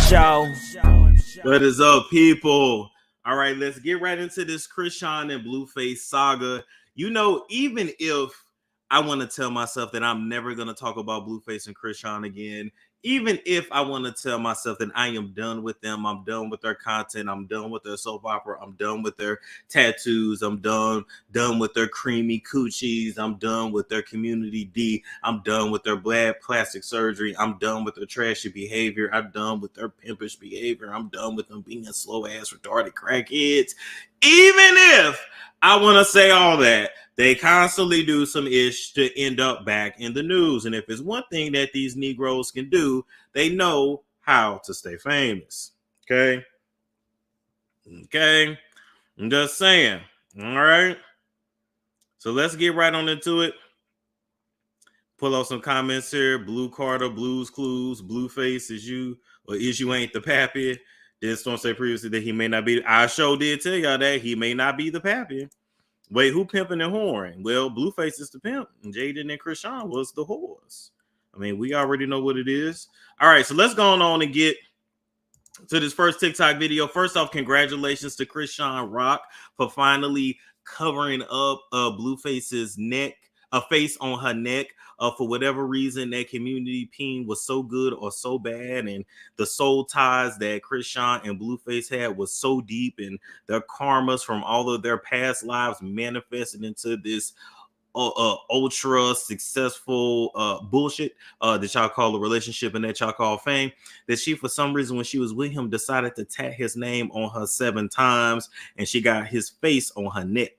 Show. What is up, people? All right, let's get right into this Chrisean and Blueface saga. You know, even if I want to tell myself that I'm never going to talk about Blueface and Chrisean again, even if I want to tell myself that I am done with them, I'm done with their content, I'm done with their soap opera, I'm done with their tattoos, I'm done with their creamy coochies, I'm done with their community D, I'm done with their bad plastic surgery, I'm done with their trashy behavior, I'm done with their pimpish behavior, I'm done with them being slow ass retarded crackheads. Even if I want to say all that, they constantly do some ish to end up back in the news. And if it's one thing that these Negroes can do, they know how to stay famous. Okay? I'm just saying. All right? So let's get right on into it. Pull out some comments here. Blue Carter, Blues Clues, Blueface, is you ain't the pappy. Did Storm say previously that he may not be? I sure did tell y'all that he may not be the pappy. Wait, who pimping and whoring? Well, Blueface is the pimp, and Jaden and Chrisean was the whores. I mean, we already know what it is. All right, so let's go on and get to this first TikTok video. First off, congratulations to Chrisean Rock for finally covering up Blueface's neck, a face on her neck. For whatever reason, that community peen was so good or so bad, and the soul ties that Chrisean and Blueface had was so deep, and their karmas from all of their past lives manifested into this ultra successful bullshit that y'all call a relationship and that y'all call fame, that she, for some reason, when she was with him, decided to tat his name on her 7 times, and she got his face on her neck.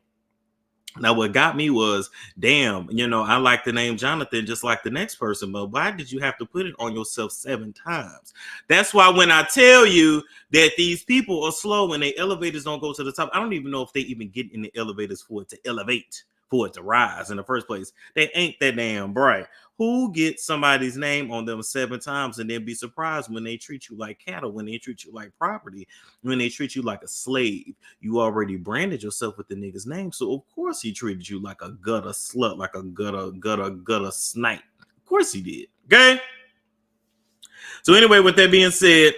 Now, what got me was, damn, you know, I like the name Jonathan just like the next person, but why did you have to put it on yourself 7 times? That's why when I tell you that these people are slow and the elevators don't go to the top, I don't even know if they even get in the elevators for it to elevate, for it to rise in the first place. They ain't that damn bright. Who gets somebody's name on them 7 times and then be surprised when they treat you like cattle, when they treat you like property, when they treat you like a slave? You already branded yourself with the nigga's name, so of course he treated you like a gutter slut, like a gutter snipe. Of course he did. Okay? So anyway, with that being said,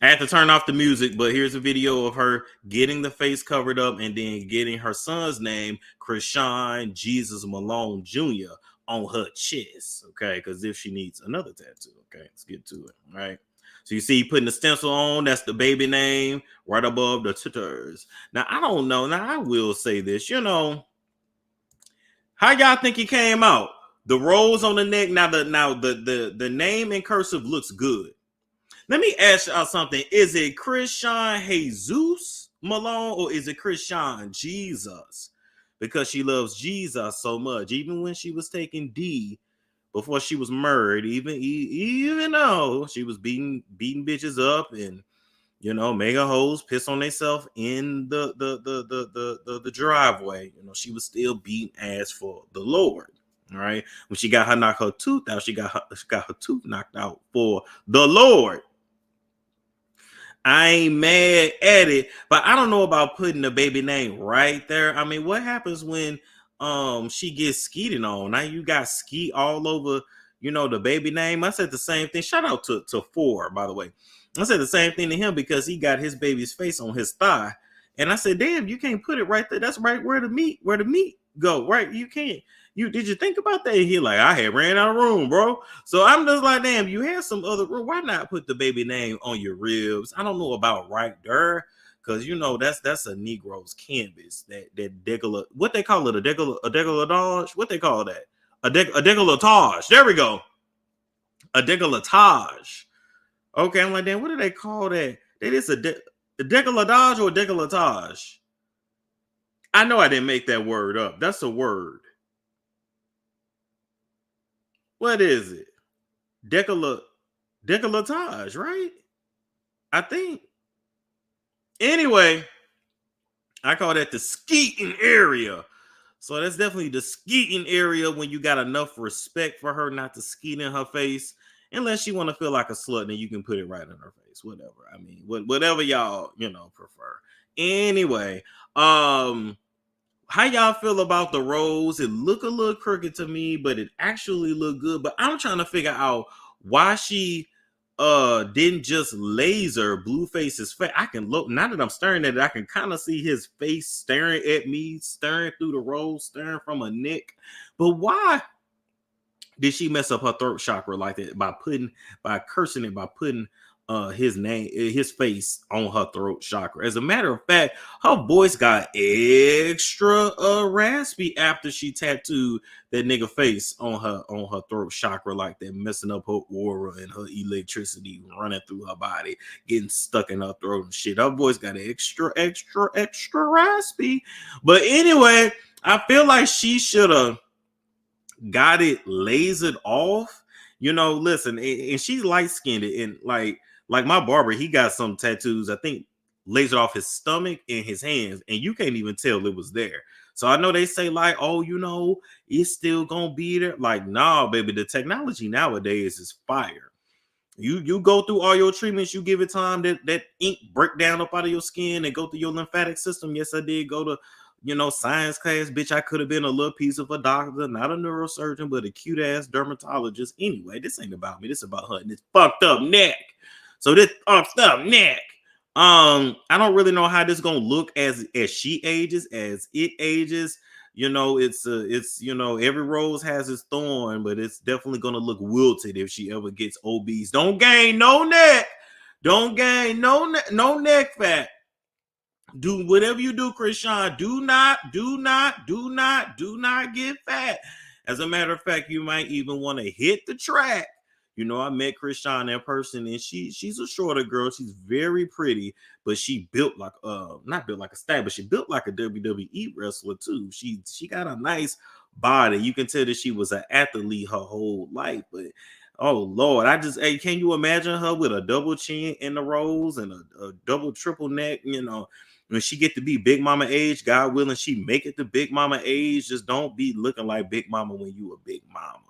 I had to turn off the music, but here's a video of her getting the face covered up and then getting her son's name, Chrisean Jesus Malone Jr., on her chest, okay? Because if she needs another tattoo, okay? Let's get to it, all right? So you see putting the stencil on, that's the baby name right above the titters. Now, I don't know. Now, I will say this, you know, how y'all think he came out? The rose on the neck, now the name in cursive looks good. Let me ask y'all something. Is it Chrisean Jesus Malone or is it Chrisean Jesus? Because she loves Jesus so much. Even when she was taking D before she was murdered, even though she was beating bitches up and, you know, making hoes piss on themselves in the driveway, you know, she was still beating ass for the Lord. All right. When she got her tooth out, she got her tooth knocked out for the Lord. I ain't mad at it, but I don't know about putting the baby name right there. I mean, what happens when she gets skeeted on? Now you got skeet all over, you know, the baby name. I said the same thing. Shout out to 4, by the way. I said the same thing to him because he got his baby's face on his thigh. And I said, damn, you can't put it right there. That's right where the meat go, right? You can't. Did you think about that? He like, I had ran out of room, bro. So I'm just like, damn, you had some other room. Why not put the baby name on your ribs? I don't know about right there, because you know that's a Negro's canvas. That decola, what they call it, a decolletage. What they call that? A decolletage. There we go. A decolletage. Okay, I'm like, damn, what do they call that? That is a decolletage or a decolletage. I know I didn't make that word up. That's a word. What is it? Decolletage, right? I think. Anyway, I call that the skeeting area. So that's definitely the skeeting area when you got enough respect for her not to skeet in her face. Unless you want to feel like a slut, then you can put it right in her face. Whatever. I mean, whatever y'all, you know, prefer. Anyway, how y'all feel about the rose? It look a little crooked to me, but it actually look good. But I'm trying to figure out why she didn't just laser Blueface's face. I can look, now that I'm staring at it, I can kind of see his face staring at me, staring through the rolls, staring from a neck. But why did she mess up her throat chakra like that by cursing it, by putting his face on her throat chakra? As a matter of fact, her voice got extra raspy after she tattooed that nigga face on her throat chakra like that, messing up her aura and her electricity running through her body, getting stuck in her throat and shit. Her voice got extra raspy. But anyway, I feel like she should have got it lasered off. Listen, and she's light-skinned, and like my barber, he got some tattoos, I think, lasered off his stomach and his hands, and you can't even tell it was there. So I know they say like, oh, it's still gonna be there. Like, nah, baby, the technology nowadays is fire. You go through all your treatments, you give it time, that ink break down up out of your skin and go through your lymphatic system. Yes, I did go to science class, bitch. I could have been a little piece of a doctor, not a neurosurgeon, but a cute ass dermatologist. Anyway, this ain't about me. This is about her and this fucked up neck. So this fucked up neck. I don't really know how this gonna look as she ages, as it ages. It's every rose has its thorn, but it's definitely gonna look wilted if she ever gets obese. Don't gain no neck. Don't gain no neck fat. Do whatever you do, Chrisean. Do not get fat. As a matter of fact, you might even want to hit the track. I met Chrisean in person, and she's a shorter girl. She's very pretty, but she built like not built like a stab, but she built like a WWE wrestler too. She got a nice body. You can tell that she was an athlete her whole life, but oh Lord, hey, can you imagine her with a double chin in the rolls and a double triple neck? When she get to be Big Mama age, God willing, she make it to Big Mama age. Just don't be looking like Big Mama when you a Big Mama.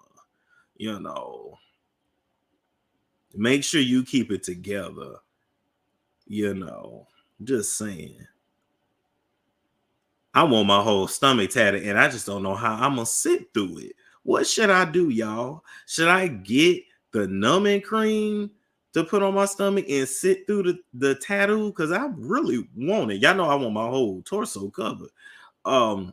Make sure you keep it together. Just saying. I want my whole stomach tatted, and I just don't know how I'm gonna sit through it. What should I do, y'all? Should I get the numbing cream to put on my stomach and sit through the tattoo? Because I really want it. Y'all know I want my whole torso covered. And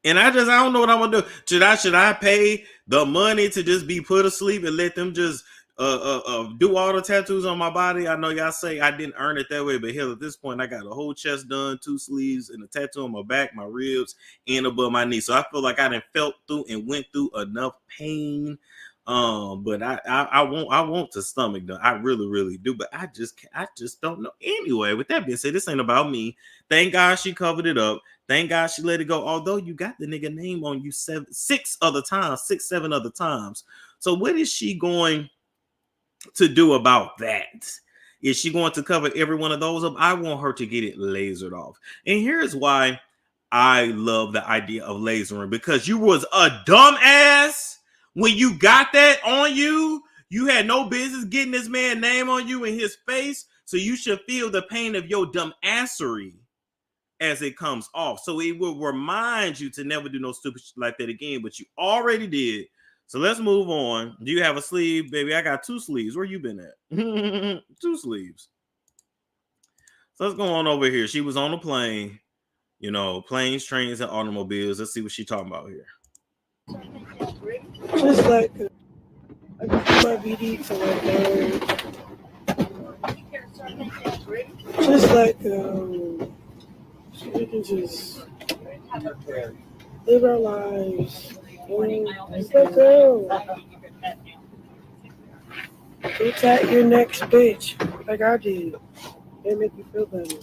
I don't know what I'm gonna do. Should I pay the money to just be put asleep and let them just do all the tattoos on my body? I know y'all say I didn't earn it that way, but hell, at this point, I got a whole chest done, 2 sleeves, and a tattoo on my back, my ribs, and above my knee. So I feel like I done felt through and went through enough pain. But I want the stomach done. I really do. But I just don't know. Anyway, with that being said, this ain't about me. Thank God she covered it up. Thank God she let it go. Although you got the nigga name on you 6 7 other times. So what is she going to do about that? Is she going to cover every one of those up? I want her to get it lasered off. And here's why I love the idea of lasering, because you was a dumbass when you got that on you. You had no business getting this man's name on you in his face. So you should feel the pain of your dumbassery as it comes off. So it will remind you to never do no stupid shit like that again, but you already did. So let's move on. Do you have a sleeve, baby? I got 2 sleeves. Where you been at? 2 sleeves. So let's go on over here. She was on a plane, planes, trains, and automobiles. Let's see what she's talking about here. Just like I just do my BD for just like so we can just live our lives. Just like go tat your next bitch like I did. They make you feel better.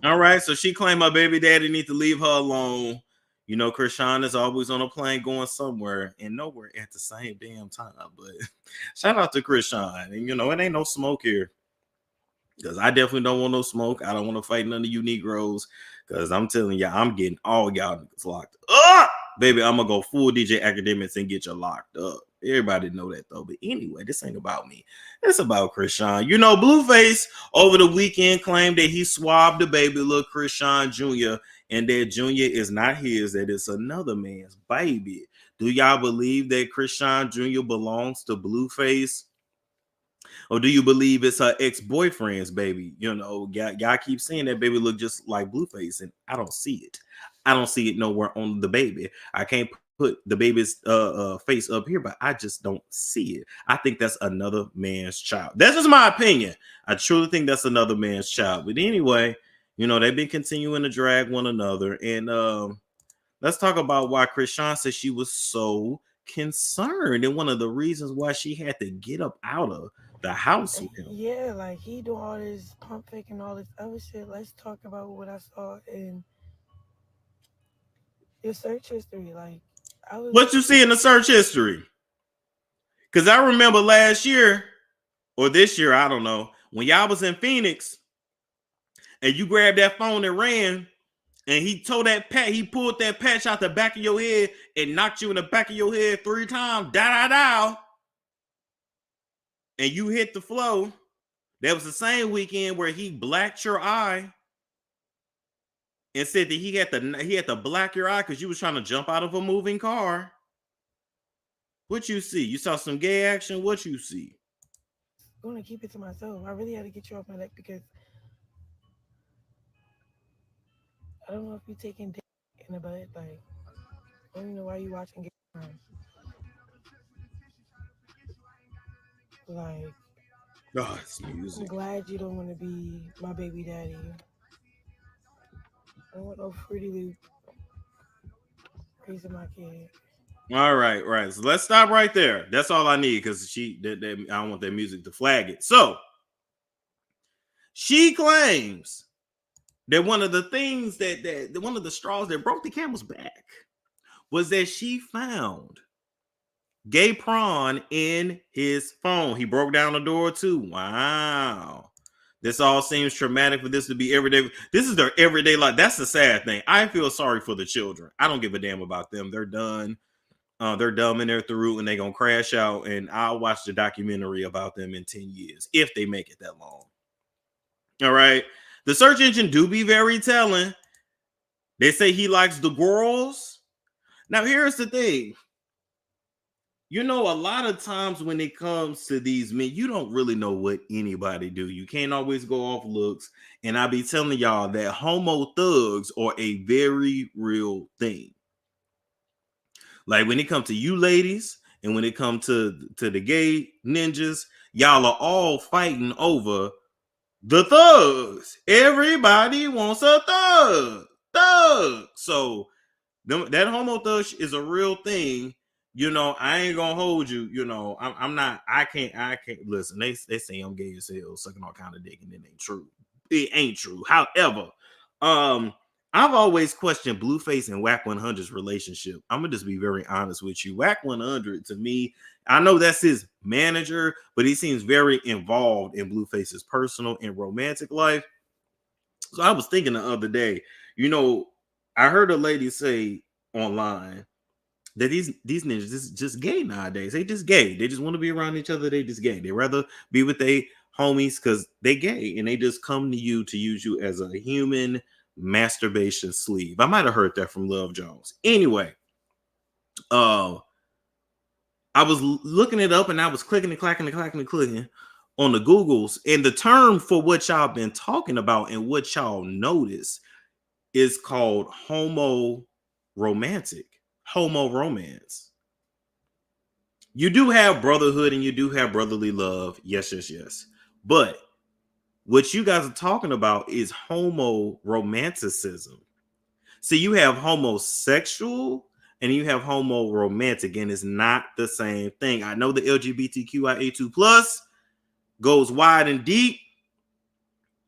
All right, so she claimed my baby daddy need to leave her alone. Chrisean is always on a plane going somewhere and nowhere at the same damn time. But shout out to Chrisean. And, it ain't no smoke here, because I definitely don't want no smoke. I don't want to fight none of you Negroes, because I'm telling y'all, I'm getting all y'all niggas locked up. Baby, I'm going to go full DJ Academics and get you locked up. Everybody know that, though. But anyway, this ain't about me. It's about Chrisean. Blueface over the weekend claimed that he swabbed the baby little Chrisean Jr., and that Junior is not his, that it's another man's baby. Do y'all believe that Chrisean Jr. belongs to Blueface? Or do you believe it's her ex-boyfriend's baby? You know, y'all keep saying that baby look just like Blueface, and I don't see it. I don't see it nowhere on the baby. I can't put the baby's face up here, but I just don't see it. I think that's another man's child. That's just my opinion. I truly think that's another man's child. But anyway, you know, they've been continuing to drag one another. And let's talk about why Chrisean said she was so concerned, and one of the reasons why she had to get up out of the house with him. Yeah, like he do all this pump fake and all this other shit. Let's talk about what I saw in your search history. Like What you see in the search history? Because I remember last year or this year, I don't know, when y'all was in Phoenix and you grabbed that phone and ran, and he pulled that patch out the back of your head and knocked you in the back of your head 3 times, da. And you hit the floor. That was the same weekend where he blacked your eye and said that he had to black your eye because you was trying to jump out of a moving car. What you see? You saw some gay action? What you see? I'm gonna keep it to myself. I really had to get you off my neck because I don't know if you taking dick in the butt. Like, I don't even know why you watching gay porn. Like, Oh, it's music. I'm glad you don't want to be my baby daddy. I don't want no Fruity Loop raising my kid. All right. So let's stop right there. That's all I need because I don't want that music to flag it. So she claims that one of the things that one of the straws that broke the camel's back was that she found gay PRON in his phone. He broke down the door too. Wow. This all seems traumatic for this to be everyday. This is their everyday life. That's the sad thing. I feel sorry for the children. I don't give a damn about them. They're done. They're dumb and they're through and they're going to crash out. And I'll watch the documentary about them in 10 years if they make it that long. All right. The search engine do be very telling. They say he likes the girls. Now, here's the thing. You know, a lot of times when it comes to these men, you don't really know what anybody do. You can't always go off looks. And I be telling y'all that homo thugs are a very real thing. Like when it comes to you ladies and when it comes to the gay ninjas, y'all are all fighting over the thugs. Everybody wants a thug. So that homo thug is a real thing. You know, I ain't gonna hold you. You know, I'm not. I can't. Listen. They say I'm gay as hell, sucking all kind of dick, and it ain't true. It ain't true. However, I've always questioned Blueface and Whack 100's relationship. I'm gonna just be very honest with you. Whack 100 to me, I know that's his manager, but he seems very involved in Blueface's personal and romantic life. So I was thinking the other day, you know, I heard a lady say online that these ninjas is just gay nowadays. They just gay. They just want to be around each other. They just gay. They rather be with their homies because they gay and they just come to you to use you as a human masturbation sleeve. I might have heard that from Love Jones. Anyway, I was looking it up and I was clicking and clicking on the Googles, and the term for what y'all been talking about and what y'all notice is called homo romance. You do have brotherhood and you do have brotherly love. Yes. But what you guys are talking about is homo romanticism. So you have homosexual and you have homo romantic, and it's not the same thing. I know the LGBTQIA2 plus goes wide and deep.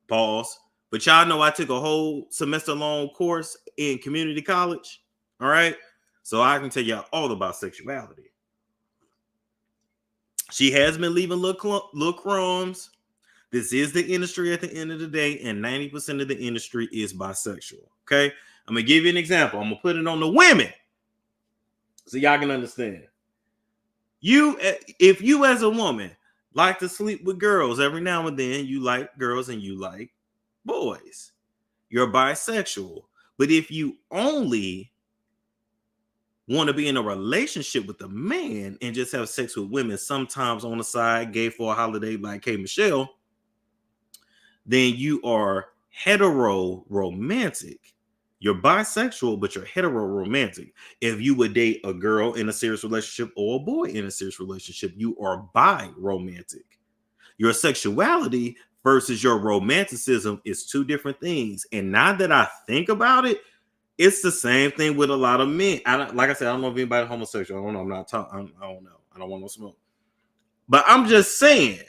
Pause. But y'all know I took a whole semester long course in community college. All right. So I can tell y'all all about sexuality. She has been leaving little crumbs. This is the industry at the end of the day, and 90% of the industry is bisexual. Okay. I'm going to give you an example. I'm going to put it on the women so y'all can understand. If you as a woman like to sleep with girls every now and then, you like girls and you like boys, you're bisexual. But if you only want to be in a relationship with a man and just have sex with women sometimes on the side, gay for a holiday like K. Michelle, then you are hetero romantic. You're bisexual, but you're hetero romantic. If you would date a girl in a serious relationship or a boy in a serious relationship, you are bi romantic. Your sexuality versus your romanticism is two different things. And now that I think about it, it's the same thing with a lot of men. Like I said, I don't know if anybody's homosexual. I don't know. I'm not talking. I don't know. I don't want no smoke. But I'm just saying,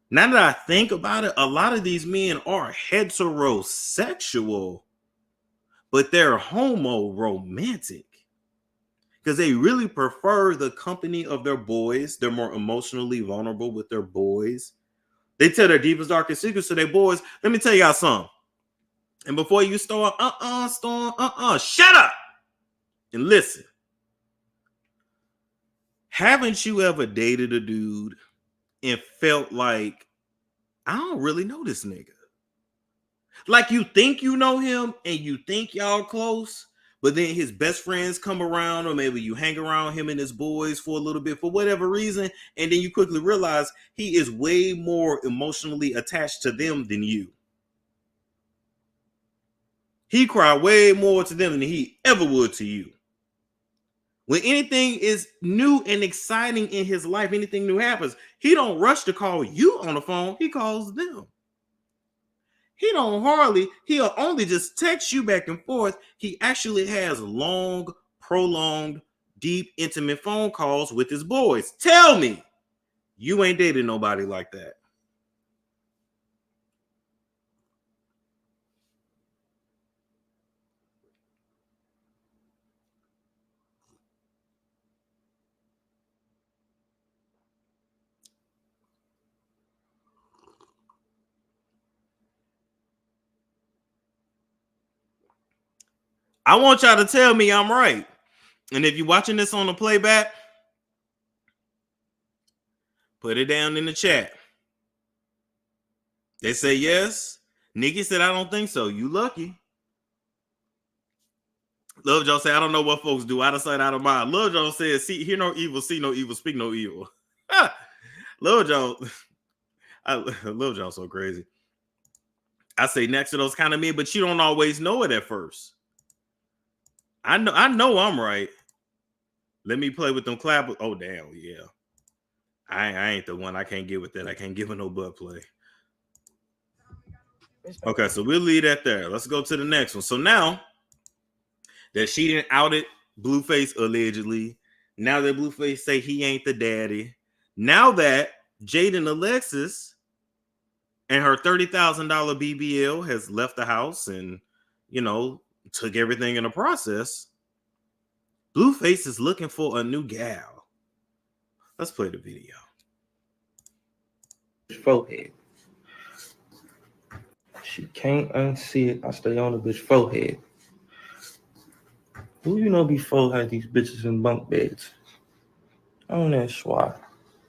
now that I think about it, a lot of these men are heterosexual, but they're homo romantic because they really prefer the company of their boys. They're more emotionally vulnerable with their boys. They tell their deepest, darkest secrets to their boys. Let me tell y'all something. And before you start, shut up and listen. Haven't you ever dated a dude and felt like, I don't really know this nigga? Like you think you know him and you think y'all close, but then his best friends come around, or maybe you hang around him and his boys for a little bit for whatever reason, and then you quickly realize he is way more emotionally attached to them than you. He cried way more to them than he ever would to you. When anything is new and exciting in his life, anything new happens, he don't rush to call you on the phone. He calls them. He'll only just text you back and forth. He actually has long, prolonged, deep, intimate phone calls with his boys. Tell me, you ain't dated nobody like that. I want y'all to tell me I'm right. And if you're watching this on the playback, put it down in the chat. They say yes. Nikki said, I don't think so. You lucky. Love Joe say, I don't know what folks do. Out of sight, out of mind. Love Joe says, see, hear no evil, see no evil, speak no evil. Love Joe. Love Joe so crazy. I say next to those kind of men, but you don't always know it at first. I know I'm right. Let me play with them clap. Oh, damn, yeah. I ain't the one. I can't get with that. I can't give her no butt play. Okay, so we'll leave that there. Let's go to the next one. So now that she didn't out it Blueface allegedly, now that Blueface say he ain't the daddy, now that Jaden Alexis and her $30,000 BBL has left the house and, took everything in the process, Blueface is looking for a new gal. Let's play the video. Forehead. She can't unsee it. I stay on the bitch forehead. Who you know before had these bitches in bunk beds? On that schwa.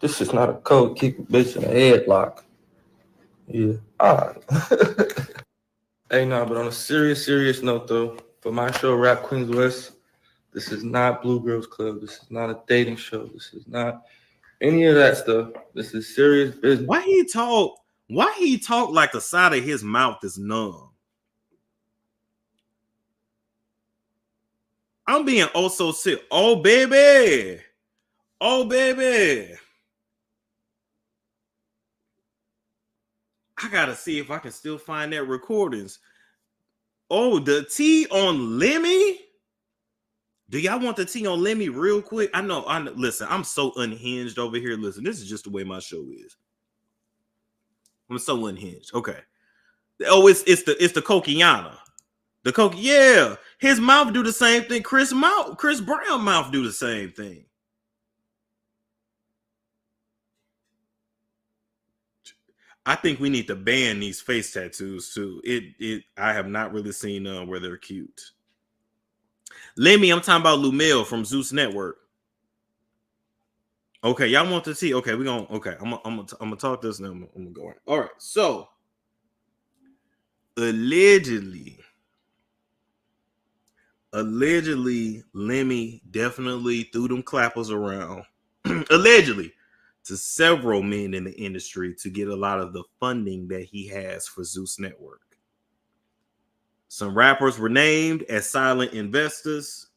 This is not a code. Keep a bitch in a headlock. Yeah. Alright. Hey, nah, but on a serious note though, for my show, Rap Queens West, this is not Blue Girls Club. This is not a dating show. This is not any of that stuff. This is serious business. Why he talk like the side of his mouth is numb? I'm being oh so sick. Oh baby. Oh baby. I gotta see if I can still find that recordings. Oh, the tea on Lemmy. Do y'all want the tea on Lemmy real quick? I know. Listen, I'm so unhinged over here. Listen, this is just the way my show is. I'm so unhinged. Okay. Oh, it's the Coquiana. The Coke, yeah. His mouth do the same thing. Chris Brown mouth do the same thing. I think we need to ban these face tattoos too. I have not really seen where they're cute. Lemmy, I'm talking about Lumel from Zeus Network. Okay, y'all want to see? Okay, I'm gonna talk this now. I'm gonna go on. All right, so allegedly, Allegedly, Lemmy definitely threw them clappers around, allegedly, to several men in the industry to get a lot of the funding that he has for Zeus Network. Some rappers were named as silent investors.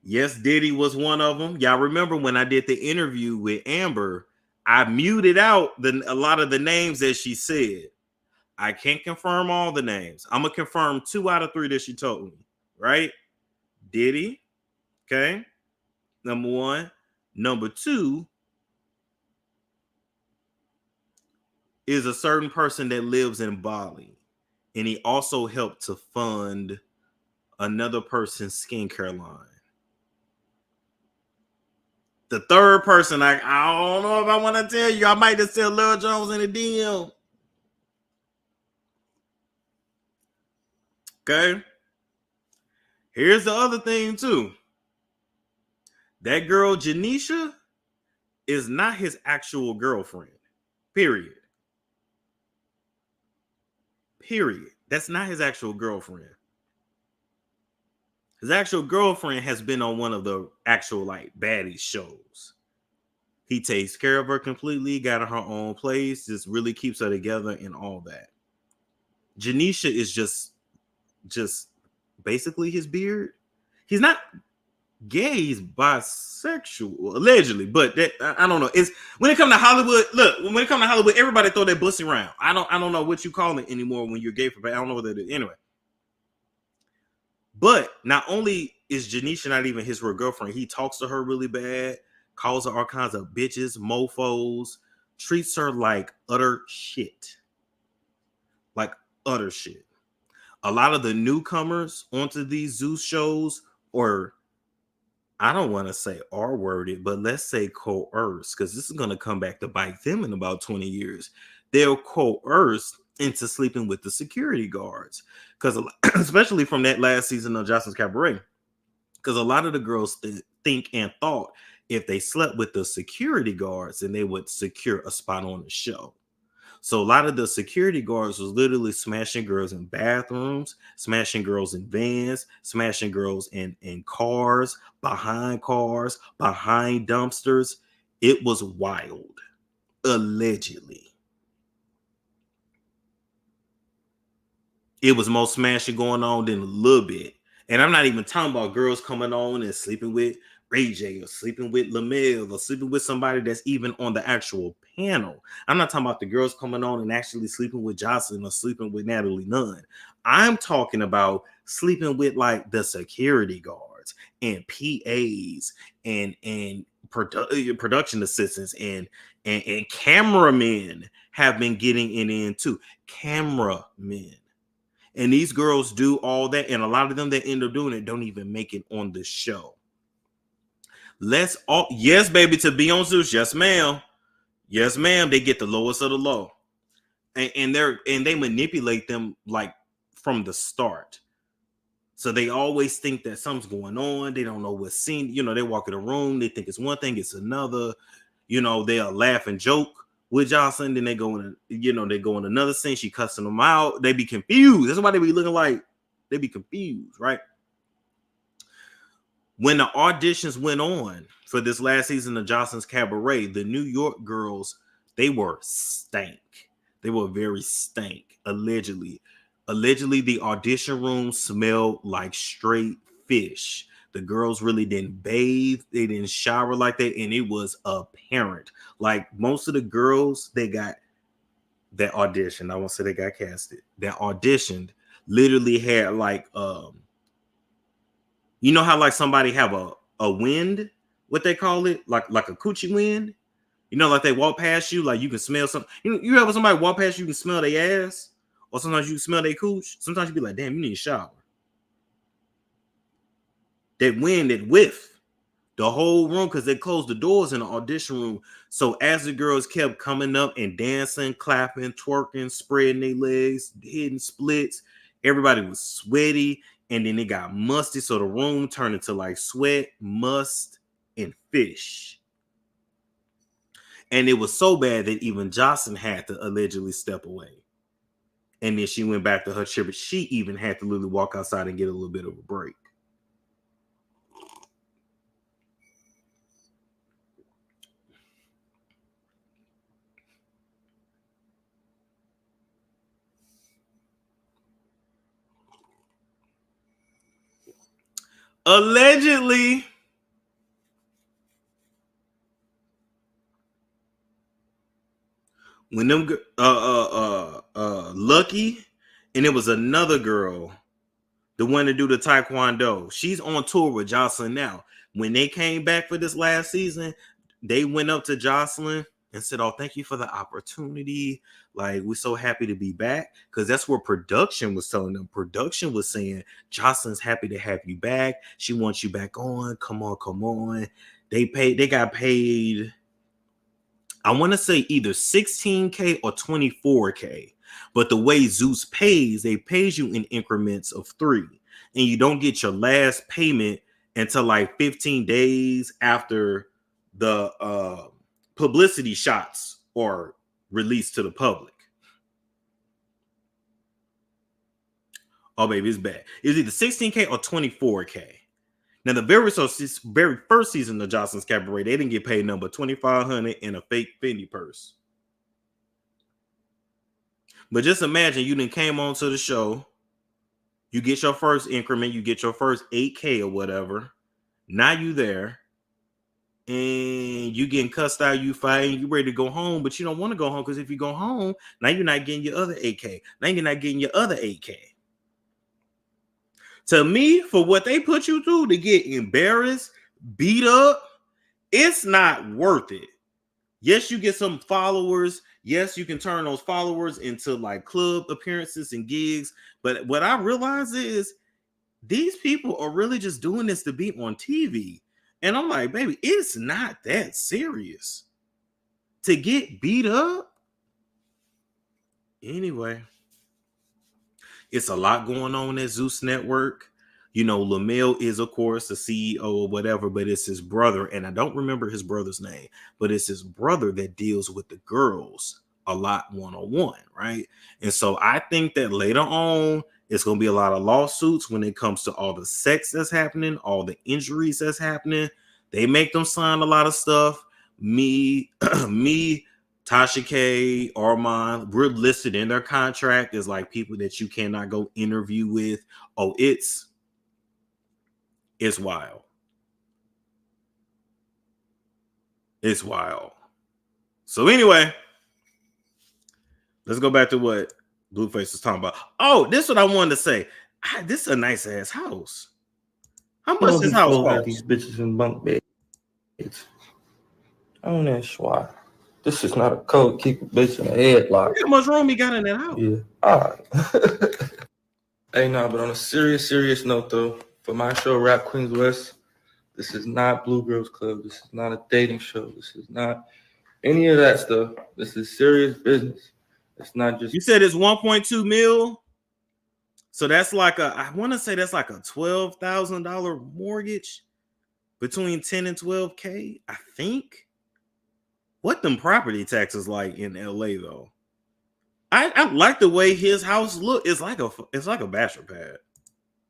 Yes, Diddy was one of them. Y'all remember when I did the interview with Amber, I muted out a lot of the names that she said. I can't confirm all the names. I'm going to confirm 2 out of 3 that she told me, right? Diddy, okay? Number 1. Number 2 is a certain person that lives in Bali. And he also helped to fund another person's skincare line. The third person, I don't know if I want to tell you. I might just tell Lil Jones in the DM. Okay? Here's the other thing, too. That girl, Janisha, is not his actual girlfriend. Period. That's not his actual girlfriend. His actual girlfriend has been on one of the actual, like, baddie shows. He takes care of her completely, got her own place, just really keeps her together and all that. Janisha is just basically his beard. He's not gay, he's bisexual, allegedly, but that, I don't know. It's when it comes to Hollywood, look, when it comes to Hollywood, everybody throw that pussy around. I don't know what you call it anymore when you're gay for, but I don't know what that is. Anyway. But not only is Janisha not even his real girlfriend, he talks to her really bad, calls her all kinds of bitches, mofos, treats her like utter shit. Like utter shit. A lot of the newcomers onto these Zeus shows, or I don't want to say R-worded, but let's say coerced, because this is going to come back to bite them in about 20 years. They're coerced into sleeping with the security guards, because especially from that last season of Jocelyn's Cabaret, because a lot of the girls think and thought if they slept with the security guards, then they would secure a spot on the show. So a lot of the security guards was literally smashing girls in bathrooms, smashing girls in vans, smashing girls in cars, behind dumpsters. It was wild, allegedly. It was more smashing going on than a little bit. And I'm not even talking about girls coming on and sleeping with Ray J or sleeping with LaMel or sleeping with somebody that's even on the actual panel. I'm not talking about the girls coming on and actually sleeping with Jocelyn or sleeping with Natalie Nunn. I'm talking about sleeping with like the security guards and PAs and production assistants and cameramen have been getting it in too. Cameramen. And these girls do all that, and a lot of them that end up doing it don't even make it on the show. Yes, baby, to be on Zeus, yes, ma'am. Yes, ma'am. They get the lowest of the low. And they manipulate them like from the start. So they always think that something's going on. They don't know what's seen. You know, they walk in a room, they think it's one thing, it's another. You know, they'll laugh and joke with Jocelyn, then they go in another scene, she cussing them out. They be confused. That's why they be looking like they be confused, right? When the auditions went on for this last season of Jocelyn's Cabaret, the New York girls, they were stank. They were very stank, allegedly. Allegedly, the audition room smelled like straight fish. The girls really didn't bathe. They didn't shower like that. And it was apparent. Like most of the girls, they got that audition. I won't say they got casted. That auditioned literally had like, you know how like somebody have a wind, what they call it? Like a coochie wind? You know, like they walk past you, like you can smell something. You ever somebody walk past you, you can smell their ass? Or sometimes you can smell their cooch. Sometimes you be like, damn, you need a shower. That wind, that whiff, the whole room, because they closed the doors in the audition room. So as the girls kept coming up and dancing, clapping, twerking, spreading their legs, hitting splits, everybody was sweaty, and then it got musty. So the room turned into like sweat, must, and fish. And it was so bad that even Jocelyn had to allegedly step away. And then she went back to her chair, but she even had to literally walk outside and get a little bit of a break. Allegedly, when them Lucky, and it was another girl, the one to do the taekwondo, she's on tour with Jocelyn now. When they came back for this last season, they went up to Jocelyn and said, "Oh, thank you for the opportunity. Like, we're so happy to be back." Because that's what production was telling them. Production was saying, "Jocelyn's happy to have you back. She wants you back on. Come on, come on." They got paid, I want to say either 16K or 24K. But the way Zeus pays, they pays you in increments of 3. And you don't get your last payment until like 15 days after the publicity shots are released to the public. Oh, baby, it's bad. It's either 16K or 24K. Now, the very first season of Jocelyn's Cabaret, they didn't get paid nothing but $2,500 in a fake Fendi purse. But just imagine you then came onto the show, you get your first increment, you get your first 8K or whatever. Now you there, and you getting cussed out, you fighting, you ready to go home, but you don't want to go home because if you go home, now you're not getting your other 8K. Now you're not getting your other 8K. To me, for what they put you through to get embarrassed, beat up, it's not worth it. Yes, you get some followers. Yes, you can turn those followers into like club appearances and gigs. But what I realize is these people are really just doing this to be on TV. And I'm like, baby, it's not that serious to get beat up. Anyway, it's a lot going on at Zeus Network. You know, Lamel is, of course, the CEO or whatever, but it's his brother. And I don't remember his brother's name, but it's his brother that deals with the girls a lot one-on-one, right? And so I think that later on, it's going to be a lot of lawsuits when it comes to all the sex that's happening, all the injuries that's happening. They make them sign a lot of stuff. Me, Tasha K, Armand, we're listed in their contract as like people that you cannot go interview with. Oh, it's wild. It's wild. So anyway, let's go back to what Blueface was talking about. Oh, this is what I wanted to say. This is a nice ass house. How much this house cost? These bitches in bunk beds. I don't know why. This is not a code. Keep a bitch in a headlock. How much room he got in that house? Yeah. All right. Hey, no, but on a serious note, though, for my show, Rap Queens West, this is not Blue Girls Club. This is not a dating show. This is not any of that stuff. This is serious business. It's not just. You said it's 1.2 mil. So that's like I want to say that's like a $12,000 mortgage between 10 and 12K, I think. What them property taxes like in LA though? I like the way his house look. It's like a bachelor pad.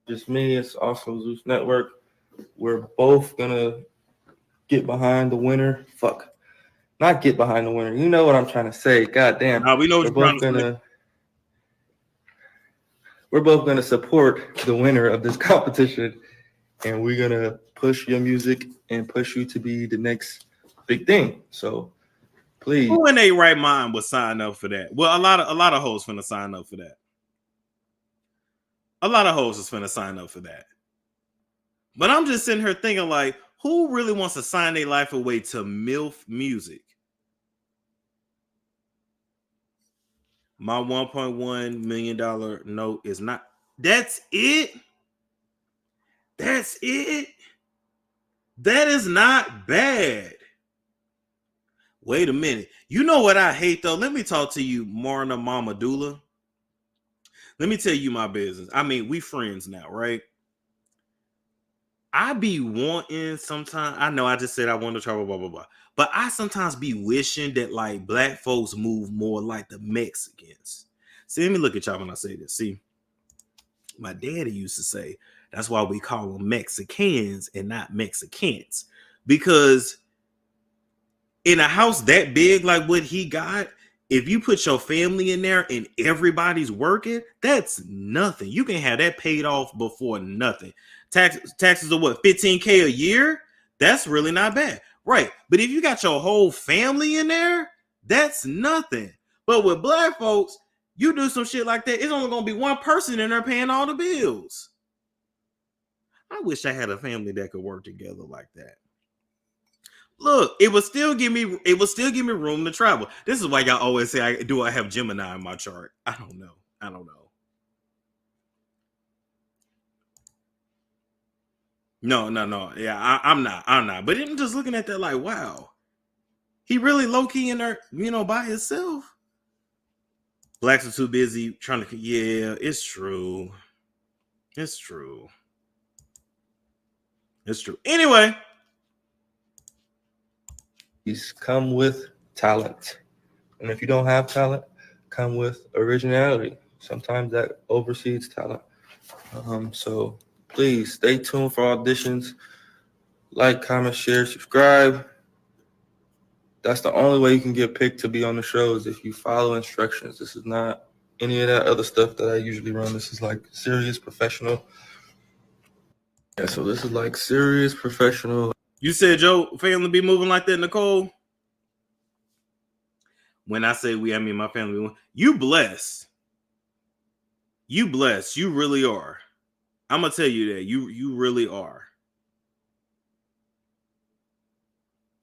Just me. It's also Zeus Network. We're both gonna get behind the winner. Fuck, not get behind the winner. You know what I'm trying to say. God damn. Nah, we know what you're trying to say. We're both gonna support the winner of this competition, and we're gonna push your music and push you to be the next big thing. So please. Who in their right mind would sign up for that? Well, a lot of hoes finna sign up for that. A lot of hoes is finna sign up for that. But I'm just sitting here thinking, like, who really wants to sign their life away to MILF music? My $1.1 million note is not. That's it. That's it. That is not bad. Wait a minute. You know what I hate though? Let me talk to you, Marna Mamadula. Let me tell you my business. I mean, we friends now, right? I be wanting sometimes. I know I just said I want to travel, blah, blah, blah. But I sometimes be wishing that like black folks move more like the Mexicans. See, let me look at y'all when I say this. See, my daddy used to say, that's why we call them Mexicans and not Mexicans. Because in a house that big like what he got, if you put your family in there and everybody's working, that's nothing. You can have that paid off before nothing. Taxes are what, $15K a year? That's really not bad. Right. But if you got your whole family in there, that's nothing. But with black folks, you do some shit like that, it's only going to be one person in there paying all the bills. I wish I had a family that could work together like that. Look, it would still give me room to travel. This is why y'all always say, I have Gemini in my chart? I don't know. No. Yeah, I'm not. But I'm just looking at that like, wow. He really low-key in there, by himself. Blacks are too busy trying to, yeah, it's true. It's true. Anyway. These come with talent. And if you don't have talent, come with originality. Sometimes that oversees talent. So please stay tuned for auditions. Like, comment, share, subscribe. That's the only way you can get picked to be on the show is if you follow instructions. This is not any of that other stuff that I usually run. This is like serious professional. Yeah, so this is like serious professional. You said your family be moving like that, Nicole? When I say we, I mean my family. You blessed. You blessed. You really are. I'm gonna tell you that. You really are.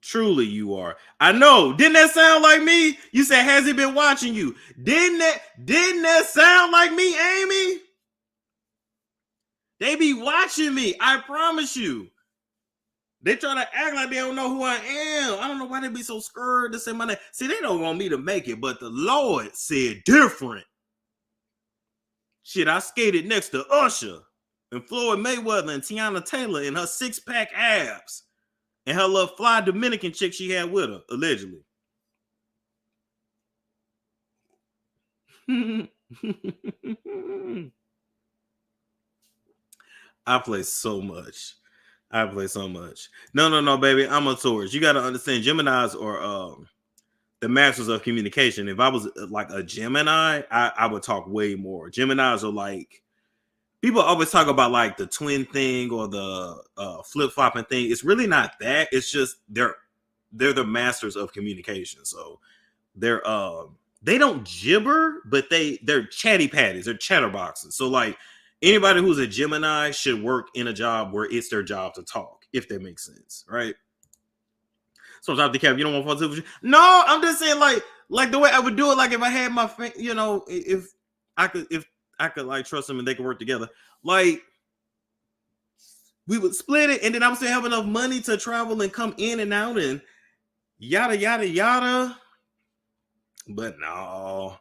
Truly, you are. I know. Didn't that sound like me? You said, has he been watching you? Didn't that sound like me, Amy? They be watching me. I promise you. They try to act like they don't know who I am. I don't know why they be so scared to say my name. See, they don't want me to make it, but the Lord said different. Shit, I skated next to Usher and Floyd Mayweather and Tiana Taylor and her six-pack abs and her little fly Dominican chick she had with her, allegedly. I play so much. No, baby. I'm a Taurus. You got to understand, Geminis are the masters of communication. If I was like a Gemini, I would talk way more. Geminis are like, people always talk about like the twin thing or the flip-flopping thing. It's really not that. It's just they're the masters of communication. So they're they don't gibber, but they're chatty patties, they're chatterboxes. So like anybody who's a Gemini should work in a job where it's their job to talk, if that makes sense, right? Sometimes the cap, you don't want to fall. No, I'm just saying like the way I would do it, like if I had my if I could like trust them and they could work together, like we would split it, and then I would still have enough money to travel and come in and out and yada yada yada. But no.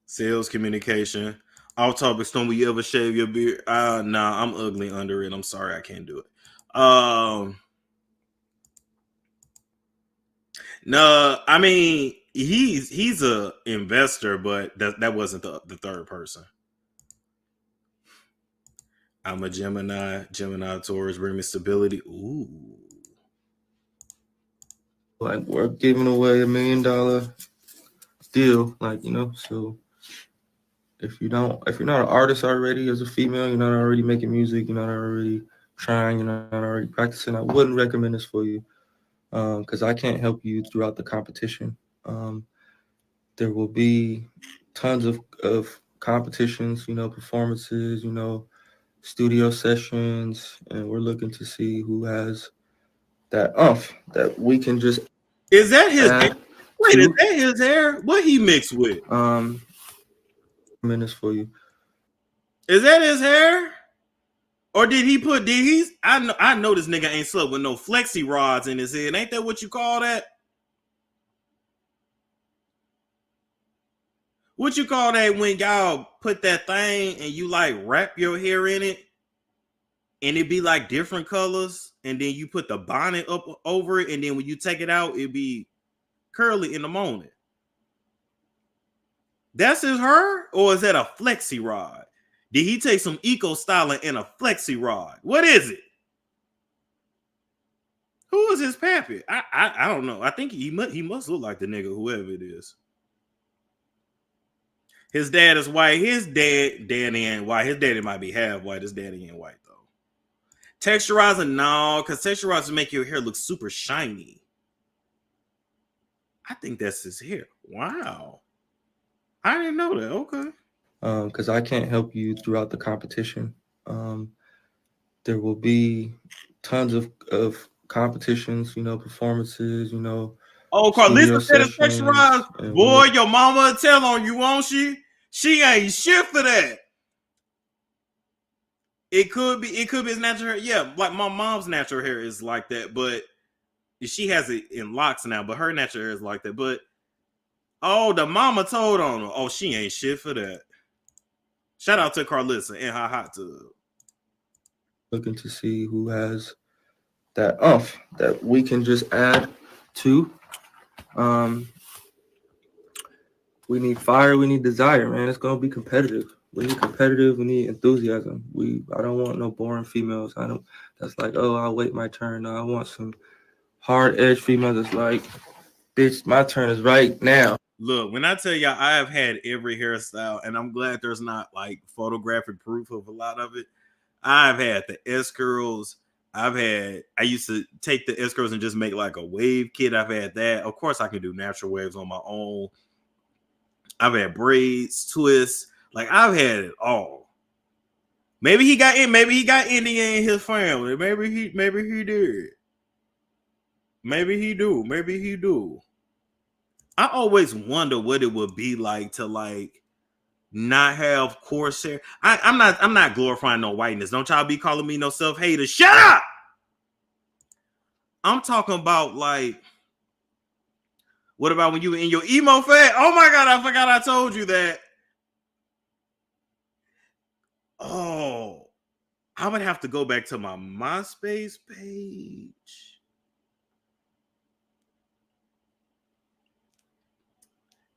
Sales communication. Off topic, Stone, will you ever shave your beard? Nah, I'm ugly under it. I'm sorry, I can't do it. No, I mean he's a investor, but that wasn't the third person. I'm a Gemini. Taurus bring me stability. Ooh. Like we're giving away $1 million deal, like, so if you're not an artist already as a female, you're not already making music, you're not already trying, you're not already practicing, I wouldn't recommend this for you, because I can't help you throughout the competition. There will be tons of competitions, performances, studio sessions, and we're looking to see who has that that we can just. Is that his hair? Wait, is that his hair? What he mixed with? Minutes for you. Is that his hair? Or did he I know this nigga ain't slept with no flexi rods in his head. Ain't that what you call that? What you call that when y'all put that thing and you like wrap your hair in it? and it'd be like different colors, and then you put the bonnet up over it, and then when you take it out, it'd be curly in the morning. That's his hair, or is that a flexi rod? Did he take some eco styling in a flexi rod? What is it? Who is his pappy? I don't know. I think he must look like the nigga, whoever it is. His dad is white. His daddy ain't white. His daddy might be half white. His daddy ain't white though. Texturizer, no, because texturizers make your hair look super shiny. I think that's his hair. Wow. I didn't know that. Okay. Because I can't help you throughout the competition. There will be tons of competitions, performances, Oh, Carlisa said it's texturized. Boy, your mama will tell on you, won't she? She ain't shit for that. It could be his natural hair. Yeah, like my mom's natural hair is like that, but she has it in locks now, but her natural hair is like that. But oh, the mama told on her. Oh, she ain't shit for that. Shout out to Carlissa in her hot tub. Looking to see who has that that we can just add to. We need fire, we need desire, man. It's gonna be competitive. We need competitive, we need enthusiasm. I don't want no boring females. That's like, oh, I'll wait my turn. No, I want some hard edge females that's like, bitch, my turn is right now. Look, when I tell y'all I have had every hairstyle, and I'm glad there's not like photographic proof of a lot of it. I've had the S curls. I used to take the S curls and just make like a wave kit. I've had that. Of course, I can do natural waves on my own. I've had braids, twists. Like I've had it all. Maybe he got Indian in his family. Maybe he did. Maybe he do. I always wonder what it would be like to like not have coarse hair. I'm not glorifying no whiteness. Don't y'all be calling me no self-hater. Shut up! I'm talking about like, what about when you were in your emo phase? Oh my God, I forgot I told you that. Oh, I would have to go back to my MySpace page.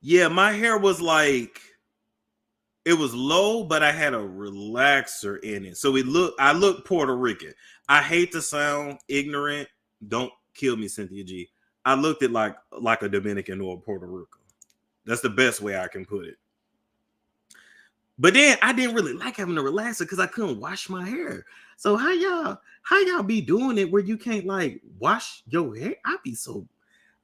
Yeah, my hair was like, it was low, but I had a relaxer in it. So I look Puerto Rican. I hate to sound ignorant. Don't kill me, Cynthia G. I looked at like a Dominican or a Puerto Rican. That's the best way I can put it. But then I didn't really like having a relaxer because I couldn't wash my hair. So how y'all be doing it where you can't like wash your hair? I be so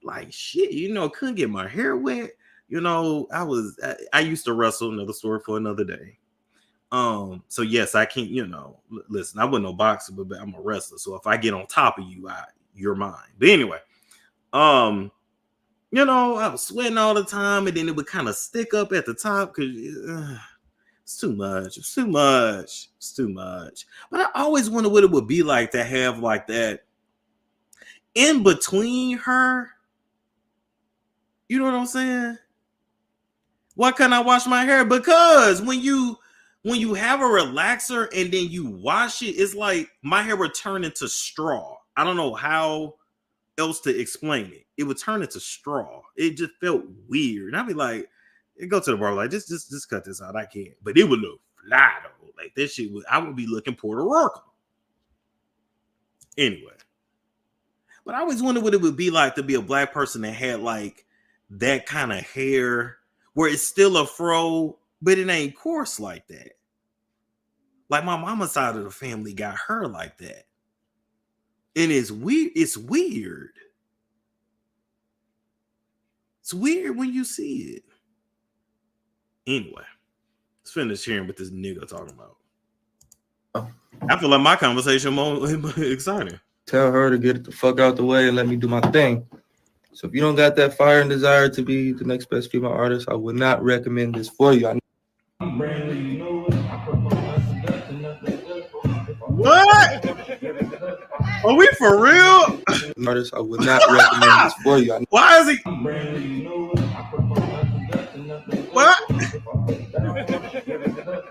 like shit, couldn't get my hair wet. I used to wrestle, another story for another day. So yes, I can't, listen, I wasn't no boxer, but I'm a wrestler. So if I get on top of you, you're mine. But anyway, I was sweating all the time, and then it would kind of stick up at the top because it's too much. It's too much. But I always wondered what it would be like to have like that in between her. You know what I'm saying? Why can't I wash my hair? Because when you have a relaxer and then you wash it, it's like my hair would turn into straw. I don't know how else to explain it. It would turn into straw. It just felt weird. And I'd be like, go to the bar, like, just cut this out. I can't. But it would look fly though. Like this shit I would be looking Puerto Rican. Anyway. But I always wondered what it would be like to be a black person that had like that kind of hair where it's still a fro, but it ain't coarse like that. Like my mama's side of the family got her like that. And it's weird. It's weird. It's weird when you see it. Anyway, let's finish hearing what this nigga talking about. I feel like my conversation more exciting. Tell her to get the fuck out the way and let me do my thing. So if you don't got that fire and desire to be the next best female artist, I would not recommend this for you. What? Are we for real? Artist, I would not recommend this for you. Why is he? What?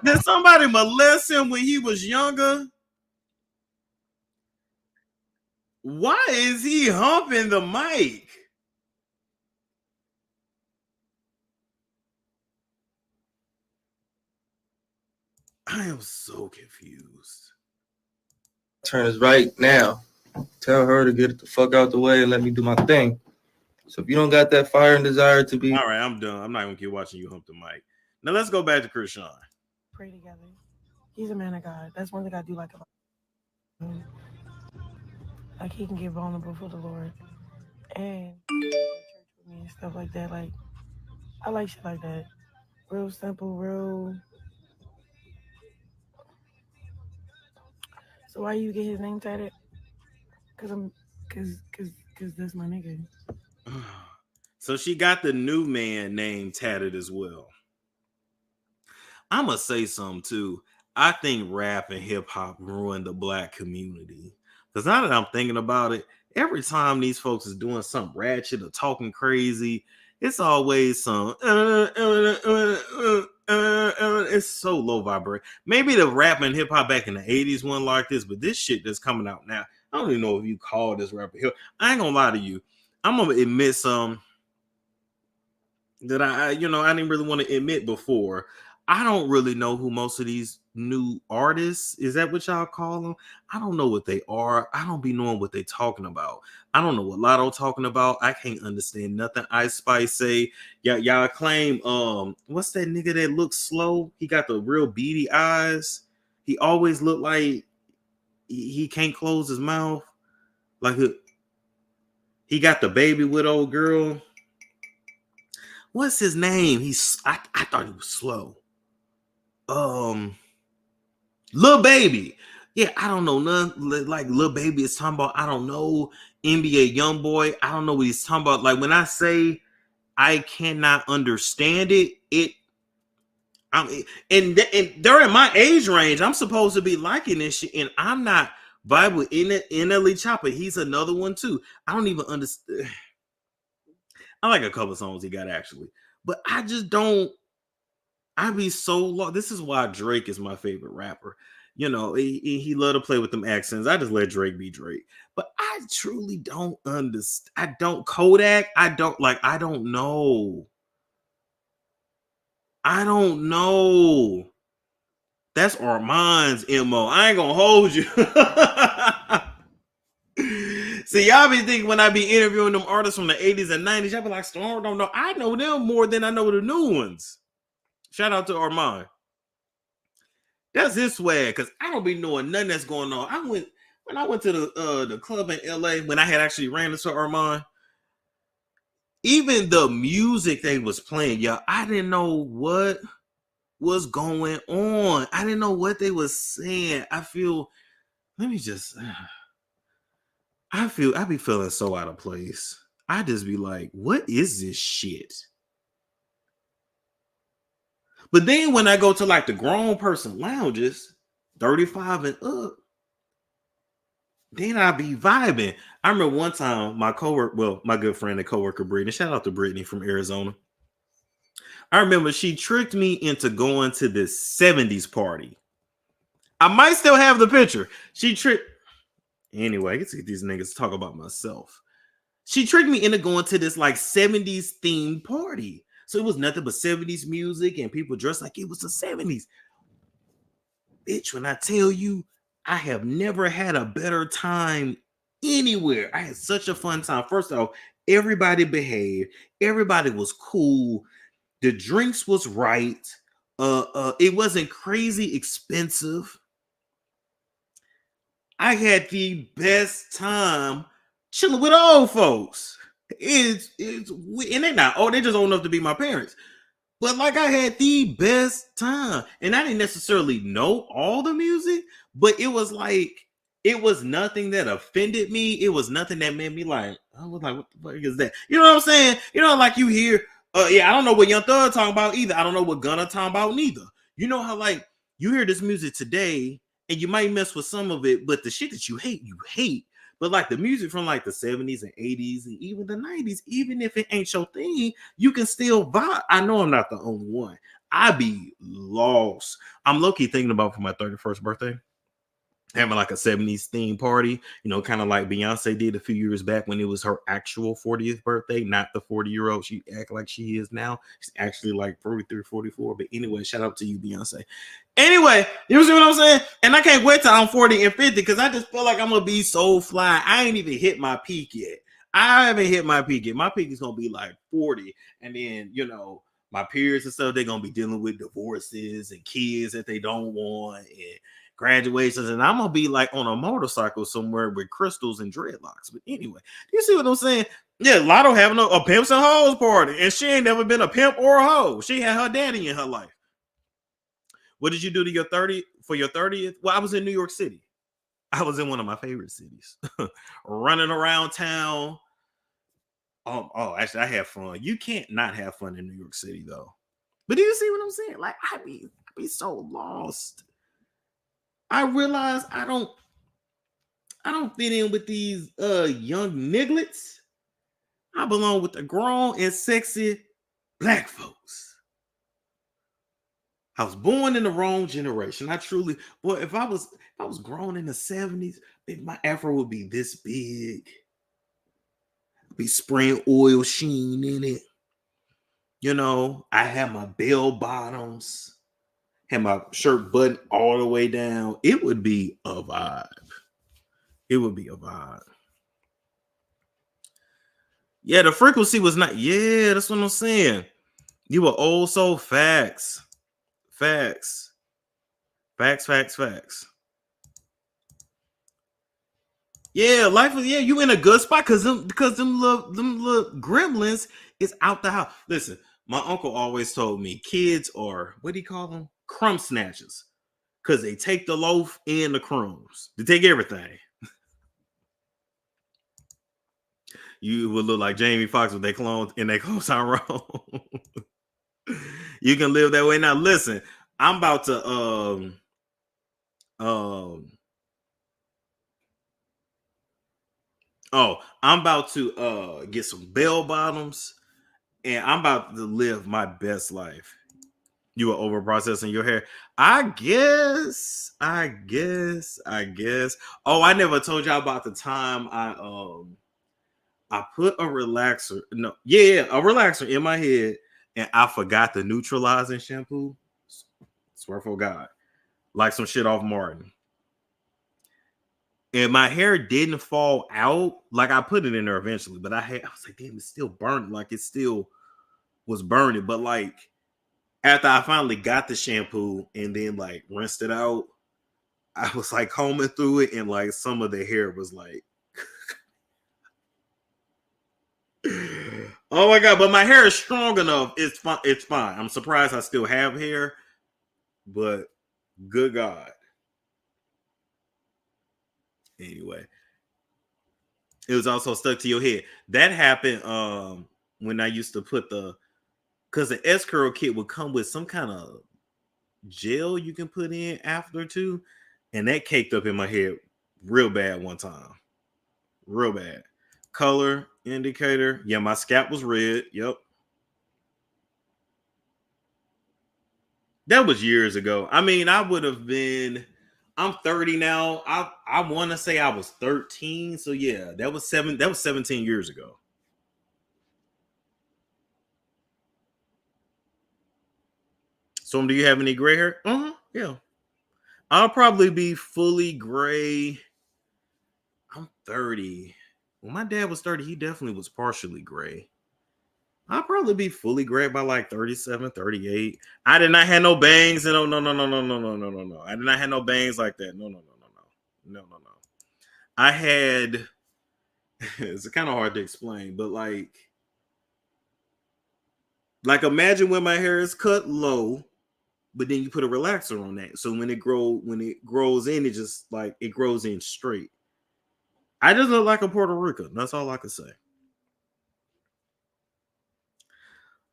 Did somebody molest him when he was younger? Why is he humping the mic? I am so confused. Turn is right now. Tell her to get the fuck out the way and let me do my thing. So if you don't got that fire and desire to be... All right, I'm done. I'm not gonna keep watching you hump the mic. Now let's go back to Chrisean. Pray together. He's a man of God. That's one thing I do like about him. Like, he can get vulnerable for the Lord. And church with me and stuff like that. Like, I like shit like that. Real simple, real. So why you get his name tatted? Cause that's my nigga. So she got the new man name tatted as well. I'm gonna say something too. I think rap and hip hop ruined the black community. Because now that I'm thinking about it, every time these folks is doing something ratchet or talking crazy, it's always some it's so low vibrate. Maybe the rap and hip hop back in the 80s wasn't like this, but this shit that's coming out now, I don't even know if you call this rap or hip. I ain't gonna lie to you. I'm gonna admit some that I didn't really want to admit before. I don't really know who most of these new artists, is that what y'all call them? I don't know what they are. I don't be knowing what they talking about. I don't know what Lotto talking about. I can't understand nothing Ice Spice say. Y'all claim what's that nigga that looks slow? He got the real beady eyes. He always look like he can't close his mouth. Like he got the baby with old girl. What's his name? I thought he was slow. Lil Baby. Yeah, I don't know nothing. Like Lil Baby is talking about, I don't know, NBA Youngboy. I don't know what he's talking about. Like when I say I cannot understand it, and they're in my age range. I'm supposed to be liking this shit, and I'm not vibe with NLE Chopper. He's another one too. I don't even understand. I like a couple songs he got actually, but I just don't. I be so lost. This is why Drake is my favorite rapper. You know, he love to play with them accents. I just let Drake be Drake. But I truly don't understand. I don't Kodak. I don't know. I don't know. That's Armand's MO. I ain't gonna hold you. See, y'all be thinking when I be interviewing them artists from the 80s and 90s, y'all be like, Storm don't know. I know them more than I know the new ones. Shout out to Armand. That's his swag, because I don't be knowing nothing that's going on. When I went to the club in LA, when I had actually ran into Armand, even the music they was playing, y'all, I didn't know what was going on. I didn't know what they was saying. I be feeling so out of place. I just be like, what is this shit? But then when I go to like the grown person lounges, 35 and up, then I be vibing. I remember one time my good friend and coworker Brittany, shout out to Brittany from Arizona. I remember she tricked me into going to this 70s party. I might still have the picture. Anyway, I get to get these niggas to talk about myself. She tricked me into going to this like 70s themed party. So it was nothing but 70s music and people dressed like it was the 70s. Bitch, when I tell you, I have never had a better time anywhere. I had such a fun time. First off, everybody behaved. Everybody was cool. The drinks was right. It wasn't crazy expensive. I had the best time chilling with old folks. And they're not old, they're just old enough to be my parents. But like I had the best time. And I didn't necessarily know all the music, but it was nothing that offended me. It was nothing that made me like, I was like, what the fuck is that? You know what I'm saying? You know, like you hear, I don't know what Young Thug talking about either. I don't know what Gunna talking about neither. You know how like you hear this music today and you might mess with some of it, but the shit that you hate. But like the music from like the 70s and 80s and even the 90s, even if it ain't your thing, you can still vibe. I know I'm not the only one. I be lost. I'm low-key thinking about for my 31st birthday. having like a 70s theme party, you know, kind of like Beyonce did a few years back when it was her actual 40th birthday, not the 40-year-old she act like she is now. She's actually like 43, 44. But anyway, shout out to you, Beyonce. Anyway, you see what I'm saying? And I can't wait till I'm 40 and 50 because I just feel like I'm gonna be so fly. I ain't even hit my peak yet. I haven't hit my peak yet. My peak is gonna be like 40, and then you know my peers and stuff, they're gonna be dealing with divorces and kids that they don't want and graduations, and I'm gonna be like on a motorcycle somewhere with crystals and dreadlocks. But anyway, do you see what I'm saying? Yeah, Lotto having a pimps and hoes party, and she ain't never been a pimp or a hoe. She had her daddy in her life. What did you do to your 30th for your 30th? Well, I was in New York City. I was in one of my favorite cities, running around town. Actually, I had fun. You can't not have fun in New York City though. But do you see what I'm saying? Like I be so lost. I realize I don't fit in with these young nigglets. I belong with the grown and sexy black folks. I was born in the wrong generation. I truly, boy, if I was grown in the 70s, maybe my afro would be this big. I'd be spraying oil sheen in it. You know, I had my bell bottoms, had my shirt button all the way down. It would be a vibe. It would be a vibe. Yeah, the frequency was not. Yeah, that's what I'm saying. You were old soul. Facts. Facts. Facts, facts, facts. Yeah, life is, yeah, you in a good spot because them little gremlins is out the house. Listen, my uncle always told me kids are, what do you call them? Crumb snatchers. Because they take the loaf and the crumbs. They take everything. You would look like Jamie Foxx with their clones and their clothes on wrong. You can live that way. Now listen, I'm about to I'm about to get some bell bottoms and I'm about to live my best life. You are over processing your hair. I guess. Oh, I never told y'all about the time I put a relaxer. No, yeah, a relaxer in my head, and I forgot the neutralizing shampoo. Swear for God, like some shit off Martin. And my hair didn't fall out. Like I put it in there eventually, but I was like, damn, it's still burning. Like it still was burning. But like after I finally got the shampoo and then like rinsed it out, I was like combing through it, and like some of the hair was like, oh my God, but my hair is strong enough. It's fine. It's fine. I'm surprised I still have hair, but good God. Anyway, it was also stuck to your head. That happened when I used to put because the S curl kit would come with some kind of gel you can put in after too, and that caked up in my head real bad one time. Real bad. Color indicator. Yeah, my scalp was red. Yep. That was years ago. I mean, I would have been. I'm 30 now. I want to say I was 13. So yeah, that was 17 years ago. So do you have any gray hair? Yeah. I'll probably be fully gray. I'm 30. When my dad was 30, he definitely was partially gray. I'll probably be fully gray by like 37, 38. I did not have no bangs. And no. I did not have no bangs like that. No. I had, it's kind of hard to explain, but like imagine when my hair is cut low, but then you put a relaxer on that. So when it grows in, it just like it grows in straight. I just look like a Puerto Rican. That's all I can say.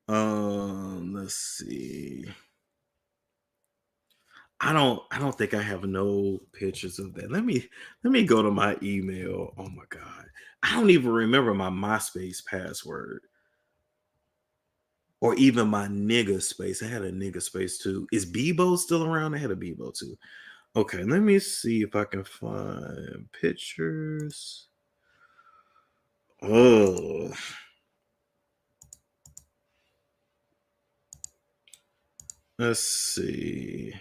Let's see. I don't think I have no pictures of that. Let me go to my email. Oh my God. I don't even remember my MySpace password. Or even my nigga space. I had a nigga space too. Is Bebo still around? I had a Bebo too. Okay, let me see if I can find pictures. Oh. Let's see.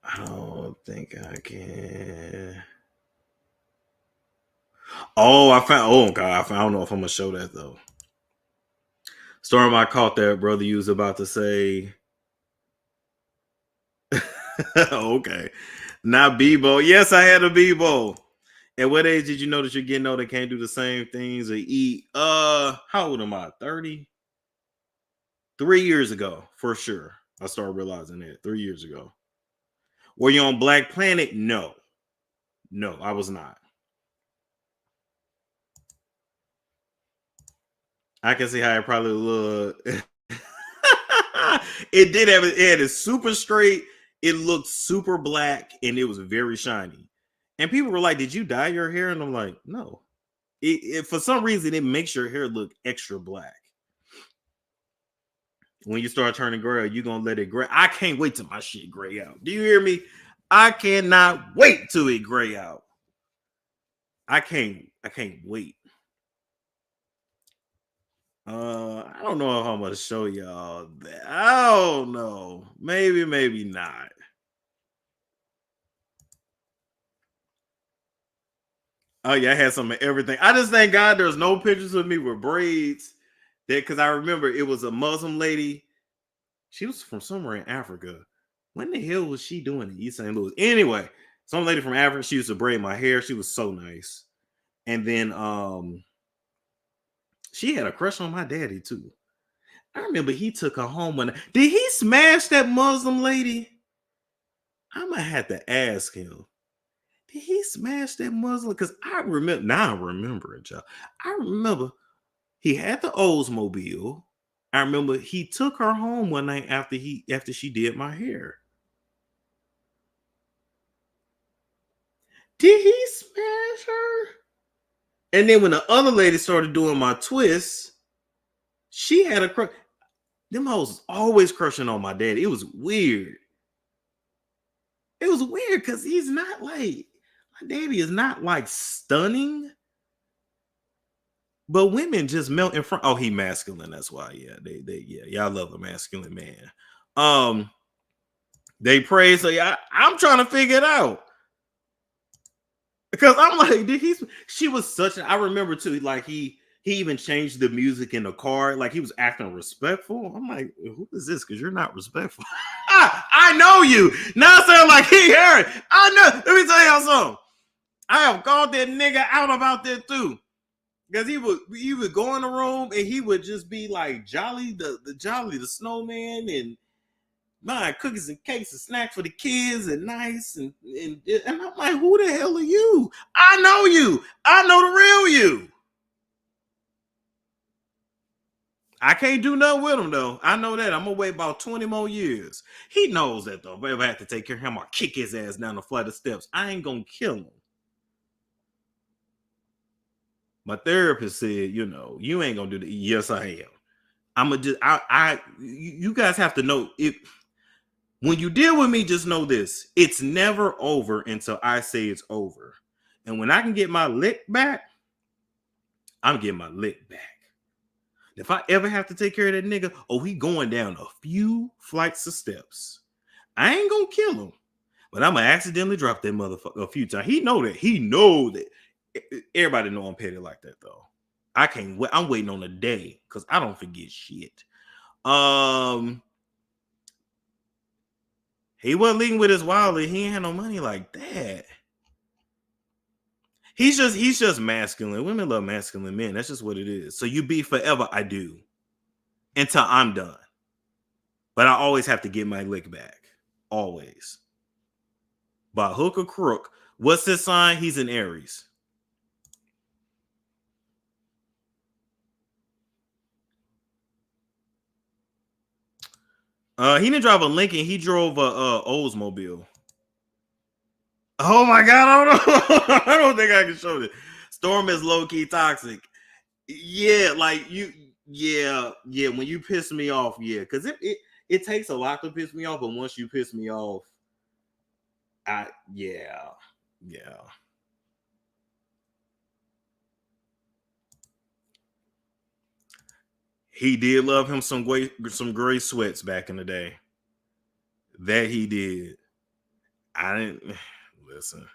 I don't think I can. Oh, I found. Oh God, I don't know if I'm gonna show that though. Storm, I caught that, brother. You was about to say. Okay, not Bebo. Yes, I had a Bebo. At what age did you know that you're getting old and can't do the same things or eat? How old am I? 30? 3 years ago, for sure. I started realizing that 3 years ago. Were you on Black Planet? No. No, I was not. I can see how it probably looked. It did have it. It had it super straight. It looked super black, and it was very shiny. And people were like, "Did you dye your hair?" And I'm like, "No." It for some reason it makes your hair look extra black. When you start turning gray, you're gonna let it gray. I can't wait till my shit gray out. Do you hear me? I cannot wait till it gray out. I can't wait. I don't know if I'm gonna show y'all that. I don't know. Maybe not. Oh yeah, I had some of everything. I just thank God there's no pictures of me with braids. That because I remember it was a Muslim lady. She was from somewhere in Africa. When the hell was she doing in East St. Louis? Anyway, some lady from Africa. She used to braid my hair. She was so nice. And then she had a crush on my daddy too. I remember he took her home when did he smash that Muslim lady? I'm gonna have to ask him. Did he smash that Muslim? Because I remember now. I remember it, y'all. I remember he had the Oldsmobile. I remember he took her home one night after she did my hair. Did he smash her? And then when the other lady started doing my twists, she had a crush. Them hoes always crushing on my daddy. It was weird. It was weird because he's not like my daddy is not like stunning, but women just melt in front. Oh, he masculine. That's why. Yeah, y'all love a masculine man. They pray. So yeah, I'm trying to figure it out. Because I'm like, she was such I remember too, like he even changed the music in the car, like he was acting respectful. I'm like, who is this? Because you're not respectful. I know you. Now it sounds like he heard. I know. Let me tell y'all something. I have called that nigga out about that too. Because he would go in the room and he would just be like Jolly, the snowman, and buying cookies and cakes and snacks for the kids and nice and I'm like, who the hell are you? I know you. I know the real you. I can't do nothing with him though. I know that. I'm gonna wait about 20 more years. He knows that though. If I have to take care of him, I'll kick his ass down the flight of steps. I ain't gonna kill him. My therapist said, you ain't gonna do that. Yes, I am. I'm gonna just you guys have to know if when you deal with me, just know this. It's never over until I say it's over. And when I can get my lick back, I'm getting my lick back. If I ever have to take care of that nigga, he going down a few flights of steps. I ain't gonna kill him, but I'm gonna accidentally drop that motherfucker a few times. He know that. He know that. Everybody know I'm petty like that though. I can't wait. I'm waiting on the day because I don't forget shit. He wasn't leading with his wallet. He ain't had no money like that. He's just masculine. Women love masculine men. That's just what it is. So you be forever. I do. Until I'm done. But I always have to get my lick back. Always. By hook or crook. What's his sign? He's an Aries. He didn't drive a Lincoln. He drove a Oldsmobile. Oh my God, I don't know. I don't think I can show this. Storm is low-key toxic. Yeah, like you Yeah, when you piss me off, yeah, because it takes a lot to piss me off, but once you piss me off, yeah. He did love him some gray sweats back in the day. That he did. I didn't listen.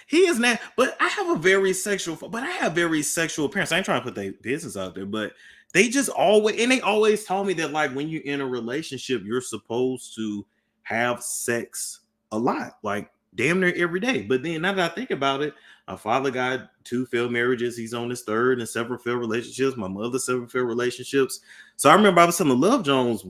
He is not, but I have very sexual parents. I ain't trying to put their business out there, but they just always told me that, like, when you're in a relationship, you're supposed to have sex a lot, like damn near every day. But then now that I think about it, my father got 2 failed marriages. He's on his 3rd, and several failed relationships. My mother, several failed relationships. So I remember I was telling Love Jones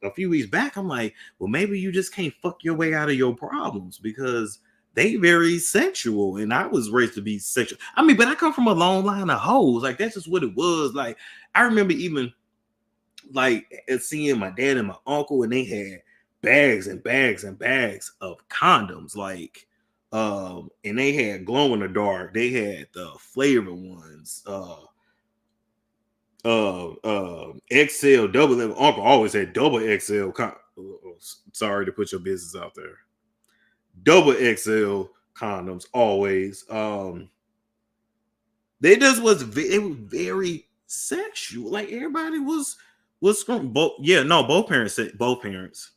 a few weeks back, I'm like, well, maybe you just can't fuck your way out of your problems, because they very sexual, and I was raised to be sexual. I mean, but I come from a long line of hoes. Like, that's just what it was. Like, I remember even like seeing my dad and my uncle, and they had bags and bags and bags of condoms. Like, and they had glow in the dark. They had the flavor ones. XL double. Uncle always had double XL. Sorry to put your business out there. Double XL condoms always. They just was very sexual. Like, everybody was screwing. Both parents said both parents.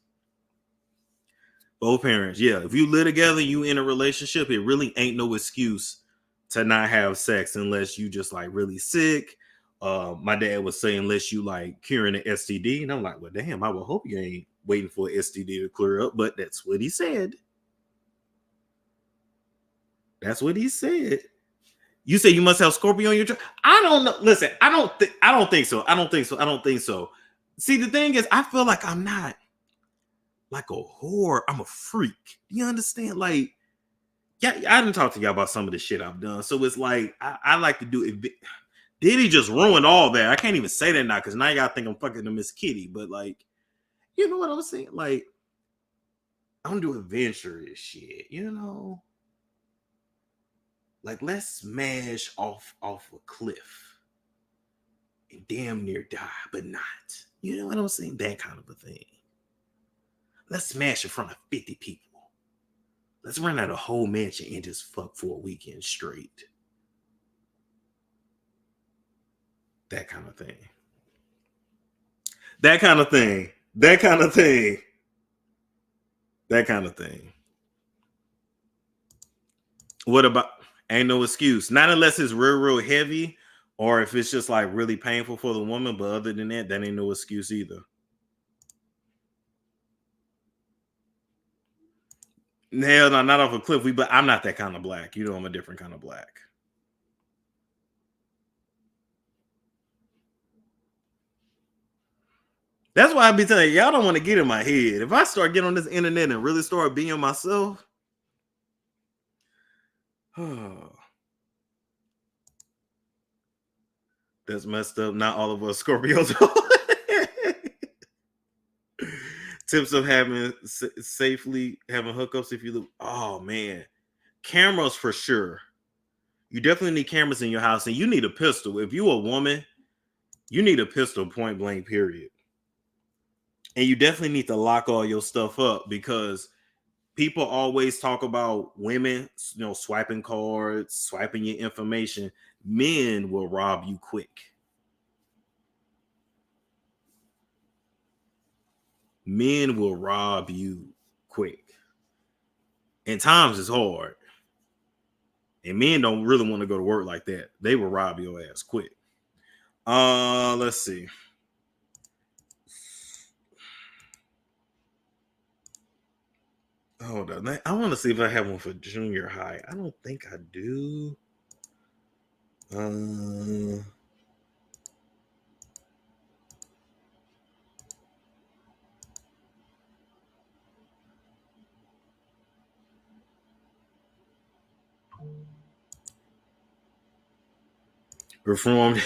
Yeah, if you live together, you in a relationship, it really ain't no excuse to not have sex unless you just like really sick. My dad was saying unless you like curing an STD, and I'm like, well, damn, I would hope you ain't waiting for an STD to clear up, but that's what he said. That's what he said. You say you must have Scorpio on your chart. I don't know. Listen, I don't think so. See, the thing is, I feel like I'm not like a whore. I'm a freak. You understand? Like, yeah, I didn't talk to y'all about some of the shit I've done. So it's like I like to do it. Diddy just ruined all that. I can't even say that now, because now y'all think I'm fucking to Miss Kitty. But like, you know what I'm saying? Like, I'm doing adventurous shit, you know? Like, let's smash off a cliff and damn near die, but not. You know what I'm saying? That kind of a thing. Let's smash in front of 50 people. Let's rent out a whole mansion and just fuck for a weekend straight. That kind of thing. That kind of thing. What about, ain't no excuse? Not unless it's real heavy, or if it's just like really painful for the woman. But other than that ain't no excuse either. Hell no, not off a cliff. But I'm not that kind of black. You know, I'm a different kind of black. That's why I be telling y'all don't want to get in my head. If I start getting on this internet and really start being myself, that's messed up. Not all of us Scorpios. Tips of having safely having hookups if you look. Oh man, cameras for sure. You definitely need cameras in your house, and you need a pistol. If you a woman, you need a pistol, point blank, period. And you definitely need to lock all your stuff up, because people always talk about women, you know, swiping cards, swiping your information. Men will rob you quick. Men will rob you quick. And times is hard. And men don't really want to go to work like that. They will rob your ass quick. Let's see. Hold on. I want to see if I have one for junior high. I don't think I do. Performed.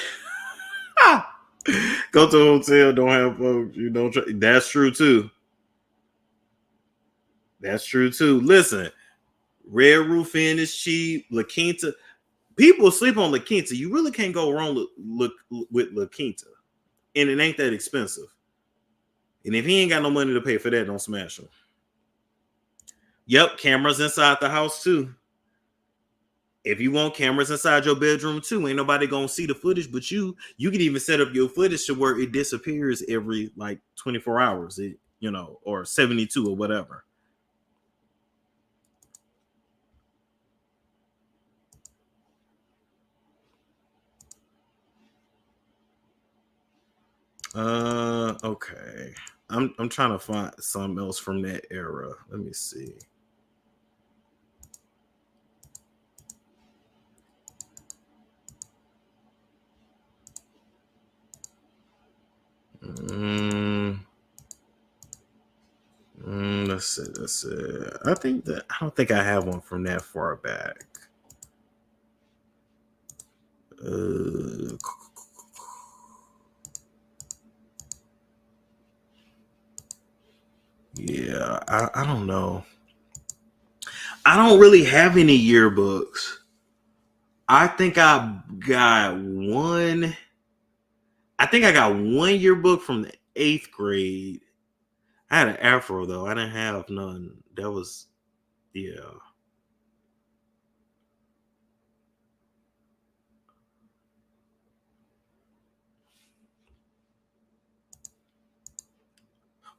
Go to a hotel, don't have folks. You don't. That's true too. That's true too. Listen, Red Roof Inn is cheap. La Quinta. People sleep on La Quinta. You really can't go wrong with La Quinta. And it ain't that expensive. And if he ain't got no money to pay for that, don't smash him. Yep, cameras inside the house too. If you want cameras inside your bedroom too, ain't nobody gonna see the footage but you. You can even set up your footage to where it disappears every like 24 hours, or 72 or whatever. Okay. I'm trying to find something else from that era. Let me see. Let's see. I don't think I have one from that far back. Yeah, I don't know. I don't really have any yearbooks. I think I got one. I think I got one yearbook from the 8th grade. I had an afro though. I didn't have none. That was, yeah.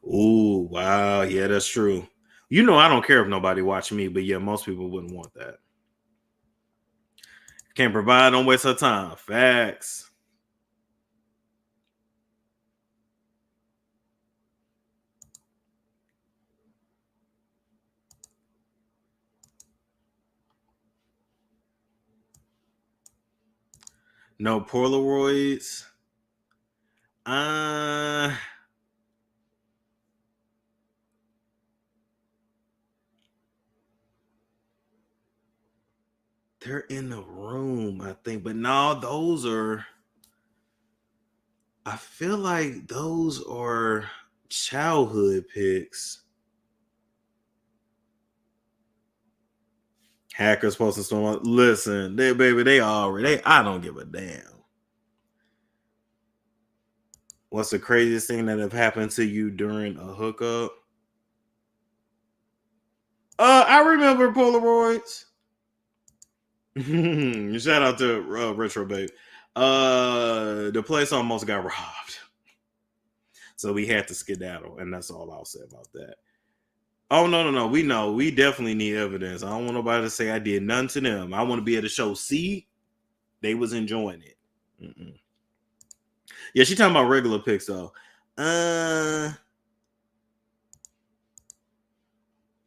Oh, wow. Yeah, that's true. I don't care if nobody watch me, but yeah, most people wouldn't want that. Can't provide, don't waste her time. Facts. No Polaroids. They're in the room, I think. But no, I feel like those are childhood pics. Hackers posting storm. Listen, I don't give a damn. What's the craziest thing that have happened to you during a hookup? I remember Polaroids. Shout out to Retro Babe. The place almost got robbed, so we had to skedaddle, and that's all I'll say about that. Oh no! We definitely need evidence. I don't want nobody to say I did none to them. I want to be able to show. See, they was enjoying it. Mm-mm. Yeah, she talking about regular pics though.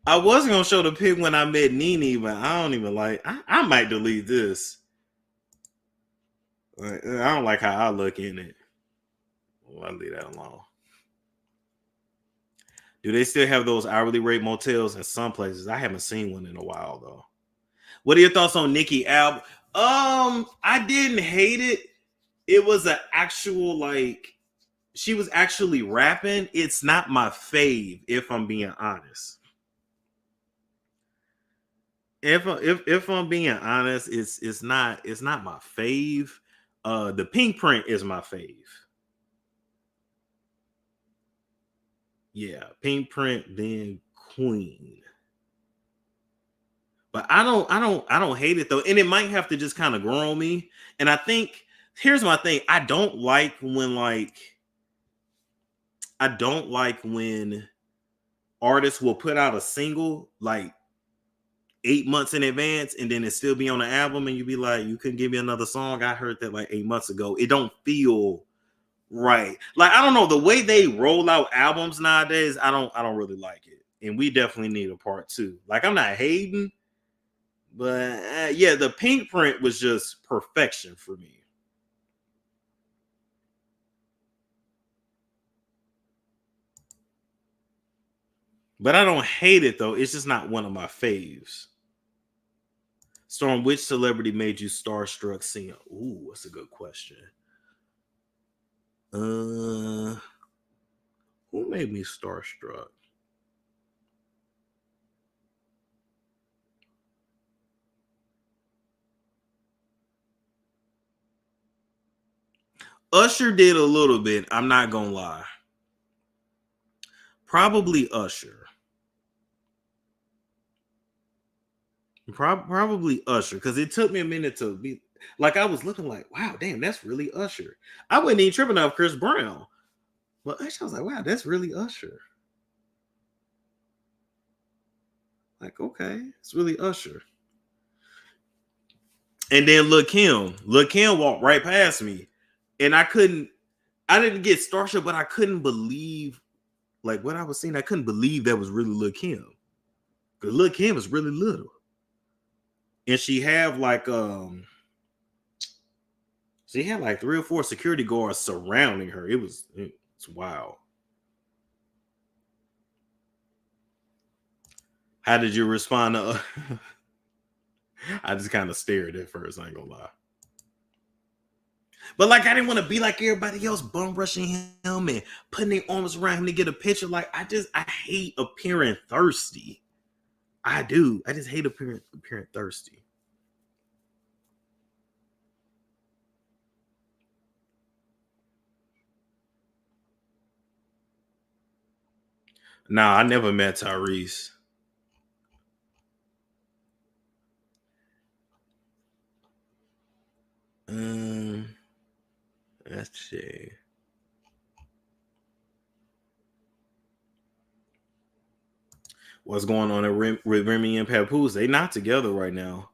I was gonna show the pic when I met Nene, but I don't even like. I might delete this. I don't like how I look in it. Well, I'll leave that alone. Do they still have those hourly rate motels in some places? I haven't seen one in a while though. What are your thoughts on Nicki album? I didn't hate it. It was an actual she was actually rapping. It's not my fave, if I'm being honest. If I'm being honest, it's not my fave. The Pink Print is my fave. Yeah, Pink Print, then Queen. But I don't hate it though, and it might have to just kind of grow on me. And I think here's my thing: I don't like when artists will put out a single like 8 months in advance, and then it still be on the album, and you be like, you couldn't give me another song. I heard that like 8 months ago. It don't feel right. Like I don't know the way they roll out albums nowadays. I don't really like it, and we definitely need a part 2. Like I'm not hating. But yeah, the Pink Print was just perfection for me. But I don't hate it though. It's just not one of my faves. Storm, which celebrity made you starstruck seeing? Ooh, that's a good question. Who made me starstruck? Usher did a little bit. I'm not gonna lie. Probably Usher. Probably Usher, because it took me a minute to be like, I was looking like, wow, damn, that's really Usher. I wasn't even tripping off Chris Brown, but Usher, I was like, wow, that's really Usher. Like, okay, it's really Usher. And then Lil Kim walked right past me, and I didn't get starstruck, but I couldn't believe like what I was seeing. I couldn't believe that was really Lil Kim, because Lil Kim is really little, and she had like 3 or 4 security guards surrounding her. It's wild. How did you respond to? I just kind of stared at first. I ain't gonna lie. But like, I didn't want to be like everybody else, bum rushing him and putting their arms around him to get a picture. Like, I hate appearing thirsty. I do. I just hate appearing thirsty. Nah, I never met Tyrese. Let's see. What's going on with Remy and Papoose? They not together right now.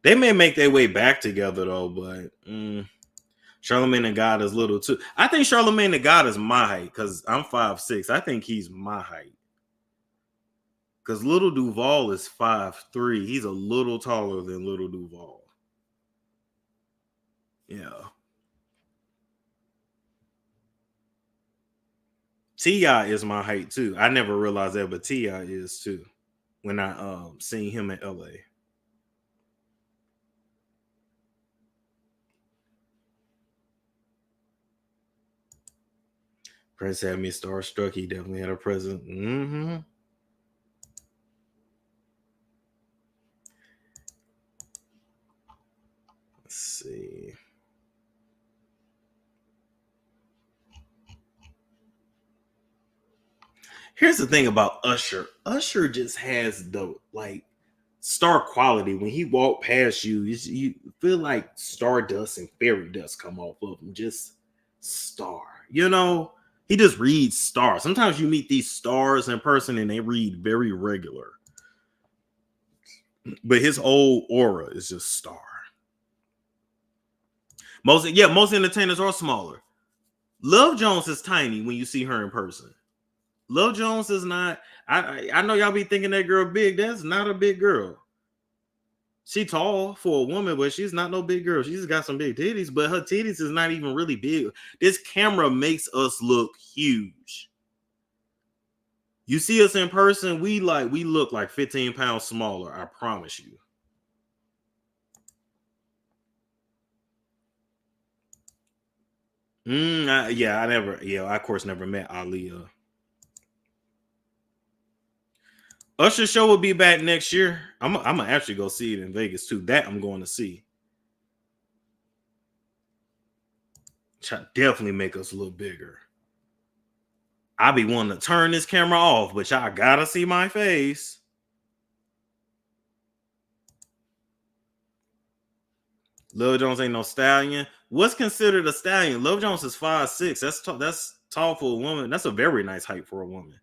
They may make their way back together though, but Charlamagne the God is little too. I think Charlamagne the God is my height because I'm 5'6". I think he's my height. Because Little Duval is 5'3". He's a little taller than Little Duval. Yeah. T.I. is my height too. I never realized that, but T.I. is too. When I seen him in LA. Prince had me starstruck. He definitely had a present. Mm-hmm. Let's see. Here's the thing about Usher. Usher just has the like star quality. When he walked past you, you feel like stardust and fairy dust come off of him. Just star. You know, he just reads stars. Sometimes you meet these stars in person and they read very regular. But his whole aura is just star. Most entertainers are smaller. Love Jones is tiny when you see her in person. Love Jones is not. I know y'all be thinking that girl big. That's not a big girl. She tall for a woman, but she's not no big girl. She's got some big titties, but her titties is not even really big. This camera makes us look huge. You see us in person, we look like 15 pounds smaller. I promise you. I of course never met Aaliyah. Usher show will be back next year. I'm gonna actually go see it in Vegas too. That I'm going to see. Definitely make us a little bigger. I be wanting to turn this camera off, but y'all gotta see my face. Lil Jones ain't no stallion. What's considered a stallion? Lil Jones is 5'6". That's tall for a woman. That's a very nice height for a woman.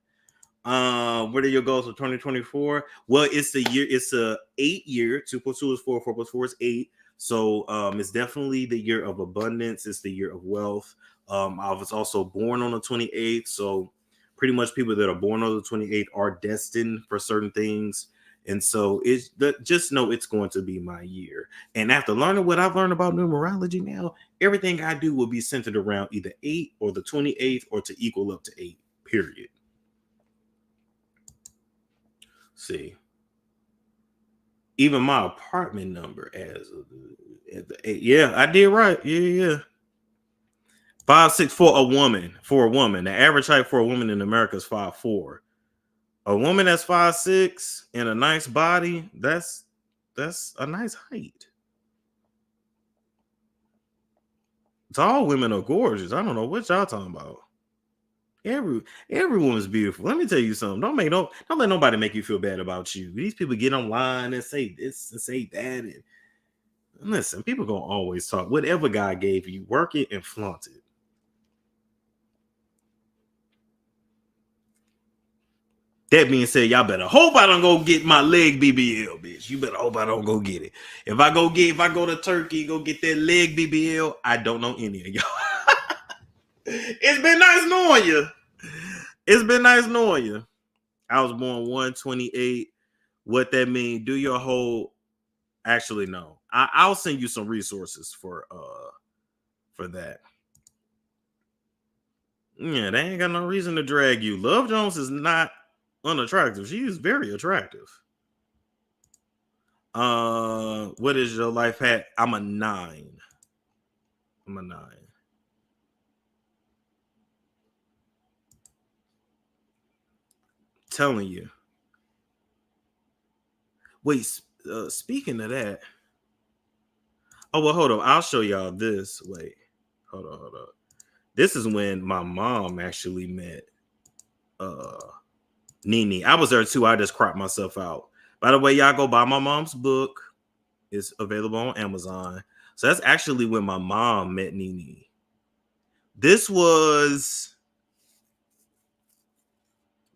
What are your goals for 2024? Well, it's the year. It's a 8-year. 2 + 2 is 4. 4 + 4 is 8. So it's definitely the year of abundance. It's the year of wealth. I was also born on the 28th, so pretty much people that are born on the 28th are destined for certain things. And so just know it's going to be my year. And after learning what I've learned about numerology now, everything I do will be centered around either 8 or the 28th or to equal up to 8, period. See, even my apartment number as the 8. Yeah, I did right. Yeah. 5'6" for a woman. For a woman, the average height for a woman in America is 5'4". A woman that's 5'6" and a nice body, that's a nice height. All women are gorgeous. I don't know what y'all talking about. Every woman's beautiful. Let me tell you something. Don't let nobody make you feel bad about you. These people get online and say this and say that. And listen, people gonna always talk. Whatever God gave you, work it and flaunt it. That being said, y'all better hope I don't go get my leg BBL, bitch. You better hope I don't go get it. If I go to Turkey, go get that leg BBL, I don't know any of y'all. It's been nice knowing you. It's been nice knowing you. I was born 128. What that mean? Do your whole. Actually, no. I'll send you some resources for that. Yeah, they ain't got no reason to drag you. Love Jones is not unattractive. She is very attractive. What is your life hat? I'm a 9. I'm a 9. Telling you. Wait, speaking of that. Oh, well, hold on. I'll show y'all this. Wait. Hold on. This is when my mom actually met Nene. I was there too. I just cropped myself out. By the way, y'all go buy my mom's book. It's available on Amazon. So that's actually when my mom met Nene. This was...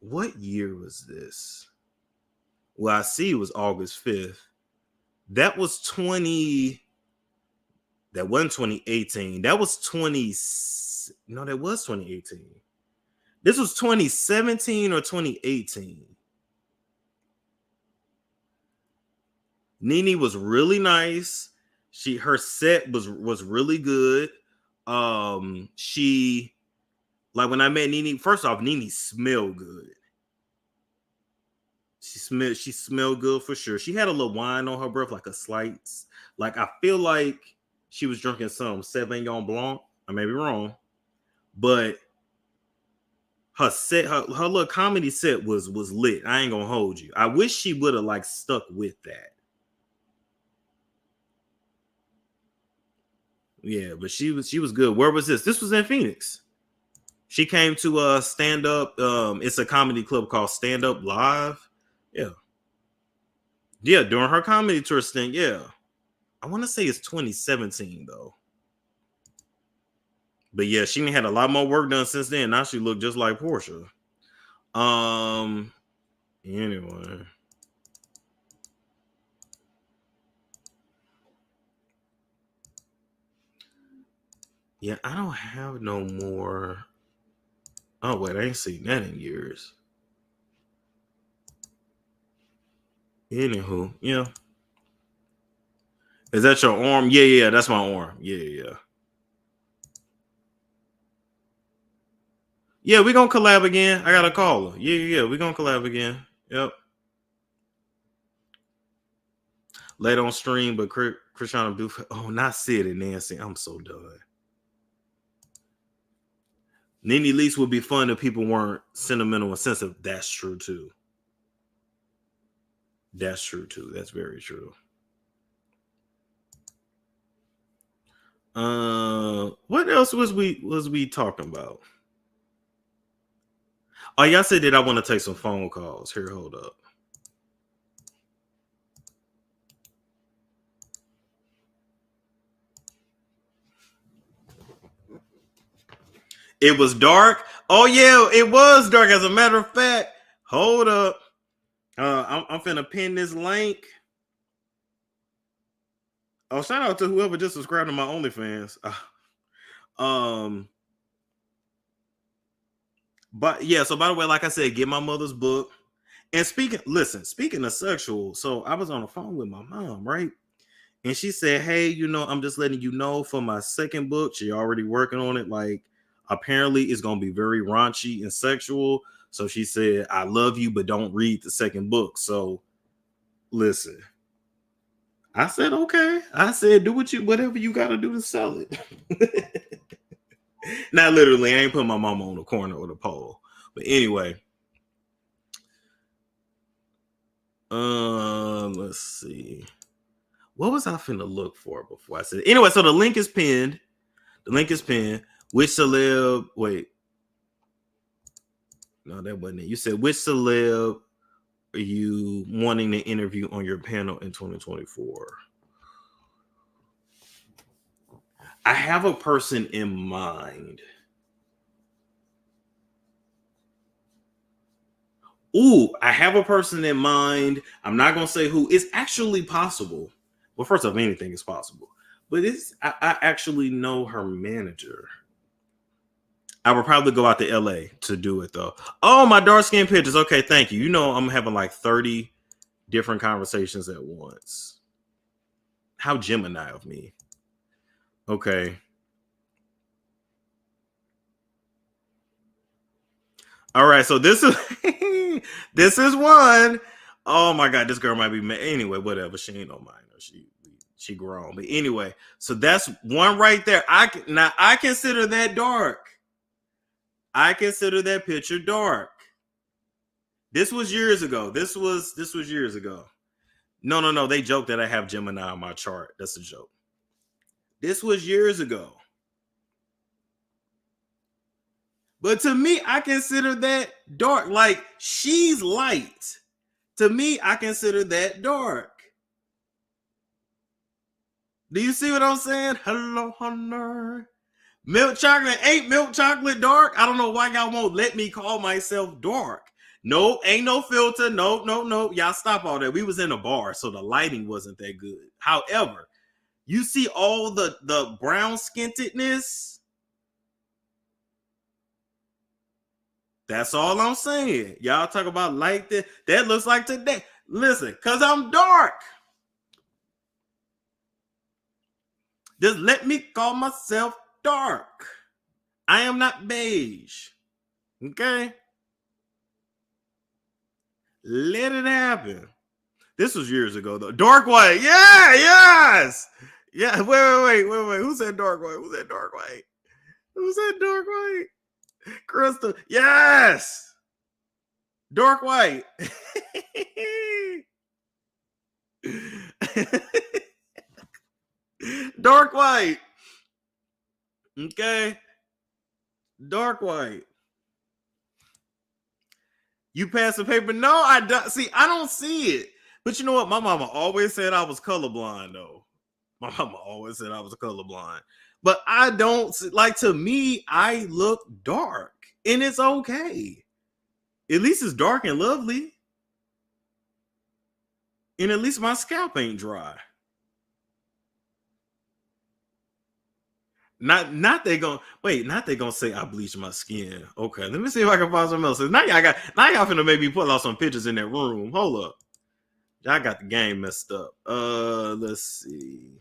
What year was this? Well, I see it was August 5th. That was 20... That wasn't 2018. That was 20... No, that was 2018. This was 2017 or 2018. Nene was really nice. Her set was really good. She, like, when I met Nene, first off, Nene smelled good. She smelled good for sure. She had a little wine on her breath, like a slight, like, I feel like she was drinking some Sauvignon Blanc. I may be wrong, but her set, her little comedy set was lit. I ain't gonna hold you. I wish she would have like stuck with that. Yeah, but she was good. Where was this? This was in Phoenix. She came to stand up. It's a comedy club called Stand Up Live. Yeah, during her comedy tour stint. Yeah, I want to say it's 2017 though. But yeah, she had a lot more work done since then. Now she looked just like Portia. Anyway. Yeah, I don't have no more. Oh, wait, I ain't seen that in years. Anywho, yeah. Is that your arm? Yeah, that's my arm. Yeah. Yeah, we gonna collab again. I gotta call her. Yeah, we gonna collab again. Yep. Late on stream, but Chrisean Blueface. Oh, not Sid and Nancy. I'm so done. Nene Leakes would be fun if people weren't sentimental and sensitive. That's true too. That's true too. That's very true. What else was we talking about? Oh, y'all said that I want to take some phone calls. Here, hold up. It was dark. Oh yeah, it was dark. As a matter of fact, hold up. I'm finna pin this link. Oh, shout out to whoever just subscribed to my OnlyFans. But yeah, so by the way, like I said, get my mother's book. And speaking of sexual, so I was on the phone with my mom, right? And she said, hey, I'm just letting you know for my second book, she already working on it. Like, apparently it's going to be very raunchy and sexual. So she said, I love you, but don't read the second book. So listen, I said, okay. I said, do whatever you got to do to sell it. Not literally. I ain't put my mama on the corner or the pole. But anyway. Let's see. What was I finna look for before I said it? Anyway, so the link is pinned. The link is pinned. Which celeb? Wait, no, that wasn't it. You said which celeb are you wanting to interview on your panel in 2024? I have a person in mind. Ooh, I have a person in mind. I'm not gonna say who. It's actually possible. Well, first off, anything is possible. But I actually know her manager. I would probably go out to LA to do it though. Oh, my dark skin pictures. Okay, thank you. You know I'm having like 30 different conversations at once. How Gemini of me. Okay. All right, so this is this is one. Oh my god, this girl might be mad. Anyway, whatever. She ain't no minor. She grown. But anyway, so that's one right there. I consider that dark. I consider that picture dark. This was years ago. This was years ago. No. They joke that I have Gemini on my chart. That's a joke. This was years ago. But to me, I consider that dark. Like, she's light. To me, I consider that dark. Do you see what I'm saying? Hello, Hunter. Milk chocolate. Ain't milk chocolate dark? I don't know why y'all won't let me call myself dark. No, ain't no filter. No. Y'all stop all that. We was in a bar, so the lighting wasn't that good. However, you see all the brown skintedness? That's all I'm saying. Y'all talk about like that. That looks like today. Listen, because I'm dark. Just let me call myself dark. I am not beige. Okay? Let it happen. This was years ago, though. Dark white. Yeah, yes. Yeah, wait. Who said dark white? Who said dark white? Who said dark white? Crystal. Yes. Dark white. Dark white. Okay. Dark white. You pass the paper? No, I don't. See, I don't see it. But you know what? My mama always said I was colorblind, though. My mama always said I was colorblind. But I don't, like, to me, I look dark. And it's okay. At least it's dark and lovely. And at least my scalp ain't dry. Not they gonna say I bleached my skin. Okay, let me see if I can find something else. Now y'all finna maybe pull out some pictures in that room. Hold up. Y'all got the game messed up. Let's see.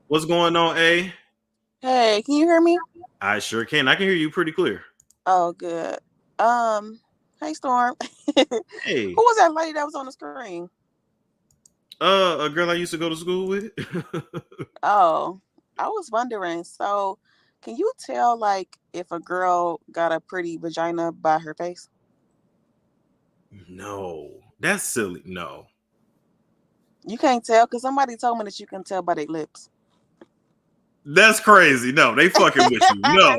What's going on, A? Hey, can you hear me? I sure can. I can hear you pretty clear. Oh, good. Hey, Storm. Hey. Who was that lady that was on the screen? A girl I used to go to school with. Oh, I was wondering. So, can you tell, like, if a girl got a pretty vagina by her face? No, that's silly. No. You can't tell? Because somebody told me that you can tell by their lips. That's crazy. No, they fucking with you. No.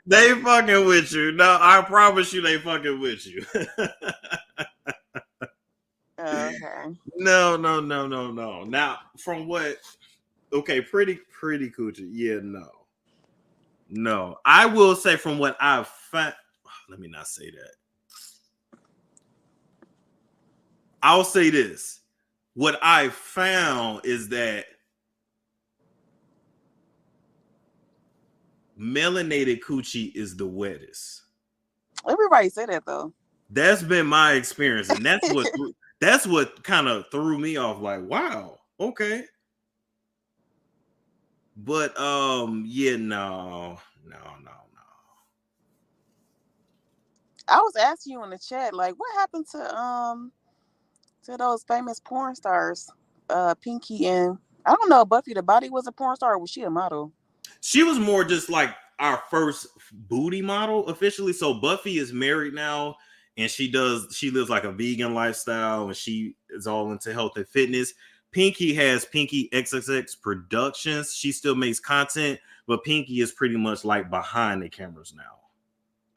They fucking with you. No, I promise you they fucking with you. Okay. No. Now, from what? Okay, pretty coochie. Yeah, no. I will say from what I've found. Let me not say that. I'll say this. What I found is that melanated coochie is the wettest. Everybody say that though. That's been my experience, and that's what kind of threw me off. Like, wow, okay. But yeah, no. I was asking you in the chat, like, what happened to those famous porn stars, Pinky and I don't know, Buffy the Body was a porn star, or was she a model? She was more just like our first booty model officially. So Buffy is married now, and she lives like a vegan lifestyle, and she is all into health and fitness. Pinky has Pinky XXX Productions. She still makes content, but Pinky is pretty much like behind the cameras now.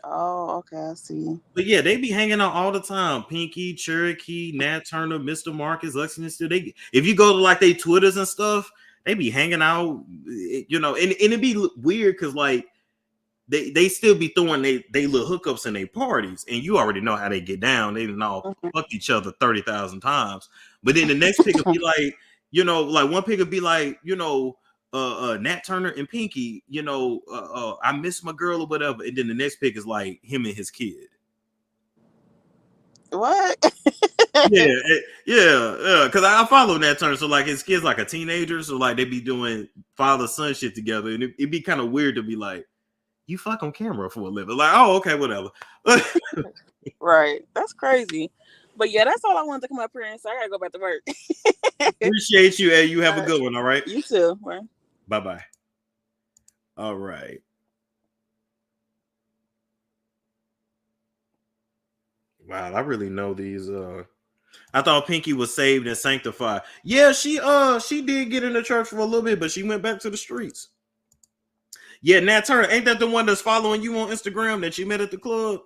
Oh, okay, I see. But yeah, they be hanging out all the time. Pinky, Cherokee, Nat Turner, Mr. Marcus, Lexington. Still, if you go to like they Twitters and stuff, they be hanging out, you know, and it'd be weird because like they still be throwing they little hookups in their parties, and you already know how they get down. They didn't all fuck each other 30,000 times. But then the next pick will be like, you know, like one pick will be like, you know, Nat Turner and Pinky, you know, I miss my girl or whatever. And then the next pick is like him and his kid. What? yeah. Because I follow Nat Turner, so like his kid's like a teenager, so like they be doing father son shit together, and it'd be kind of weird to be like, you fuck on camera for a living. Like, oh, okay, whatever. Right. That's crazy. But yeah, that's all I wanted to come up here and say. I gotta go back to work. Appreciate you, and you have a good one, all right? You too. Bye-bye. All right. Wow, I really know these. I thought Pinky was saved and sanctified. Yeah, she did get into church for a little bit, but she went back to the streets. Yeah, Nat Turner, ain't that the one that's following you on Instagram that you met at the club?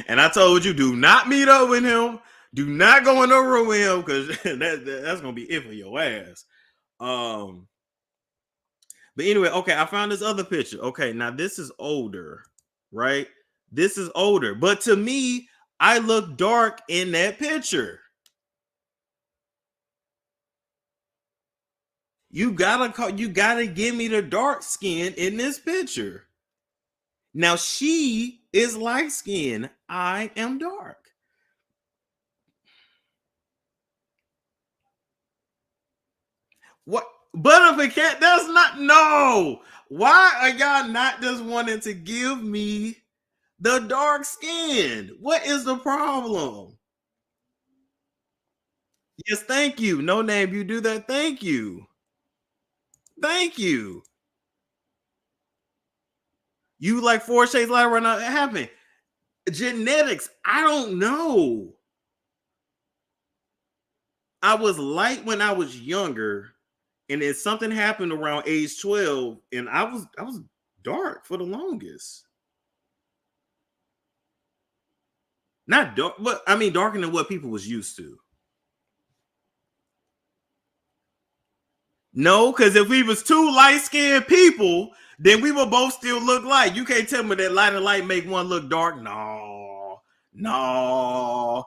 And I told you, do not meet up with him. Do not go in the room with him, because that's gonna be it for your ass. But anyway, okay, I found this other picture. Okay, now this is older, right? This is older, but to me, I look dark in that picture. You gotta give me the dark skin in this picture. Now she is light skinned. I am dark. What? Butterficat, that's not, no. Why are y'all not just wanting to give me the dark skin? What is the problem? Yes, thank you. No name, you do that. Thank you. Thank you. You like 4 shades lighter right now? It happened. Genetics, I don't know. I was light when I was younger, and then something happened around age 12, and I was dark for the longest. Not dark, but I mean darker than what people was used to. No, because if we was two light-skinned people, then we would both still look light. You can't tell me that light and light make one look dark. No. Now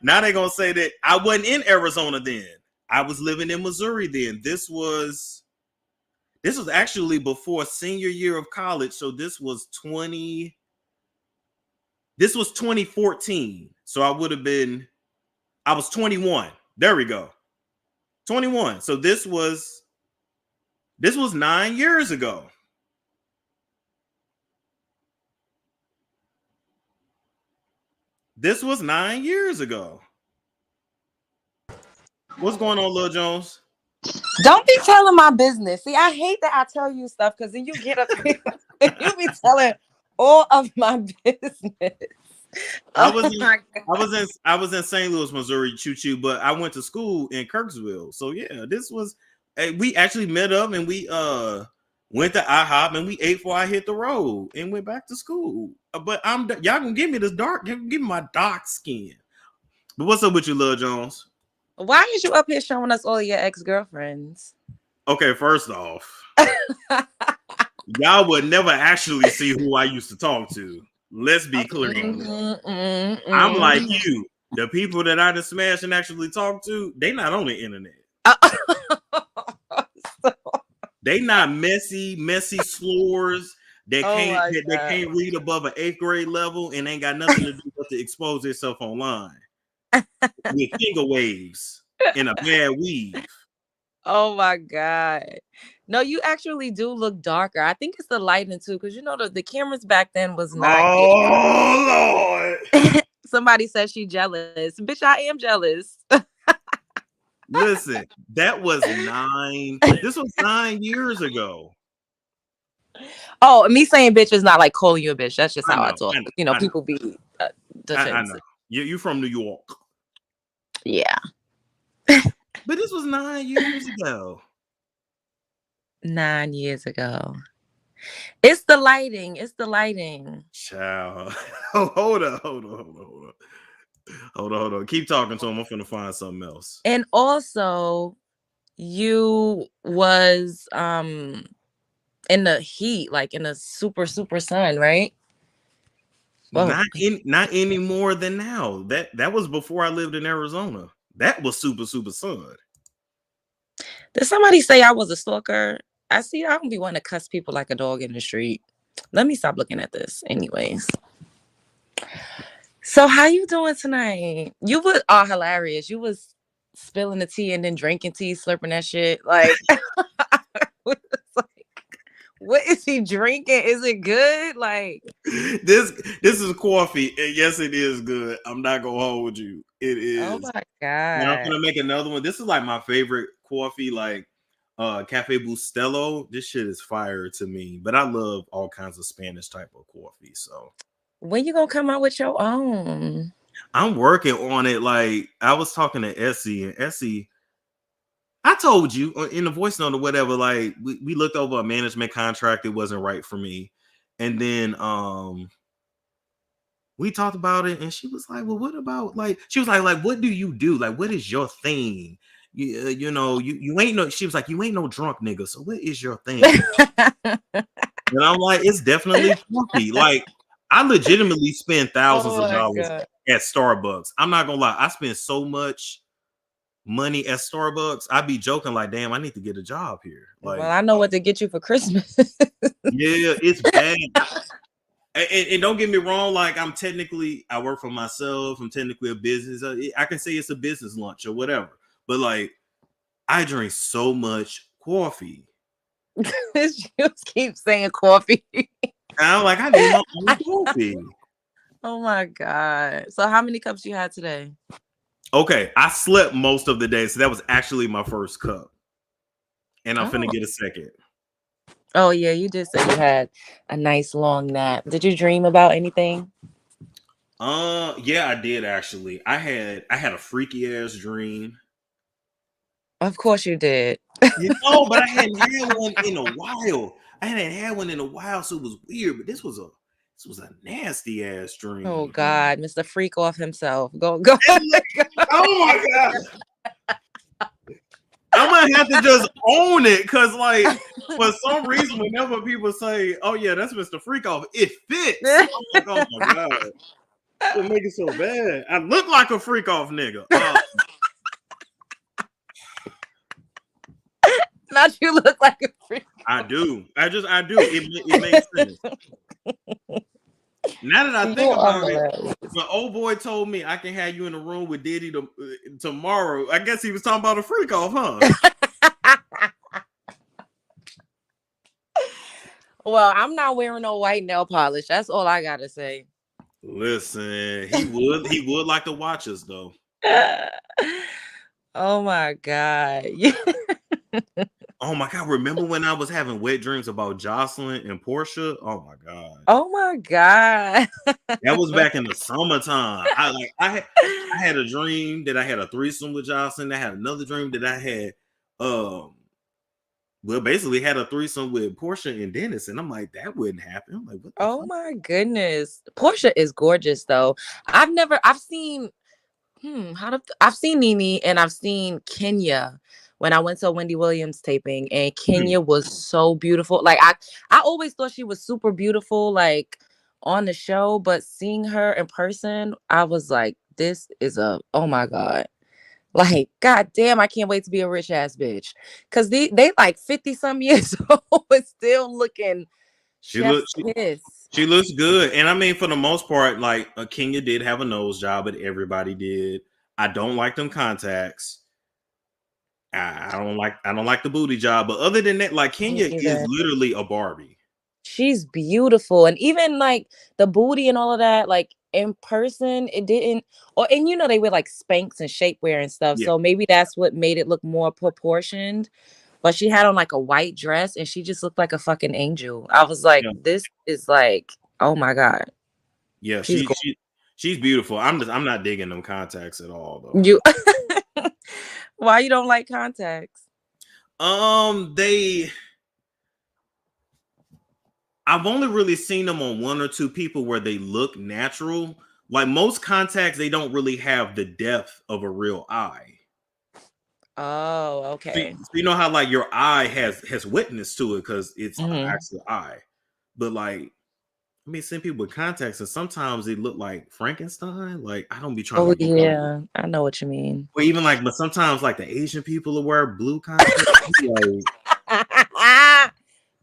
they're gonna say that I wasn't in Arizona then. I was living in Missouri then. This was actually before senior year of college. So this was 2014. So I was 21. There we go. 21. So this was 9 years ago. This was 9 years ago. What's going on, Lil Jones? Don't be telling my business. See, I hate that I tell you stuff because then you get up here and you be telling all of my business. I was in St. Louis, Missouri, choo-choo, but I went to school in Kirksville. So yeah, we actually met up and we went to IHOP and we ate before I hit the road and went back to school. But y'all gonna give me this dark, give me my dark skin. But what's up with you, Lil Jones? Why is you up here showing us all your ex-girlfriends? Okay, first off, y'all would never actually see who I used to talk to. Let's be clear on that. I'm like you. The people that I just smash and actually talk to, they not on the internet. They not messy slurs. They can't read above an 8th grade level and ain't got nothing to do but to expose themselves online with finger waves in a bad weave. Oh my God. No, you actually do look darker. I think it's the lighting too, because you know the cameras back then was not. Oh Lord. Somebody said she jealous. Bitch, I am jealous. Listen, this was 9 years ago. Oh, me saying bitch is not like calling you a bitch. That's just how I talk. I know. People be I defensive. know. You from New York. Yeah. But this was 9 years ago. 9 years ago. It's the lighting. It's the lighting. Child. Hold on. Keep talking to him. I'm finna find something else. And also, you was in the heat, like in the super sun, right? Whoa. Not any more than now. That was before I lived in Arizona. That was super sun. Did somebody say I was a stalker? I don't be wanting to cuss people like a dog in the street. Let me stop looking at this. Anyways. So how you doing tonight? You were hilarious. You was spilling the tea and then drinking tea, slurping that shit. Like, what is he drinking? Is it good? Like, this is coffee, and yes, it is good. I'm not gonna hold you. It is. Oh my God. And I'm gonna make another one. This is like my favorite coffee, like Cafe Bustelo. This shit is fire to me. But I love all kinds of Spanish type of coffee. So when you gonna come out with your own? I'm working on it. Like I was talking to Essie, and Essie, I told you in the voice note or whatever, like we looked over a management contract, it wasn't right for me. And then we talked about it, and she was like, well, what about like, she was like, what do you do? Like, what is your thing? You know, you ain't no, she was like, you ain't no drunk nigga. So what is your thing? And I'm like, it's definitely funky. Like, I legitimately spend thousands of dollars at Starbucks. I'm not gonna lie, I spend so much money at Starbucks. I'd be joking like, damn, I need to get a job here. Like, well, I know what to get you for Christmas. Yeah, it's bad. And don't get me wrong, like I work for myself. I'm technically a business. I can say it's a business lunch or whatever. But like, I drink so much coffee. You keep saying coffee. And I'm like, I need my own coffee. Oh my God. So how many cups you had today? Okay, I slept most of the day. So that was actually my first cup. And I'm finna get a second. Oh yeah, you did say you had a nice long nap. Did you dream about anything? Yeah, I did actually. I had a freaky ass dream. Of course you did. You know, but I hadn't had one in a while. So it was weird. But this was a nasty ass dream. Oh God, Mr. Freak off himself. Go. Oh my God. I'm gonna have to just own it, because like for some reason, whenever people say, "Oh yeah, that's Mr. Freak Off," it fits. I'm like, oh my God, it make it so bad. I look like a freak off nigga. Not you look like a freak. I do. It makes sense. Now that I think about it, my old boy told me I can have you in the room with Diddy tomorrow. I guess he was talking about a freak off, huh? Well, I'm not wearing no white nail polish. That's all I gotta say. Listen, he would like to watch us though. Oh my God. Oh my God. Remember when I was having wet dreams about Jocelyn and Portia? Oh my God. Oh my God. That was back in the summertime. I had a dream that I had a threesome with Jocelyn. I had another dream that I had basically had a threesome with Portia and Dennis. And I'm like, that wouldn't happen. I'm like, what the fuck? My goodness. Portia is gorgeous though. I've seen Nene and I've seen Kenya when I went to a Wendy Williams taping, and Kenya was so beautiful. Like I always thought she was super beautiful, like on the show, but seeing her in person, I was like, this is oh my God. Like, God damn, I can't wait to be a rich ass bitch. Cause they like 50 some years old and still looking She looks good. And I mean, for the most part, like Kenya did have a nose job, but everybody did. I don't like them contacts. I don't like the booty job. But other than that, like Kenya is literally a Barbie. She's beautiful. And even like the booty and all of that, like in person, it didn't, and they wear like Spanx and shapewear and stuff. Yeah. So maybe that's what made it look more proportioned. but she had on like a white dress and she just looked like a fucking angel. I was like, Yeah. this is like, oh my God. Yeah, She's she's beautiful. I'm not digging them contacts at all though. you. Why you don't like contacts? I've only really seen them on one or two people where they look natural. Like most contacts, they don't really have the depth of a real eye. Oh, So, okay. so you know how like your eye has witness to it because it's an Mhm. actual eye. But like, I mean, seen people with contacts, and sometimes they look like Frankenstein. Like I don't be trying to Oh look like. yeah, I know what you mean. Or even like, but sometimes like the Asian people who wear blue contacts, like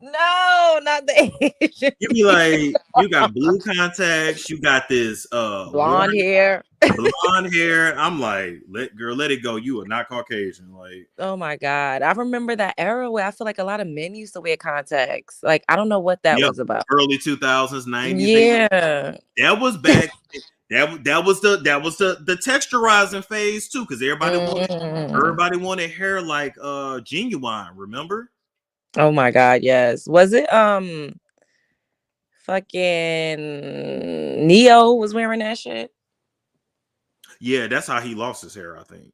No, not the Asian you be like, you people. got blue contacts, you got this Blonde hair. blonde hair. I'm like, let it go. You are not Caucasian. Like, Oh my God. I remember that era where I feel like a lot of men used to wear contacts. Like, I don't know what that yep, was about. early 2000s, 90s. Yeah. That was back. That was the texturizing phase too, because Mm. everybody wanted hair like Genuine. Remember? Oh my God, yes. Was it fucking Neo was wearing that shit? Yeah, that's how he lost his hair. I think.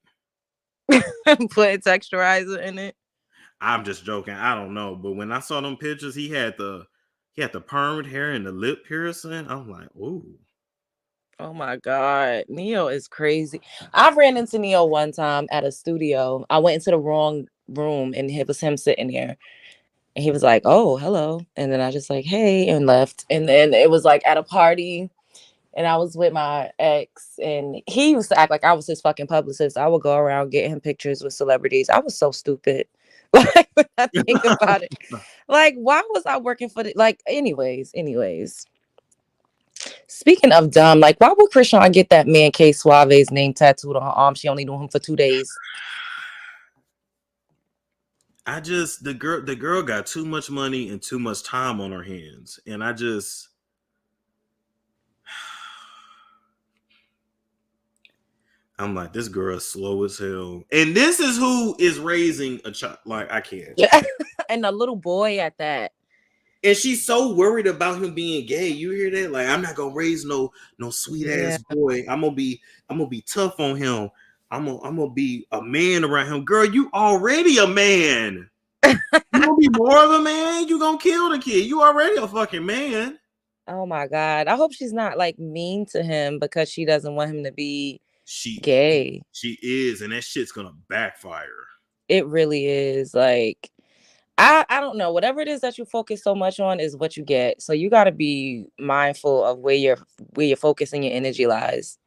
Putting texturizer in it. I'm just joking. I don't know, but when I saw them pictures, he had the permed hair and the lip piercing. I'm like, ooh. Oh my God. Neo is crazy. I ran into Neo one time at a studio. I went into the wrong room and it was him sitting there. And he was like, "Oh, hello." And then I just like, "Hey," and left. And then it was like at a party and I was with my ex and he used to act like I was his fucking publicist. I would go around get him pictures with celebrities. I was so stupid. Like when I think about it. Like, why was I working for the like anyways. Speaking of dumb, like why would Chrisean get that man K Suave's name tattooed on her arm? She only knew him for 2 days. The girl got too much money and too much time on her hands, and I'm like, this girl is slow as hell, and this is who is raising a child. Like I can't. Yeah. And a little boy at that. And she's so worried about him being gay. You hear that? Like, I'm not gonna raise no sweet Yeah. ass boy. I'm gonna be tough on him. I'm gonna be a man around him. Girl, you already a man. You gonna be more of a man? You gonna kill the kid? You already a fucking man. Oh my God. I hope she's not like mean to him because she doesn't want him to be She gay. she is, and that shit's gonna backfire. It really is. Like I don't know. Whatever it is that you focus so much on is what you get. So you gotta be mindful of where your focus and your energy lies.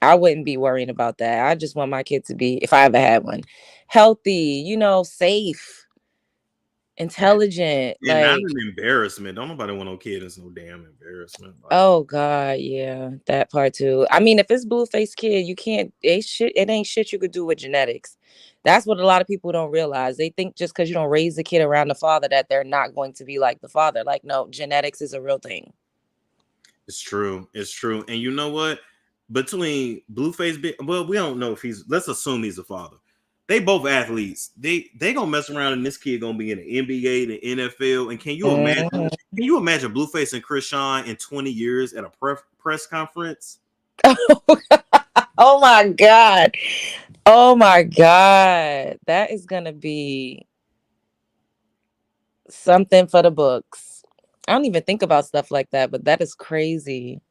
I wouldn't be worrying about that. I just want my kid to be, if I ever had one, healthy, safe, intelligent. And not Like, an embarrassment. Don't nobody want no kid that's no damn embarrassment. Like, oh God, yeah, that part too. I mean, if it's Blueface kid, you can't. It ain't shit you could do with genetics. That's what a lot of people don't realize. They think just because you don't raise the kid around the father that they're not going to be like the father. Like, no, genetics is a real thing. it's true. It's true. And you know what? Between Blueface, well, we don't know if let's assume he's a father. They both athletes. They gonna mess around and this kid gonna be in the NBA, the NFL. And can you imagine? Mhm. Can you imagine Blueface and Chrisean in 20 years at a press conference? Oh my God. Oh my God. That is gonna be something for the books. I don't even think about stuff like that, but that is crazy.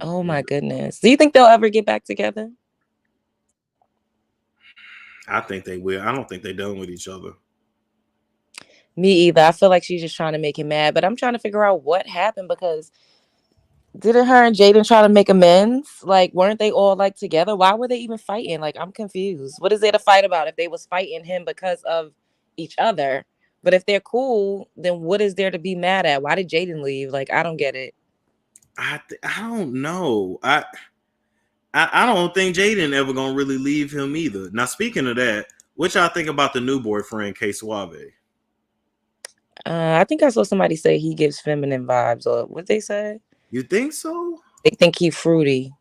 Oh my goodness. Do you think they'll ever get back together? I think they will. I don't think they're done with each other. Me either. I feel like she's just trying to make him mad, but I'm trying to figure out what happened because didn't her and Jaden try to make amends? Like, weren't they all like together? Why were they even fighting? Like, I'm confused. What is there to fight about if they was fighting him because of each other? But if they're cool, then what is there to be mad at? Why did Jaden leave? Like, I don't get it. I don't know. I don't think Jaden ever gonna really leave him either. Now, speaking of that, what y'all think about the new boyfriend, K Suave? I think I saw somebody say he gives feminine vibes, or what they say. You think so? They think he fruity.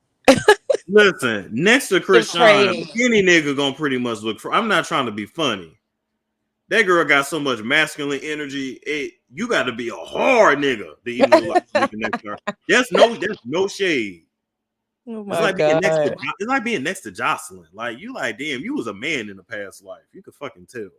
Listen, next to Just Chrisean, any nigga gonna pretty much look for. I'm not trying to be funny. That girl got so much masculine energy. You got to be a hard nigga to even look like sleeping next to her. There's no shade. Oh It's my like being next to. God. It's like being next to Jocelyn. Like you, like damn, you was a man in the past life. You could fucking tell.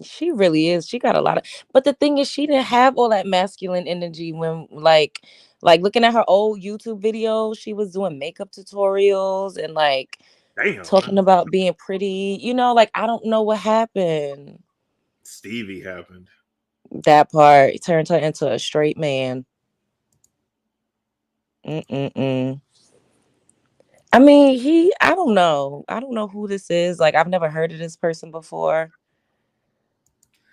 She really is. She got a lot of, but the thing is, she didn't have all that masculine energy when, like looking at her old YouTube videos, she was doing makeup tutorials and like Damn. talking about being pretty. You know, like I don't know what happened. Stevie happened. That part turned her into a straight man. Mm-mm-mm. I mean, I don't know. I don't know who this is. Like, I've never heard of this person before.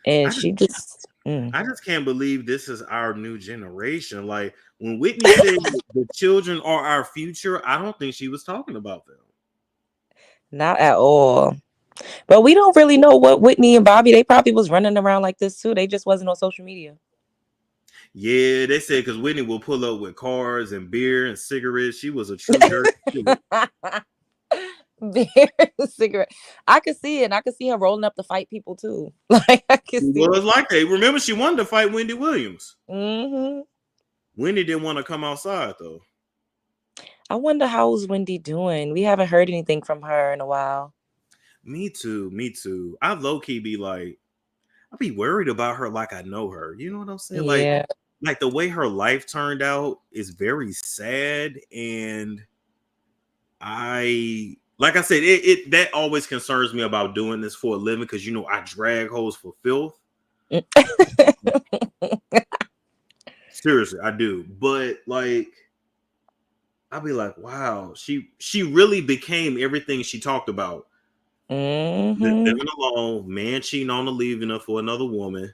And I just, she just, I just can't believe this is our new generation. Like when Whitney said the children are our future, I don't think she was talking about them. not at all. But we don't really know what Whitney and Bobby, they probably was running around like this too. They just wasn't on social media. Yeah, they said because Whitney will pull up with cars and beer and cigarettes. She was a true dirt. Beer and cigarette. I could see it. And I could see her rolling up to fight people too. Like I could She see was it. like that. Remember, she wanted to fight Wendy Williams. Mm-hmm. Wendy didn't want to come outside though. I wonder how's Wendy doing. We haven't heard anything from her in a while. Me too. I low key be like, I be worried about her like I know her. You know what I'm saying? Yeah. Like the way her life turned out is very sad, and like I said, it that always concerns me about doing this for a living because I drag hoes for filth. Seriously, I do. But like, I'll be like, wow, she really became everything she talked about. Mm-hmm. Living alone, man cheating on her, leaving her for another woman.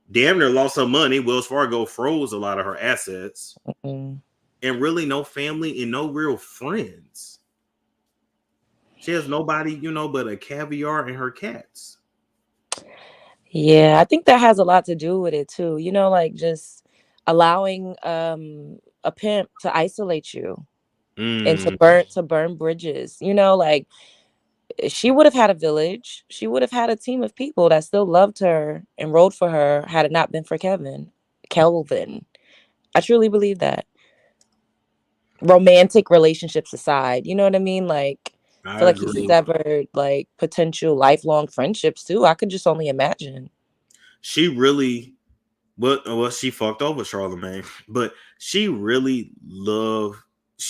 Damn near lost her money. Wells Fargo froze a lot of her assets. Mm-hmm. And really no family and no real friends. She has nobody, but a caviar and her cats. Yeah, I think that has a lot to do with it too. Like just allowing a pimp to isolate you and to burn bridges. Like she would have had a village. She would have had a team of people that still loved her and rode for her had it not been for Kelvin. I truly believe that. Romantic relationships aside, you know what I mean? Like I I feel like he agree. severed like potential lifelong friendships too. I could just only imagine. She really, well, she fucked over Charlamagne, but she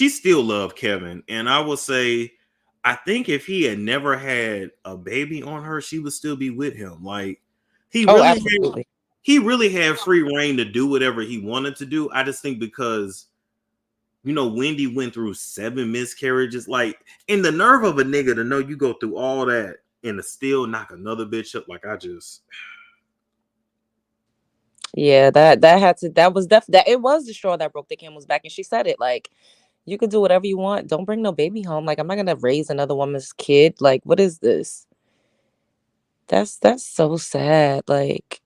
still loved Kevin. And I will say, I think if he had never had a baby on her, she would still be with him. Like he Oh, really absolutely. he really had free reign to do whatever he wanted to do. I just think because Wendy went through 7 miscarriages, like, and the nerve of a nigga to know you go through all that and to still knock another bitch up, like Yeah, that was that it was the straw that broke the camel's back, and she said it like, you could do whatever you want. Don't bring no baby home. Like, I'm not gonna raise another woman's kid. Like, what is this? That's so sad. Like,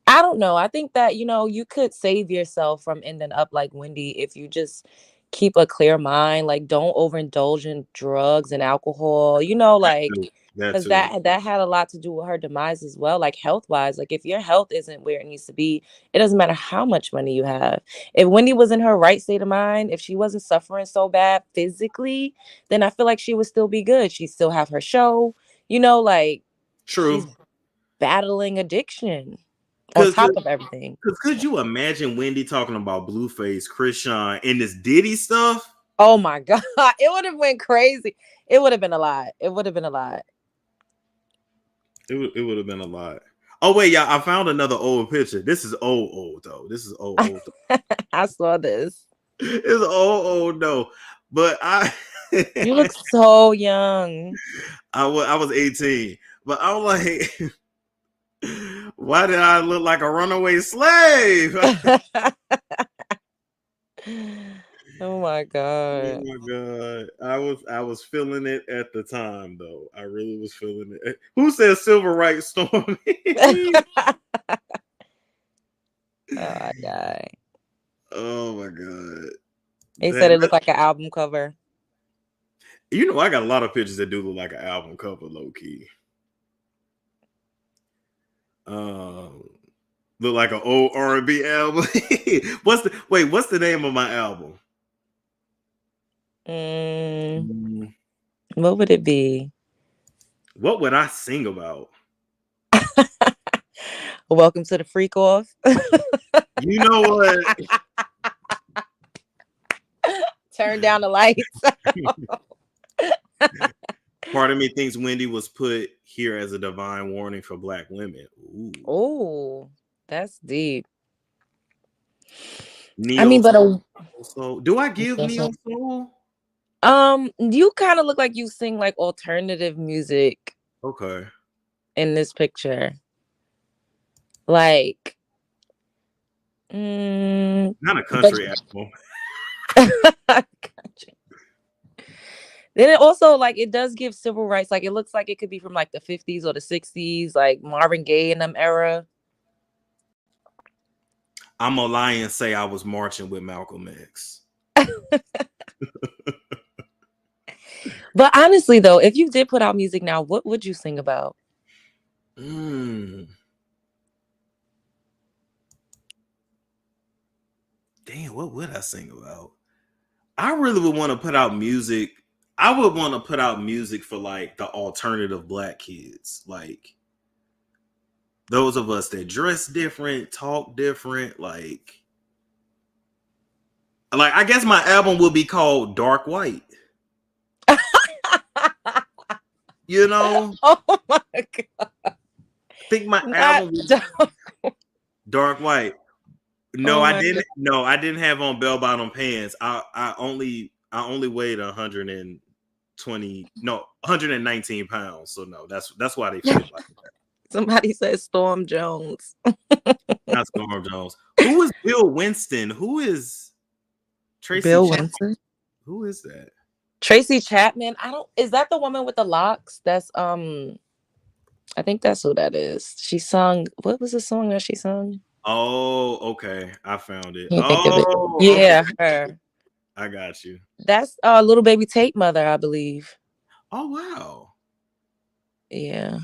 I don't know. I think that, you could save yourself from ending up like Wendy if you just keep a clear mind. Like, don't overindulge in drugs and alcohol, like, that because too. that had a lot to do with her demise as well. Like, health wise, like, if your health isn't where it needs to be, it doesn't matter how much money you have. If Wendy was in her right state of mind, if she wasn't suffering so bad physically, then I feel like she would still be good. She'd still have her show, like, True. she's battling addiction on Because top of everything. could you imagine Wendy talking about Blueface, Chrisean, and this Diddy stuff? Oh my God. It would have went crazy. It would have been a lot. It would have been a lot. It would have been a lot. Oh wait, y'all! I found another old picture. This is old though. This is old though. I saw this. It's old though. But You look so young. I was 18, but I was like, why did I look like a runaway slave? Oh my God. Oh my God. I was feeling it at the time though. I really was feeling it. Who said Silver Right Storm? Oh my God. Oh my God. They said it looked like an album cover. You know, I got a lot of pictures that do look like an album cover, low key. Look like an old R&B album. What's the name of my album? What would it be? What would I sing about? Welcome to the Freak Off. You know what? Turn down the lights. Part of me thinks Wendy was put here as a divine warning for Black women. Oh, that's deep. Neo I mean, but soul. Do I give neo soul? You kind of look like you sing like alternative music. Okay. In this picture, like, not a country album. Then it also, like, it does give civil rights. Like, it looks like it could be from like the 50s or the 60s, like Marvin Gaye in them era. I'm gonna lie and say I was marching with Malcolm X. But honestly, though, if you did put out music now, what would you sing about? Damn, what would I sing about? I really would want to put out music. I would want to put out music for like the alternative Black kids, like those of us that dress different, talk different, like I guess my album would be called Dark White. You know? Oh my God. I think my album was Dark White. No, I didn't. God. No, I didn't have on bell-bottom pants. I only weighed 119 pounds. So no, that's why they feel like that. Somebody said Storm Jones. Not Storm Jones. Who is Bill Winston? Who is Tracy Bill Chapman? Winston? Who is that? Tracy Chapman. Is that the woman with the locks? That's I think that's who that is. She sung, what was the song that she sung? Oh, okay. I found it. Oh, yeah, okay. Her. I got you. That's Little Baby Tate mother, I believe. Oh, wow. Yeah.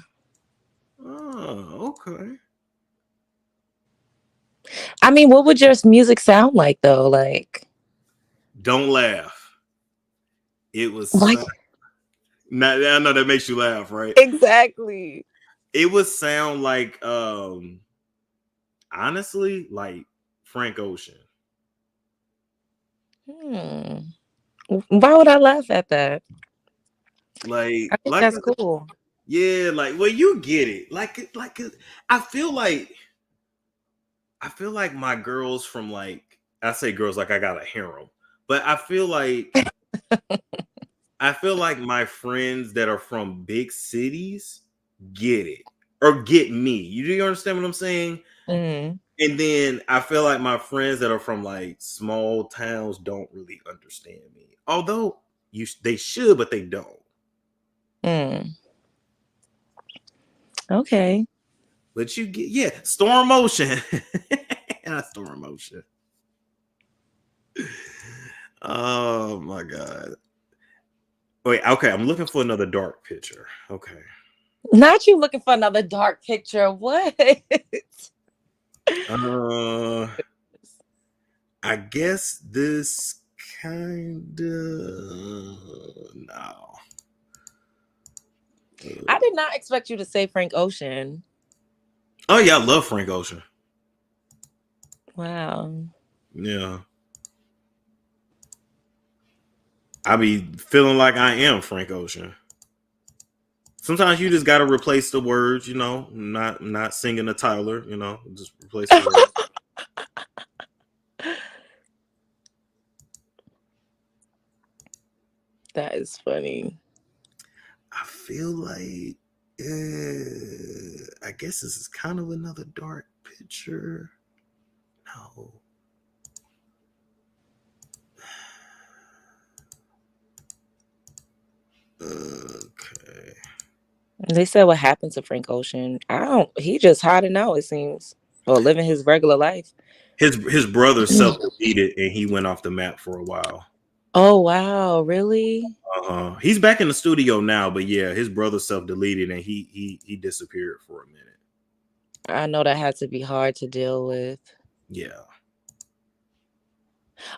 Oh, okay. I mean, what would your music sound like, though? Like, don't laugh. It was like, I know that makes you laugh, right? Exactly. It would sound like honestly, like Frank Ocean. Why would I laugh at that? Like, I think that's cool. Yeah, like, well, you get it. Like I feel like my girls from, like, I say girls like I got a harem, but I feel like my friends that are from big cities get it or get me. Do you understand what I'm saying? Mm-hmm. And then I feel like my friends that are from like small towns don't really understand me. Although they should, but they don't. Okay. But you get, Storm Ocean. Not Storm Ocean. Oh my God. Wait, okay, I'm looking for another dark picture. Okay. Not you looking for another dark picture. What? I guess this kind of no. I did not expect you to say Frank Ocean. Oh yeah, I love Frank Ocean. Wow. Yeah. I be feeling like I am Frank Ocean. Sometimes you just gotta replace the words, you know, not singing a Tyler, you know, just replace the words. That is funny. I feel like I guess this is kind of another dark picture. No. Okay. They said what happened to Frank Ocean. He just hiding out, it seems. Or living his regular life. His brother self-defeated and he went off the map for a while. Oh wow, really? He's back in the studio now, but yeah, his brother self-deleted and he disappeared for a minute. I know that had to be hard to deal with. Yeah.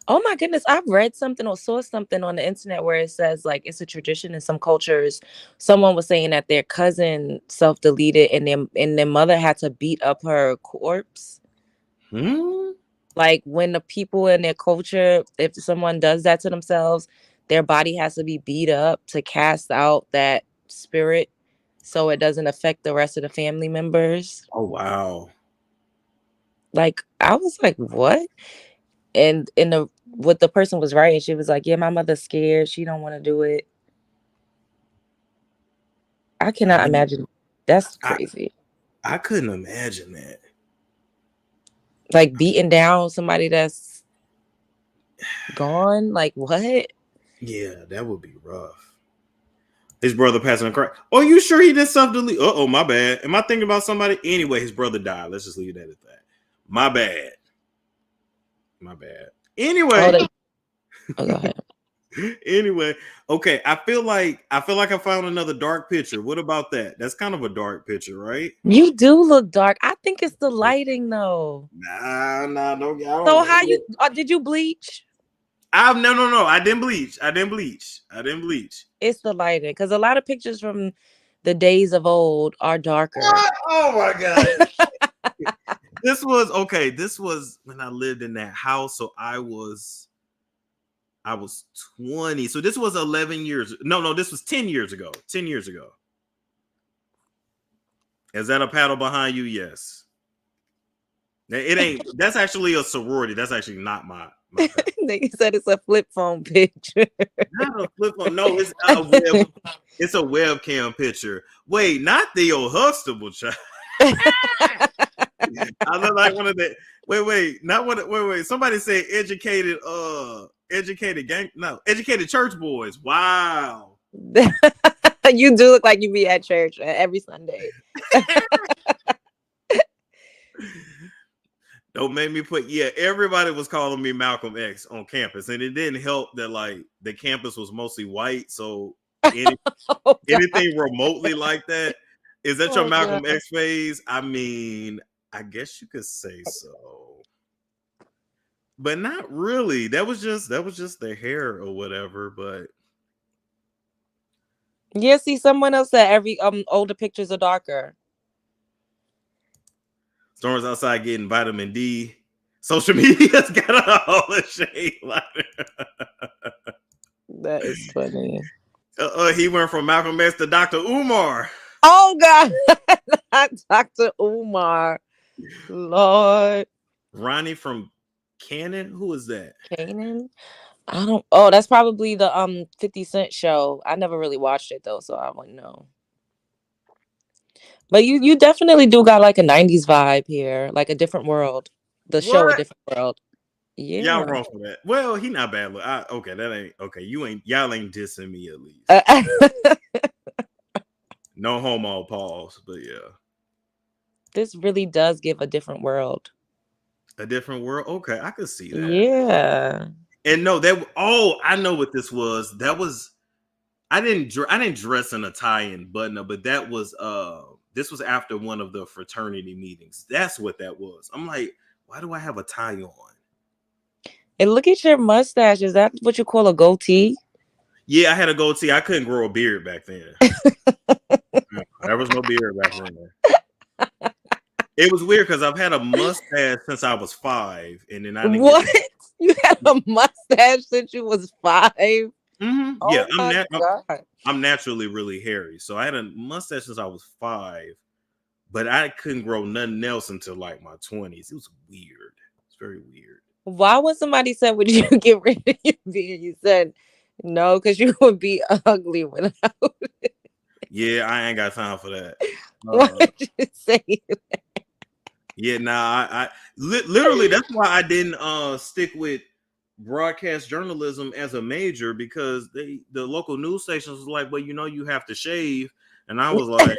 Oh my goodness, I've read something or saw something on the internet where it says like it's a tradition in some cultures. Someone was saying that their cousin self-deleted and their mother had to beat up her corpse. Like when the people in their culture, if someone does that to themselves, their body has to be beat up to cast out that spirit so it doesn't affect the rest of the family members. Oh wow. Like I was like, what? And what the person was writing, she was like, yeah, my mother's scared. She don't want to do it. I cannot imagine. That's crazy. I couldn't imagine that. Like beating down somebody that's gone. Like what? Yeah, that would be rough. His brother passing a crack. Oh, you sure he did self-delete? Uh-oh, my bad. Am I thinking about somebody? Anyway, his brother died. Let's just leave that at that. My bad. Anyway. Go ahead. Anyway, okay. I feel like I found another dark picture. What about that? That's kind of a dark picture, right? You do look dark. I think it's the lighting, though. Nah, don't. So how you did you bleach? No. I didn't bleach. It's the lighting, because a lot of pictures from the days of old are darker. What? Oh my god. This was when I lived in that house. So I was 20. So this was 11 years. No, this was 10 years ago. 10 years ago. Is that a paddle behind you? Yes. It ain't. That's actually a sorority. That's actually not my They said it's a flip phone picture. Not a flip phone. No, it's a webcam picture. Wait, not Theo Huxtable, child. I look like one of the wait. Somebody said educated church boys. Wow. You do look like you be at church every Sunday. Don't make me everybody was calling me Malcolm X on campus, and it didn't help that like the campus was mostly white, so anything remotely like that. Is that your Malcolm X phase? I mean, I guess you could say so, but not really. That was just the hair or whatever. But yeah, see, someone else said every older pictures are darker. Storm's outside getting vitamin D. Social media's got all the shade. That is funny. He went from Malcolm X to Dr. Umar. Oh God, not Dr. Umar. Lord. Ronnie from Cannon? Who is that? Cannon? I don't. Oh, that's probably the 50 Cent show. I never really watched it though, so I wouldn't know. But you definitely do got like a 90s vibe here, like a different world. The show A Different World. Yeah. Y'all wrong for that. Well, he not bad. Okay, that ain't okay. Y'all ain't dissing me at least. No homo, pause, but yeah. This really does give a different world. A different world? Okay, I could see that. Yeah. And no, I know what this was. That was I didn't dress in a tie and button up, but that was this was after one of the fraternity meetings. That's what that was. I'm like, why do I have a tie on? And look at your mustache. Is that what you call a goatee? Yeah, I had a goatee. I couldn't grow a beard back then. There was no beard back then. It was weird because I've had a mustache since I was 5, and then I didn't what? You had a mustache since you was 5? Mm-hmm. Oh Yeah, I'm naturally really hairy, so I had a mustache since I was 5, but I couldn't grow nothing else until like my 20s. It was weird. It's very weird. Why when somebody said, would you get rid of your beard? You said no, because you would be ugly without it. Yeah, I ain't got time for that. Why did you say that? Yeah, I literally that's why I didn't stick with broadcast journalism as a major, because the local news stations was like, well, you have to shave, and I was like,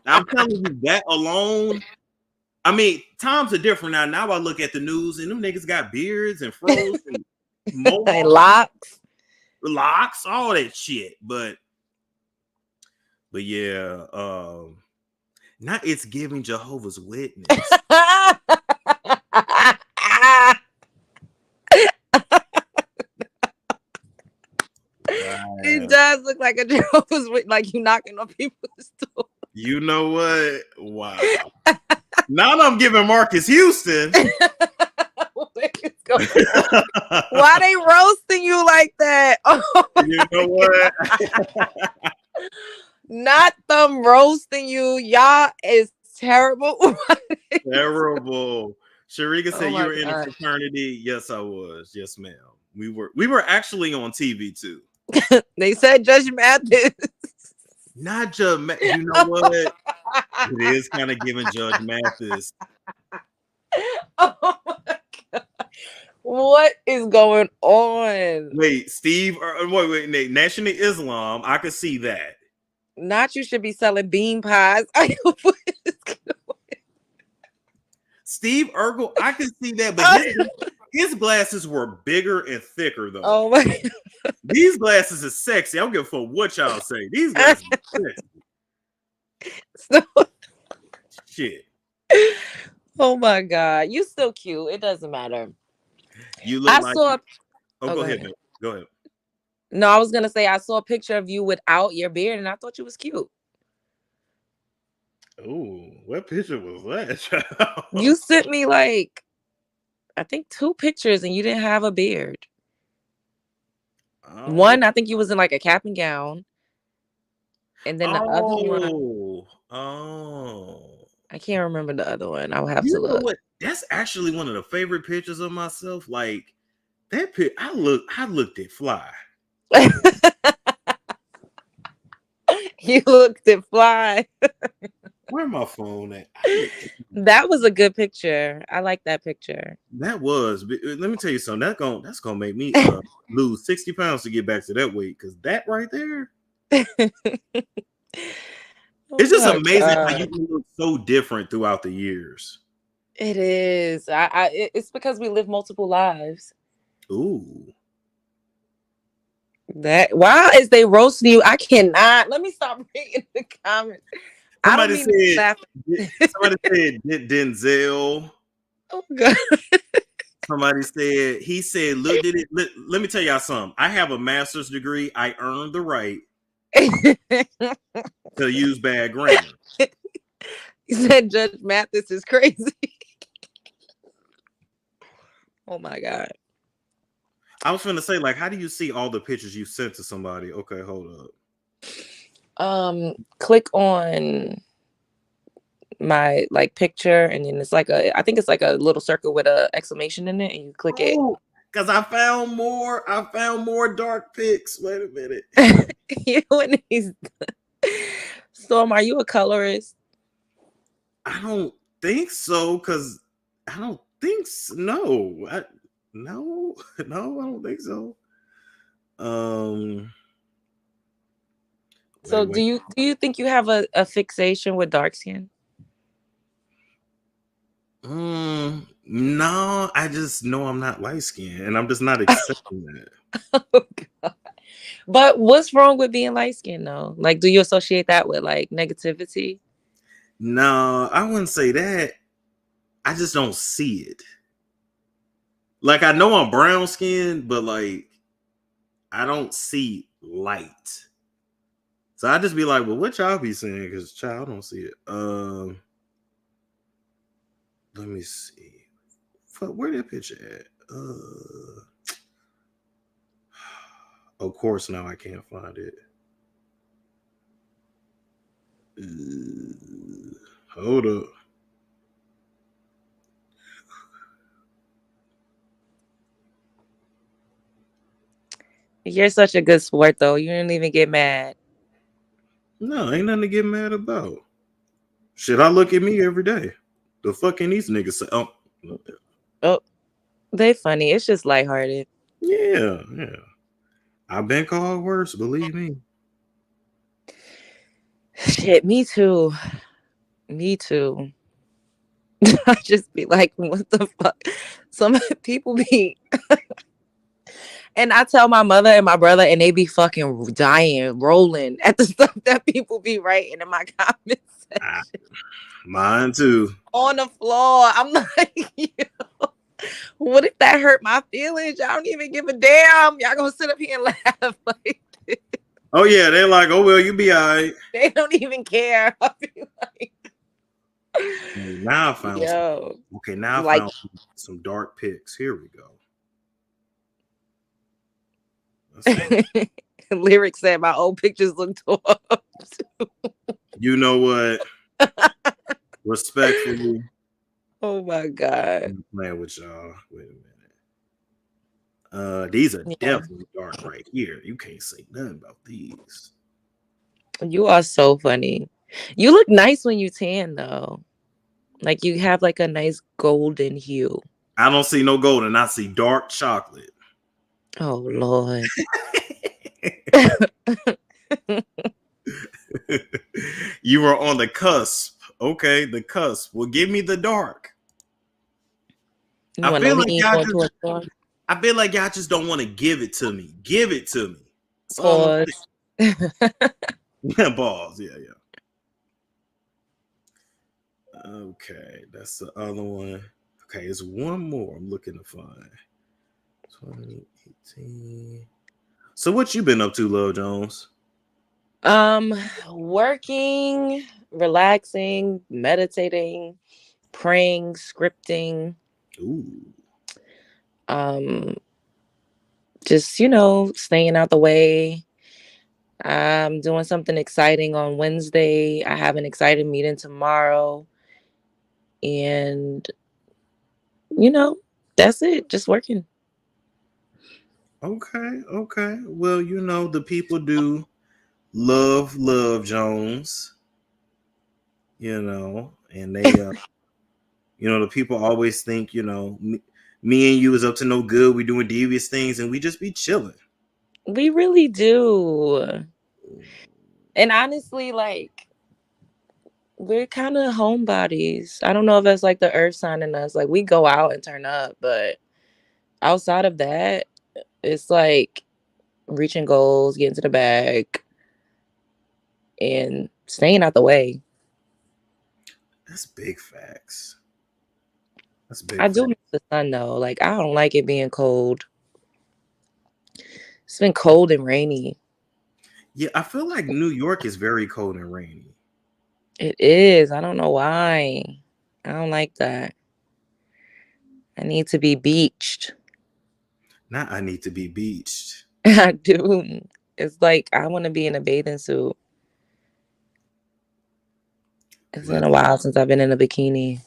I'm telling you that alone I mean, times are different now. Now I look at the news and them niggas got beards and froze and And locks, all that shit. But yeah, not it's giving Jehovah's Witness. It does look like a Jehovah's Witness, like you knocking on people's door. You know what? Wow. Now I'm giving Marcus Houston. Why they roasting you like that? You know what? Not them roasting you. Y'all is terrible. Terrible. Sharika said you were in a fraternity. Yes, I was. Yes, ma'am. We were actually on TV too. They said Judge Mathis. Not Judge Mathis. You know what? It is kind of giving Judge Mathis. Oh my God. What is going on? Wait, Steve. Wait, Nate. National Islam. I could see that. Not you should be selling bean pies. Steve Urkel, I can see that, but his glasses were bigger and thicker though. Oh my God. These glasses are sexy. I don't give a fuck what y'all say. These glasses are sexy. Shit. Oh my God. You still cute. It doesn't matter. You look go ahead. Go ahead. No, I was gonna say I saw a picture of you without your beard and I thought you was cute. Oh, what picture was that? You sent me like I think 2 pictures and you didn't have a beard. One, I think you was in like a cap and gown. And then the other one. Oh. I can't remember the other one. I'll have to look. Know what? That's actually one of the favorite pictures of myself. Like that pic, I looked at fly. You looked at fly. Where my phone at? That was a good picture. I like that picture. That was. Let me tell you something. That's gonna make me lose 60 pounds to get back to that weight. Because that right there, it's just amazing how you can look so different throughout the years. It is. It's because we live multiple lives. Ooh. Why is they roasting you? I cannot. Let me stop reading the comments. Somebody said Denzel. Oh God. Somebody said look, let me tell y'all something. I have a master's degree. I earned the right to use bad grammar. He said Judge Mathis is crazy. Oh my God. I was going to say, like, how do you see all the pictures you sent to somebody? Okay, hold up. Click on my like picture, and then it's like I think it's like a little circle with a exclamation in it, and you click it. Because I found more dark pics. Wait a minute. You and he's Storm, are you a colorist? I don't think so, because I don't think so. No. No, I don't think so. So do you think you have a fixation with dark skin? No, I just know I'm not light skinned and I'm just not accepting that. Oh God. But what's wrong with being light skinned though? Like, do you associate that with like negativity? No, I wouldn't say that. I just don't see it. Like, I know I'm brown skinned, but like I don't see light. So I just be like, well, what y'all be saying? Because child, I don't see it. Let me see. Where that picture at? Of course, now I can't find it. Hold up. You're such a good sport, though. You didn't even get mad. No, ain't nothing to get mad about. Shit, I look at me every day. The fucking these niggas say, oh, they funny. It's just lighthearted. Yeah. I've been called worse, believe me. Shit, me too. I just be like, what the fuck? Some people be, and I tell my mother and my brother, and they be fucking dying, rolling at the stuff that people be writing in my comment section. Mine too. On the floor. I'm like, what if that hurt my feelings? Y'all don't even give a damn. Y'all gonna sit up here and laugh like this. Oh yeah, they're like, oh well, you be alright. They don't even care. I feel like, Now I found now I found some dark pics. Here we go. Lyric said my old pictures look tore up. You know what? Respectfully. Oh my God. I'm playing with y'all. Wait a minute. These are definitely dark right here. You can't say nothing about these. You are so funny. You look nice when you tan though. Like you have like a nice golden hue. I don't see no golden. I see dark chocolate. Oh Lord. You were on the cusp. Okay, the cusp. Well, give me the dark. I feel like y'all just don't want to give it to me. Give it to me. Pause. Balls. Yeah. Okay, that's the other one. Okay, it's one more I'm looking to find. 2018. So what you been up to, Love Jones? Working, relaxing, meditating, praying, scripting. Ooh. Just, staying out the way. I'm doing something exciting on Wednesday. I have an exciting meeting tomorrow. And, that's it. Just working. Okay. Well, the people do love Jones. And they, the people always think, me and you is up to no good. We doing devious things, and we just be chilling. We really do. And honestly, like, we're kind of homebodies. I don't know if that's like the earth sign in us. Like, we go out and turn up, but outside of that, it's like reaching goals, getting to the bag, and staying out the way. That's big facts. I do miss the sun though. Like, I don't like it being cold. It's been cold and rainy. Yeah, I feel like New York is very cold and rainy. It is. I don't know why. I don't like that. I need to be beached. Not I need to be beached. I do. It's like I want to be in a bathing suit. It's been a while since I've been in a bikini.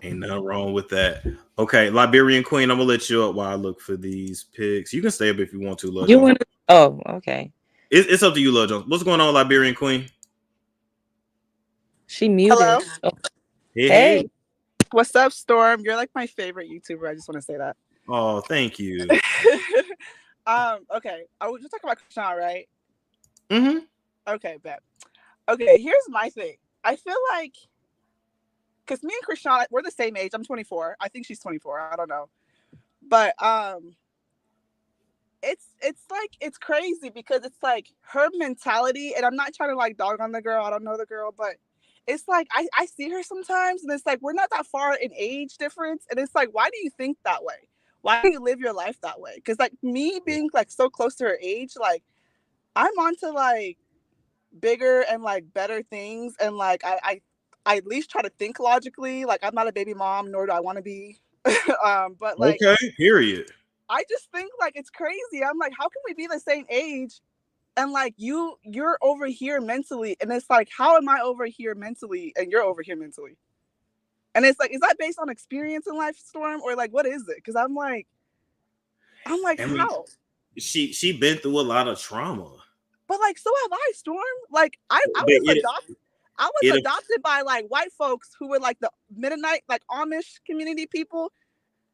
Ain't nothing wrong with that. Okay, Liberian Queen, I'm gonna let you up while I look for these pics. You can stay up if you want to, Love Jones. Oh, okay. It's up to you, Love Jones. What's going on, Liberian Queen? She muted. Hello. Oh. Hey. What's up, Storm? You're like my favorite YouTuber. I just want to say that. Oh, thank you. Okay. I was just talking about Chrisean, right? Mm-hmm. Okay, bet. Okay, here's my thing. I feel like, because me and Chrisean, we're the same age. I'm 24. I think she's 24. I don't know. But it's like, it's crazy because it's like her mentality, and I'm not trying to like dog on the girl. I don't know the girl, but it's like I see her sometimes, and it's like we're not that far in age difference, and it's like, why do you think that way? Why do you live your life that way? Because like me being like so close to her age, like I'm onto like bigger and like better things, and like I at least try to think logically. Like I'm not a baby mom, nor do I want to be. But like, okay, period. I just think like it's crazy. I'm like, how can we be the same age? And like you're over here mentally, and it's like, how am I over here mentally and you're over here mentally? And it's like, is that based on experience in life, Storm, or like what is it? Because I'm like how? She been through a lot of trauma. But like, so have I, Storm. Like I was adopted by like white folks who were like the Mennonite, like Amish community people.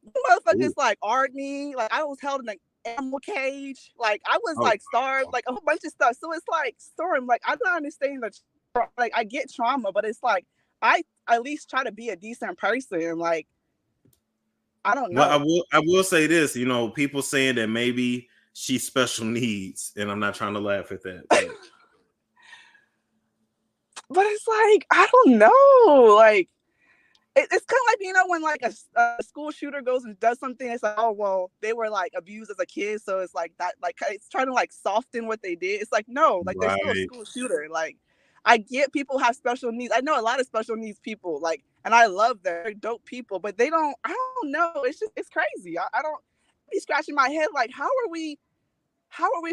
You motherfuckers like ard me. Like I was held in an animal cage. Like I was like starved, like a whole bunch of stuff. So it's like, Storm, like I don't understand like I get trauma, but it's like I at least try to be a decent person. Like, I don't Well, know. I will say this, you know, people saying that maybe she's special needs, and I'm not trying to laugh at that, But it's like, I don't know. Like, it's kind of like, you know, when like a school shooter goes and does something, it's like, oh, well, they were like abused as a kid. So it's like that, like, it's trying to like soften what they did. It's like, no, like they're still a right. school shooter. Like, I get people have special needs. I know a lot of special needs people, like, and I love them. They're dope people, but they don't, I don't know. It's just, it's crazy. I don't be scratching my head. Like, how are we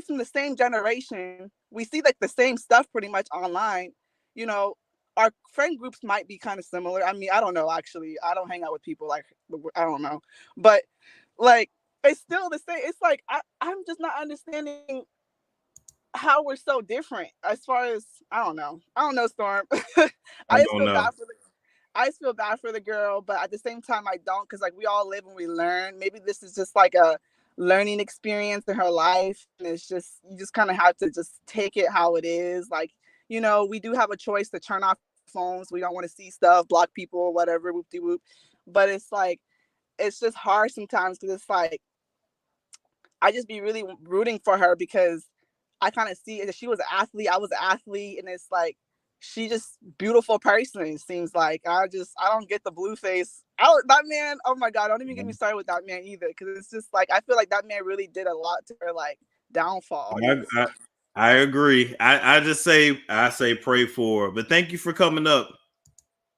from the same generation? We see like the same stuff pretty much online. You know, our friend groups might be kind of similar. I mean, I don't know, actually. I don't hang out with people like, I don't know. But like, it's still the same. It's like, I'm just not understanding how we're so different as far as, I don't know. I don't know, Storm. I I just don't feel know. bad for the I just feel bad for the girl, but at the same time, I don't, because like we all live and we learn. Maybe this is just like a learning experience in her life, and it's just, you just kind of have to just take it how it is. Like, you know, we do have a choice to turn off phones. We don't want to see stuff, block people, whatever, whoop de whoop. But it's like, it's just hard sometimes, because it's like, I just be really rooting for her, because I kind of see that she was an athlete, I was an athlete, and it's like, she just beautiful person. It seems like I don't get the Blueface. That man, oh my god, don't even get me started with that man either, because it's just like, I feel like that man really did a lot to her like downfall. I agree. I just say, I say pray for her. But thank you for coming up.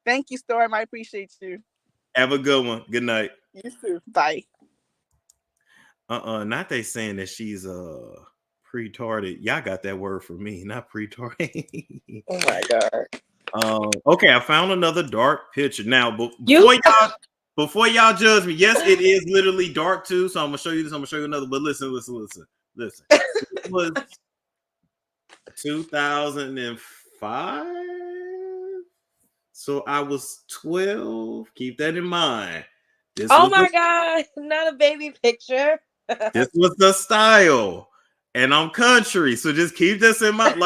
Thank you, Storm. I appreciate you. Have a good one. Good night. You too. Bye. Not they saying that she's pre-tarded. Y'all got that word for me, not pre-tarded. Oh my god. Okay, I found another dark picture. Now, before y'all judge me, yes, it is literally dark too. So I'm gonna show you this. I'm gonna show you another. But listen. It was 2005. So I was 12. Keep that in mind. Oh my god, not a baby picture. This was the style, and I'm country, so just keep this in mind.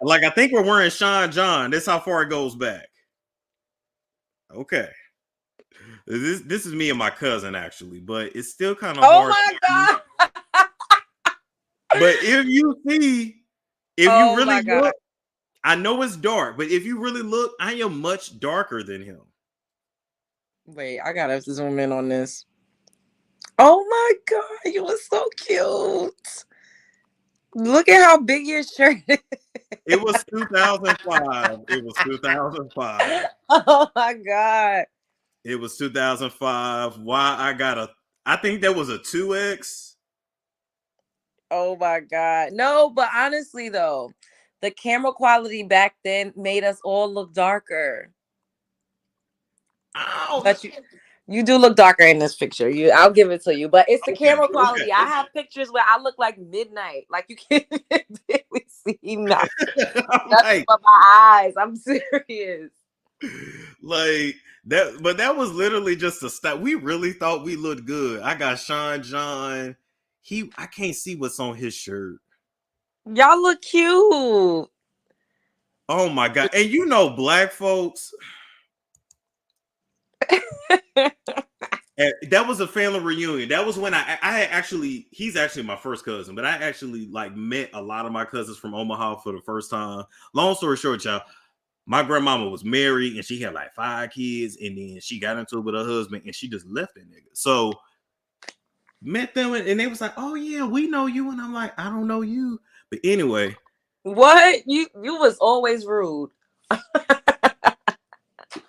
Like I think we're wearing Sean John. That's how far it goes back. Okay, this is me and my cousin actually, but it's still kind of hard. Oh my god! But if you really look, I know it's dark, but if you really look, I am much darker than him. Wait, I gotta zoom in on this. Oh my god, you were so cute. Look at how big your shirt is. It was 2005. It was 2005. Oh my god. It was 2005. I think that was a 2X. Oh my god. No, but honestly though, the camera quality back then made us all look darker. Ow. But you do look darker in this picture. I'll give it to you. But it's the camera quality. I have pictures where I look like midnight. Like you can't barely see nothing. Nothing but my eyes. I'm serious. Like that, but that was literally just a stat. We really thought we looked good. I got Sean John. I can't see what's on his shirt. Y'all look cute. Oh my god. And you know, black folks. That was a family reunion. That was when he's actually my first cousin, but I actually like met a lot of my cousins from Omaha for the first time. Long story short, y'all, my grandmama was married and she had like 5 kids, and then she got into it with her husband and she just left that nigga. So met them and they was like, oh yeah, we know you. And I'm like, I don't know you. But anyway. What? You was always rude.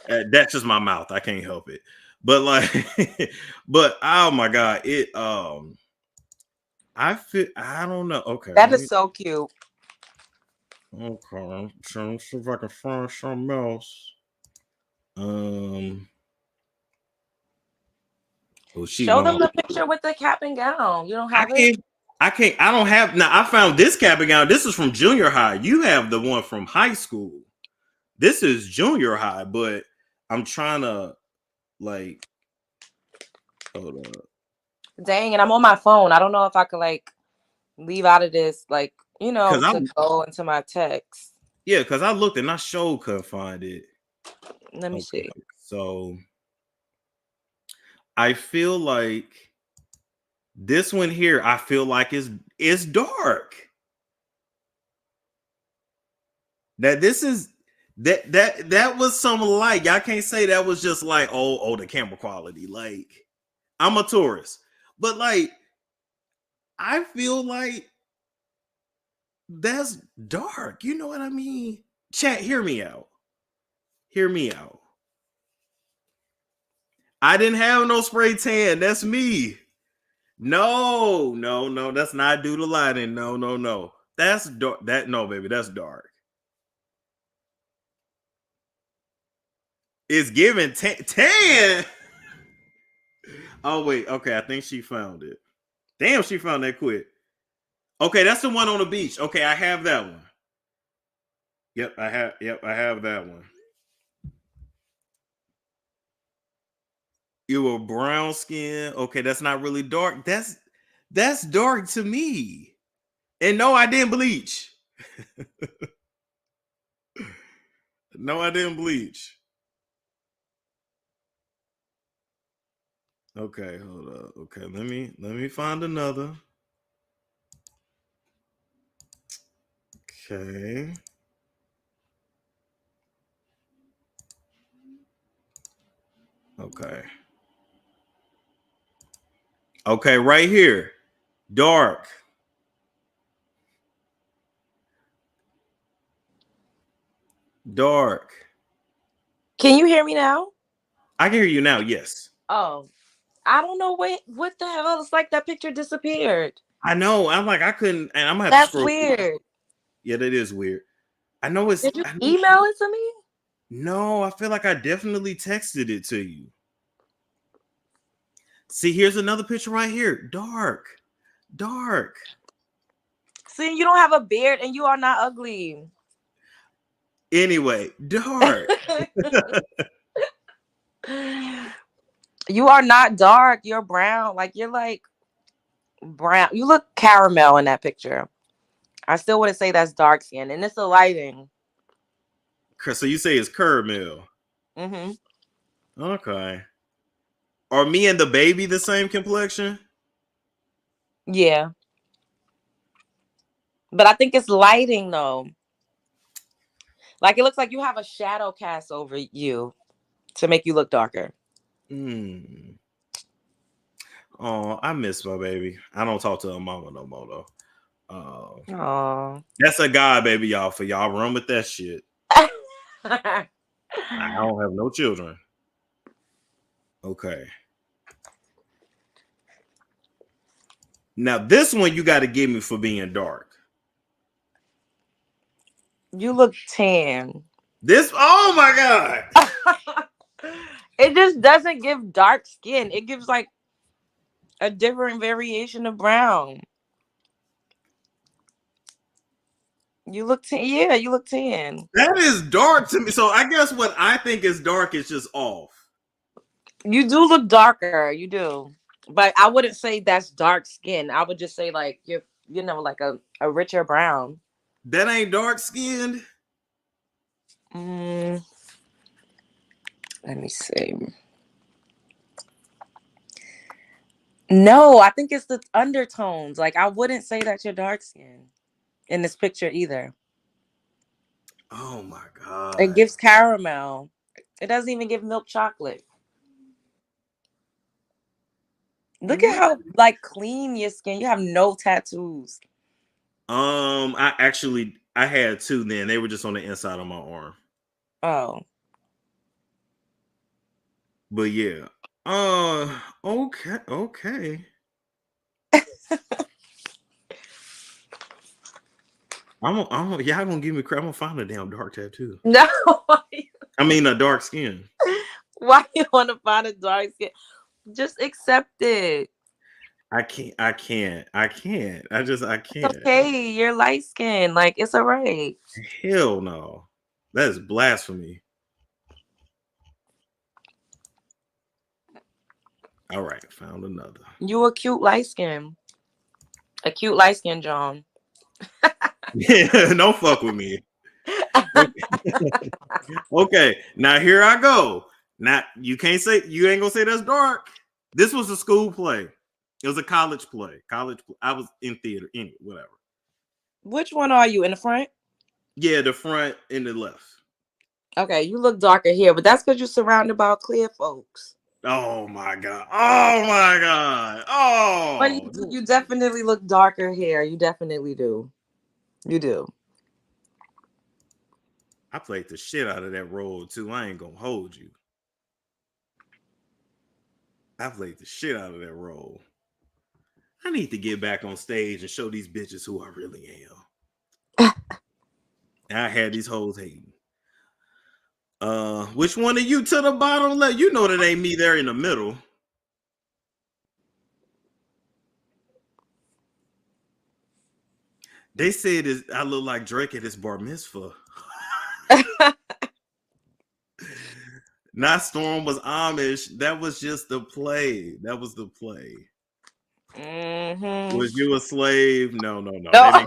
That's just my mouth. I can't help it. But like, but oh my god, I don't know. Okay, that is so cute. Okay, I'm trying to see if I can find something else. Show them the picture with the cap and gown. You don't have it. I don't have. Now I found this cap and gown. This is from junior high. You have the one from high school. This is junior high, but I'm trying to like. Hold up. Dang, and I'm on my phone. I don't know if I could like leave out of this, like, you know, to go into my text. Yeah, because I looked and I sure couldn't find it. Let me see. So I feel like this one here, I feel like is dark. That this is that was some light. Y'all can't say that was just like the camera quality. Like, I'm a tourist, but like I feel like that's dark. You know what I mean? Chat, hear me out. Hear me out. I didn't have no spray tan. That's me. No, that's not due to lighting. No. That's dark. No, baby, that's dark. It's giving tan. Oh, wait. Okay, I think she found it. Damn, she found that quick. Okay, that's the one on the beach. Okay, I have that one. Yep, I have that one. You were brown skin. Okay, that's not really dark. That's dark to me. And no, I didn't bleach. No, I didn't bleach. Okay, hold up. Okay, let me find another. Okay. Okay, right here. Dark. Dark. Can you hear me now? I can hear you now, yes. Oh, I don't know what the hell. It's like that picture disappeared. I know. I'm like, I couldn't, and I'm gonna have to scroll. That's weird. Yeah, that is weird. I know it's. Did you email it to me? No, I feel like I definitely texted it to you. See, here's another picture right here. Dark. See, you don't have a beard and you are not ugly. Anyway, dark. You are not dark. You're brown. Like, you're like brown. You look caramel in that picture. I still wouldn't say that's dark skin. And it's the lighting. So you say it's caramel. Mm-hmm. Okay. Are me and the baby the same complexion? Yeah. But I think it's lighting, though. Like, it looks like you have a shadow cast over you to make you look darker. Oh, I miss my baby. I don't talk to her mama no more, though. That's a guy, baby, y'all. For y'all run with that shit. I don't have no children. Okay. Now, this one you got to give me for being dark. You look tan. Oh my God. It just doesn't give dark skin. It gives like a different variation of brown. You look tan. Yeah, you look tan. That is dark to me. So I guess what I think is dark is just off. You do look darker. You do. But I wouldn't say that's dark skin. I would just say like you're, like a richer brown. That ain't dark skinned. Let me see. No, I think it's the undertones. Like, I wouldn't say that you're dark skinned in this picture either. Oh my God. It gives caramel. It doesn't even give milk chocolate. Look at how like clean your skin. You have no tattoos. I had two then. They were just on the inside of my arm. Oh. But yeah. Okay. Y'all gonna give me crap. I'm gonna find a damn dark tattoo. No. I mean a dark skin. Why you want to find a dark skin? Just accept it. I can't. I can't. I can't. It's okay. You're light skinned. Like, it's all right. Hell no. That is blasphemy. All right, found another. You a cute light skin. A cute light skin, John. Yeah, don't fuck with me. Okay, now here I go. Now you ain't gonna say that's dark. This was a school play. It was a college play. I was in theater. Anyway, whatever. Which one are you in the front? Yeah, the front and the left. Okay, you look darker here, but that's because you're surrounded by clear folks. Oh my god! Oh my god! Oh, But you definitely look darker here. You definitely do. You do. I played the shit out of that role too. I ain't gonna hold you. I played the shit out of that role. I need to get back on stage and show these bitches who I really am. And I had these hoes hating. Which one of you to the bottom left? You know that ain't me there in the middle. They said I look like Drake at his bar mitzvah. Not Storm was Amish. That was just the play. That was the play. Mm-hmm. Was you a slave? No. Oh my God! I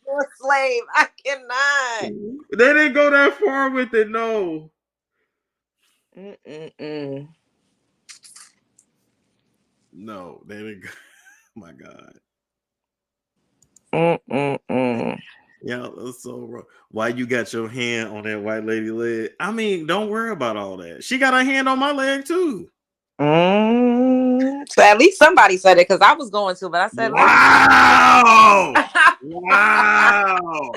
was a slave. I cannot. They didn't go that far with it. No. No, they didn't go. Oh my God. Yeah, that's so wrong. Why you got your hand on that white lady leg? I mean, don't worry about all that. She got her hand on my leg too. So at least somebody said it because I was going to, but I said, wow. Wow.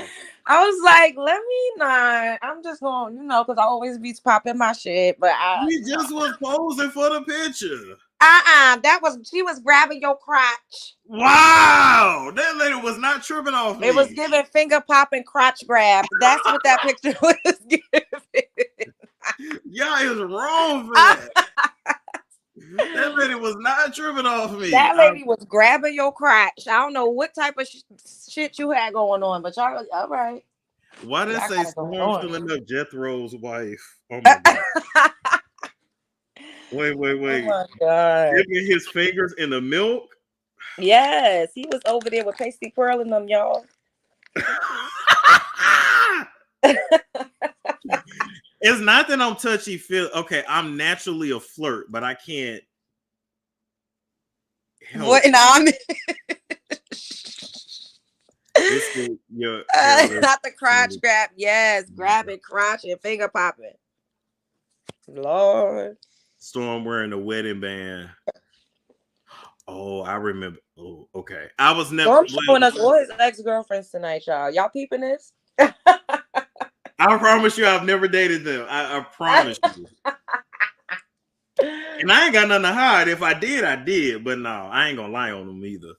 I was like, let me not. I'm just going, because I always be popping my shit. But we just was posing for the picture. She was grabbing your crotch. Wow, that lady was not tripping off me. It was giving finger popping crotch grab. That's what that picture was giving. Y'all is wrong for that. That lady was not tripping off me. That lady was grabbing your crotch. I don't know what type of shit you had going on, but y'all, all right. Why did I say Storm filling up Jethro's wife? Oh my God. Wait. Oh my God. Dipping his fingers in the milk? Yes, he was over there with Pasty Pearl in them, y'all. It's not that I'm touchy feel. Okay, I'm naturally a flirt, but I can't help. What? No, I mean, not the crotch grab. Yes, grabbing crotch and finger popping. Lord. Storm wearing a wedding band. Oh, I remember. Oh, okay. I was never showing us all his ex-girlfriends tonight, y'all. Y'all peeping this? I promise you I've never dated them. I promise you. And I ain't got nothing to hide. If I did, I did. But no, I ain't gonna lie on them either.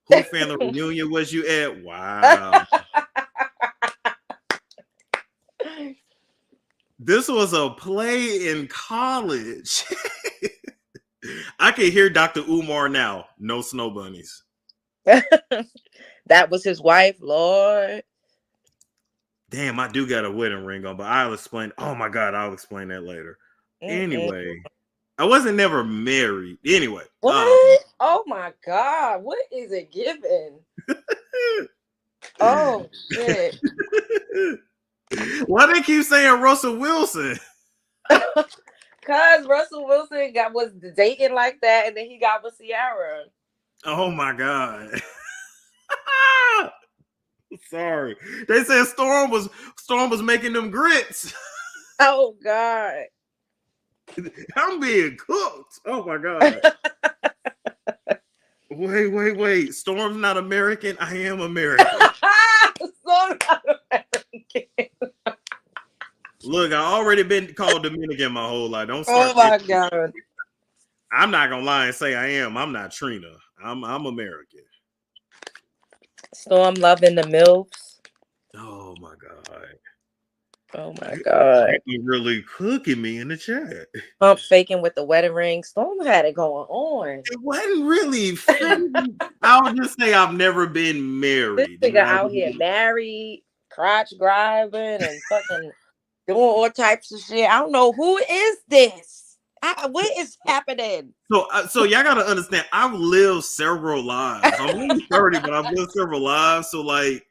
Who family reunion was you at? Wow. This was a play in college. I can hear Dr. Umar now. No snow bunnies. That was his wife, Lord. Damn, I do got a wedding ring on, but I'll explain. Oh my God, I'll explain that later. Anyway, I wasn't never married. Anyway. What? Oh my God. What is it giving? Oh, shit. Why they keep saying Russell Wilson? Because Russell Wilson was dating like that, and then he got with Ciara. Oh my God. Sorry. They said Storm was making them grits. Oh God. I'm being cooked. Oh my God. Wait. Storm's not American. I am American. Storm's not American. Look, I already been called Dominican my whole life. Don't start. Oh my God. I'm not gonna lie and say I am. I'm not Trina. I'm American. Storm loving the MILFs. Oh my God. Oh my God. You really cooking me in the chat. Pump faking with the wedding ring. Storm had it going on. It wasn't really. I would just say I've never been married. This nigga out here married, crotch grabbing, and fucking doing all types of shit. I don't know who is this. What is happening? So y'all gotta understand. I've lived several lives. I'm only 30, but I've lived several lives. So like,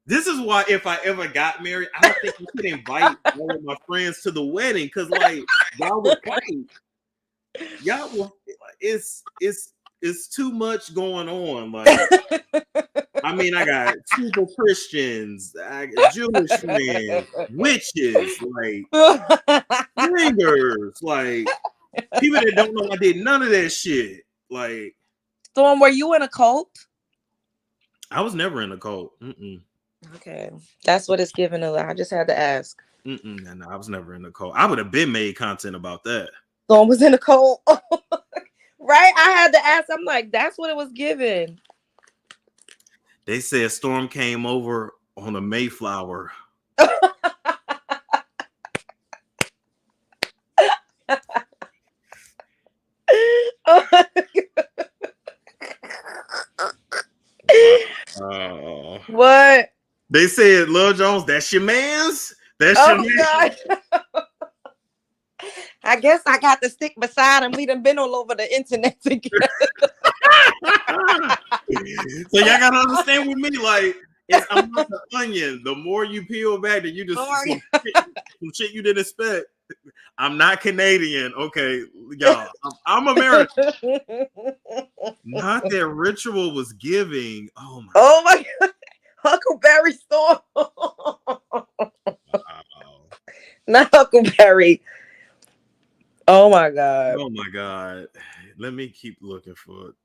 This is why if I ever got married, I don't think you could invite all of my friends to the wedding because like y'all would fight. Y'all will it's too much going on. Like I mean, I got super Christians, I got Jewish friends, witches, like swingers, like people that don't know I did none of that shit. Like Storm, were you in a cult? I was never in a cult. Mm-mm. Okay, that's what it's giving. I just had to ask. No, I was never in a cult. I would have been made content about that. Storm was in a cult, right? I had to ask. I'm like, that's what it was given. They said Storm came over on a Mayflower. What? They said, Lil Jones, that's your man's? That's your man? God. I guess I got to stick beside him. We done been all over the internet together. So y'all gotta understand with me, like, I'm not the onion. The more you peel back, that you just some shit you didn't expect. I'm not Canadian, okay, y'all. I'm American. Not that Ritual was giving. Oh my God, Huckleberry Storm. Not Huckleberry. Oh my God. Oh my God. Let me keep looking for it.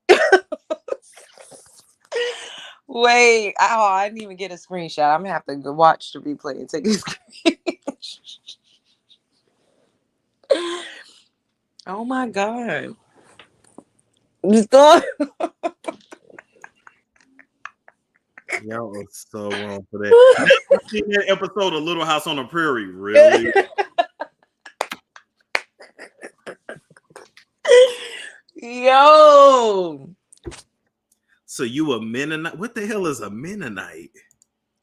Wait, I didn't even get a screenshot. I'm gonna have to go watch the replay and take a screenshot. Oh my God. Y'all are so wrong for that. I've seen that episode of Little House on the Prairie, really? Yo. So you a Mennonite? What the hell is a Mennonite?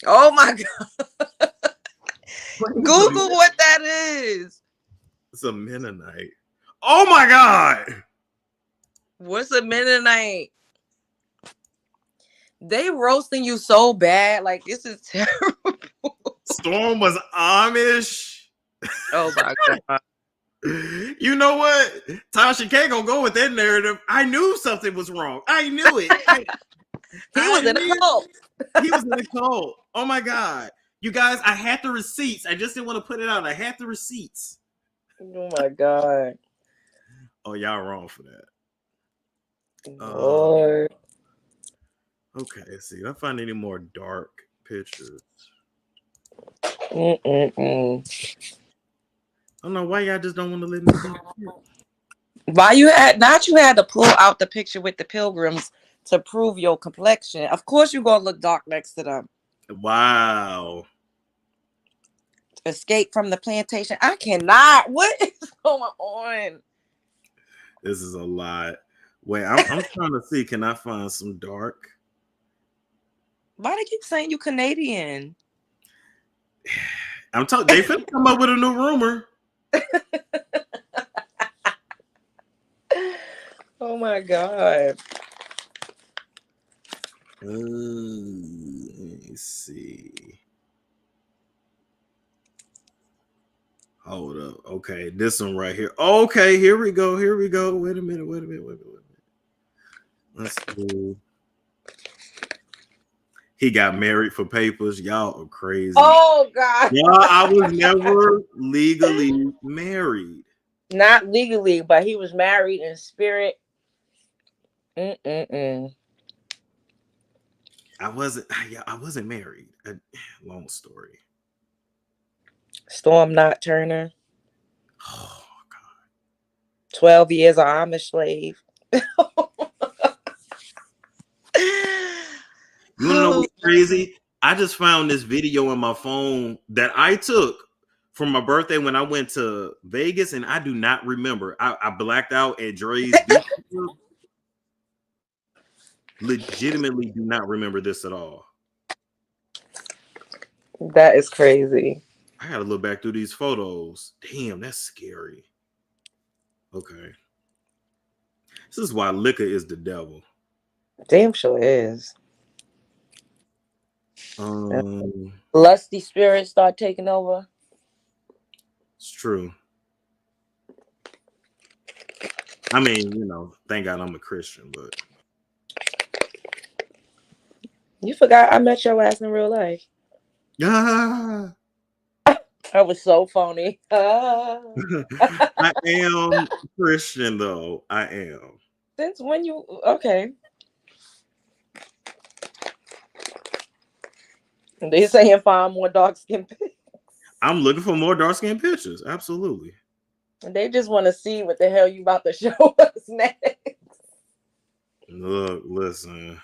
Oh my God. Google what that is. It's a Mennonite. Oh my God. What's a Mennonite? They roasting you so bad. Like, this is terrible. Storm was Amish. Oh my God. You know what? Tasha K gonna go with that narrative. I knew something was wrong. I knew it. He was in a cult. He was in a cult. Oh my God. You guys, I had the receipts. I just didn't want to put it out. I had the receipts. Oh my God. Oh, y'all wrong for that. Lord. Okay, let's see. If I find any more dark pictures. I don't know why y'all just don't want to let me see. Why you had to pull out the picture with the pilgrims to prove your complexion. Of course you're gonna look dark next to them. Wow. Escape from the plantation. I cannot. What is going on? This is a lot. Wait, I'm trying to see. Can I find some dark? Why they keep saying you Canadian? I'm talking. They finna come up with a new rumor. Oh my God. Let me see. Hold up. Okay, this one right here. Okay, here we go. Wait a minute. Let's see. He got married for papers. Y'all are crazy. Oh God. Y'all, I was never legally married. Not legally, but he was married in spirit. I wasn't married. Long story. Storm Knot Turner. Oh God. 12 years of Amish slave. You wanna know what's crazy? I just found this video on my phone that I took for my birthday when I went to Vegas, and I do not remember. I blacked out at Dre's. Legitimately do not remember this at all. That is crazy. I gotta look back through these photos. Damn, that's scary. Okay. This is why liquor is the devil. Damn sure is. Lusty spirits start taking over. It's true. I mean, you know, thank God I'm a Christian, but You forgot I met your ass in real life. ah, That was so phony. I am Christian though. I am. Since when you okay? They saying find more dark skin pics. I'm looking for more dark skinned pictures. Absolutely. They just want to see what the hell you about to show us next. Look, listen.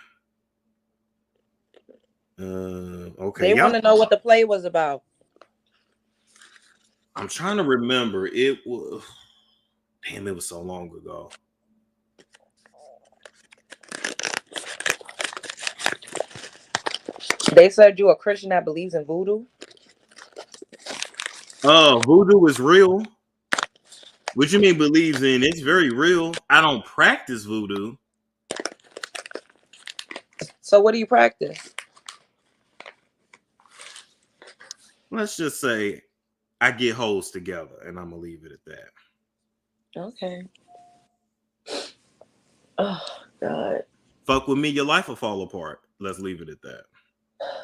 Okay. They want to know what the play was about. I'm trying to remember. It was it was so long ago. They said you a Christian that believes in voodoo. Voodoo is real. What you mean believes in? It's very real. I don't practice voodoo. So what do you practice? Let's just say I get hoes together, and I'm gonna leave it at that. Okay. Oh God. Fuck with me, your life will fall apart. Let's leave it at that.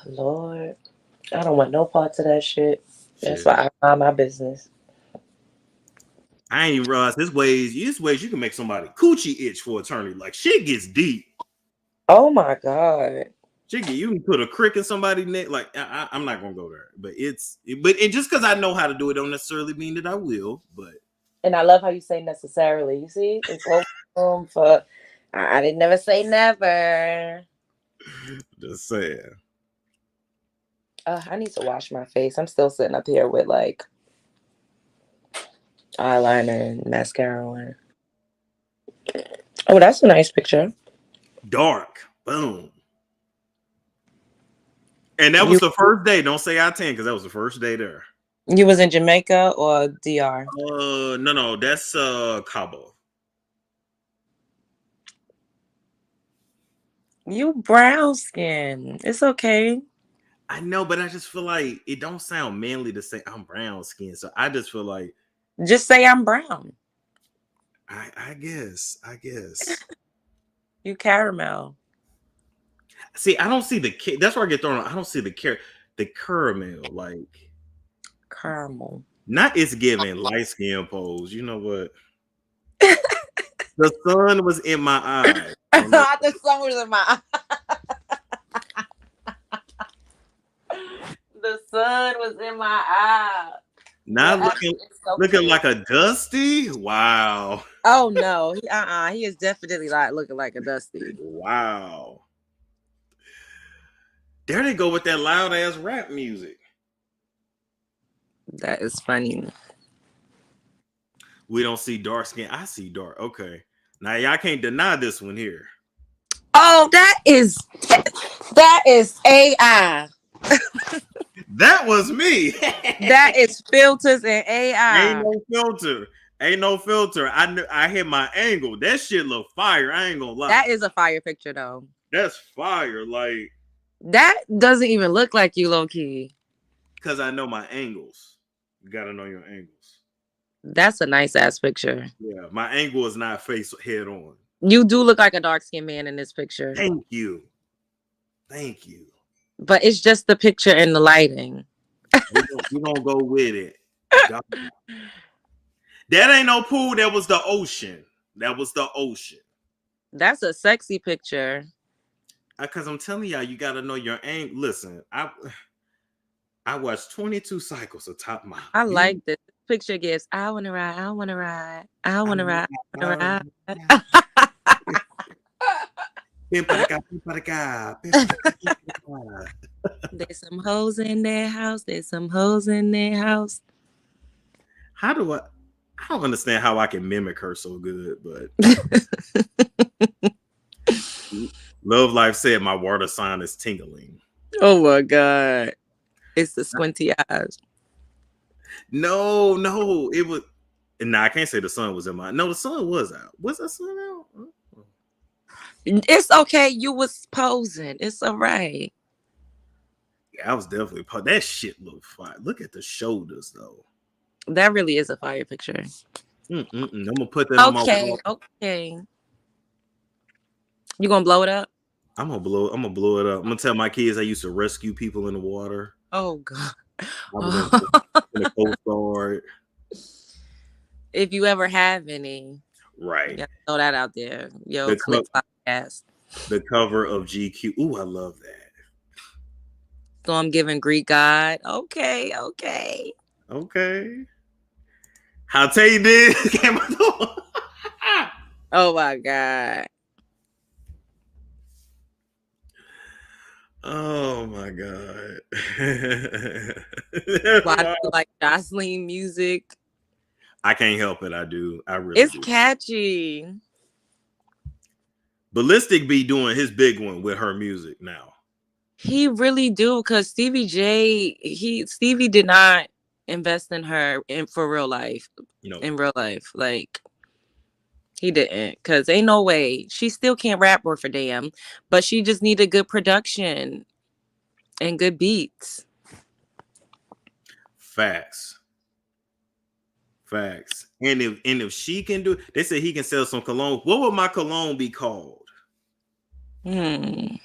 Lord, I don't want no parts of that shit. That's why I mind my business. I ain't even realize this ways you can make somebody coochie itch for eternity. Like shit gets deep. Oh my God. You can put a crick in somebody's neck. Like I'm not gonna go there, but just because I know how to do it, don't necessarily mean that I will. But and I love how you say necessarily. You see, it's room for. I didn't never say never. Just saying. I need to wash my face. I'm still sitting up here with like eyeliner and mascara on. Oh, that's a nice picture. Dark. Boom. And that was the first day. Don't say I-10 because that was the first day there. You was in Jamaica or DR? No, that's Cabo. You brown skin. It's okay. I know, but I just feel like it don't sound manly to say I'm brown skin. So I just feel like just say I'm brown. I guess. You caramel. See, I don't see that's where I get thrown. I don't see the caramel like caramel. Not it's giving light skin pose. You know what? The sun was in my eye. The sun was in my eye. The sun was in my eye. Not looking like a Dusty. Wow. Oh no. He is definitely like looking like a Dusty. Wow. There they go with that loud ass rap music. That is funny. We don't see dark skin. I see dark. Okay. Now y'all can't deny this one here. Oh, that is AI. That was me. That is filters and AI. Ain't no filter. I hit my angle. That shit look fire. I ain't gonna lie. That is a fire picture though. That's fire. Like that doesn't even look like you, low key. Because I know my angles. You gotta know your angles. That's a nice ass picture. Yeah, my angle is not face head on. You do look like a dark skinned man in this picture. Thank you. But it's just the picture and the lighting. We're gonna go with it. That ain't no pool. That was the ocean. That's a sexy picture. Because I'm telling y'all, you gotta know your angle. Listen, I watched 22 cycles of Top Model. I like this picture. Gives I wanna ride. I wanna ride. I wanna ride. I wanna ride. There's some hoes in their house. I don't understand how I can mimic her so good, but Love Life said my water sign is tingling. Oh my God. It's the squinty eyes. No, it was. Nah, I can't say the sun was in my. No, the sun was out. Was the sun out? It's okay. You was posing. It's all right. I was definitely that shit look fire. Look at the shoulders though. That really is a fire picture. I'm gonna put that on my wall. Okay. You gonna blow it up? I'm gonna blow it up. I'm gonna tell my kids I used to rescue people in the water. Oh God. I was in the Coast Guard. If you ever have any, Right. throw that out there. Yo, click podcast. The cover of GQ. Ooh, I love that. So I'm giving Greek God. Okay. How Tay did. Oh my God. Oh my God. Why do you like Jocelyn music? I can't help it. I do. I really It's do. catchy. Ballistic be doing his big one with her music now. He really do, because Stevie did not invest in her for real life. In real life. Like, he didn't, because ain't no way. She still can't rap worth a damn, but she just needed good production and good beats. Facts. And if she can do, they say he can sell some cologne. What would my cologne be called? Well,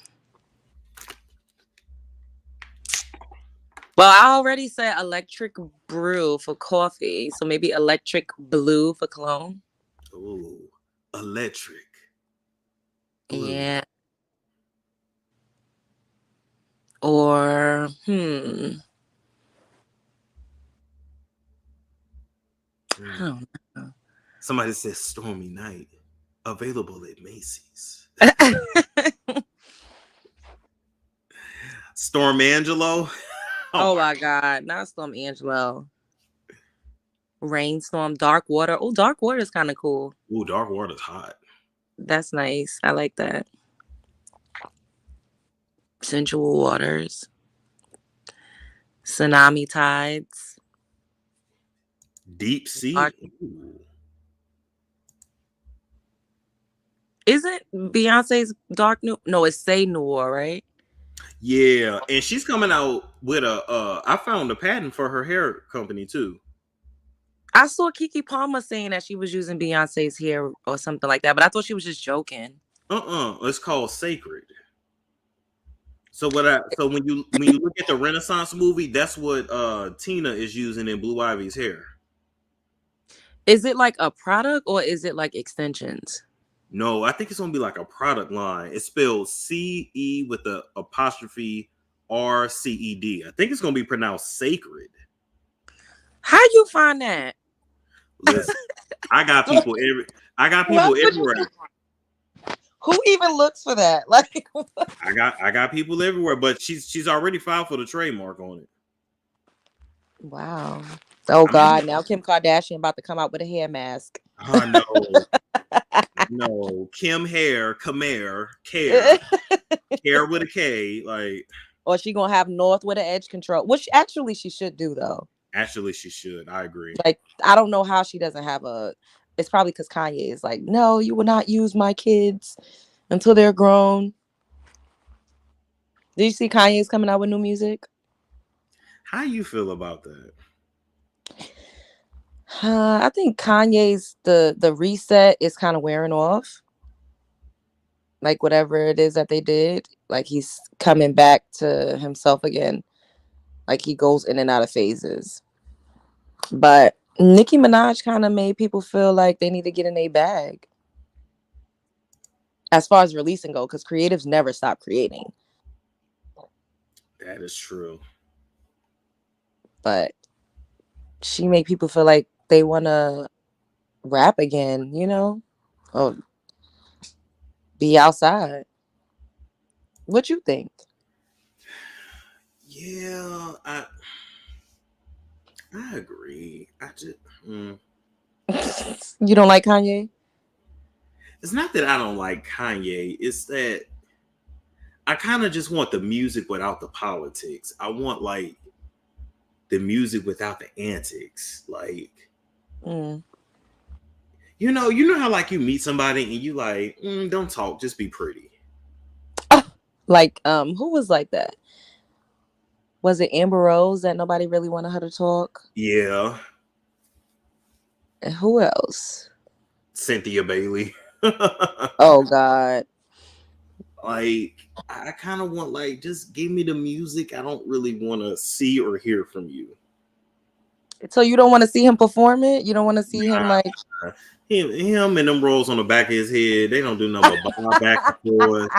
I already said electric brew for coffee, so maybe electric blue for cologne. Ooh, electric blue. Yeah. Or I don't know. Somebody says Stormy Night, available at Macy's. Storm Angelo. Oh my God, not Storm Angelo. Rainstorm, Dark Water. Oh, Dark Water is kind of cool. Ooh, Dark Water's hot. That's nice. I like that. Sensual Waters. Tsunami Tides. Deep Sea. Is it Beyonce's Dark Noir? No, it's Say Noir, right? Yeah, and she's coming out with I found a patent for her hair company too. I saw Keke Palmer saying that she was using Beyonce's hair or something like that, but I thought she was just joking. It's called Sacred. So when you look at the Renaissance movie, that's what Tina is using in Blue Ivy's hair. Is it like a product or is it like extensions? No, I think it's gonna be like a product line. It's spelled CE with the apostrophe RCED. I think it's gonna be pronounced Sacred. How you find that? Listen, I got people everywhere. Who even looks for that? Like, I got people everywhere, but she's already filed for the trademark on it. Wow. Oh God! Now Kim Kardashian about to come out with a hair mask. Oh no. No, Kim Care with a K, like. Or she gonna have North with an edge control, which actually she should do though. Actually, she should. I agree. Like, I don't know how she doesn't have a. It's probably because Kanye is like, no, you will not use my kids until they're grown. Did you see Kanye's coming out with new music? How you feel about that? I think Kanye's the reset is kind of wearing off. Like whatever it is that they did, like he's coming back to himself again. Like he goes in and out of phases. But Nicki Minaj kind of made people feel like they need to get in a bag. As far as releasing go, because creatives never stop creating. That is true. But she made people feel like they want to rap again, you know? Or be outside. What you think? Yeah, I agree. I just You don't like Kanye? It's not that I don't like Kanye. It's that I kind of just want the music without the politics. I want like the music without the antics. Like, you know how like you meet somebody and you like, don't talk, just be pretty. Like, who was like that? Was it Amber Rose that nobody really wanted her to talk? Yeah. And who else? Cynthia Bailey. Oh God. Like, I kind of want, like, just give me the music. I don't really want to see or hear from you. So you don't want to see him perform it? You don't want to see him like him and them rolls on the back of his head? They don't do nothing but bob back and forth.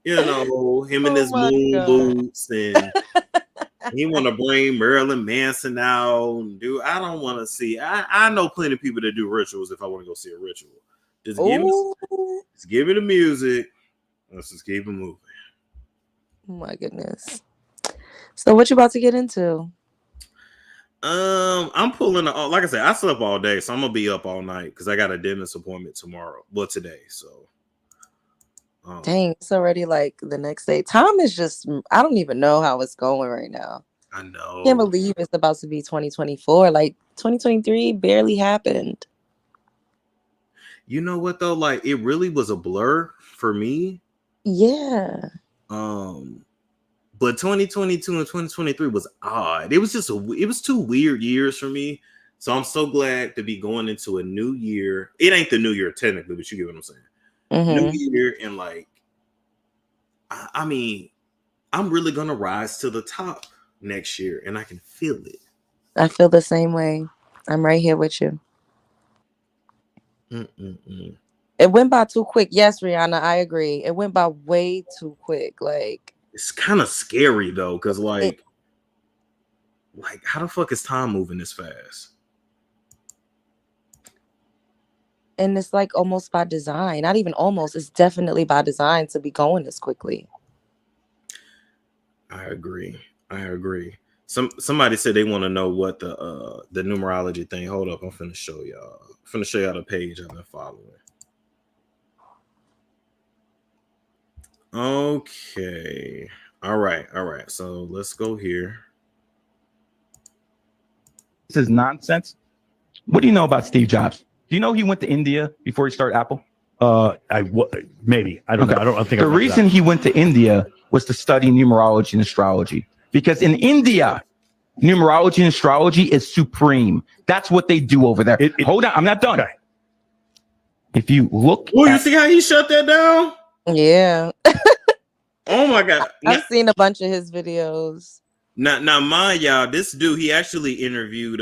You know, him and his moon boots, and he want to bring Marilyn Manson out. And I don't want to see. I know plenty of people that do rituals. If I want to go see a ritual, just give me the music. Let's just keep it moving. Oh my goodness. So what you about to get into? I'm pulling like I said, I slept all day, so I'm gonna be up all night because I got a dentist appointment tomorrow. Well, today, so dang, it's already like the next day. Time is just, I don't even know how it's going right now. I know. I can't believe it's about to be 2024. Like 2023 barely happened. You know what though? Like it really was a blur for me. Yeah. But 2022 and 2023 was odd. It was just it was 2 weird years for me. So I'm so glad to be going into a new year. It ain't the new year technically, but you get what I'm saying. New year, and like, I mean, I'm really gonna rise to the top next year, and I can feel it. I feel the same way. I'm right here with you. It went by too quick. Yes, Rihanna, I agree. It went by way too quick. Like, it's kind of scary though, because like how the fuck is time moving this fast? And it's like almost by design. Not even almost. It's definitely by design to be going this quickly. I agree. Somebody said they want to know what the numerology thing. Hold up, I'm finna show y'all. The page I've been following. Okay. All right. So let's go here. This is nonsense. What do you know about Steve Jobs? Do you know he went to India before he started Apple? Maybe. I don't know. I don't think the reason he went to India was to study numerology and astrology, because in India, numerology and astrology is supreme. That's what they do over there. Hold on, I'm not done. Okay. If you look, you see how he shut that down? Yeah. Oh my God. I've seen a bunch of his videos. Now mind y'all, this dude, he actually interviewed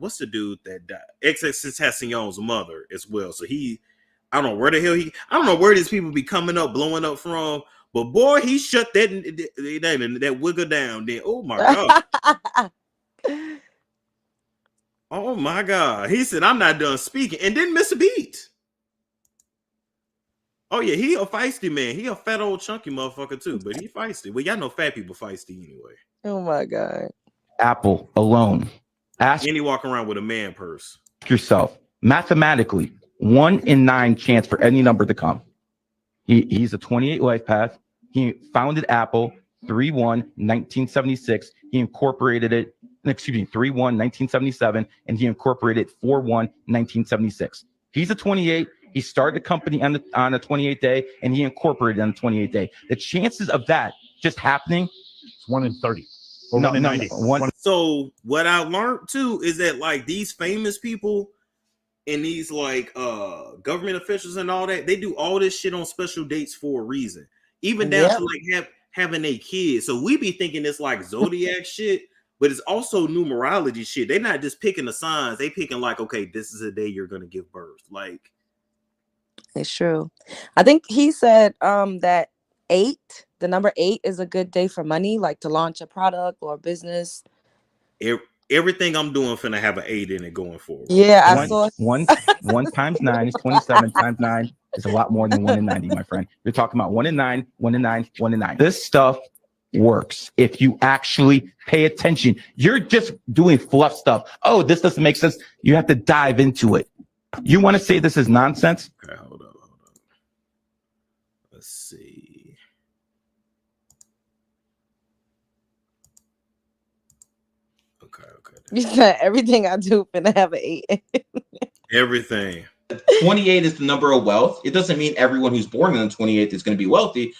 what's the dude that died? XXXTentacion's mother as well. So I don't know where the hell I don't know where these people be coming up, blowing up from, but boy, he shut that wiggle down then. Oh my God. Oh my God. He said, I'm not done speaking, and didn't miss a beat. Oh yeah, he a feisty man. He a fat old chunky motherfucker too, but he feisty. Well, y'all know fat people feisty anyway. Oh my God. Apple alone. And he walk around with a man purse. Ask yourself, mathematically, 1 in 9 chance for any number to come. He's a 28 life path. He founded Apple 3/1/1976. He incorporated it, 3/1/1977, and he incorporated 4/1/1976. He's a 28. He started the company on the 28th day, and he incorporated on the 28th day. The chances of that just happening, it's 1 in 30. Or 1 in 90. So what I learned too is that like these famous people and these like government officials and all that, they do all this shit on special dates for a reason. Even down to like having a kid. So we be thinking it's like zodiac shit, but it's also numerology shit. They're not just picking the signs. They picking like, okay, this is a day you're gonna give birth. Like, it's true. I think he said that the number 8 is a good day for money, like to launch a product or a business. Everything I'm doing finna have an 8 in it going forward. Yeah, I saw 1 times 9 is 27 times 9 is a lot more than 1 in 90, my friend. You're talking about 1 in 9, 1 in 9, 1 in 9. This stuff works if you actually pay attention. You're just doing fluff stuff. Oh, this doesn't make sense. You have to dive into it. You want to say this is nonsense? Okay, hold up. Let's see. Okay. You said everything I do finna have an 8. Everything. 28 is the number of wealth. It doesn't mean everyone who's born on the 28th is going to be wealthy.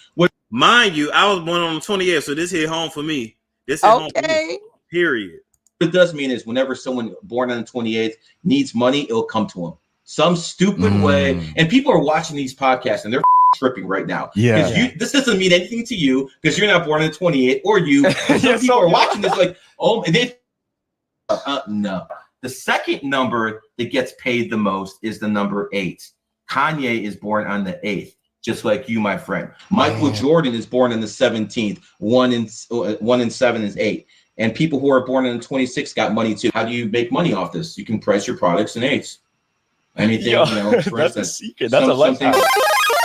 Mind you, I was born on the 28th, so this hit home for me. This hit home for me. Okay. Period. What it does mean is whenever someone born on the 28th needs money, it'll come to them some stupid way. And people are watching these podcasts and they're tripping right now. Yeah. This doesn't mean anything to you because you're not born on the 28th or you. Some people are watching this like, oh, and they no. The second number that gets paid the most is the number 8. Kanye is born on the 8th, just like you, my friend. Michael Jordan is born on the 17th. 1 and 7 is 8. And people who are born on the 26th got money too. How do you make money off this? You can price your products in 8s. Anything, Yo, you know, for that's instance, a secret. That's a lifestyle.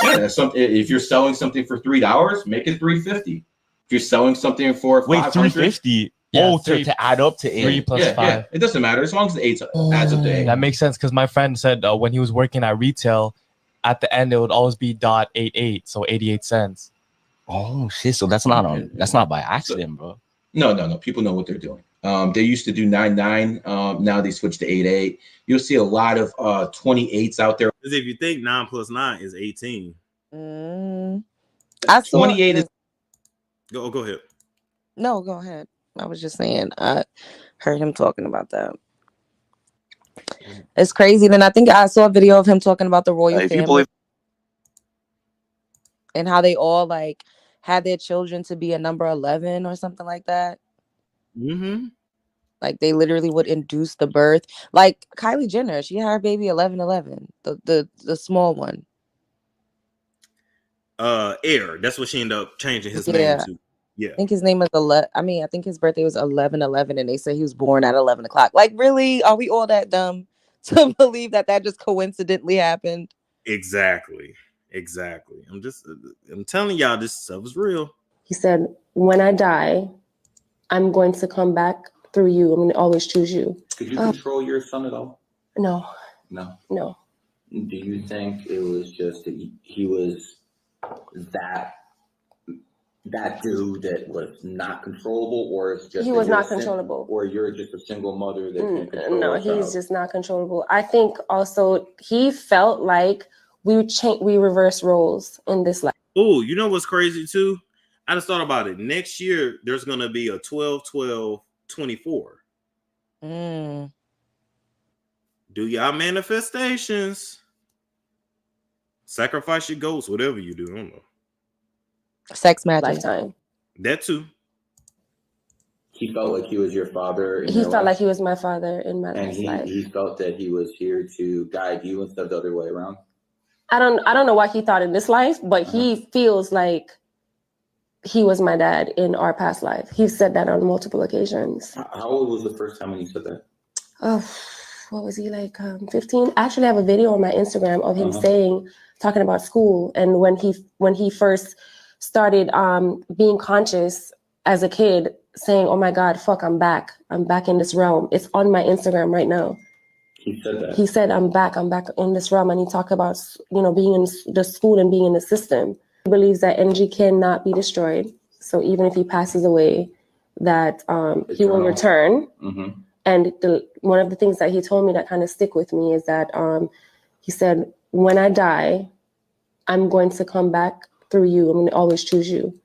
Yeah, that's something. If you're selling something for $3, make it $3.50. If you're selling something for $3.50. Yeah, to add up to 8. 3 plus 5. Yeah, it doesn't matter as long as the 8 adds up to 8. That makes sense because my friend said when he was working at retail, at the end it would always be .88, so 88 cents. Oh shit! So that's not by accident, bro. No. People know what they're doing. They used to do 99. Now they switched to 88. You'll see a lot of 28s out there. Because if you think 9 plus 9 is 18. I saw 28 is. Go ahead. No, go ahead. I was just saying I heard him talking about that. It's crazy. Then I think I saw a video of him talking about the royal family and how they all like had their children to be a number 11 or something like that. Mm-hmm. Like they literally would induce the birth. Like Kylie Jenner, she had her baby 1111, the small one. Air. That's what she ended up changing his name to. Yeah. I think his name is I think his birthday was 11/11, and they say he was born at 11 o'clock. Like, really? Are we all that dumb to believe that just coincidentally happened? Exactly. I'm telling y'all, this stuff is real. He said, when I die, I'm going to come back through you. I'm going to always choose you. Could you control your son at all? No. Do you think it was just that he was that dude that was not controllable, or it's just he was not controllable, or you're just a single mother that can control no, he's just not controllable. I think also he felt like we reverse roles in this life. Oh, you know what's crazy too? I just thought about it. Next year there's gonna be a 12-12-24. Do y'all manifestations, sacrifice your goats, whatever you do. I don't know. Sex magic. Lifetime. That too. He felt like he was your father. He felt like he was my father in my life. He felt that he was here to guide you instead of the other way around. I don't know what he thought in this life, but he feels like he was my dad in our past life. He said that on multiple occasions. How old was the first time when he said that? Oh, what was he, like 15? I actually have a video on my Instagram of him talking about school, and when he first started being conscious as a kid, saying, oh my God, fuck, I'm back in this realm. It's on my Instagram right now. He said that. He said, I'm back in this realm. And he talked about, being in the school and being in the system. He believes that energy cannot be destroyed. So even if he passes away, that he will return. Mm-hmm. And one of the things that he told me that kind of stick with me is that he said, when I die, I'm going to come back through you. I'm going to always choose you.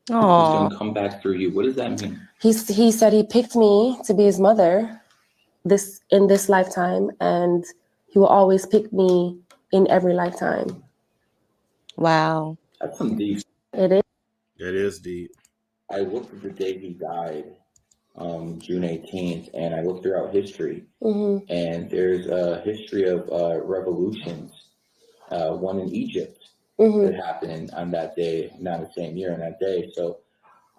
He's going to come back through you. What does that mean? He said he picked me to be his mother in this lifetime, and he will always pick me in every lifetime. Wow. That's some deep. It is. That is deep. I looked at the day he died, June 18th, and I looked throughout history, and there's a history of revolutions, one in Egypt that happened on that day, not the same year on that day. So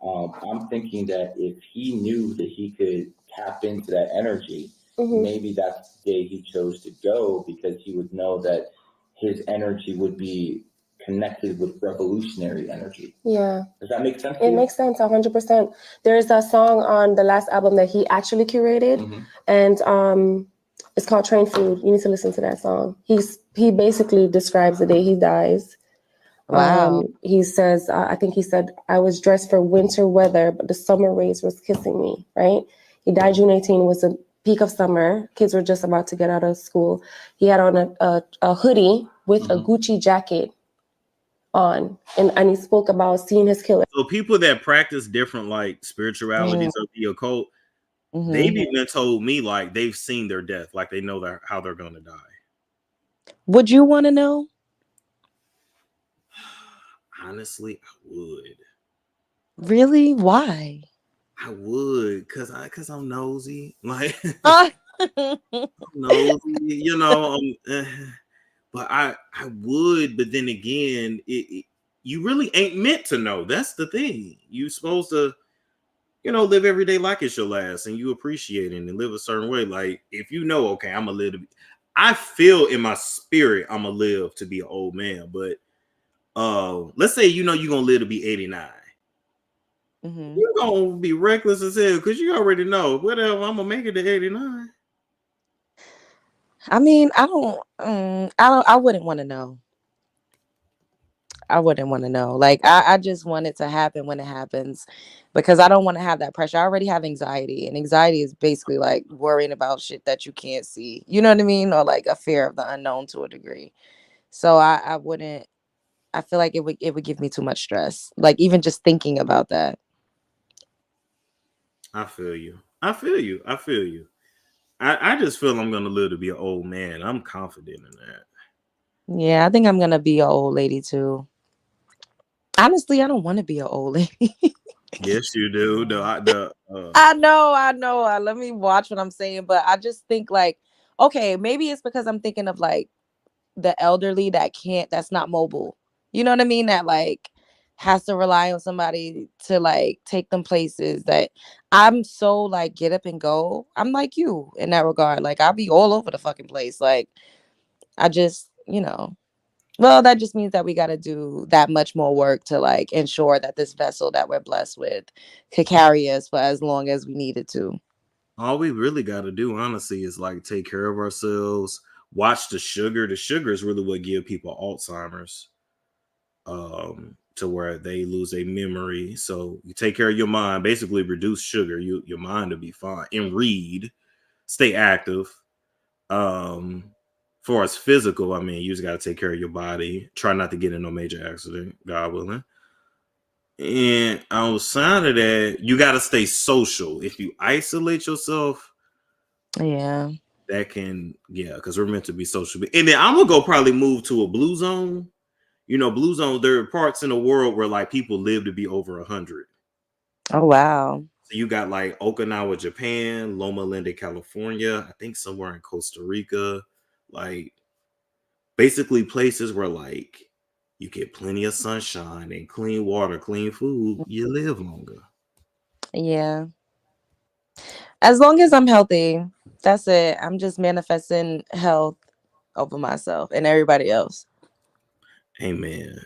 I'm thinking that if he knew that he could tap into that energy, maybe that's the day he chose to go, because he would know that his energy would be connected with revolutionary energy. Yeah. Does that make sense? It makes sense 100%. There's a song on the last album that he actually curated, and it's called Train Food. You need to listen to that song. He basically describes the day he dies. Wow. He says, I think he said, I was dressed for winter weather, but the summer rays was kissing me, right? He died June 18, was the peak of summer. Kids were just about to get out of school. He had on a hoodie with a Gucci jacket on, and he spoke about seeing his killer. So people that practice different like spiritualities of the occult, they've even told me like they've seen their death, like they know how they're gonna die. Would you want to know? Honestly, I would. Really? Why? I would, cause I'm nosy. Like I'm nosy, you know. But I would. But then again, you really ain't meant to know. That's the thing. You supposed to, live every day like it's your last, and you appreciate it and live a certain way. Like if you know, okay, I'm gonna live. I feel in my spirit I'm gonna live to be an old man. But let's say you're gonna live to be 89. You're gonna be reckless as hell because you already know whatever I'm gonna make it to 89. I mean, I wouldn't want to know. I wouldn't want to know. Like I just want it to happen when it happens, because I don't want to have that pressure. I already have anxiety, and anxiety is basically like worrying about shit that you can't see. You know what I mean? Or like a fear of the unknown to a degree. So I wouldn't. I feel like it would give me too much stress. Like even just thinking about that. I feel you. I just feel I'm gonna live to be an old man. I'm confident in that. Yeah, I think I'm gonna be an old lady too. Honestly, I don't want to be an old lady. Yes, you do. I know. Let me watch what I'm saying, but I just think like, okay, maybe it's because I'm thinking of like the elderly that's not mobile. You know what I mean? That like has to rely on somebody to like take them places. That I'm so like get up and go. I'm like you in that regard. Like I'll be all over the fucking place. Like I just, well, that just means that we got to do that much more work to like ensure that this vessel that we're blessed with could carry us for as long as we needed to. All we really got to do, honestly, is like take care of ourselves. Watch the sugar. The sugar is really what give people Alzheimer's, to where they lose their memory. So you take care of your mind. Basically, reduce sugar. Your mind will be fine. And read. Stay active. For as physical, I mean, you just got to take care of your body. Try not to get in no major accident, God willing. And outside of that, you got to stay social. If you isolate yourself, Yeah, that can, because we're meant to be social. And then I'm gonna go probably move to a blue zone. Blue zone. There are parts in the world where like people live to be over 100. oh wow. So you got like Okinawa, Japan, Loma Linda, California. I think somewhere in Costa Rica, like basically places where like you get plenty of sunshine and clean water, clean food. You live longer. Yeah, as long as I'm healthy, that's it. I'm just manifesting health over myself and everybody else. Amen.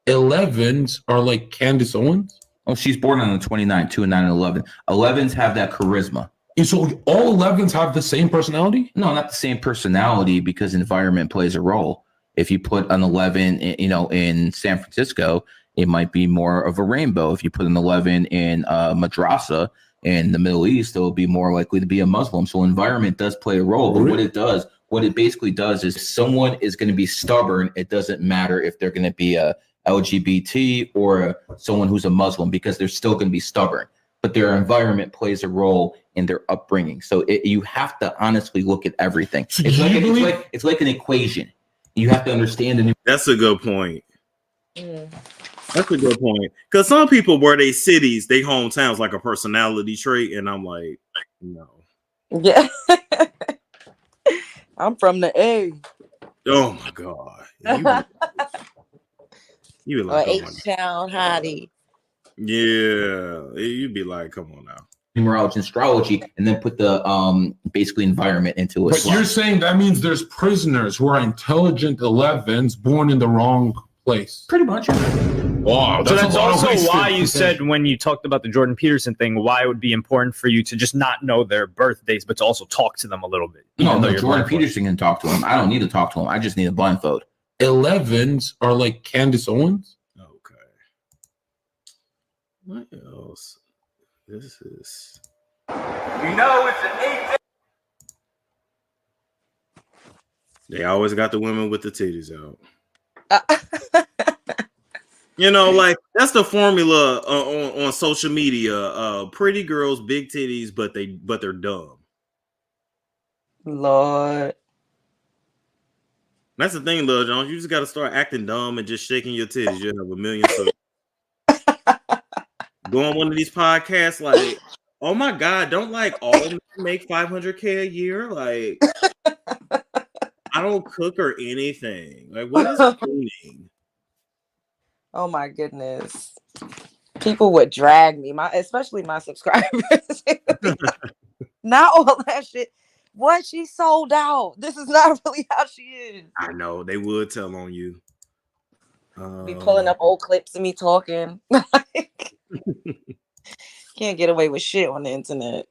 11s are like Candace Owens. Oh, she's born on the 29th, 2 and 9 and 11. 11s have that charisma. And so all 11s have the same personality? No, not the same personality, because environment plays a role. If you put an 11, in San Francisco, it might be more of a rainbow. If you put an 11 in madrasa in the Middle East, it will be more likely to be a Muslim. So environment does play a role. But what it basically does is someone is going to be stubborn. It doesn't matter if they're going to be a LGBT or someone who's a Muslim, because they're still going to be stubborn. But their environment plays a role in their upbringing. So you have to honestly look at everything. It's like an equation. You have to understand. That's a good point. That's a good point. Because some people wear their cities, their hometowns like a personality trait, and I'm like, no. Yeah. I'm from the A. Oh my God. You be like, or H-Town hottie. Yeah. You'd be like, come on now. Numerology and astrology, and then put the basically environment into it. But you're saying that means there's prisoners who are intelligent 11s born in the wrong place. Pretty much. Wow, so that's also why you said, when you talked about the Jordan Peterson thing, why it would be important for you to just not know their birthdays, but to also talk to them a little bit. No, Jordan Peterson can talk to him. I don't need to talk to him. I just need a blindfold. 11s are like Candace Owens. Okay. What else? This is. It's an 8. They always got the women with the titties out. You know, like that's the formula on social media. Pretty girls, big titties, but they're dumb. Lord. That's the thing, Lil Jones. You just got to start acting dumb and just shaking your titties. You'll have 1 million subs. Go on one of these podcasts, like, oh my God, don't like all men make $500K a year? Like, I don't cook or anything. Like, what is cleaning? Oh my goodness. People would drag me, especially my subscribers. Not all that shit. What? She sold out. This is not really how she is. I know they would tell on you. Be pulling up old clips of me talking. Can't get away with shit on the internet.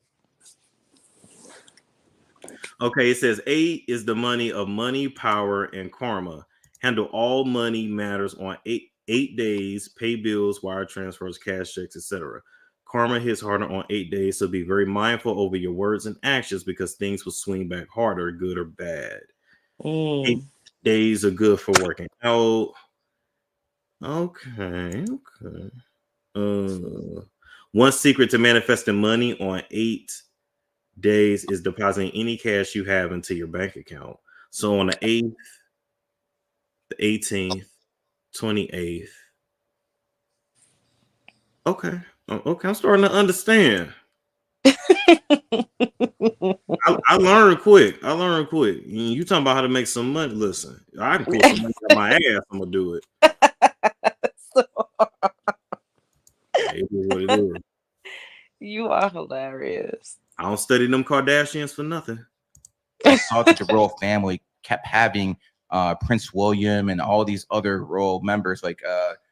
Okay, it says 8 is the money of money, power, and karma. Handle all money matters on eight days. Pay bills, wire transfers, cash checks, etc. Karma hits harder on 8 days, so be very mindful over your words and actions because things will swing back harder, good or bad. 8 days are good for working out. Okay. One secret to manifesting money on 8 days is depositing any cash you have into your bank account. So on the 8th, the 18th, 28th. Okay, I'm starting to understand. I learned quick. You talking about how to make some money? Listen, I can pull some money out my ass. I'm gonna do it. It is what it is. You are hilarious. I don't study them Kardashians for nothing. I saw that the royal family kept having Prince William and all these other royal members, like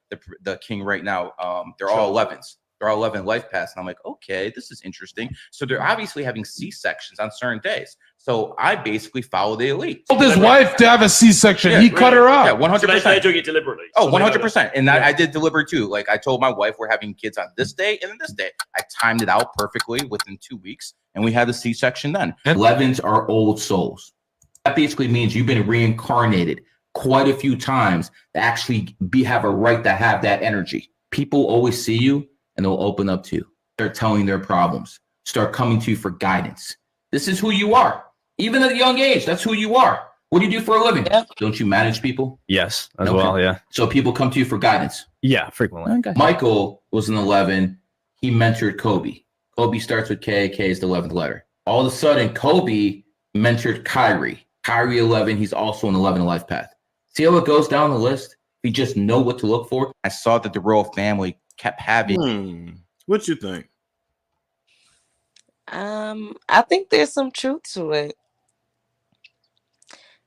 the king right now. They're all 11s. They're all 11 life paths. And I'm like, okay, this is interesting. So they're obviously having C-sections on certain days. So I basically follow the elite. Told his wife to have a C-section. Yeah, he cut her out. Yeah, 100%. They're doing it deliberately. Oh, 100%. And I did deliberate too. Like I told my wife we're having kids on this day and then this day. I timed it out perfectly within 2 weeks. And we had the C-section then. 11s are old souls. That basically means you've been reincarnated quite a few times to actually have a right to have that energy. People always see you and they'll open up to you. They're telling their problems. Start coming to you for guidance. This is who you are. Even at a young age, that's who you are. What do you do for a living? Yep. Don't you manage people? Yes, as well, yeah. So people come to you for guidance? Yeah, frequently. Okay. Michael was an 11. He mentored Kobe. Kobe starts with K. K is the 11th letter. All of a sudden, Kobe mentored Kyrie. Kyrie 11, he's also an 11 life path. See how it goes down the list? If you just know what to look for. I saw that the royal family kept having. What you think? I think there's some truth to it.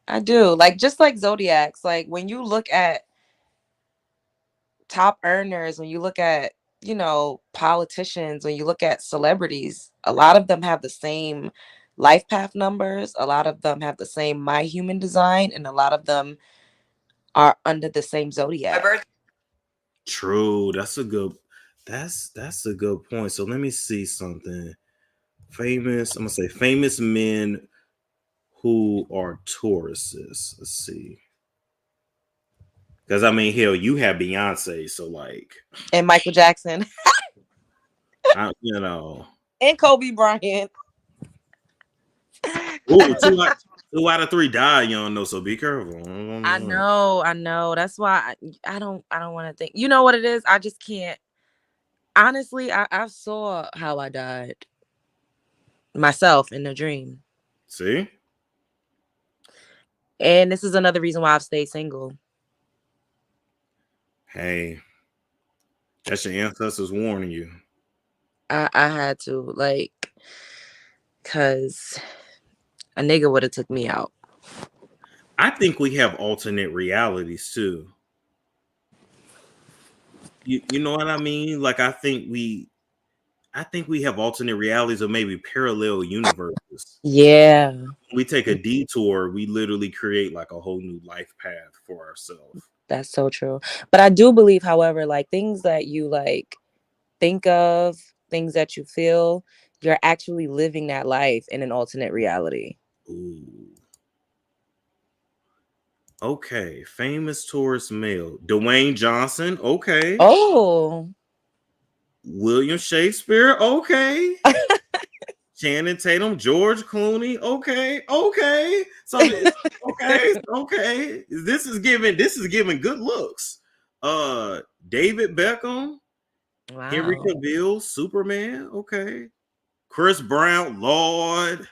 I do. Like, just like zodiacs, like when you look at top earners, when you look at, you know, politicians, when you look at celebrities, a lot of them have the same life path numbers. A lot of them have the same My Human Design, and a lot of them are under the same zodiac. True. That's a good point. So let me see something. I'm gonna say famous men who are Tauruses. Let's see. Because I mean, hell, you have Beyonce, so like, and Michael Jackson, you know, and Kobe Bryant. Ooh, two out of 3 die young, though, so be careful. I know. That's why I don't want to think. You know what it is? I just can't. Honestly, I saw how I died myself in a dream. See? And this is another reason why I've stayed single. Hey, that's your ancestors warning you. I had to, like, because a nigga would have took me out. I think we have alternate realities too. You know what I mean? Like I think we have alternate realities or maybe parallel universes. Yeah. We take a detour, we literally create like a whole new life path for ourselves. That's so true. But I do believe, however, like things that you like think of, things that you feel, you're actually living that life in an alternate reality. Ooh. Okay, famous Taurus male. Dwayne Johnson. Okay. Oh. William Shakespeare. Okay. Channing Tatum, George Clooney. Okay. Okay. So okay. This is giving good looks. David Beckham, Henry Wow. Cavill, Superman. Okay. Chris Brown, Lord.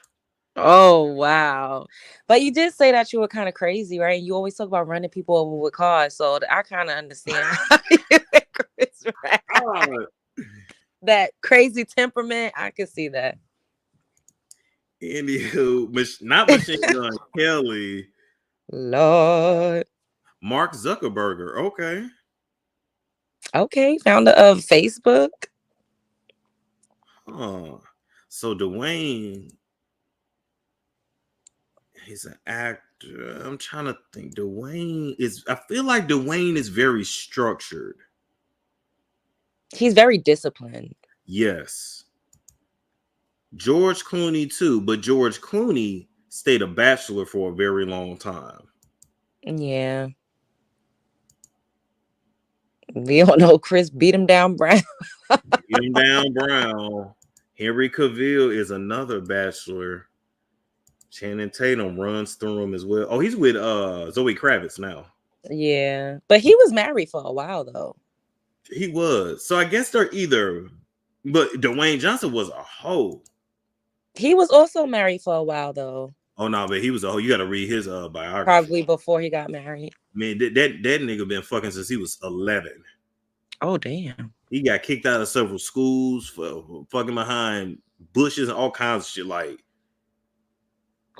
Oh, wow. But you did say that you were kind of crazy, right? You always talk about running people over with cars. So I kind of understand how you think Chris Brown. That crazy temperament. I can see that. Anywho, not Machine Gun Kelly. Lord. Mark Zuckerberg. Okay. Okay. Founder of Facebook. So Dwayne, he's an actor. I'm trying to think. I feel like Dwayne is very structured. He's very disciplined. Yes. George Clooney too, but George Clooney stayed a bachelor for a very long time. Yeah. We don't know. Chris beat him down Brown. Beat him down Brown. Henry Cavill is another bachelor. Channing Tatum runs through him as well. Oh, he's with Zoe Kravitz now. Yeah. But he was married for a while though. He was. So I guess they're either, but Dwayne Johnson was a hoe. He was also married for a while though. Oh no, but he was a hoe. You gotta read his biography. Probably before he got married. Man, that nigga been fucking since he was 11. Oh damn. He got kicked out of several schools for fucking behind bushes and all kinds of shit. Like,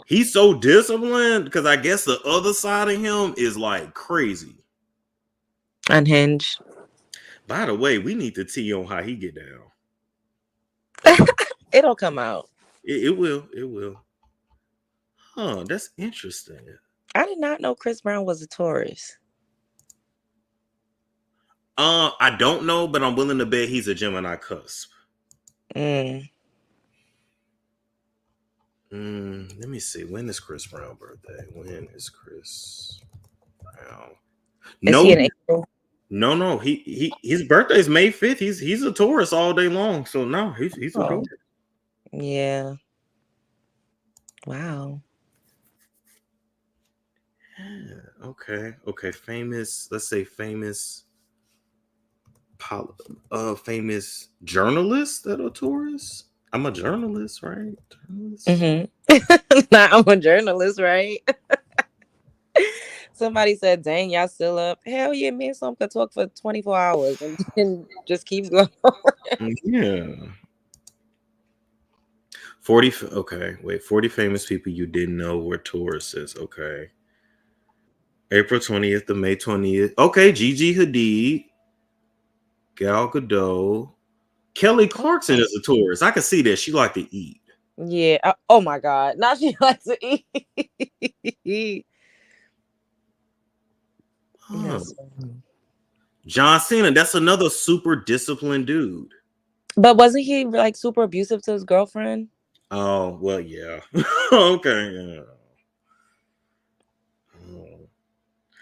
he's so disciplined because I guess the other side of him is like crazy. Unhinged. By the way, we need to tea on how he get down. It'll come out. It will. It will. Huh, that's interesting. I did not know Chris Brown was a Taurus. I don't know, but I'm willing to bet he's a Gemini cusp. Let me see. When is Chris Brown's birthday? When is Chris Brown? Is he in April? No. His birthday is May 5th. He's a Taurus all day long. So no, he's a Taurus. Yeah. Wow. Yeah, okay. Famous. Let's say famous. Famous journalists that are Taurus. I'm a journalist, right? Nah, I'm a journalist, right? Somebody said, dang, y'all still up? Hell yeah, man. Some could talk for 24 hours and then just keep going. Yeah. 40. Okay, wait. 40 famous people you didn't know were Tauruses. Okay. April 20th to May 20th. Okay, Gigi Hadid. Gal Gadot. Kelly Clarkson is a Taurus. I can see that. She like to eat. Yeah. Oh my God. Now she likes to eat. Yes. John Cena. That's another super disciplined dude. But wasn't he like super abusive to his girlfriend? Oh, well, yeah. Okay. Yeah.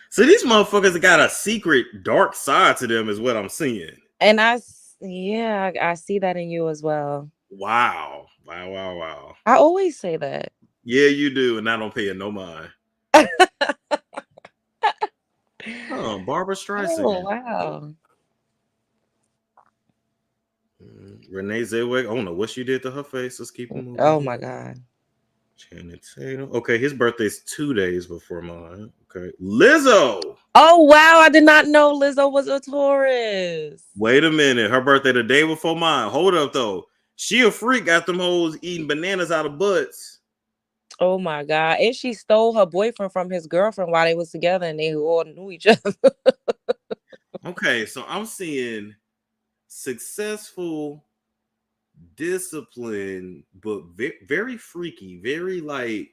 So these motherfuckers got a secret dark side to them is what I'm seeing. And I see that in you as well. Wow. I always say that. Yeah, you do, and I don't pay it no mind. Oh, Barbara Streisand. Oh, wow. Renee Zellweger. I don't know what she did to her face. Let's keep moving. Oh my God. Channing Tatum. Okay, his birthday's 2 days before mine. Okay. Lizzo. Oh wow, I did not know Lizzo was a Taurus. Wait a minute. Her birthday the day before mine. Hold up though. She a freak, got them hoes eating bananas out of butts. Oh my God. And she stole her boyfriend from his girlfriend while they was together and they all knew each other. Okay, so I'm seeing successful, disciplined, but very freaky, very like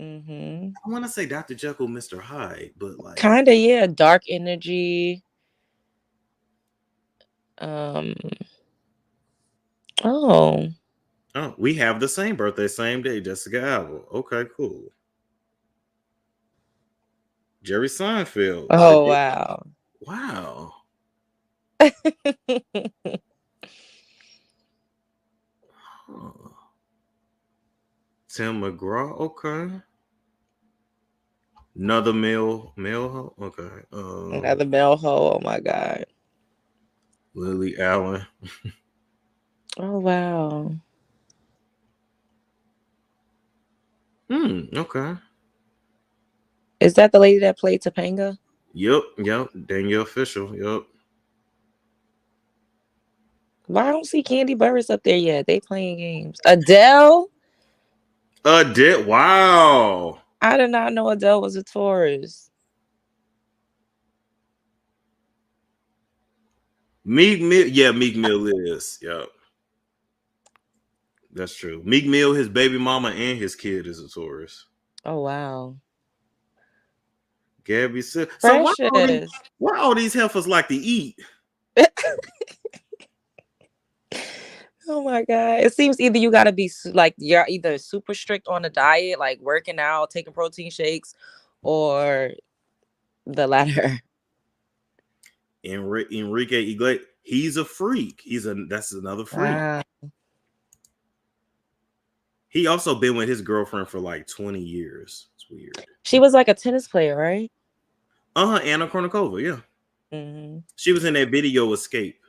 I want to say Dr. Jekyll, Mr. Hyde, but like kind of, yeah, dark energy. Oh, we have the same birthday, same day, Jessica Alba. Okay, cool. Jerry Seinfeld. Oh wow. Wow. Huh. Tim McGraw. Okay. Another male. Okay. Another male hoe. Oh my god. Lily Allen. Oh wow. Okay. Is that the lady that played Topanga? Yep. Danielle Fishel. Yep. Why I don't see Candy Burris up there yet? They playing games. Adele? Wow. I did not know Adele was a Taurus. Meek Mill. Yeah, Meek Mill is. Yep. That's true. Meek Mill, his baby mama, and his kid is a Taurus. Oh wow. Gabby said. So Precious. why all these heifers like to eat? Oh my god. It seems either you gotta be like you're either super strict on a diet, like working out, taking protein shakes, or the latter. Enrique Iglesias, he's a freak. That's another freak. Wow. He also been with his girlfriend for like 20 years. It's weird. She was like a tennis player, right? Anna Kournikova, yeah. Mm-hmm. She was in that video Escape.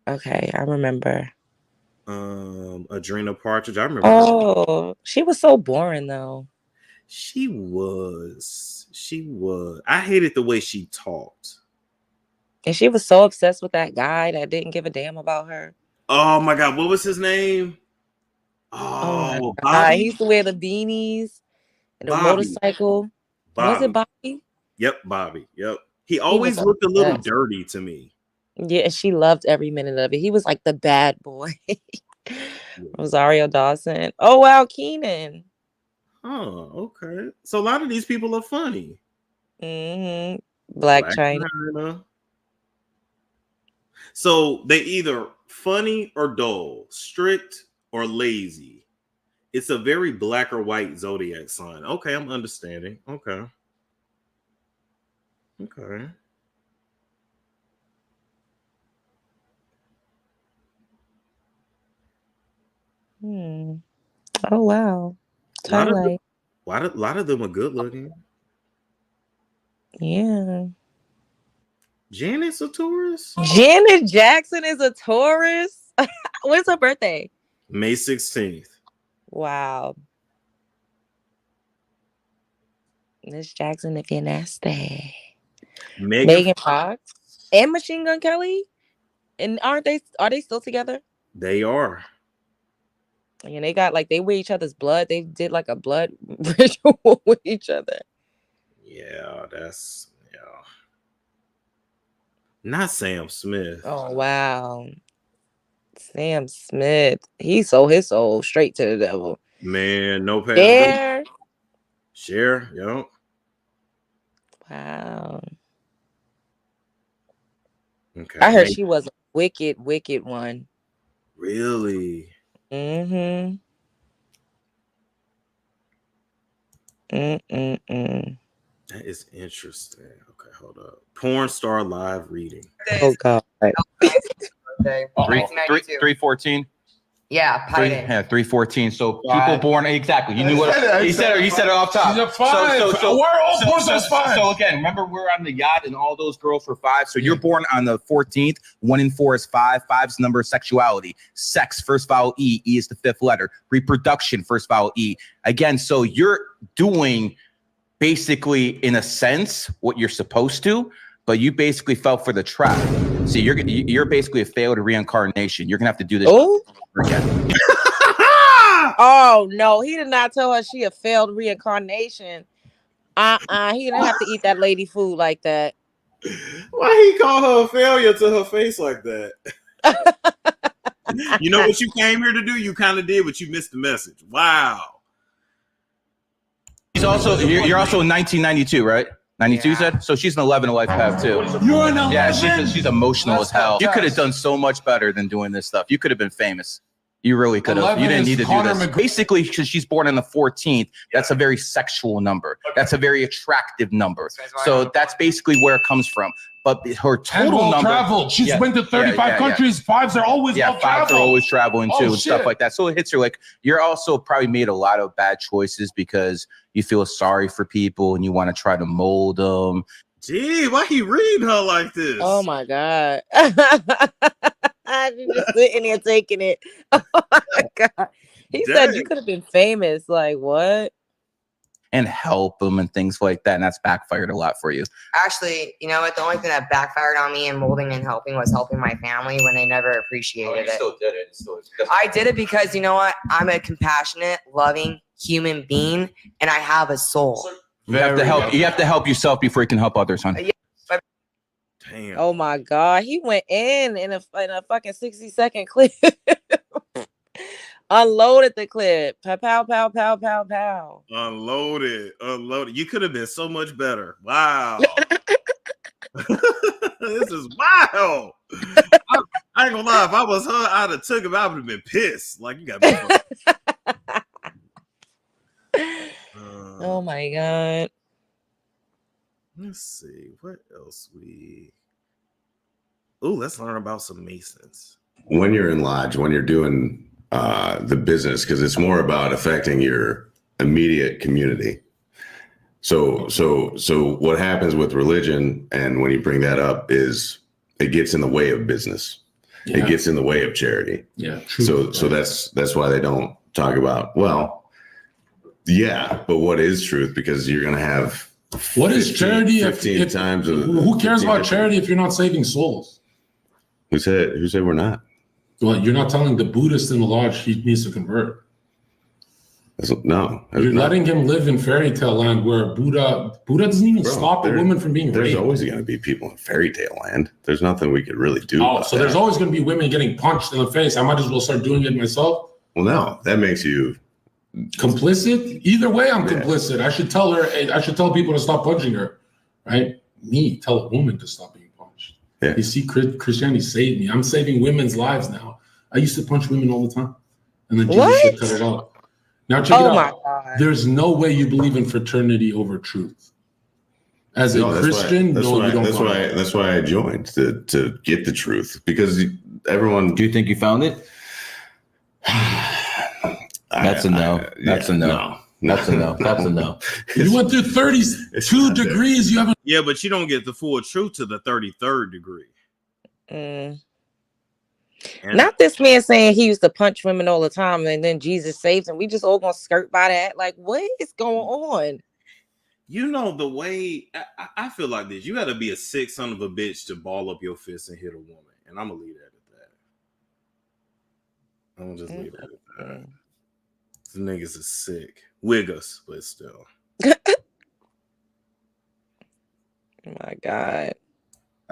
Okay, I remember. Adrena Partridge. I remember. Oh, she was so boring though. She was. I hated the way she talked. And she was so obsessed with that guy that didn't give a damn about her. Oh my god, what was his name? Oh, Bobby. He used to wear the beanies and the Bobby. motorcycle. Was it Bobby? Yep, Bobby. Yep. He always looked a little dirty to me. Yeah, and she loved every minute of it. He was like the bad boy. Rosario Dawson. Oh wow, Keenan. Oh, okay. So a lot of these people are funny. Mm-hmm. Black China. So they either funny or dull, strict or lazy. It's a very black or white zodiac sign. Okay, I'm understanding. Okay. Oh wow. Twilight. A lot of them are good looking. Yeah. Janet's a Taurus? Janet Jackson is a Taurus? When's her birthday? May 16th. Wow. Miss Jackson, if you're nasty. Megan Fox and Machine Gun Kelly. And are they still together? They are. And they got like they wear each other's blood. They did like a blood ritual with each other. Yeah, not Sam Smith. Oh wow. Sam Smith. He sold his soul straight to the devil. Man, no pass. Cher, yep. Wow. Okay. I heard she was a wicked one. Really? Mm-hmm. That is interesting. Okay, hold up. Porn star live reading. Oh God. 314. Yeah, Python. 314. So people born exactly. You knew what he said it off top. She's a 5. So we're all born as 5. So again, remember we're on the yacht and all those girls were 5. So you're born on the 14th. 1 in 4 is 5. 5's the number of sexuality. Sex, first vowel E. E is the 5th letter. Reproduction, first vowel E. Again, so you're doing basically in a sense what you're supposed to, but you basically fell for the trap. See, you're basically a failed reincarnation. You're gonna have to do this again. Oh no, he did not tell her she a failed reincarnation. He didn't have to eat that lady food like that. Why he call her a failure to her face like that? You know what you came here to do? You kind of did, but you missed the message. Wow. You're also in 1992, right? 92 said? So she's an 11 life path too. You're an 11? Yeah, she's emotional as hell. You could have done so much better than doing this stuff. You could have been famous. You really could have. 11 You didn't is need to Conor do this. McGregor. Basically, because she's born on the 14th, that's a very sexual number. That's a very attractive number. So that's basically where it comes from. But her And total well number. traveled. She's been to 35 countries. Fives are always well fives traveled. are always traveling too, and stuff shit. like that. So it hits her like you're also probably made a lot of bad choices because you feel sorry for people and you want to try to mold them. Gee, why he reading her like this? Oh my God. She's just sitting there taking it. Oh my God. He said you could have been famous. Like, what? And help them and things like that. And that's backfired a lot for you. Actually, you know what? The only thing that backfired on me in molding and helping was helping my family when they never appreciated it. Still did it. I did it because, you know what? I'm a compassionate, loving human being, and I have a soul. You have to help. You have to help yourself before you can help others, hon. Damn. Oh my God. He went in a fucking 60-second clip. Unloaded the clip. Pow, pow, pow, pow, pow, pow. Unloaded. You could have been so much better. Wow. This is wild. I ain't gonna lie. If I was her, I'd have took him. I would have been pissed. Like, you got me. Oh my God. Let's see. What else let's learn about some Masons. When you're in lodge, when you're doing the business, because it's more about affecting your immediate community. So what happens with religion, and when you bring that up, is it gets in the way of business. Yeah. It gets in the way of charity. Yeah. True. So that's why they don't talk about, well, yeah, but what is truth? Because you're going to have what is charity? 15 times. Who cares about charity if you're not saving souls? Who said we're not? Well, you're not telling the Buddhist in the lodge he needs to convert. No. You're letting him live in fairy tale land where Buddha doesn't even stop a woman from being raped. There's always going to be people in fairy tale land. There's nothing we could really do. Oh, so there's always going to be women getting punched in the face. I might as well start doing it myself. Well, no, that makes you complicit. Either way, I'm complicit. I should tell her. I should tell people to stop punching her. Right? Me tell a woman to stop being punched. Yeah. You see, Christianity saved me. I'm saving women's lives now. I used to punch women all the time, and then Jesus should cut it out. Now check it out. God. There's no way you believe in fraternity over truth. As a Christian, that's you don't. That's why I joined to get the truth, because everyone. Do you think you found it? That's a no. That's a no. That's a no. That's a no. You went through 32 degrees. You haven't. Yeah, but you don't get the full truth to the 33rd degree. Not this man saying he used to punch women all the time and then Jesus saves him. We just all gonna skirt by that. Like, what is going on? You know, the way I feel like this, you got to be a sick son of a bitch to ball up your fist and hit a woman. And I'm gonna leave that at that. I'm gonna just leave that at that. The niggas is sick. Wig us, but still. My God.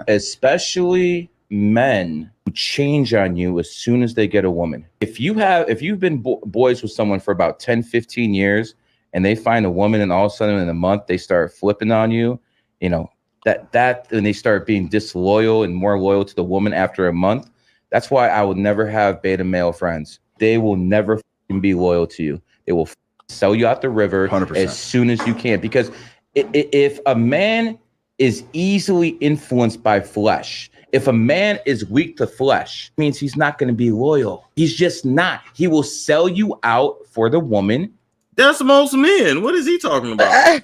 Especially men who change on you as soon as they get a woman. If you've been boys with someone for about 10, 15 years and they find a woman and all of a sudden in a month they start flipping on you, you know, that and they start being disloyal and more loyal to the woman after a month. That's why I would never have beta male friends. They will never be loyal to you. They will sell you out the river 100%. As soon as you can. Because if a man is easily influenced by flesh, if a man is weak to flesh, it means he's not going to be loyal. He's just not. He will sell you out for the woman. That's most men. What is he talking about?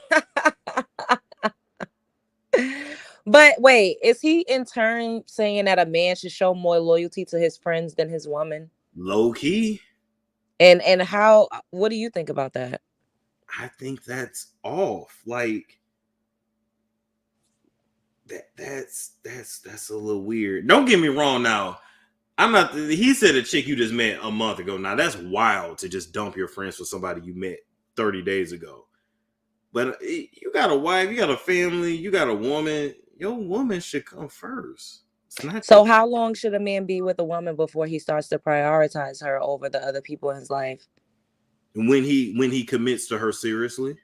But wait, is he in turn saying that a man should show more loyalty to his friends than his woman? Low key. And how? What do you think about that? I think that's off. Like that's a little weird. Don't get me wrong. Now, I'm not. He said a chick you just met a month ago. Now that's wild to just dump your friends for somebody you met 30 days ago. But you got a wife, you got a family, you got a woman. Your woman should come first. So how long should a man be with a woman before he starts to prioritize her over the other people in his life? When he commits to her seriously.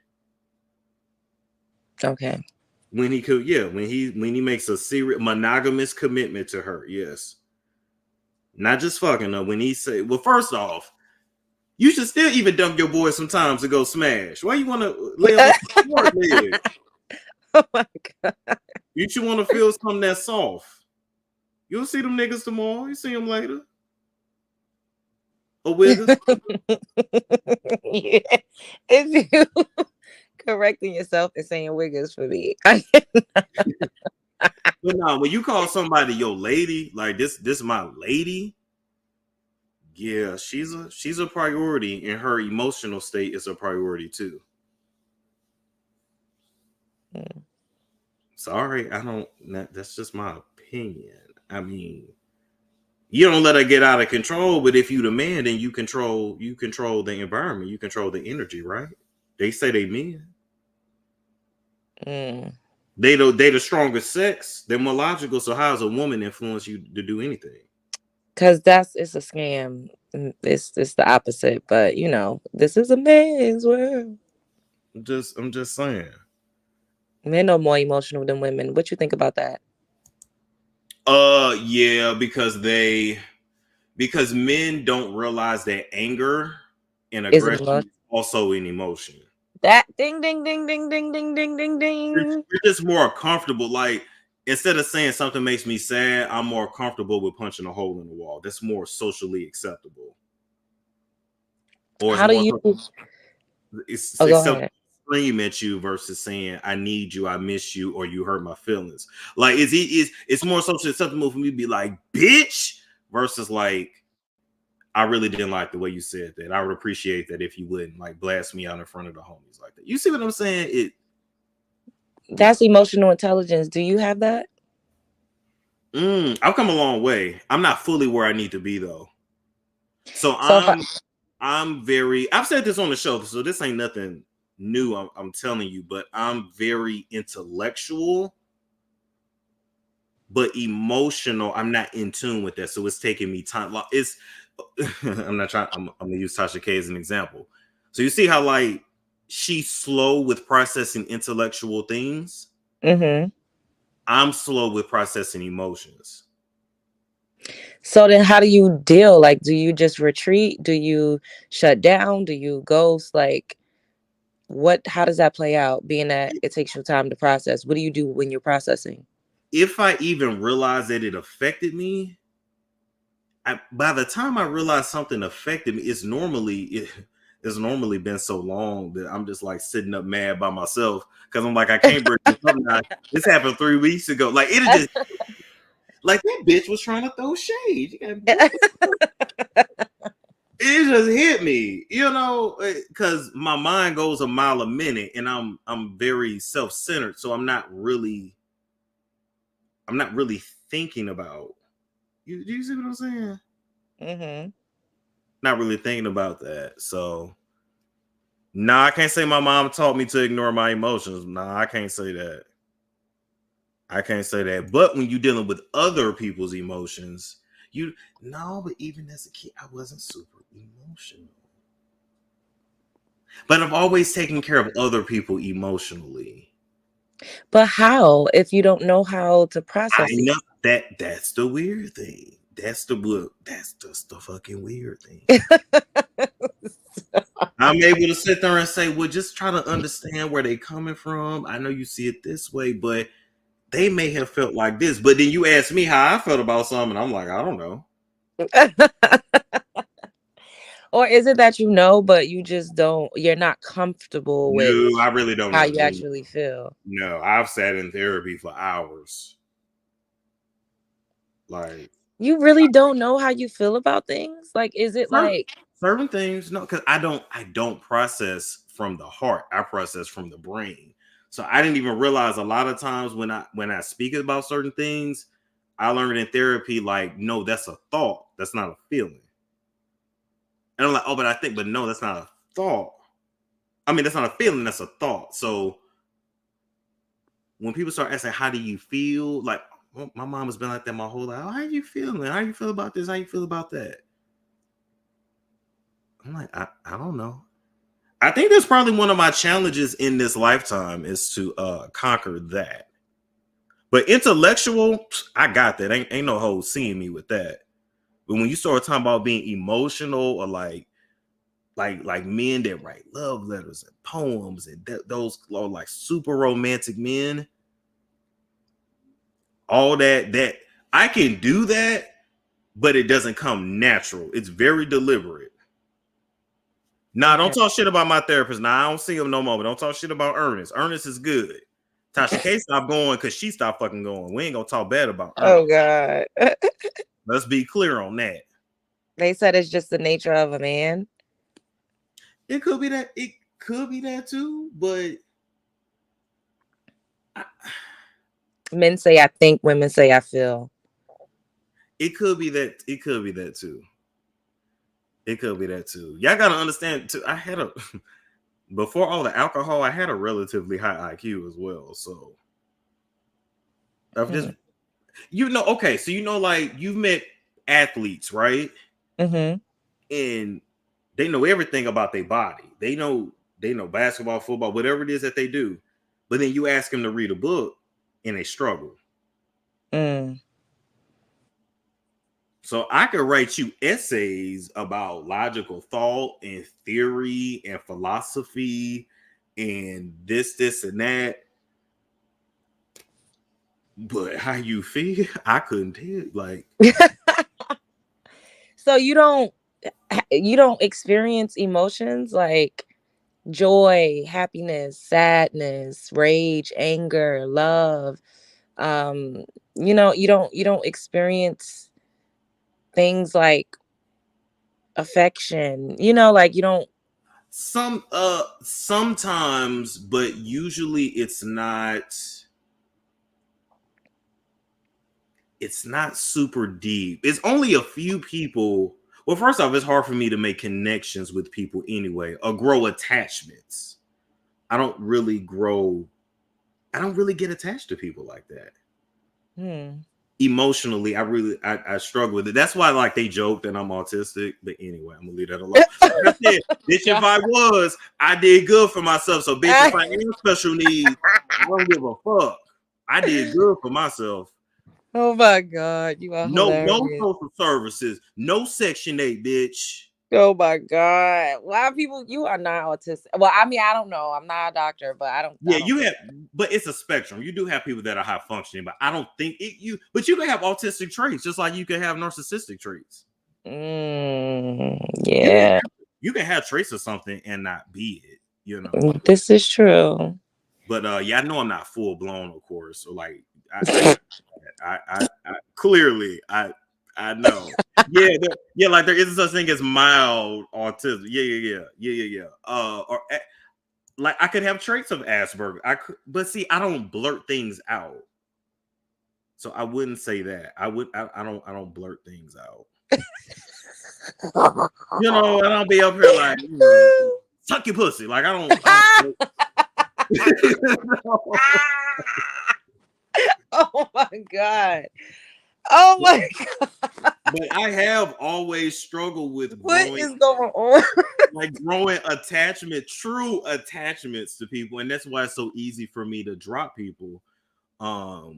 Okay. When he makes a serious monogamous commitment to her, yes. Not just fucking her. When he say, well, first off, you should still even dump your boy sometimes to go smash. Why you want to lay up on the leg? Oh my God. You should want to feel something that's soft. You'll see them niggas tomorrow. You see them later. A wigger. Yeah. If you correcting yourself and saying wiggers for me. But no, when you call somebody your lady, like this my lady, yeah, she's a priority, and her emotional state is a priority too. Sorry, I don't. That's just my opinion. I mean, you don't let her get out of control, but if you the man, then you control the environment, you control the energy, right? They say they men. They the strongest sex. They're more logical. So how does a woman influence you to do anything? Because it's a scam. It's the opposite. But you know, this is a man's world. I'm just saying. Men are more emotional than women. What you think about that? Yeah, because men don't realize that anger and aggression is also an emotion. That ding ding ding ding ding ding ding ding ding. You're just more comfortable. Like, instead of saying something makes me sad, I'm more comfortable with punching a hole in the wall. That's more socially acceptable. Or how do you? It's go acceptable ahead. to scream at you versus saying I need you, I miss you, or you hurt my feelings. Like, it's more socially acceptable for me to be like bitch versus like I really didn't like the way you said that. I would appreciate that if you wouldn't like blast me out in front of the homies like that. You see what I'm saying? That's emotional intelligence. Do you have that? I've come a long way. I'm not fully where I need to be though. So I'm very. I've said this on the show, so this ain't nothing new. I'm telling you, but I'm very intellectual, but emotional. I'm not in tune with that, so it's taking me time. It's. I'm not trying. I'm gonna use Tasha K as an example. So you see how like she's slow with processing intellectual things. I'm slow with processing emotions. So then how do you deal? Like, do you just retreat? Do you shut down? Do you ghost? Like, how does that play out? Being that it takes you time to process. What do you do when you're processing? If I even realize that it affected me, by the time I realize something affected me, it's normally been so long that I'm just like sitting up mad by myself because I'm like, I can't bring this up now. This happened 3 weeks ago. Like it just like that bitch was trying to throw shade. It just hit me, you know, because my mind goes a mile a minute, and I'm very self-centered, so I'm not really thinking about. Do you see what I'm saying? Not really thinking about that. So, nah, I can't say my mom taught me to ignore my emotions. Nah, I can't say that. But when you're dealing with other people's emotions, but even as a kid, I wasn't super emotional. But I've always taken care of other people emotionally. But how? If you don't know how to process I know that's the weird thing. That's just the fucking weird thing. I'm able to sit there and say, well, just try to understand where they're coming from. I know you see it this way, but they may have felt like this. But then you ask me how I felt about something, and I'm like, I don't know. Or is it that you know, but you're not comfortable with I really don't how know. you actually feel? No, I've sat in therapy for hours. Like, you really don't know how you feel about things? Like, is it like certain things? No, because I don't process from the heart. I process from the brain. So I didn't even realize a lot of times when I speak about certain things, I learned in therapy, like, no, that's a thought. That's not a feeling. And I'm like, oh, but no, that's not a thought. I mean, that's not a feeling, that's a thought. So when people start asking, how do you feel? Like, well, my mom has been like that my whole life. Oh, how you feeling? How you feel about this? How you feel about that? I'm like, I don't know. I think that's probably one of my challenges in this lifetime is to conquer that. But intellectual, I got that. Ain't no hoe seeing me with that. But when you start talking about being emotional or like men that write love letters and poems and those are like super romantic men, all that I can do that, but it doesn't come natural. It's very deliberate. Nah, don't talk shit about my therapist. Nah, I don't see him no more. But don't talk shit about Ernest. Ernest is good. Tasha K stopped going because she stopped fucking going. We ain't gonna talk bad about Ernest. Oh God. Let's be clear on that. They said it's just the nature of a man. It could be that. It could be that too, but Men say I think, women say I feel. it could be that. It could be that too. It could be that too. Y'all gotta understand too. I had a before all the alcohol, I had a relatively high IQ as well. So I've just, okay. So like you've met athletes, right? Mm-hmm. And they know everything about their body. They know basketball, football, whatever it is that they do. But then you ask them to read a book, and they struggle. So I could write you essays about logical thought and theory and philosophy and this and that. But how you feel, I couldn't tell. Like, so you don't experience emotions like joy, happiness, sadness, rage, anger, love. You don't experience things like affection, like you don't. Sometimes, but usually it's not super deep. It's only a few people. Well, first off, it's hard for me to make connections with people anyway, or grow attachments. I don't really get attached to people like that. Emotionally, I struggle with it. That's why like they joke that I'm autistic, but anyway, I'm gonna leave that alone. Like I said, bitch, if I was, I did good for myself. So bitch, if I am special needs, I don't give a fuck. I did good for myself. Oh my God, you are hilarious. No social services, no Section 8, bitch. Oh my God. Why people, you are not autistic. Well, I mean, I don't know. I'm not a doctor, but I don't. But it's a spectrum. You do have people that are high functioning, but I don't think but you can have autistic traits, just like you can have narcissistic traits. Yeah. You can have traits of something and not be it, This is true. But I know I'm not full blown, of course. So like I clearly I know. Like there isn't such thing as mild autism. Yeah. Or like I could have traits of Asperger. But see, I don't blurt things out. So I wouldn't say that. I don't blurt things out. I don't be up here like suck your pussy. Like I don't Oh my God. Oh my God. But I have always struggled with what is going on? Like growing true attachments to people, and that's why it's so easy for me to drop people. I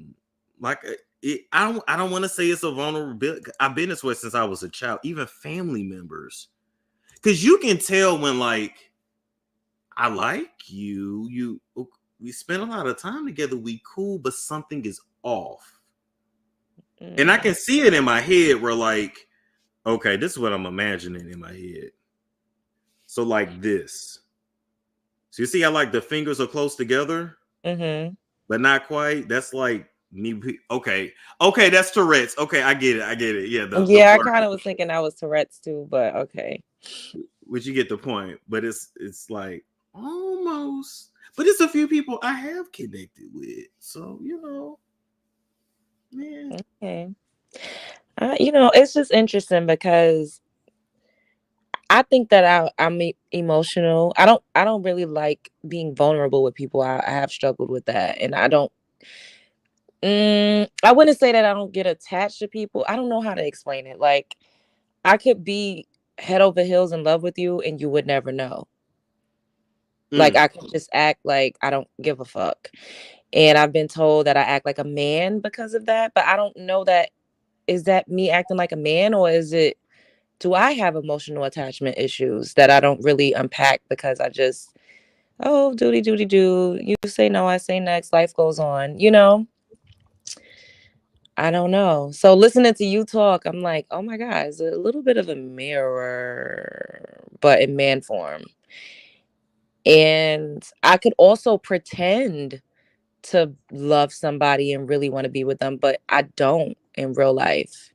don't want to say it's a vulnerability. I've been this way since I was a child, even family members, because you can tell when like I like you. We spend a lot of time together. We cool, but something is off. And I can see it in my head where like, okay, this is what I'm imagining in my head. So like this. So you see how like the fingers are close together, but not quite. That's like me. Okay, that's Tourette's. Okay, I get it. Yeah. I kind of was thinking that was Tourette's too, but okay. Which you get the point. But it's like almost. But it's a few people I have connected with. So yeah. Okay. It's just interesting because I think that I'm emotional. I don't really like being vulnerable with people. I have struggled with that, and I don't. I wouldn't say that I don't get attached to people. I don't know how to explain it. Like, I could be head over heels in love with you, and you would never know. Like, I can just act like I don't give a fuck. And I've been told that I act like a man because of that, but I don't know that is that me acting like a man, or do I have emotional attachment issues that I don't really unpack because I just, oh, do. You say no, I say next. Life goes on, I don't know. So listening to you talk, I'm like, oh my God, it's a little bit of a mirror, but in man form. And I could also pretend to love somebody and really want to be with them, but I don't in real life.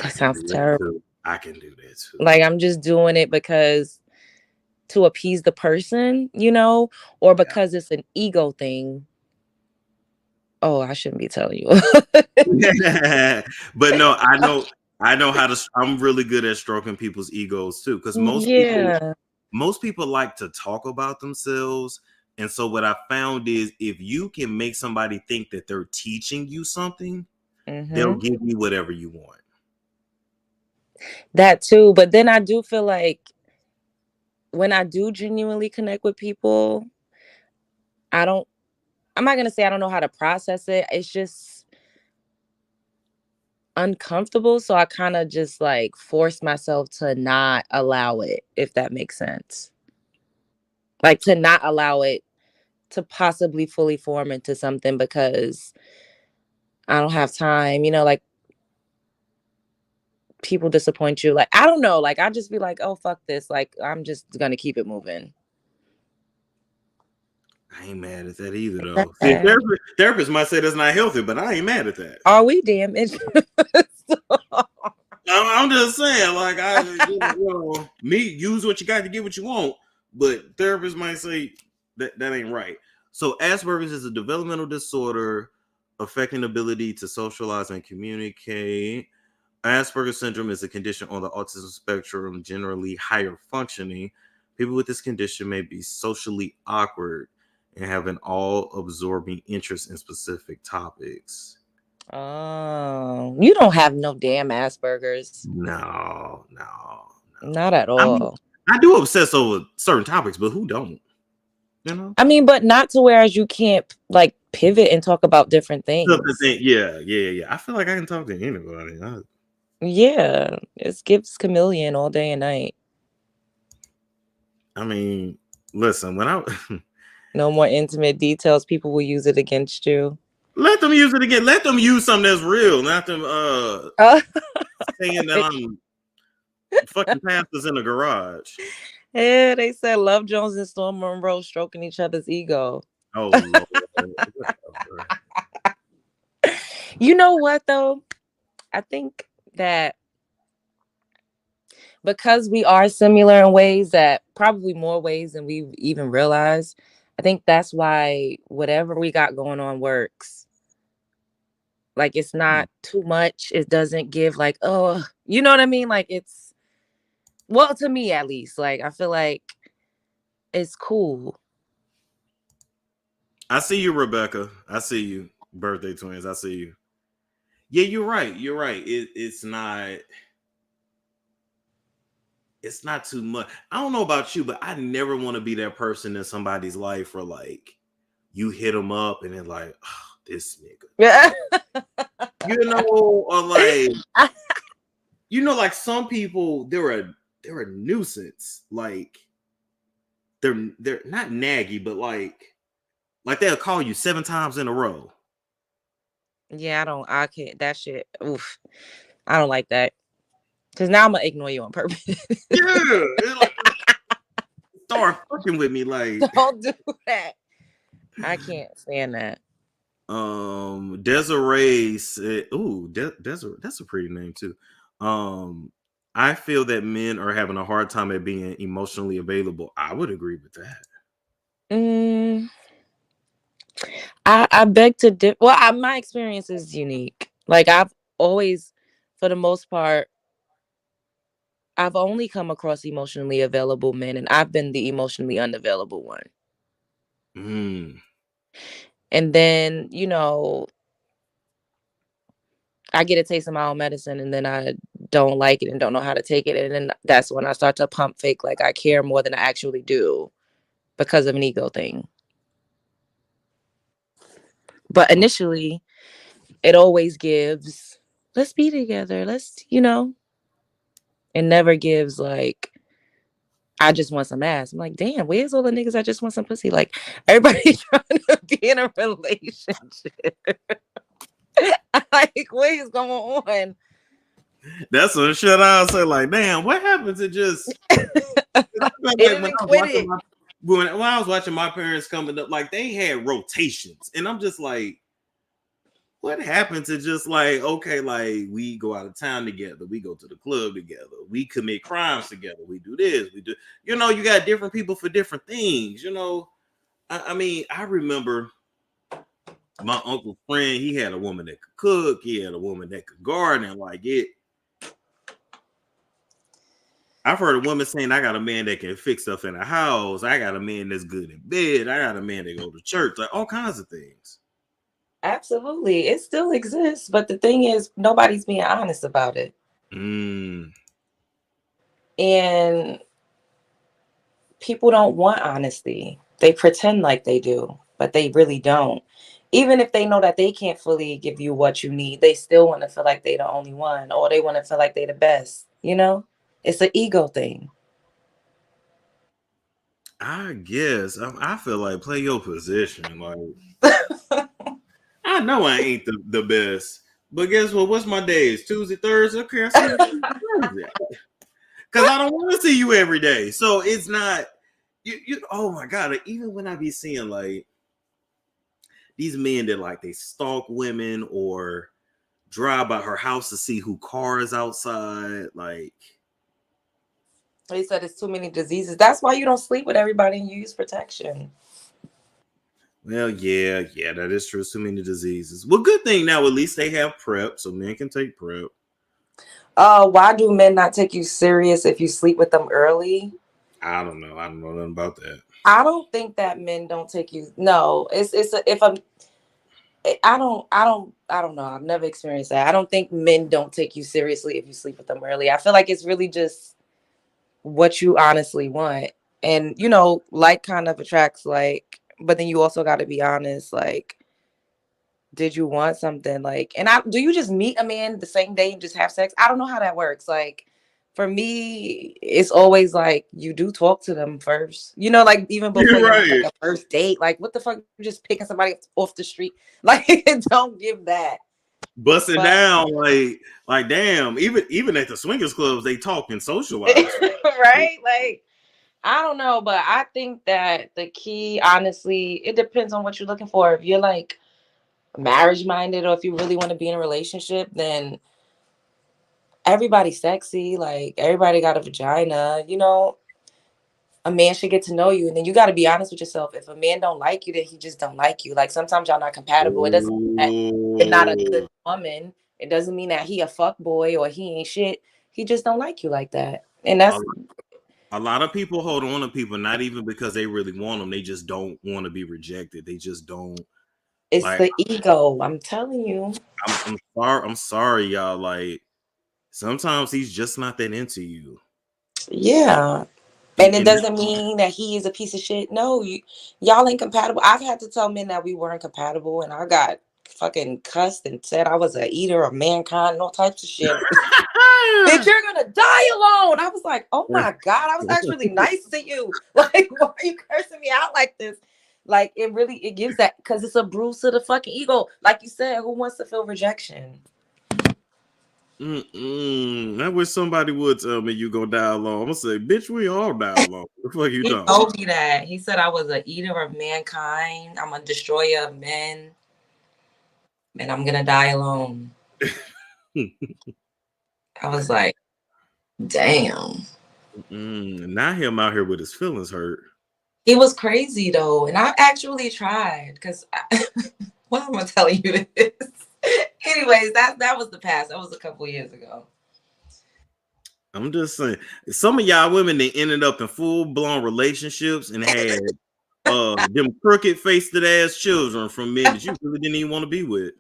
That sounds terrible. I can do that too. Like, I'm just doing it because to appease the person, or because it's an ego thing. Oh, I shouldn't be telling you. But no, I know how to. I'm really good at stroking people's egos too, because most people like to talk about themselves. And so what I found is, if you can make somebody think that they're teaching you something, they'll give you whatever you want. That too. But then I do feel like when I do genuinely connect with people, I'm not going to say I don't know how to process it. It's just uncomfortable. So I kind of just like force myself to not allow it, if that makes sense. Like, to not allow it to possibly fully form into something because I don't have time, like people disappoint you. Like, I don't know. Like, I just be like, oh, fuck this. Like, I'm just going to keep it moving. I ain't mad at that either, though. See, therapists might say that's not healthy, but I ain't mad at that. Are we damaged? I'm just saying, like, me, use what you got to get what you want, but therapists might say that ain't right. So Asperger's is a developmental disorder affecting ability to socialize and communicate. Asperger's syndrome is a condition on the autism spectrum, generally higher functioning. People with this condition may be socially awkward and have an all-absorbing interest in specific topics. Oh, you don't have no damn Asperger's. No. Not at all. I do obsess over certain topics, but who don't? I mean, but not to whereas you can't like pivot and talk about different things. Yeah. I feel like I can talk to anybody. Yeah, it gives chameleon all day and night. I mean, listen, when no more intimate details, people will use it against you. Let them use it again. Let them use something that's real, not them saying that I'm fucking pastors in the garage. Yeah, they said Love Jones and Storm Monroe stroking each other's ego. Oh, Lord. You know what, though? I think that because we are similar in ways, that probably more ways than we even realize, I think that's why whatever we got going on works. Like, it's not too much. It doesn't give like, oh, you know what I mean? Like, it's, well, to me at least, like, I feel like it's cool. I see you, Rebecca. I see you. Birthday twins. I see you. Yeah, you're right. It's not too much. I don't know about you, but I never want to be that person in somebody's life where like you hit them up and they're like, oh, this nigga. Yeah. Or like, like some people, they're a nuisance. Like they're not naggy, but like they'll call you 7 times in a row. Yeah, I can't, that shit. Oof. I don't like that. Cause now I'm gonna ignore you on purpose. Yeah. Start fucking with me, like don't do that. I can't stand that. Desiree said, ooh, Desiree, that's a pretty name too. I feel that men are having a hard time at being emotionally available. I would agree with that. I beg to my experience is unique. Like, I've always, for the most part, I've only come across emotionally available men, and I've been the emotionally unavailable one. And then, I get a taste of my own medicine, and then I don't like it and don't know how to take it. And then that's when I start to pump fake like I care more than I actually do because of an ego thing. But initially, it always gives let's be together. Let's, you know. It never gives like, I just want some ass. I'm like, damn, where's all the niggas I just want some pussy? Like, everybody trying to be in a relationship. Like, what is going on? That's some shit I'll say. Like, damn, what happened to just? Like, when I was watching my parents coming up, like they had rotations, and I'm just like, what happened to just like, okay, like we go out of town together, we go to the club together, we commit crimes together, we do this, we do, you know, you got different people for different things, you know. I mean, I remember my uncle's friend, he had a woman that could cook, he had a woman that could garden, like it. I've heard a woman saying, I got a man that can fix stuff in the house, I got a man that's good in bed, I got a man that go to church, like all kinds of things. Absolutely. It still exists. But the thing is, nobody's being honest about it. And people don't want honesty. They pretend like they do, but they really don't. Even if they know that they can't fully give you what you need, they still want to feel like they're the only one, or they want to feel like they're the best. You know, it's an ego thing. I guess I feel like play your position. Like, I know I ain't the best, but guess what? What's my days? Tuesday, Thursday? Okay, I see you Thursday. Because I don't want to see you every day. So it's not, you. Oh my God. Even when I be seeing like these men that like they stalk women or drive by her house to see who car is outside, like. They said it's too many diseases. That's why you don't sleep with everybody and you use protection. Well, yeah, that is true. So many diseases. Well, good thing now at least they have PrEP, so men can take PrEP. Why do men not take you serious if you sleep with them early? I don't know. I don't know nothing about that. I don't think that men don't take you. No, I don't know. I've never experienced that. I don't think men don't take you seriously if you sleep with them early. I feel like it's really just what you honestly want. And, you know, like kind of attracts like, but then you also got to be honest. Like, did you want something? Like, and do you just meet a man the same day and just have sex? I don't know how that works. Like, for me, it's always like you do talk to them first. You know, like even before you have like a first date. Like, what the fuck? You're just picking somebody off the street. Like, don't give that. Bust it down, like damn. Even at the swingers clubs, they talk and socialize. Right? Like, I don't know, but I think that the key, honestly, it depends on what you're looking for. If you're like marriage minded, or if you really want to be in a relationship, then everybody's sexy. Like, everybody got a vagina. You know, a man should get to know you, and then you got to be honest with yourself. If a man don't like you, then he just don't like you. Like, sometimes y'all not compatible. It doesn't mean that you're not a good woman. It doesn't mean that he a fuck boy or he ain't shit. He just don't like you like that. And that's a lot of people hold on to people not even because they really want them. They just don't want to be rejected. They just don't. It's like, the ego. I'm telling you. I'm sorry, y'all. Like, sometimes he's just not that into you. Yeah. And it doesn't mean that he is a piece of shit. No, y'all ain't compatible. I've had to tell men that we weren't compatible, and I got fucking cussed and said I was an eater of mankind and all types of shit. Bitch, you're gonna die alone. I was like, oh my God, I was actually nice to you. Like, why are you cursing me out like this? Like, it gives that, because it's a bruise to the fucking ego. Like you said, who wants to feel rejection? I wish somebody would tell me you gonna die alone. I'm gonna say, bitch, we all die alone. The fuck you He talking? told me that. He said I was an eater of mankind. I'm a destroyer of men, and I'm gonna die alone. I was like, damn. Now him out here with his feelings hurt. He was crazy though, and I actually tried because. Why am I telling you this? Anyways, that was the past. That was a couple years ago. I'm just saying, some of y'all women, they ended up in full-blown relationships and had them crooked faced ass children from men that you really didn't even want to be with.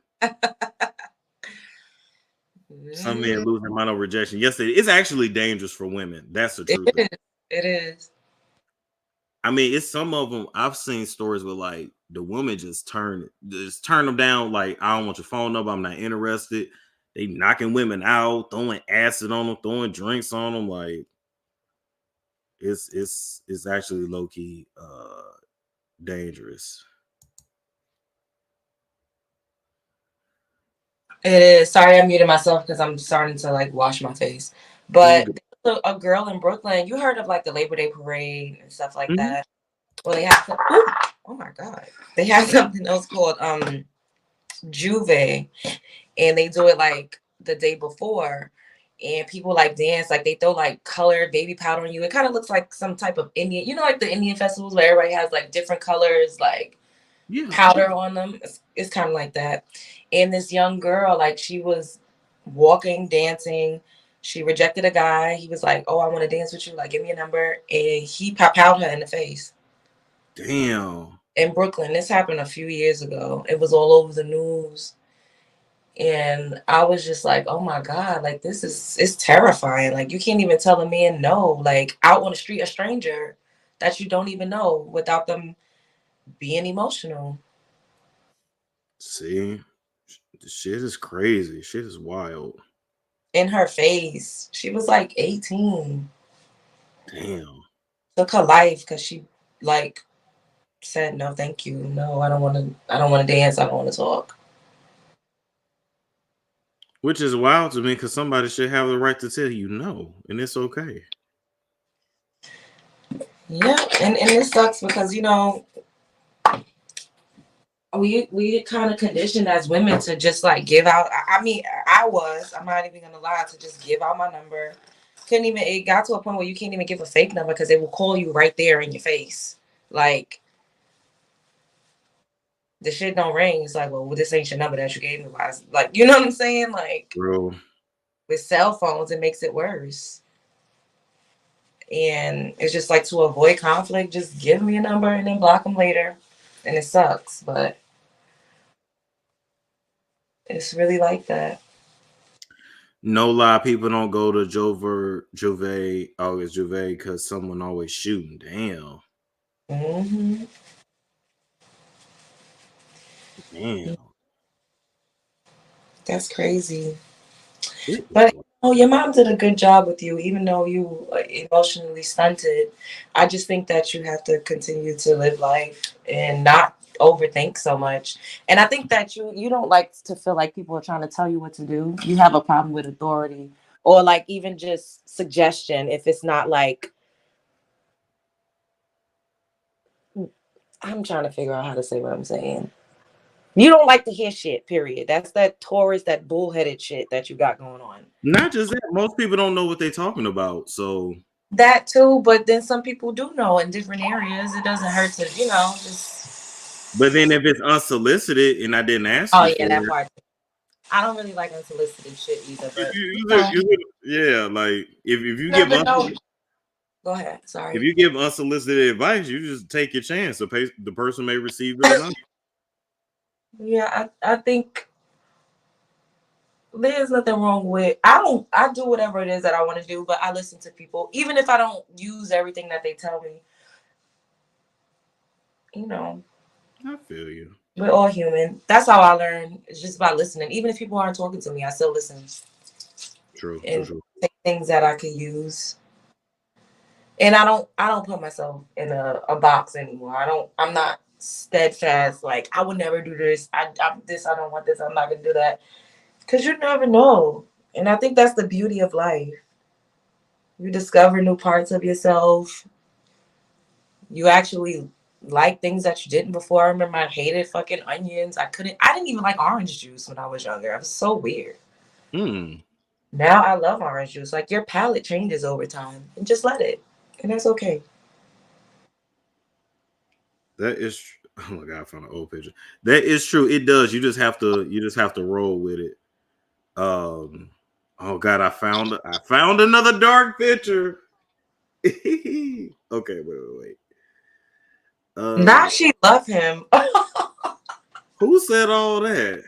Some men lose their mind over rejection. Yes, it's actually dangerous for women. That's the truth. It is. I mean, it's some of them. I've seen stories where like the woman just turn them down. Like, I don't want your phone number. I'm not interested. They knocking women out, throwing acid on them, throwing drinks on them. Like it's actually low key dangerous. It is. Sorry, I muted myself because I'm starting to like wash my face. But there's a girl in Brooklyn. You heard of like the Labor Day parade and stuff like that. Well, they have oh my god, they have something else called Juve, and they do it like the day before, and people like dance, like they throw like colored baby powder on you. It kind of looks like some type of Indian, you know, like the Indian festivals where everybody has like different colors, like powder on them. It's kind of like that. And this young girl, like she was walking, dancing. She rejected a guy. He was like, "Oh, I want to dance with you. Like, give me a number." And he powed her in the face. Damn. In Brooklyn, this happened a few years ago. It was all over the news. And I was just like, oh my God, like it's terrifying. Like you can't even tell a man no, like out on the street, a stranger that you don't even know without them being emotional. See, the shit is crazy. Shit is wild. In her face. She was like 18. Damn. Took her life because she like said, no, thank you. No, I don't want to dance. I don't want to talk. Which is wild to me because somebody should have the right to tell you no, and it's okay. Yeah, and it sucks because, you know, we kind of conditioned as women to just like give out. I mean, I'm not even gonna lie, to just give out my number. It got to a point where you can't even give a fake number because they will call you right there in your face. Like the shit don't ring. It's like, well, this ain't your number that you gave me. Like, you know what I'm saying? Like, bro, with cell phones, it makes it worse. And it's just like, to avoid conflict, just give me a number and then block them later. And it sucks, but it's really like that. No lie, people don't go to Juve, August Juve, because someone always shooting. Damn. Mm-hmm. Damn. That's crazy. But your mom did a good job with you, even though you are emotionally stunted. I just think that you have to continue to live life and not overthink so much. And I think that you don't like to feel like people are trying to tell you what to do. You have a problem with authority or like even just suggestion if it's not like, I'm trying to figure out how to say what I'm saying. You don't like to hear shit, period. That's that Taurus, that bullheaded shit that you got going on. Not just that, most people don't know what they're talking about. So that too, but then some people do know in different areas. It doesn't hurt to, you know, just. But then if it's unsolicited and I didn't ask Oh you yeah, for that it, part. I don't really like unsolicited shit either. But yeah, like if you never give know. Go ahead. Sorry. If you give unsolicited advice, you just take your chance. The person may receive it or not. Yeah, I think there's nothing wrong with. I do whatever it is that I want to do, but I listen to people, even if I don't use everything that they tell me. You know. I feel you. We're all human. That's how I learn. It's just by listening. Even if people aren't talking to me, I still listen. True. And take things that I could use. And I don't put myself in a box anymore. I'm not steadfast. Like I would never do this. I don't want this. I'm not gonna do that. Cause you never know. And I think that's the beauty of life. You discover new parts of yourself. You actually like things that you didn't before. I remember I hated fucking onions. I didn't even like orange juice when I was younger. I was so weird. Now I love orange juice. Like your palate changes over time. And just let it. And that's okay. That is, oh my god, I found an old picture. That is true. It does. You just have to roll with it. Oh god, I found another dark picture. Okay, wait. Now she love him. Who said all that?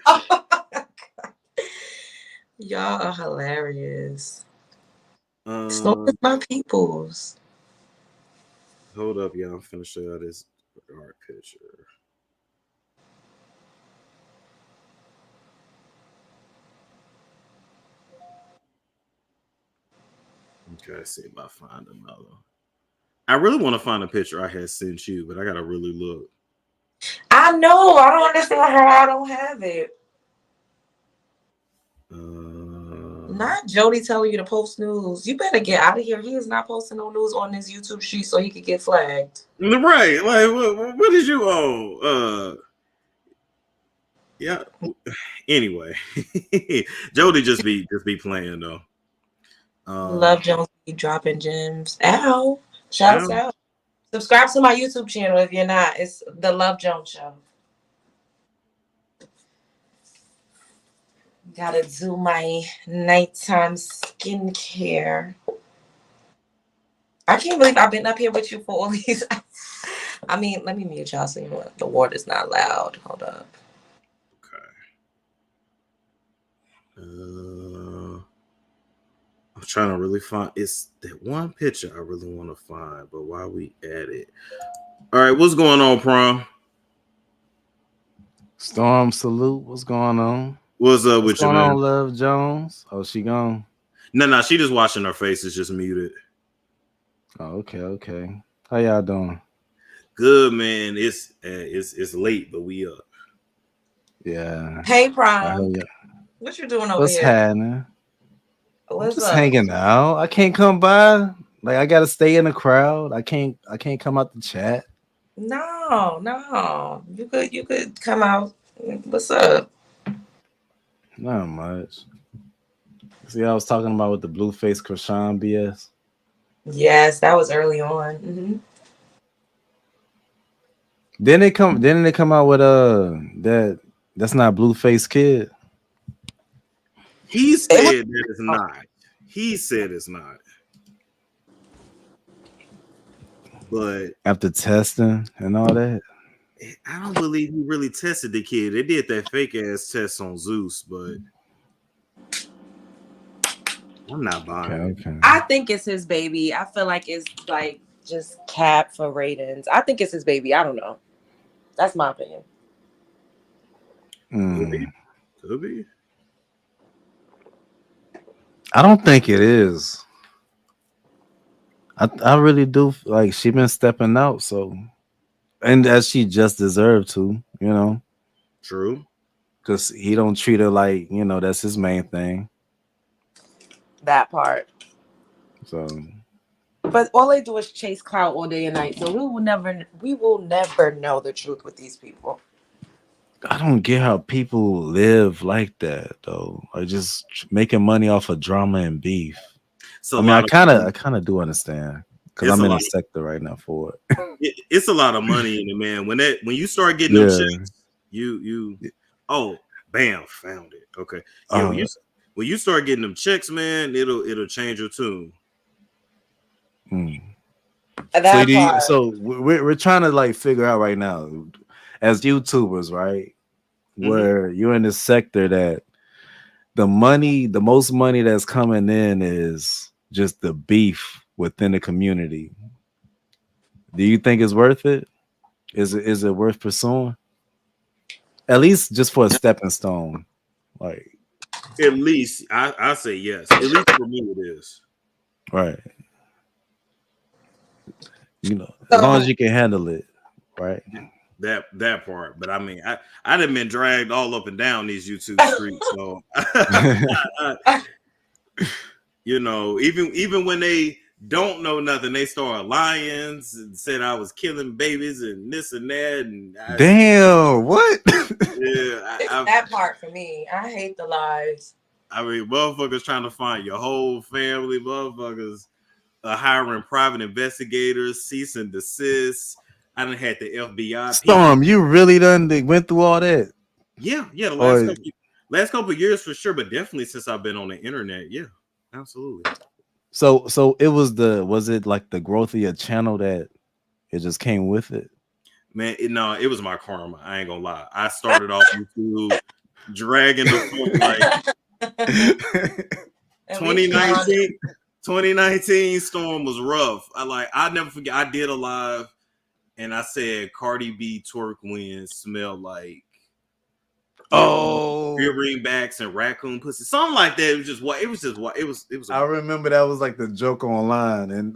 Y'all are hilarious. So is my peoples. Hold up, y'all. I'm finna show y'all this dark picture. Okay, let's see if I find another. I really want to find a picture I had sent you, but I gotta really look. I know. I don't understand how I don't have it. Not Jody telling you to post news. You better get out of here. He is not posting no news on his YouTube street so he could get flagged. Right? Like, what did you owe? Yeah. Anyway, Jody just be playing though. Love Jones be dropping gems. Ow! Shouts out. Subscribe to my YouTube channel if you're not. It's the Love Jones Show. Gotta do my nighttime skincare. I can't believe I've been up here with you for all these. I mean, let me mute y'all so you know the water's not loud. Hold up. I'm trying to really find. It's that one picture I really want to find, but while we at it, all right, what's going on, PRON? Storm, salute. What's going on? What's up with you, man? On, Love Jones? Oh, she gone? No, she just watching her face. It's just muted. Oh, okay. How y'all doing? Good, man. It's late, but we up. Yeah. Hey, PRON. What you doing over What's here? happening? What's just up? hanging out. I can't come by. Like I gotta stay in the crowd. I can't come out the chat. No. You could come out. What's up? Not much. See, I was talking about with the Blueface Chrisean BS. Yes, that was early on. Mm-hmm. Then they come out with that's not Blueface Kid. He said that it's not. He said it's not. But after testing and all that, I don't believe he really tested the kid. They did that fake ass test on Zeus, but I'm not buying it. Okay. I think it's his baby. I feel like it's like just cap for ratings. I think it's his baby. I don't know. That's my opinion. Could be. I don't think it is. I really do. Like she been stepping out, so and as she just deserved to, you know. True. Because he don't treat her like, you know, that's his main thing. That part. So but all they do is chase clout all day and night. So we will never know the truth with these people. I don't get how people live like that though. Like just making money off of drama and beef. So I mean, I kind of do understand because I'm in a sector right now for it. It's a lot of money in it, man. When you start getting them checks, you bam, found it. Okay. Yeah, when you start getting them checks, man, it'll change your tune. So we're trying to like figure out right now as YouTubers, right? Where you're in this sector that the most money that's coming in is just the beef within the community. Do you think it's worth it? Is it worth pursuing? At least just for a stepping stone. Like at least I say yes. At least for me it is. Right. You know, as long as you can handle it, right? That part, but I mean, I done been dragged all up and down these YouTube streets, so you know, even when they don't know nothing, they start lying and said I was killing babies and this and that, and damn, what? Yeah, that part for me. I hate the lies. I mean, motherfuckers trying to find your whole family, motherfuckers hiring private investigators, cease and desist. I done had the FBI. Storm, you really went through all that? Yeah, the last couple of years for sure, but definitely since I've been on the internet, yeah, absolutely. So it was it like the growth of your channel that it just came with it? Man, it was my karma. I ain't gonna lie. I started off YouTube dragging the foot like 2019 Storm was rough. I never forget. I did a live and I said Cardi B twerk wins smell like Greenbacks and raccoon pussy, something like that. It was just what it was. I remember that was like the joke online, and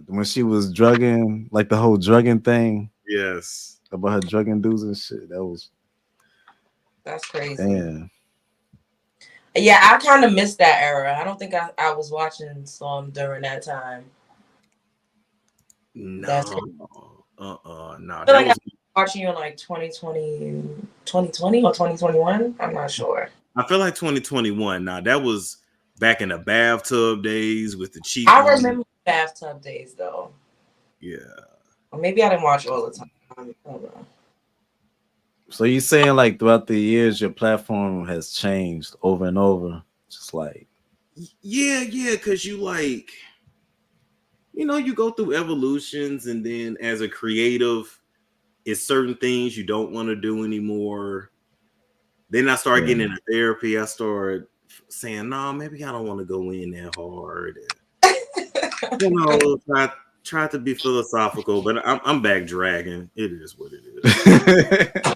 when she was drugging, like the whole drugging thing. Yes, about her drugging dudes and shit. That's crazy. Damn. Yeah, I kind of missed that era. I don't think I was watching some during that time. No, That's no. I That feel like I was. was watching you in like 2020 or 2021. I'm not sure. I feel like 2021. Now that was back in the bathtub days with the cheap. I remember bathtub days though. Yeah. Or maybe I didn't watch all the time. I don't know. So you saying like throughout the years your platform has changed over and over, just like Yeah, because you like, you go through evolutions, and then as a creative, it's certain things you don't want to do anymore. Then I started getting into therapy. I started saying, no, maybe I don't want to go in that hard. Try to be philosophical, but I'm back dragging. It is what it is.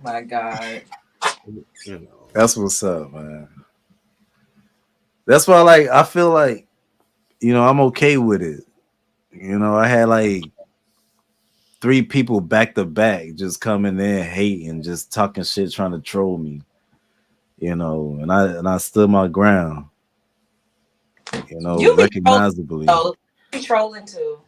My God. That's what's up, man. That's why I feel like, I'm okay with it. I had like 3 people back to back just coming in hating, just talking shit, trying to troll me. And I stood my ground. You recognizably. Be trolling too.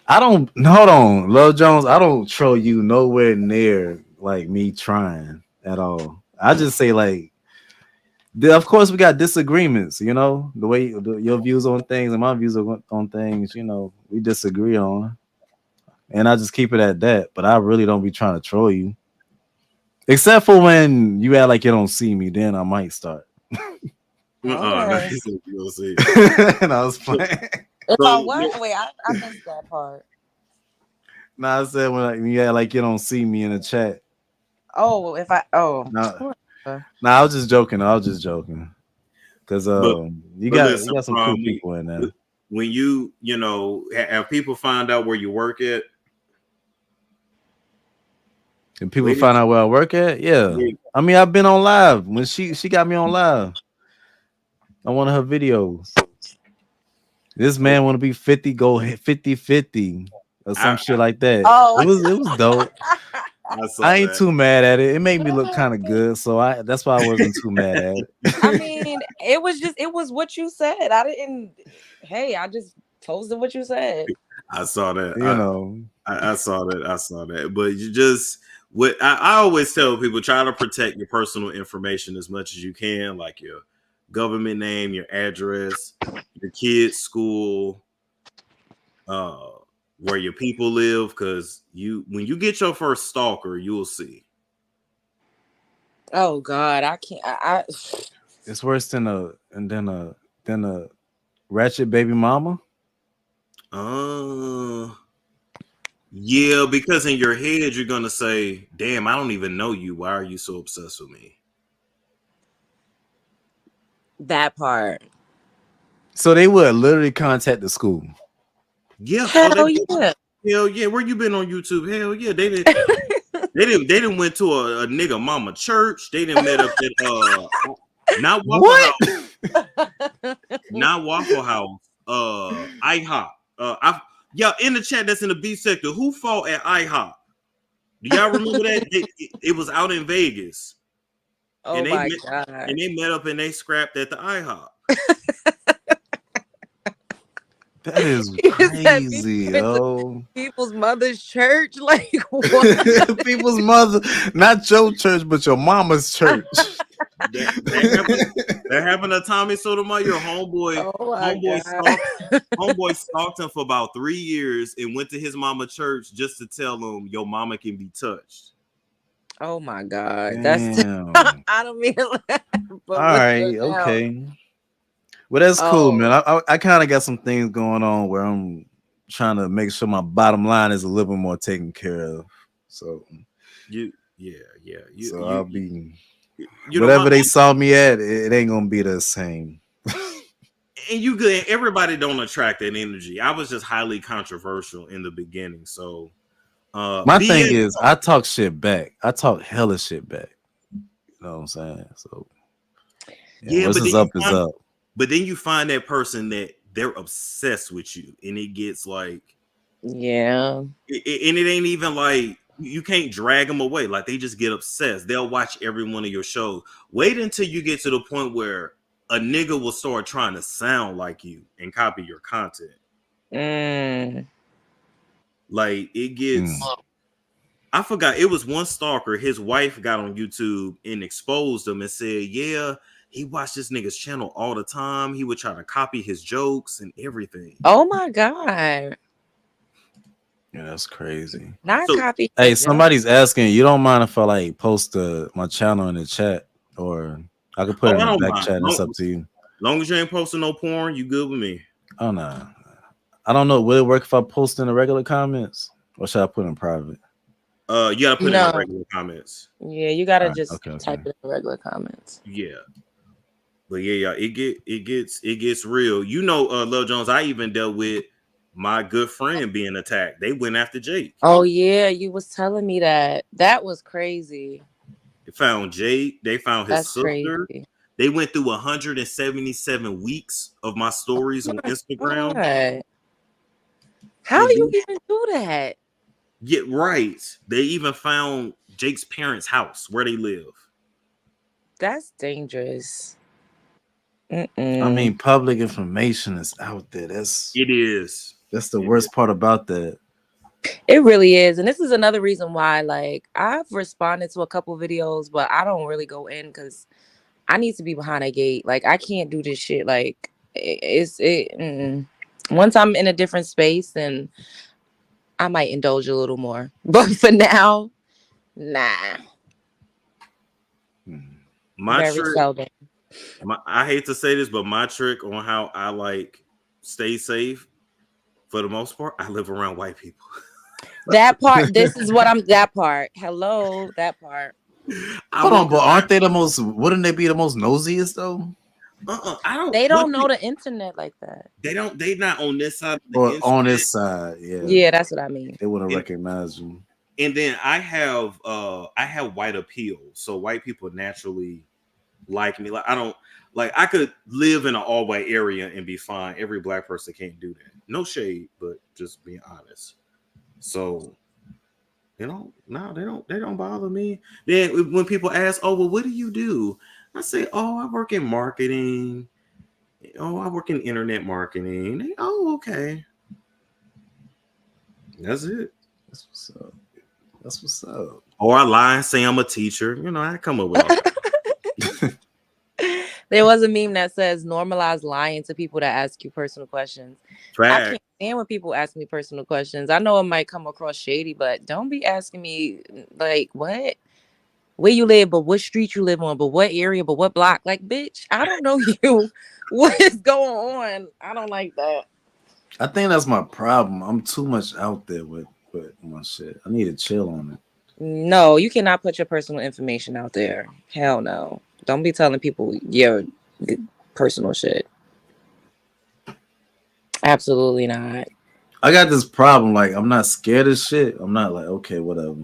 I don't hold on, Lil Jones. I don't troll you nowhere near like me trying at all. I just say like, of course we got disagreements. The way your views on things and my views on things, we disagree on, and I just keep it at that. But I really don't be trying to troll you, except for when you act like you don't see me. Then I might start. No, you'll see. And I was playing. Wait, I missed that part. I said when you act like you don't see me in the chat. Oh, I was just joking. Because you got some cool people in there. When have people find out where you work at? And people find out where I work at? Yeah. I mean, I've been on live when she got me on live on one of her videos. This man want to be 50, go 50-50 or some shit like that. Oh. It was dope. I ain't too mad at it. It made me look kind of good, so that's why I wasn't too mad at it. I mean, it was what you said. I just posted what you said. I saw that. I saw that. But you just I always tell people, try to protect your personal information as much as you can, like your government name, your address, your kid's school, where your people live, because when you get your first stalker, you'll see. Oh God, I can't. It's worse than a ratchet baby mama. Yeah, because in your head you're gonna say, "Damn, I don't even know you. Why are you so obsessed with me?" That part. So they would literally contact the school. Yeah. Hell yeah. Hell yeah. Where you been on YouTube? Hell yeah. They didn't. They didn't went to a nigga mama church. They didn't met up at not Waffle House. Not Waffle House. IHOP. In the chat that's in the B sector, who fought at IHOP? Do y'all remember that? It was out in Vegas. Oh and my God. And they met up and they scrapped at the IHOP. That is crazy, yo. People's mother's church, like what? People's mother, not your church, but your mama's church. They're having a Tommy Sotomayor homeboy. Homeboy stalked him for about 3 years and went to his mama church just to tell him your mama can be touched. Oh my God, damn. I don't mean to laugh, but all right, okay. Well, that's cool, man. I kind of got some things going on where I'm trying to make sure my bottom line is a little bit more taken care of. So I'll be whatever they saw me at, it ain't gonna be the same. And you good. Everybody don't attract that energy. I was just highly controversial in the beginning, so My thing is, I talk shit back. I talk hella shit back. You know what I'm saying? So yeah, what's but is then up is up. But then you find that person that they're obsessed with you, and it gets like, yeah, and it ain't even like you can't drag them away. Like they just get obsessed. They'll watch every one of your shows. Wait until you get to the point where a nigga will start trying to sound like you and copy your content. Like it gets. I forgot. It was one stalker. His wife got on YouTube and exposed him and said, "Yeah, he watched this nigga's channel all the time. He would try to copy his jokes and everything." Oh my god. Yeah, that's crazy. Not copy. Hey, somebody's asking. You don't mind if I like post my channel in the chat, or I could put it in the back chat. It's up to you. Long as you ain't posting no porn, you good with me. Oh no, I don't know. Will it work if I post in the regular comments, or should I put in private? You gotta put it in the regular comments. Yeah, you gotta just okay. type it in the regular comments. Yeah. But yeah, it gets real. You know, Lil Jones, I even dealt with my good friend being attacked. They went after Jake. Oh yeah, you was telling me that. That was crazy. They found Jake. They found his That's sister. crazy. They went through 177 weeks of my stories on Instagram. God. How do you even do that? Yeah, right. They even found Jake's parents' house where they live. That's dangerous. I mean, public information is out there. It is. That's the worst part about that. It really is. And this is another reason why, like, I've responded to a couple videos, but I don't really go in because I need to be behind a gate. Like, I can't do this shit. Like, once I'm in a different space, then I might indulge a little more. But for now, nah. My Very seldom. I hate to say this, but my trick on how I like stay safe, for the most part, I live around white people. That part, this is what I'm, that part. Hello, that part. Hold on, but aren't they the most, wouldn't they be the most nosiest though? They don't know the internet like that. They not on this side of the Or internet. on this side, yeah. Yeah, that's what I mean. They wouldn't recognize you. And then I have white appeal. So white people naturally like me. Like I could live in an all-white area and be fine. Every black person can't do that. No shade, but just being honest. So they don't bother me. Then when people ask, "Oh, well, what do you do?" I say, "Oh, I work in marketing. Oh, I work in internet marketing." Oh, okay. That's it. That's what's up. That's what's up. Or I lie and say I'm a teacher. You know, I come up with all that. There was a meme that says normalize lying to people that ask you personal questions. Trash. I can't stand when people ask me personal questions. I know it might come across shady, but don't be asking me like what? Where you live, but what street you live on, but what area, but what block. Like, bitch, I don't know you. What is going on? I don't like that. I think that's my problem. I'm too much out there with my shit. I need to chill on it. No, you cannot put your personal information out there. Hell no. Don't be telling people your personal shit. Absolutely not. I got this problem. Like, I'm not scared of shit. I'm not like, okay, whatever.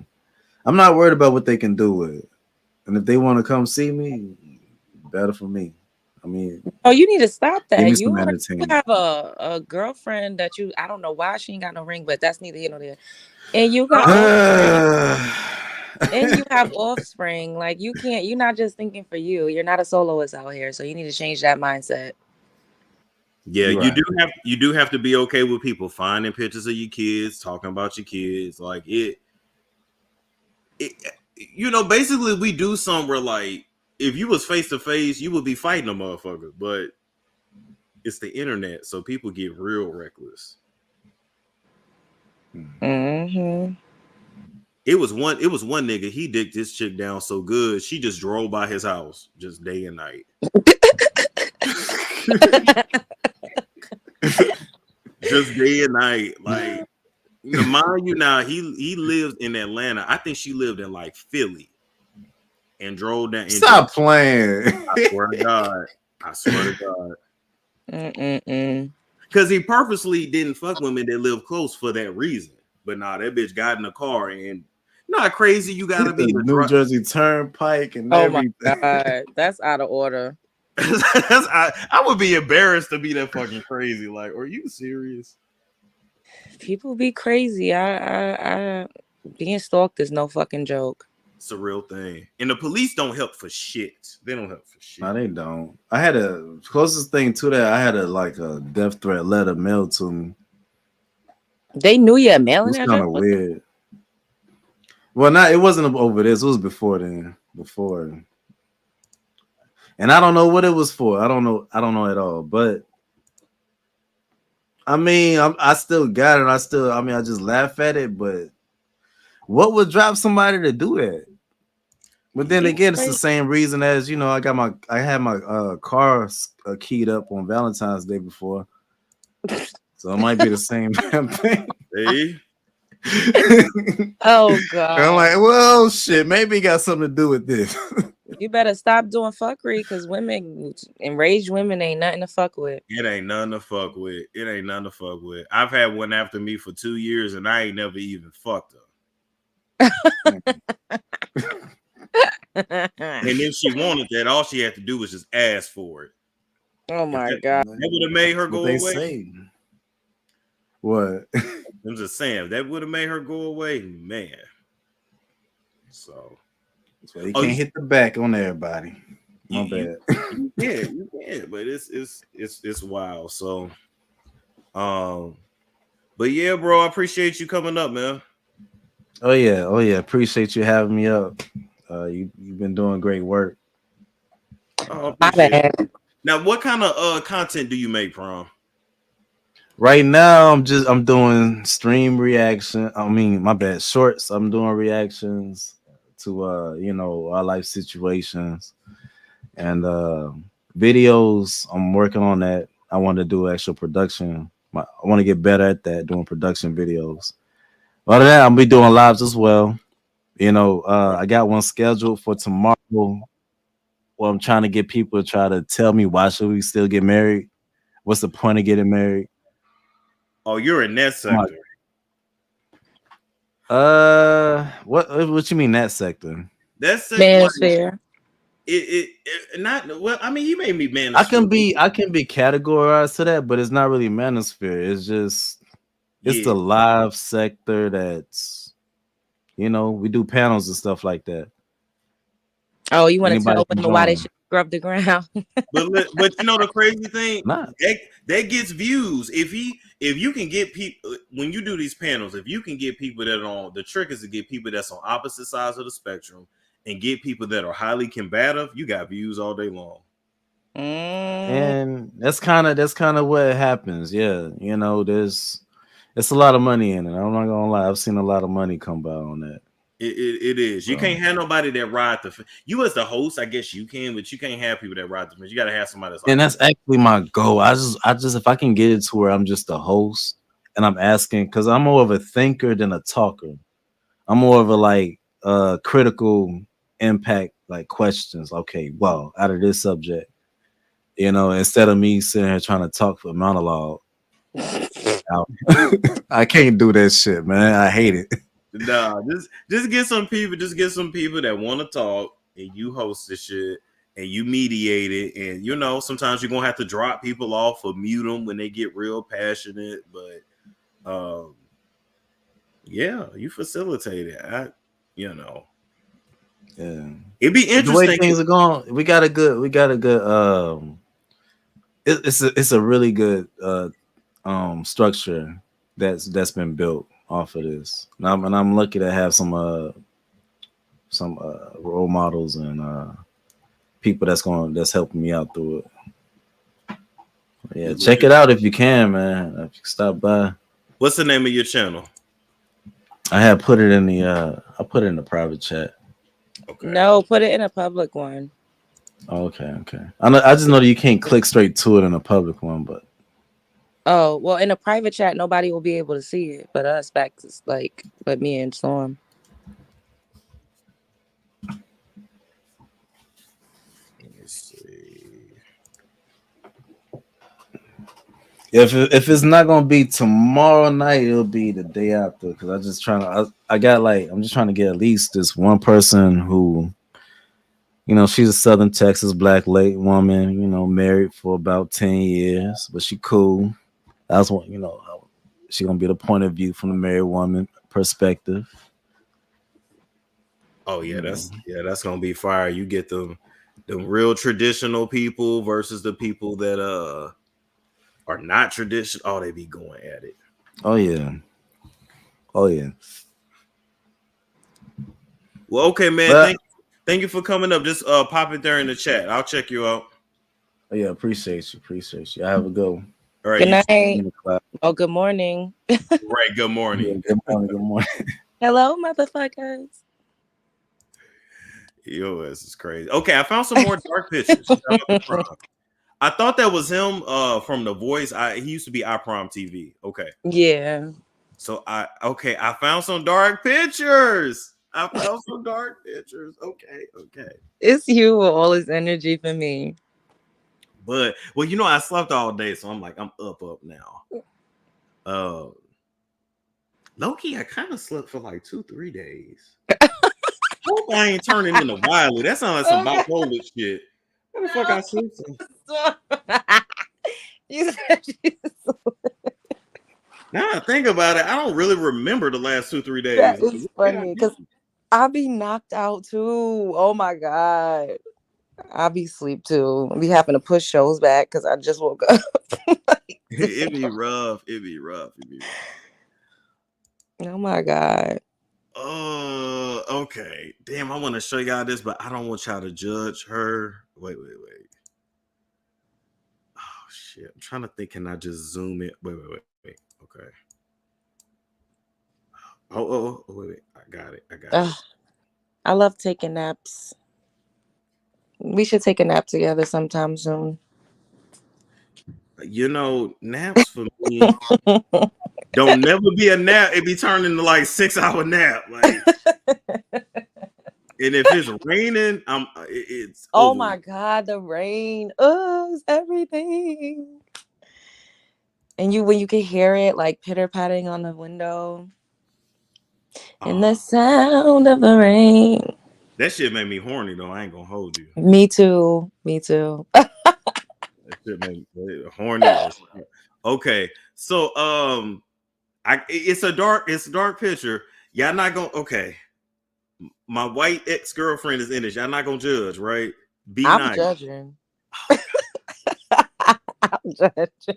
I'm not worried about what they can do with it. And if they want to come see me, better for me. I mean, oh, you need to stop that. give me You some entertainment. have a girlfriend that you, I don't know why she ain't got no ring, but that's neither here nor there. And you got and you have offspring. Like, you can't, you're not just thinking for you. You're not a soloist out here. So you need to change that mindset. Yeah, Right. you do have to be okay with people finding pictures of your kids, talking about your kids. Like it you know, basically we do somewhere like if you was face to face, you would be fighting a motherfucker, but it's the internet, so people get real reckless. Mm-hmm. It was one nigga, he dicked this chick down so good, she just drove by his house just day and night. Just day and night. Like, you know, mind you now, he lives in Atlanta. I think she lived in like Philly and drove down. Stop playing. I swear to God. I swear to God. Mm-mm-mm. Because he purposely didn't fuck women that live close for that reason. But nah, that bitch got in the car and not crazy. You gotta be the New Jersey Turnpike and Oh my everything. god, that's out of order. I would be embarrassed to be that fucking crazy. Like, are you serious? People be crazy. I being stalked is no fucking joke. It's a real thing. And the police don't help for shit. They don't help for shit. No, they don't. I had a closest thing to that. I had a death threat letter mailed to me. They knew your mailing It's address. kind of weird. Well, it wasn't over this. It was before then. Before. And I don't know what it was for. I don't know at all. But I mean, I still got it. I just laugh at it. But what would drive somebody to do that? But then again, it's the same reason as I had my car keyed up on Valentine's Day before, so it might be the same damn thing. Hey. Oh god! I'm like, well, shit, maybe it got something to do with this. You better stop doing fuckery, because enraged women ain't nothing to fuck with. It ain't nothing to fuck with. It ain't nothing to fuck with. I've had one after me for 2 years, and I ain't never even fucked her. And if she wanted that, all she had to do was just ask for it. Oh my god! That would have made her go away. Say. What? I'm just saying, that would have made her go away, man. So you can't hit the back on everybody. My bad. You can, but it's wild. So, but yeah, bro, I appreciate you coming up, man. Oh yeah. Appreciate you having me up. You've been doing great work. Oh, appreciate it. Now, what kind of content do you make, PRON? Right now, I'm doing stream reaction. I mean, my bad, shorts. I'm doing reactions to our life situations and videos. I'm working on that. I want to do actual production. I want to get better at that, doing production videos. Other than that, I'll be doing lives as well. I got one scheduled for tomorrow. Well, I'm trying to get people to try to tell me, why should we still get married? What's the point of getting married? Oh, you're in that sector. What you mean that sector? That sector, manosphere. It not well. I mean, you made me manosphere. I can be categorized to that, but it's not really manosphere. It's just the live sector that's we do panels and stuff like that. Oh, you want to tell women why they should scrub the ground? but the crazy thing, that gets views. If you can get people when you do these panels, if you can get people that are on, the trick is to get people that's on opposite sides of the spectrum and get people that are highly combative. You got views all day long. And that's kind of what happens. Yeah, it's a lot of money in it. I'm not gonna lie. I've seen a lot of money come by on that. It is. You can't have nobody that ride the fence. You as the host, I guess you can, but you can't have people that ride the fence. You got to have somebody that's and that's actually my goal. I just if I can get it to where I'm just a host and I'm asking, because I'm more of a thinker than a talker. I'm more of a critical impact questions. Okay, well, out of this subject, instead of me sitting here trying to talk for a monologue. I can't do that shit, man. I hate it. Nah, just get some people. Just get some people that want to talk, and you host the shit, and you mediate it. And sometimes you're gonna have to drop people off or mute them when they get real passionate. But yeah, you facilitate it. Yeah, it'd be interesting. The way things are going, we got a good. It's a really good structure that's been built off of this, and I'm lucky to have some role models and people that's helping me out through it. Yeah, check it out if you can, man. If you stop by. What's the name of your channel? I have put it in the private chat. Okay. No, put it in a public one. Okay. I just know that you can't click straight to it in a public one, but. Oh, well, in a private chat, nobody will be able to see it, but us but me and Storm. Let me see. If it's not gonna be tomorrow night, it'll be the day after. Because I'm just trying to. I'm just trying to get at least this one person who, she's a Southern Texas black late woman. Married for about 10 years, but she cool. That's what she gonna be the point of view from the married woman perspective. Oh yeah, that's gonna be fire. You get the real traditional people versus the people that are not traditional. Oh, they be going at it. Oh yeah. Well, okay, man. But, thank you for coming up. Just pop it there in the chat. I'll check you out. Oh yeah, appreciate you. I have a good one. All right. Good night. Oh, good morning. Right. Good morning. Yeah, good morning. Hello, motherfuckers. Yo, this is crazy. Okay, I found some more dark pictures. I thought that was him from The Voice. He used to be iProm TV. Okay. Yeah. So I found some dark pictures. Okay. It's you with all this energy for me. But I slept all day, so I'm like, I'm up now. Low-key, I kind of slept for like 2-3 days. Hope I ain't turning into Wiley. That sounds like some bipolar shit. What the fuck I sleep so? You said Now I think about it, I don't really remember the last 2-3 days. That is funny because I'll be knocked out too. Oh my God. I'll be asleep too. I'll be having to push shows back because I just woke up. It'd be rough. Oh my God. Okay. Damn, I want to show y'all this, but I don't want y'all to judge her. Wait. Oh shit. I'm trying to think. Can I just zoom in? Wait. Okay. Oh, wait. I got it. I love taking naps. We should take a nap together sometime soon. Naps for me don't never be a nap. It be turning to like 6-hour nap. Like, and if it's raining, it's oh over. My God, the rain. Oh, it's everything. And when you can hear it like pitter-patting on the window. And the sound of the rain. That shit made me horny though. I ain't gonna hold you. Me too. That shit made me horny. Okay, so it's a dark picture. Y'all not gonna My white ex-girlfriend is in this. Y'all not gonna judge, right? I'm nice. Judging. I'm judging.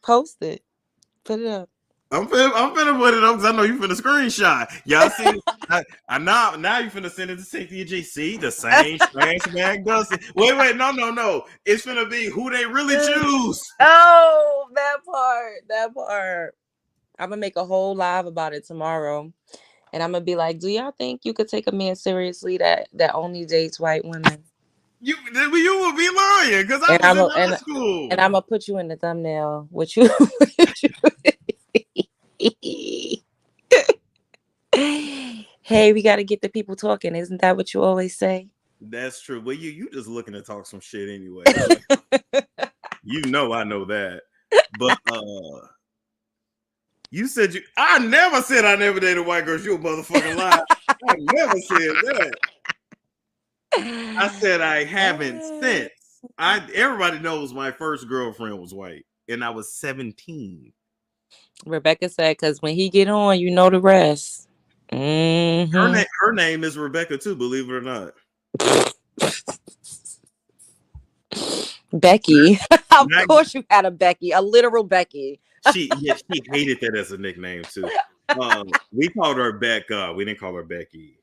Post it. Put it up. I'm finna put it up because I know you finna screenshot. Y'all see? Now you finna send it to Cynthia G. See the same trash bag does it. Wait, no. It's finna be who they really choose. Oh, that part. I'm gonna make a whole live about it tomorrow, and I'm gonna be like, "Do y'all think you could take a man seriously that only dates white women?" You will be lying because I was in high school. And I'm gonna put you in the thumbnail with you. Hey, we got to get the people talking. Isn't that what you always say? That's true. Well, you just looking to talk some shit anyway. I know that. But you said I never said I never dated white girls. You a motherfucking lie. I never said that. I said I haven't since. Everybody knows my first girlfriend was white, and I was 17. Rebecca said, because when he get on, you know the rest. Mm-hmm. Her name is Rebecca too, believe it or not. Becky. Of course you had a Becky, a literal Becky. She hated that as a nickname too. We called her Becca. We didn't call her Becky.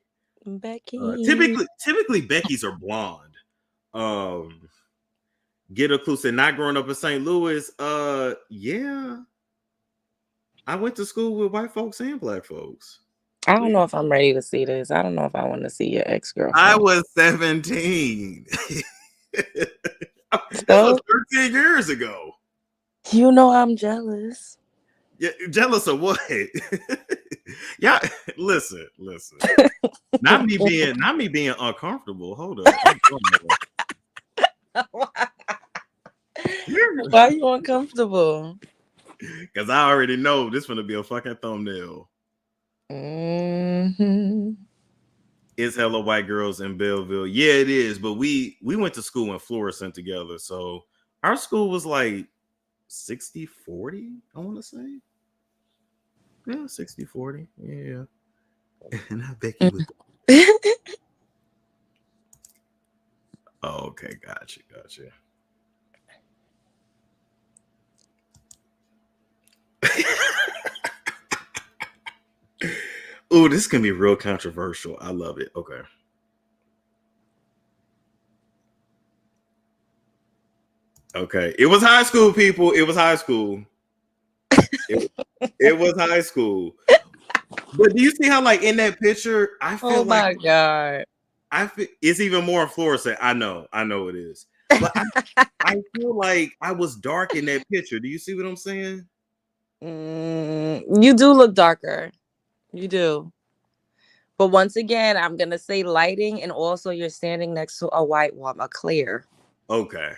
Becky. Typically Becky's are blonde. Get a clue. Said not growing up in St. Louis. Yeah. I went to school with white folks and black folks. I don't know if I'm ready to see this. I don't know if I want to see your ex-girlfriend. I was 17. That was 13 years ago. You know I'm jealous. Yeah, jealous of what? Yeah, listen. Not me being uncomfortable. Hold up. Why are you uncomfortable? Because I already know this gonna be a fucking thumbnail. Mm-hmm. It's hella white girls in Belleville. Yeah, it is. But we went to school in Florissant together. So our school was like 60-40, I want to say. Yeah, 60-40. Yeah. And I Becky was. Oh, okay, gotcha. Oh, this can be real controversial. I love it. Okay. Okay. It was high school, people. It was high school. It was high school. But do you see how, like, in that picture, I feel like, my God. I feel it's even more in Florissant. I know it is. But I feel like I was dark in that picture. Do you see what I'm saying? You do look darker. You do. But once again, I'm going to say lighting, and also you're standing next to a white one, a clear. Okay.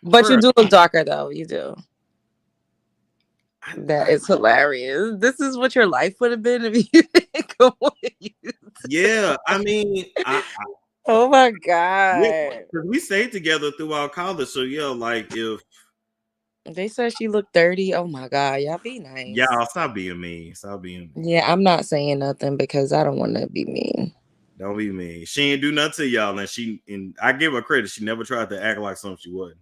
But you do look darker, though. You do. That is hilarious. This is what your life would have been if you didn't go with you. Yeah, I mean, Oh my God. we stayed together throughout college. So yeah, like if they said she looked 30, oh my God, y'all be nice. Y'all stop being mean. Yeah, I'm not saying nothing because I don't want to be mean. Don't be mean. She ain't do nothing to y'all, and I give her credit. She never tried to act like something she wasn't.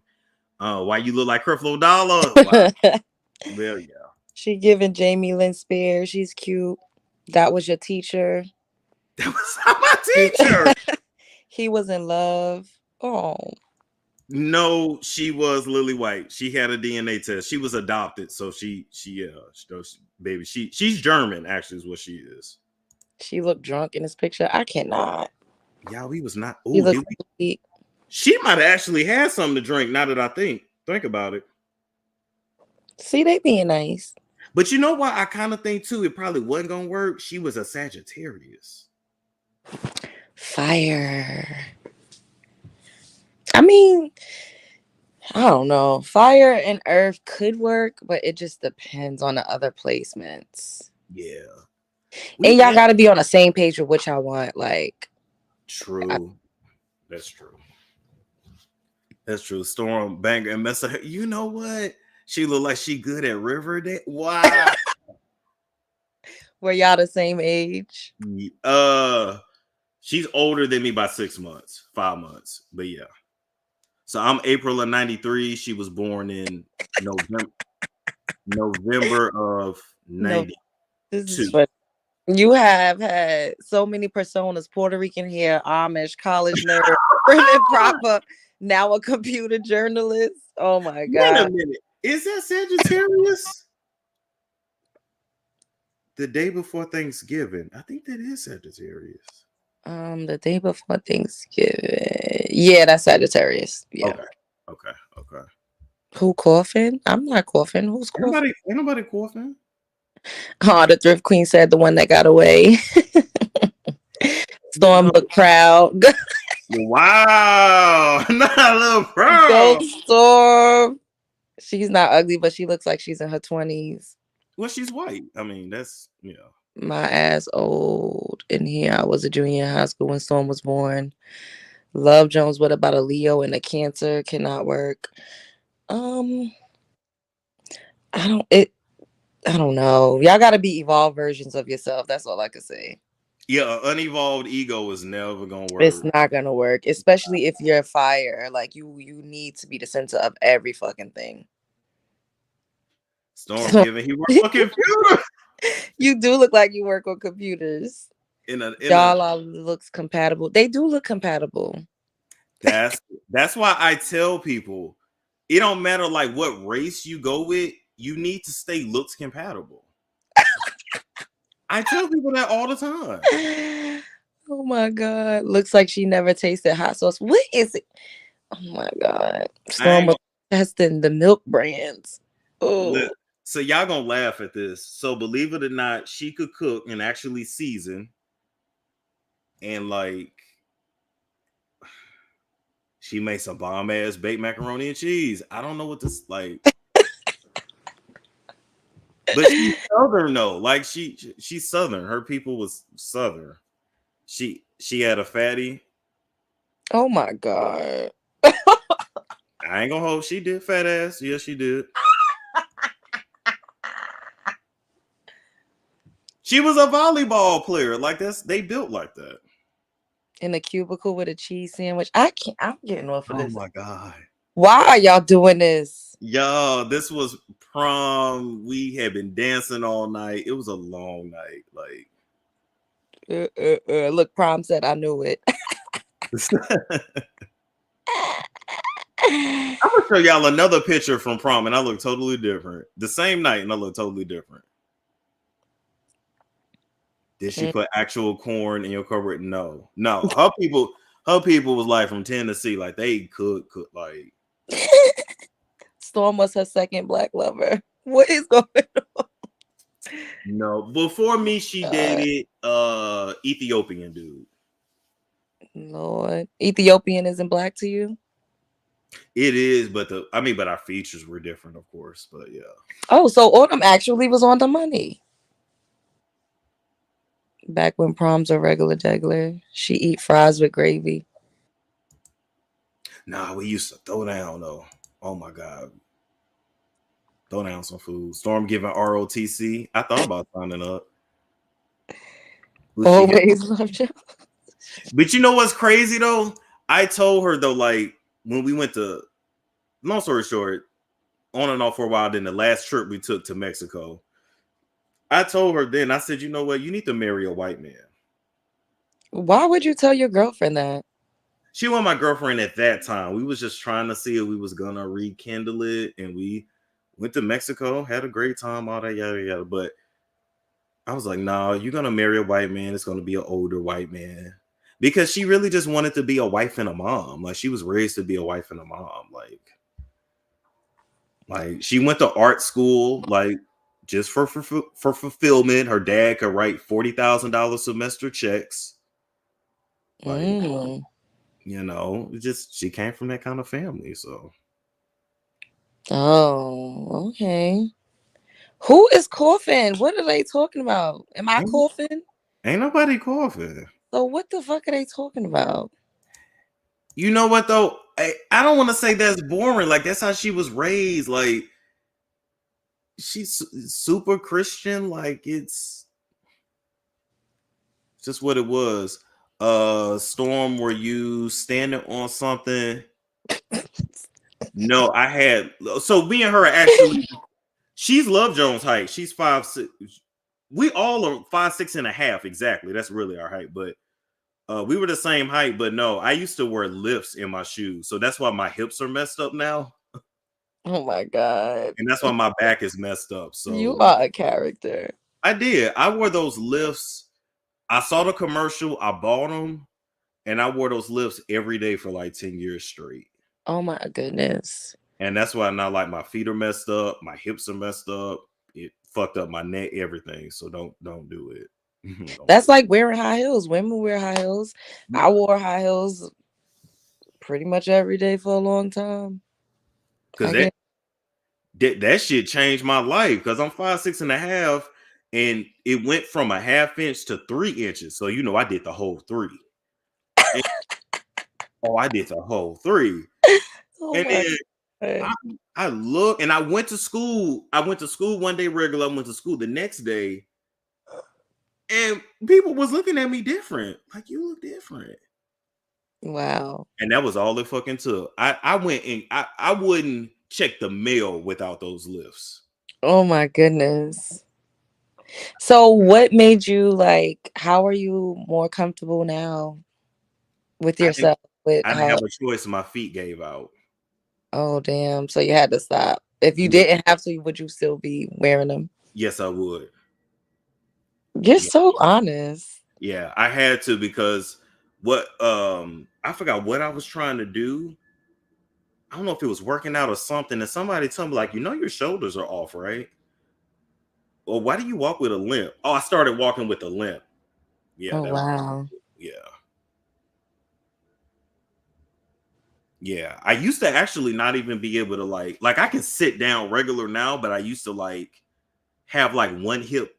Why you look like Creflo Dollar? Well, yeah. She giving Jamie Lynn Spears. She's cute. That was your teacher. That was my teacher. He was in love. Oh. No, she was Lily White. She had a DNA test. She was adopted, so she's German. Actually, is what she is. She looked drunk in this picture. I cannot. Yeah, we was not. Ooh, she might have actually had something to drink. Now that I think about it. See, they being nice. But you know what? I kind of think too, it probably wasn't gonna work. She was a Sagittarius. Fire. I mean, I don't know. Fire and earth could work, but it just depends on the other placements. Yeah. And y'all got to be on the same page with what y'all want. Like, true. That's true. Storm Banger and Messa. You know what? She look like she good at Riverdale. Wow. Were y'all the same age? She's older than me by 5 months. But yeah. So I'm April of 93. She was born in November of 92. This is funny. You have had so many personas: Puerto Rican hair, Amish, college nerd, prim and proper, now a computer journalist. Oh my God. Wait a minute. Is that Sagittarius? The day before Thanksgiving. I think that is Sagittarius. The day before Thanksgiving. Yeah, that's Sagittarius. Yeah. Okay. Who coughing? I'm not coughing. Who's coughing? Ain't nobody coughing. Oh, the thrift queen said the one that got away. Storm looked proud. Wow. Not a little proud. Go Storm. She's not ugly, but she looks like she's in her 20s. Well, she's white. I mean, that's, My ass old in here. I was a junior in high school when Storm was born. Love Jones, what about a Leo and a Cancer? Cannot work. I don't know. Y'all gotta be evolved versions of yourself. That's all I can say. Yeah, an unevolved ego is never gonna work. It's not gonna work, especially if you're a fire. Like you need to be the center of every fucking thing. Storm giving he works on computers. You do look like you work on computers. Y'all all looks compatible. They do look compatible. That's why I tell people it don't matter like what race you go with, you need to stay looks compatible. I tell people that all the time. Oh my God. Looks like she never tasted hot sauce. What is it? Oh my God. Storm was testing the milk brands. Oh. So y'all gonna laugh at this. So believe it or not, she could cook and actually season. And like She made some bomb ass baked macaroni and cheese. I don't know what this like. But she's Southern though. Like she's Southern. Her people was Southern. She had a fatty. Oh my God. I ain't gonna hold. She did fat ass. Yes, she did. She was a volleyball player. Like they built like that. In a cubicle with a cheese sandwich. I'm getting off of this. Oh my God. Why are y'all doing this? Yo, this was prom. We had been dancing all night. It was a long night. Like Look, prom said I knew it. I'm gonna show y'all another picture from prom, and I look totally different. The same night, and I look totally different. Did she put actual corn in your cupboard? No. Her people was like from Tennessee, like they could like. Storm was her second black lover. What is going on? No, before me, she dated Ethiopian dude. Lord, Ethiopian isn't black to you? It is, but our features were different, of course. But yeah. Oh, so Autumn actually was on the money. Back when proms were regular, she eat fries with gravy. Nah, we used to throw down though. Oh my God. Throw down some food. Storm giving ROTC. I thought about signing up. Always loved you. But you know what's crazy though? I told her though, like when we went to, long story short, on and off for a while, then the last trip we took to Mexico, I told her then, I said, you know what? You need to marry a white man. Why would you tell your girlfriend that? She wasn't my girlfriend at that time. We was just trying to see if we was gonna rekindle it, and we went to Mexico, had a great time, all that yada yada. But I was like, no, you're gonna marry a white man. It's gonna be an older white man, because she really just wanted to be a wife and a mom. Like she was raised to be a wife and a mom. Like she went to art school, like just for fulfillment. Her dad could write $40,000 semester checks. Like, you know, just she came from that kind of family. So, oh, okay. Who is coughing? What are they talking about? Am I coughing? Ain't nobody coughing. So what the fuck are they talking about? You know what though? I don't want to say that's boring. Like that's how she was raised. Like she's super Christian. Like it's just what it was. Storm, were you standing on something? No, I had. So me and her are actually. She's Love Jones' height. She's 5'6". We all are 5'6.5" exactly. That's really our height. But we were the same height. But no, I used to wear lifts in my shoes, so that's why my hips are messed up now. Oh my God! And that's why my back is messed up. So you are a character. I did. I wore those lifts. I saw the commercial. I bought them, and I wore those lifts every day for like 10 years straight. Oh my goodness. And that's why now, like, my feet are messed up, my hips are messed up, it fucked up my neck, everything. So don't do it. That's like wearing high heels. Women wear high heels. I wore high heels pretty much every day for a long time. Because that shit changed my life. Because I'm 5'6.5", and it went from a 1/2 inch to 3 inches. So you know I did the whole 3. I did the whole 3. And then I look, and I went to school. I went to school one day regular. I went to school the next day, and people was looking at me different. Like, you look different. Wow. And that was all it fucking took. I went and I wouldn't check the mail without those lifts. Oh my goodness. So what made you like, how are you more comfortable now with yourself? I didn't have a choice. My feet gave out. Oh, damn. So you had to stop. If you didn't have to, would you still be wearing them? Yes, I would. You're so honest. Yeah, I had to, because I forgot what I was trying to do. I don't know if it was working out or something. And somebody told me, like, you know, your shoulders are off, right? Well, why do you walk with a limp? Oh, I started walking with a limp. Yeah. Oh, wow. Yeah. Yeah, I used to actually not even be able to like I can sit down regular now, but I used to like have like one hip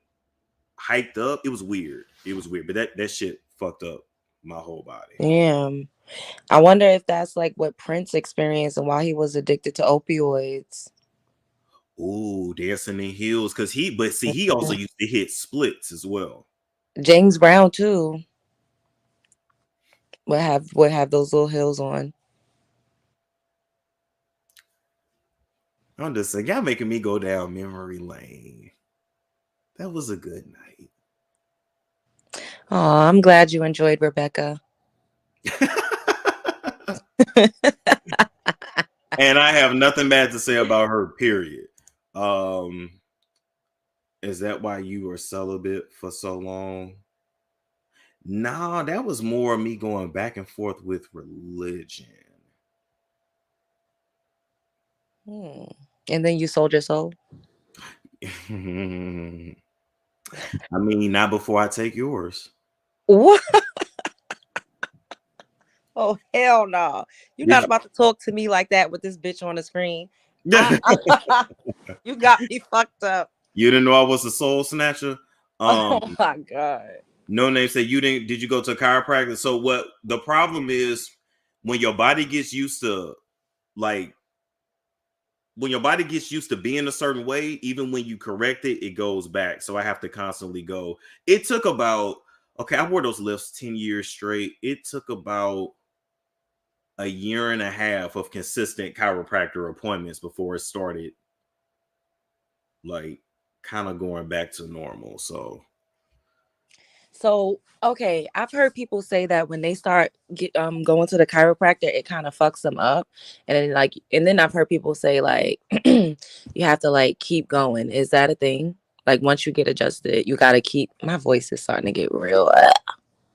hiked up. It was weird. But that shit fucked up my whole body. Damn. I wonder if that's like what Prince experienced and why he was addicted to opioids. Ooh, dancing in heels, because he also used to hit splits as well. James Brown too. Would have those little heels on. I'm just saying, y'all making me go down memory lane. That was a good night. Oh, I'm glad you enjoyed Rebecca. And I have nothing bad to say about her, period. Is that why you were celibate for so long? Nah, that was more me going back and forth with religion. And then you sold your soul? I mean, not before I take yours. What? Oh, hell no. You're not about to talk to me like that with this bitch on the screen. You got me fucked up. You didn't know I was a soul snatcher? Oh my God. No Name said did you go to a chiropractor? So what the problem is when your body gets used to being a certain way, even when you correct it, it goes back. So I have to constantly go. It took about, I wore those lifts 10 years straight. It took about a year and a half of consistent chiropractor appointments before it started like kind of going back to normal. So okay, I've heard people say that when they start going to the chiropractor, it kind of fucks them up, and then I've heard people say like you have to like keep going. Is that a thing? Like once you get adjusted, you got to keep. My voice is starting to get real.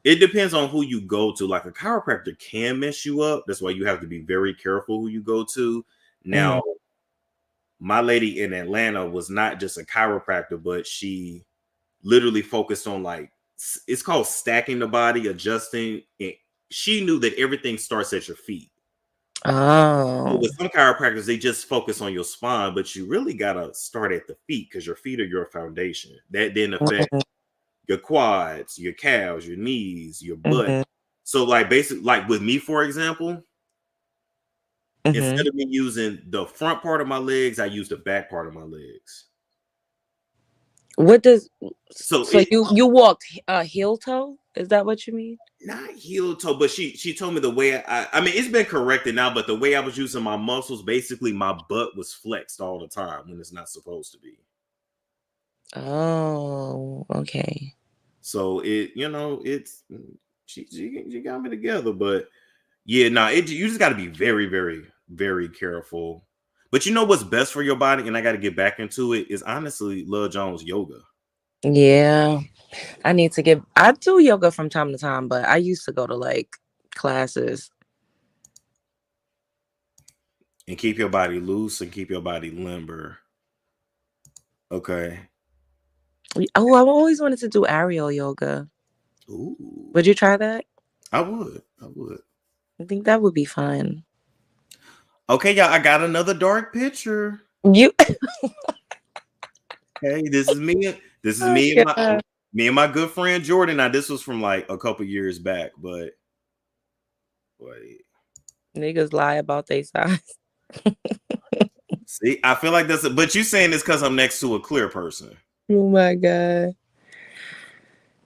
It depends on who you go to. Like a chiropractor can mess you up. That's why you have to be very careful who you go to. Now, my lady in Atlanta was not just a chiropractor, but she literally focused on it's called stacking the body, adjusting. She knew that everything starts at your feet. Oh. With some chiropractors, they just focus on your spine, but you really gotta start at the feet because your feet are your foundation. That then affects your quads, your calves, your knees, your butt. So basically with me, for example, instead of me using the front part of my legs, I use the back part of my legs. What does you walked heel toe? Is that what you mean? Not heel toe, but she told me the way I mean it's been corrected now, but the way I was using my muscles, basically my butt was flexed all the time when it's not supposed to be. Oh, okay. So it's she got me together, but yeah, you just got to be very, very, very careful. But you know what's best for your body, and I got to get back into it, is honestly Lil Jones yoga. Yeah, I need to I do yoga from time to time, but I used to go to classes. And keep your body loose and keep your body limber. Okay. Oh, I always wanted to do aerial yoga. Ooh. Would you try that? I would. I think that would be fun. Okay, y'all, I got another dark picture. You Hey, this is me. This is me and my good friend Jordan. Now, this was from a couple years back, but wait. Niggas lie about their size. See, I feel like but you saying this because I'm next to a clear person. Oh my God.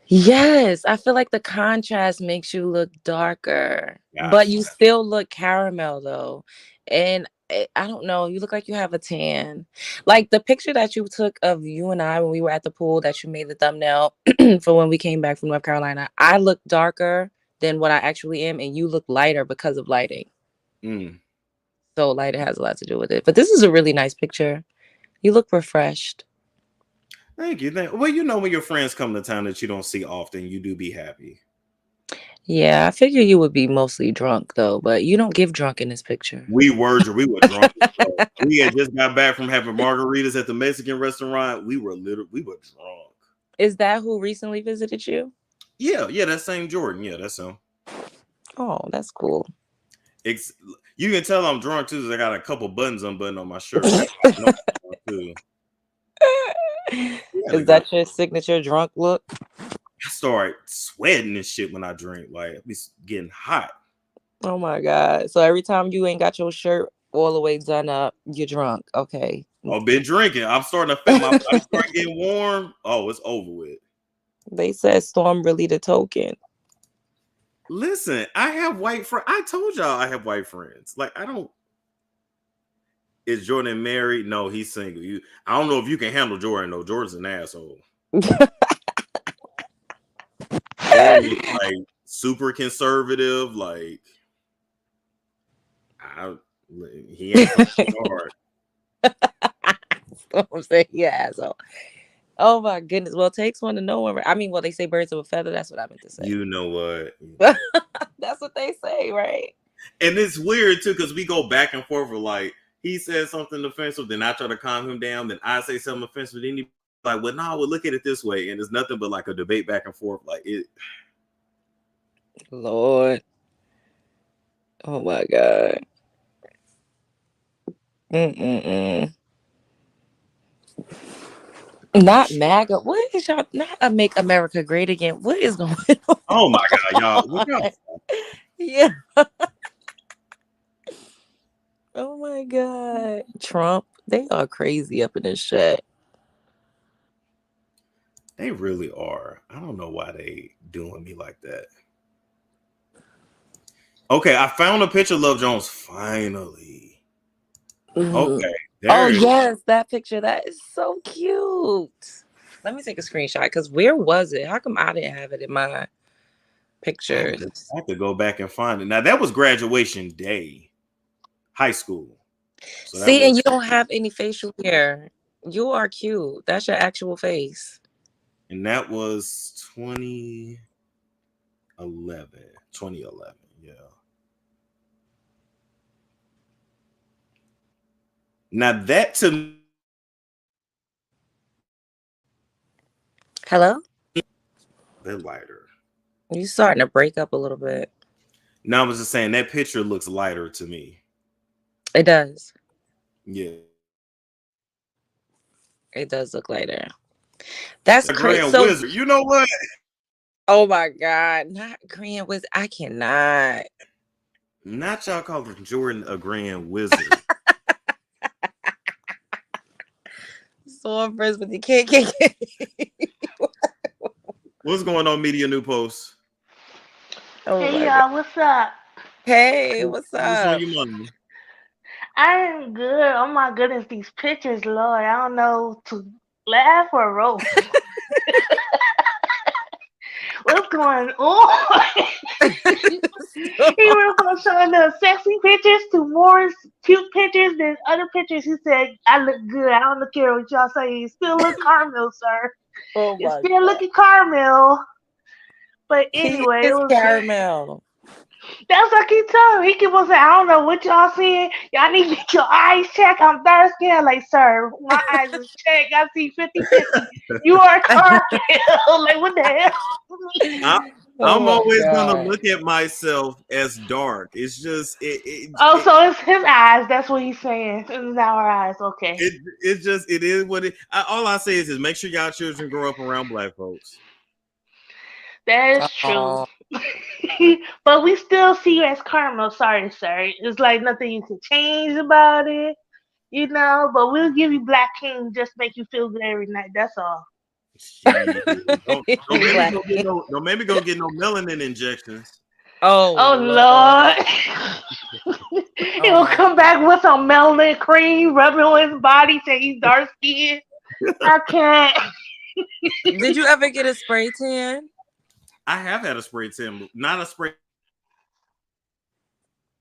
Yes, I feel like the contrast makes you look darker, but you still look caramel though. And I don't know, you look like you have a tan. Like the picture that you took of you and I when we were at the pool that you made the thumbnail for when we came back from North Carolina, I look darker than what I actually am, and you look lighter because of lighting. So lighting has a lot to do with it. But this is a really nice picture. You look refreshed. Thank you. Well, when your friends come to town that you don't see often, you do be happy. Yeah, I figure you would be mostly drunk though, but you don't give drunk in this picture. We were drunk. We had just got back from having margaritas at the Mexican restaurant. We were drunk. Is that who recently visited you? Yeah, that same Jordan. Yeah, that's him. Oh, that's cool. You can tell I'm drunk too, because I got a couple buttons unbuttoned on my shirt. Too. Is that your signature drunk look? I start sweating and shit when I drink. Like, it's getting hot. Oh my God. So every time you ain't got your shirt all the way done up, you're drunk. Okay. I've been drinking. I'm starting to feel my body start getting warm. Oh, it's over with. They said Storm really the token. Listen, I have white friends. I told y'all I have white friends. Like, I don't. Is Jordan married? No, he's single. I don't know if you can handle Jordan, though. Jordan's an asshole. Jordan, like, super conservative. Like, he ain't fucking hard. I'm saying, yeah, asshole. Oh my goodness. Well, it takes one to know one. I mean, well, they say birds of a feather. That's what I meant to say. You know what? That's what they say, right? And it's weird too, because we go back and forth with, like, he says something offensive, then I try to calm him down, then I say something offensive, then he like, well, no, we'll look at it this way. And it's nothing but like a debate back and forth. Like it. Lord. Oh my God. Not MAGA. What is y'all? Not Make America Great Again. What is going on? Oh my God, y'all. Look out. Yeah. Oh my God. Trump. They are crazy up in this shit. They really are. I don't know why they doing me like that. Okay, I found a picture of Love Jones finally. Okay. Oh yes, that picture. That is so cute. Let me take a screenshot because where was it? How come I didn't have it in my pictures? I have to go back and find it. Now that was graduation day, high school. So see, and you don't have any facial hair. You are cute. That's your actual face. And that was 2011. 2011, yeah. Now that to Hello? they're lighter. You starting to break up a little bit. No, I was just saying that picture looks lighter to me. It does. Yeah. It does look lighter. That's crazy. Grand So, Wizard. You know what? oh my God. Not Grand Wizard. I cannot. Not y'all calling Jordan a Grand Wizard. So I'm friends with the kid. What's going on, Media New Post? Oh hey y'all, what's up? Hey, what's up? What's on your mind? I am good. Oh my goodness, these pictures, Lord. I don't know to laugh or roast. What's going on? He went from showing the sexy pictures to more cute pictures than other pictures. He said, I look good. I don't care what y'all say. You still look caramel, sir. Oh You're my still God. looking caramel. But anyway, he is it was caramel. That's what I keep telling him. He keep on saying, I don't know what y'all seeing. Y'all need to get your eyes checked. I'm thirsty. I'm like, sir, my eyes is checked. I see 50-50. You are caramel. Like, what the hell? I'm always gonna look at myself as dark. It's just so it's his eyes. That's what he's saying. It's not our eyes. Okay. It is what it. All I say is make sure y'all children grow up around black folks. That is true. But we still see you as caramel. Sorry, sir. It's like nothing you can change about it, you know. But we'll give you Black King just to make you feel good every night. That's all. Don't maybe go get no melanin injections. Oh Lord. He will come back with some melanin cream, rubbing on his body, say he's dark skinned. I can't. Did you ever get a spray tan? I have had a spray tan, not a spray.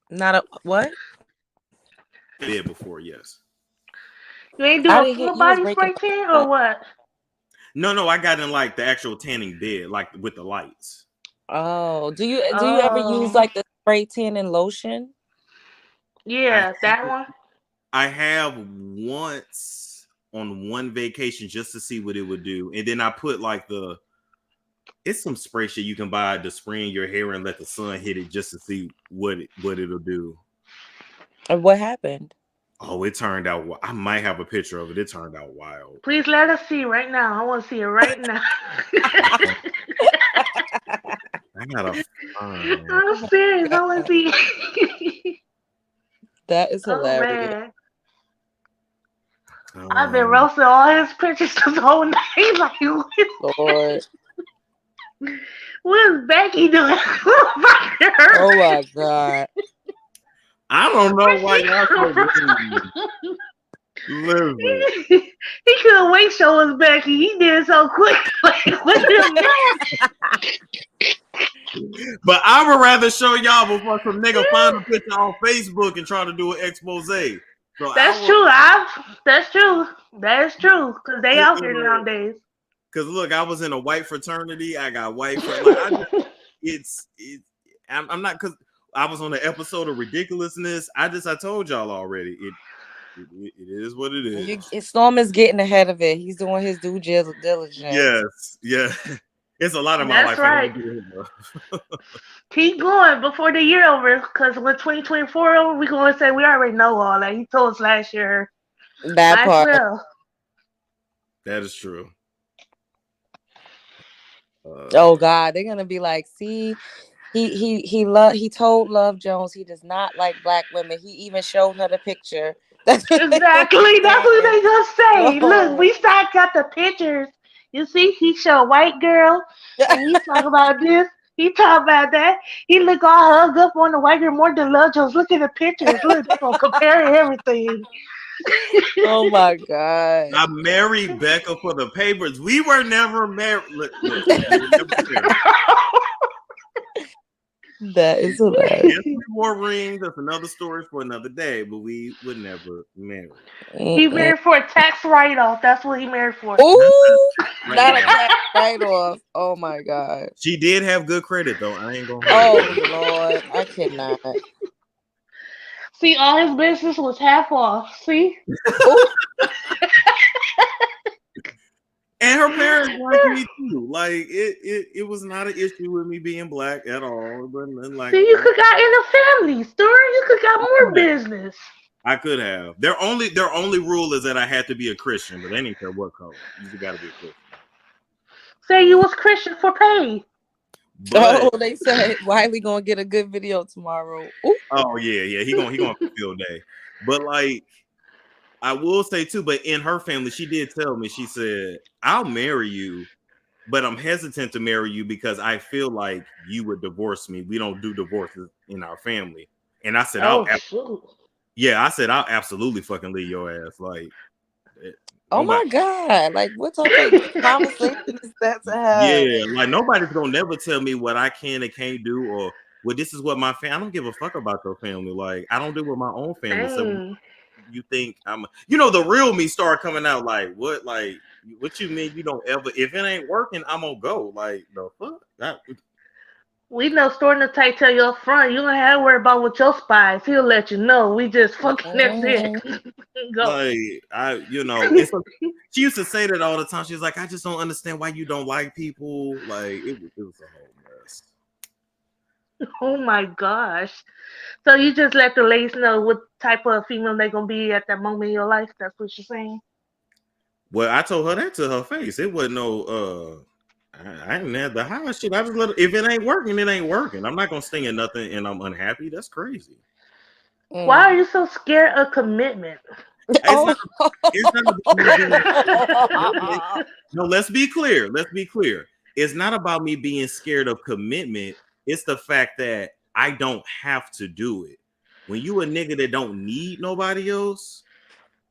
Not a what? Did before, yes. You ain't doing a full body spray tan or what? No, I got in like the actual tanning bed, like with the lights. Oh, do you ever use like the spray tan and lotion? Yeah, that one. I have once on one vacation just to see what it would do, and then I put like it's some spray shit you can buy to spray in your hair and let the sun hit it just to see what it'll do. And what happened? Oh, it turned out. I might have a picture of it. It turned out wild. Please let us see right now. I want to see it right now. I gotta find. I'm serious. I want to see. That is Oh hilarious. man. I've been roasting all his pictures this whole night. Like, Lord. what is Becky doing? Oh my God. I don't know why y'all so listen. He couldn't wait to show us Becky. He did it so quick. Like, what the But I would rather show y'all before some nigga find a picture on Facebook and try to do an expose. So That's true. That's true. That is true. Because they out here nowadays. Because look, I was in a white fraternity. I got white friends. Like, I'm not, because I was on the episode of Ridiculousness. I told y'all already. It is what it is. Storm is getting ahead of it. He's doing his due diligence. Yes. Yeah. It's a lot of my life. Right. Keep going before the year over, because when 2024 over, we're going to say we already know all that. He told us last year. That part. Well. That is true. Oh God, they're gonna be like, see, he told Love Jones he does not like black women. He even showed her the picture. Exactly. That's what they gonna say. No. Look, we got the pictures. You see, he showed white girl, and he talk about this. He talk about that. He look all hugged up on the white girl more than Love Jones. Look at the pictures. Look, they gonna compare everything. Oh my God. I married Becca for the papers. We were never married. That is hilarious. Yes, we wore rings. That's another story for another day, but we would never marry. He married for a tax write-off. That's what he married for. Ooh, not a tax write-off. Oh my God. She did have good credit though. I ain't gonna. Oh Lord, I cannot. See, all his business was half off. See? And her parents liked me too. Like it was not an issue with me being black at all. But like, see, you could got in a family store. You could got more business. I could have. Their only rule is that I had to be a Christian, but they didn't care what color. You just got to be a Christian. Say you was Christian for pay. But, they said Wiley gonna get a good video tomorrow. Ooh. Oh yeah, he gonna have a field day. But like, I will say too, but in her family, she did tell me, she said, I'll marry you, but I'm hesitant to marry you because I feel like you would divorce me. We don't do divorces in our family. And I said, I said, I'll absolutely fucking leave your ass. Like, oh my God. Like, what type of conversation is that to have? Yeah, like nobody's gonna never tell me what I can and can't do, or well, this is what my family. I don't give a fuck about your family. Like, I don't do with my own family. So you think the real me start coming out. Like, what you mean you don't ever, if it ain't working, I'm gonna go. Like, the fuck? We know Storing the Tight tell you up front, you don't have to worry about with your spies. He'll let you know. We just fucking that's it. Like, she used to say that all the time. She was like, I just don't understand why you don't like people. Like, it was a whole mess. Oh my gosh. So you just let the ladies know what type of female they're gonna be at that moment in your life? That's what you're saying? Well, I told her that to her face. It wasn't no I ain't had the house shit. I just let if it ain't working, it ain't working. I'm not gonna sting at nothing and I'm unhappy. That's crazy. Why are you so scared of commitment? It's not no, let's be clear. Let's be clear. It's not about me being scared of commitment. It's the fact that I don't have to do it. When you a nigga that don't need nobody else,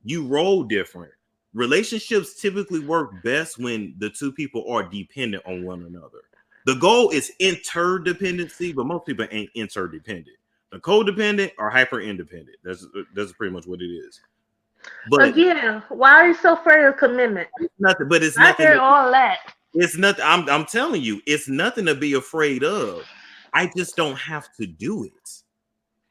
you roll different. Relationships typically work best when the two people are dependent on one another. The goal is interdependency, but most people ain't interdependent. The codependent are hyper independent. That's pretty much what it is. But again, why are you so afraid of commitment? Nothing, but it's I nothing. hear all that. It's nothing. I'm telling you, it's nothing to be afraid of. I just don't have to do it.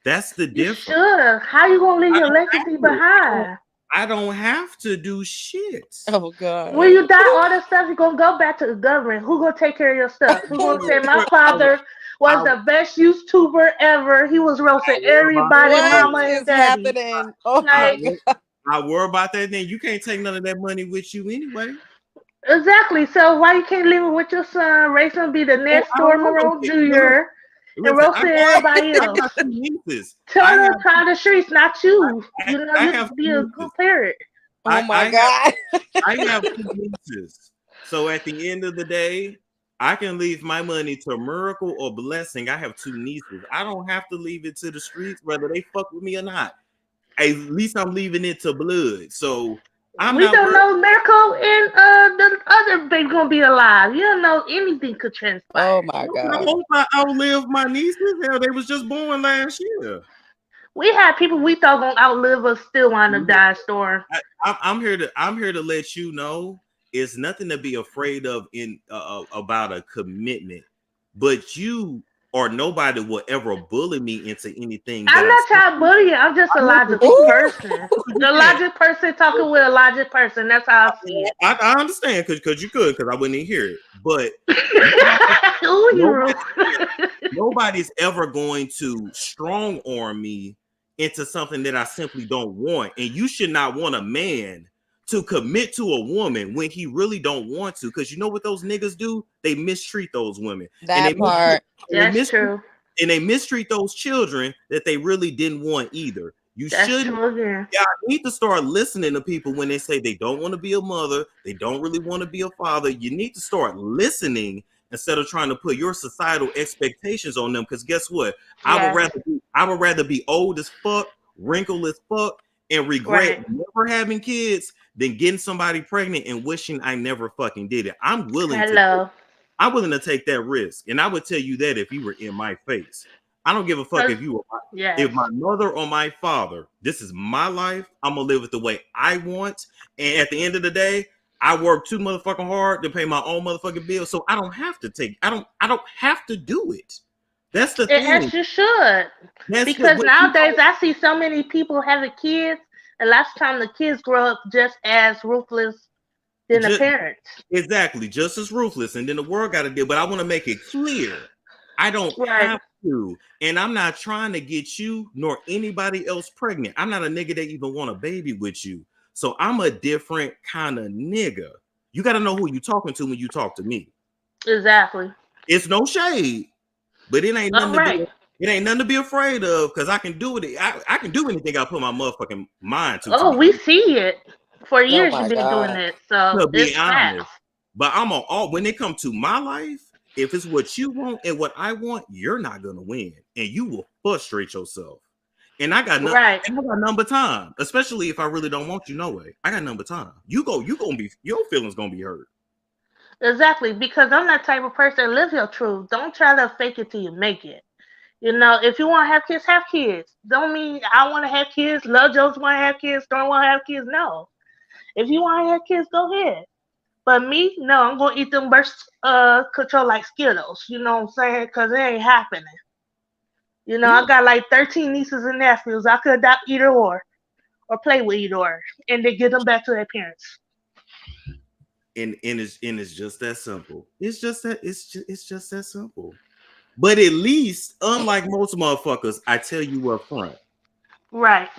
That's the difference. You should. How you gonna leave your legacy behind? I don't have to do shit. Oh God. When you die, all that stuff, you're gonna go back to the government. Who gonna take care of your stuff? Who gonna say my father was the best YouTuber ever. He was roasting everybody, mama What and is daddy. happening? Oh Like, my God. I worry about that. Then you can't take none of that money with you anyway. exactly. So why you can't leave it with your son? Race him be the Oh, next I don't Storm know those Monroe kids. Look, Jr. and listen, roasting everybody I else. got two nieces. Children try the streets, not you. You know, I you have be two a nieces. good parent. Oh my God. I have two nieces. So at the end of the day, I can leave my money to Miracle or Blessing. I have two nieces. I don't have to leave it to the streets, whether they fuck with me or not. At least I'm leaving it to Blood. So I'm We not don't worried. know Miracle and the other baby gonna be alive. You don't know anything could transpire. Oh my I God. hope I outlive my nieces. Hell, they was just born last year. We had people we thought gonna outlive us still wind up dying Storm. I'm here to let you know it's nothing to be afraid of in about a commitment, but you or nobody will ever bully me into anything. I'm not trying to bully you. I'm just a logical person. A logic person talking with a logic person. That's how I see it. I understand because you could, because I wouldn't even hear it, but nobody's ever going to strong arm me into something that I simply don't want. And you should not want a man to commit to a woman when he really don't want to, because you know what those niggas do? They mistreat those women. That part. That's true. And they mistreat those children that they really didn't want either. You That's shouldn't. true again. Yeah, I need to start listening to people when they say they don't want to be a mother, they don't really want to be a father. You need to start listening instead of trying to put your societal expectations on them. Because guess what? I would rather be old as fuck, wrinkled as fuck, and regret never having kids than getting somebody pregnant and wishing I never fucking did it. I'm willing to take that risk. And I would tell you that if you were in my face. I don't give a fuck if you were if my mother or my father. This is my life. I'm gonna live it the way I want. And at the end of the day, I work too motherfucking hard to pay my own motherfucking bills. So I don't have to take, I don't have to do it. That's the thing. As you should. Because nowadays I see so many people having kids, and last time the kids grow up just as ruthless than the parents. Exactly, just as ruthless. And then the world got to deal. But I want to make it clear. I don't have to. And I'm not trying to get you nor anybody else pregnant. I'm not a nigga that even want a baby with you. So I'm a different kind of nigga. You got to know who you talking to when you talk to me. Exactly. It's no shade, but it ain't nothing it ain't nothing to be afraid of, because I can do it. I can do anything I put my motherfucking mind to. Oh, we see it. For years you've been doing it. So to be it's honest. fast. But I'm on all when it comes to my life. If it's what you want and what I want, you're not gonna win, and you will frustrate yourself. And I got number time, especially if I really don't want you. No way, I got number time. You gonna be, your feelings gonna be hurt. Exactly, because I'm that type of person. Live your truth. Don't try to fake it till you make it. You know, if you want to have kids, have kids. Don't mean I want to have kids. Love Jones want to have kids. Don't want to have kids. No. If you want to have kids, go ahead. But me, no, I'm gonna eat them birth control like Skittles. You know what I'm saying? Because it ain't happening. You know, I got like 13 nieces and nephews. I could adopt either or play with either or, and then give them back to their parents. And it's just that simple. It's just that simple. But at least, unlike most motherfuckers, I tell you up front. Right.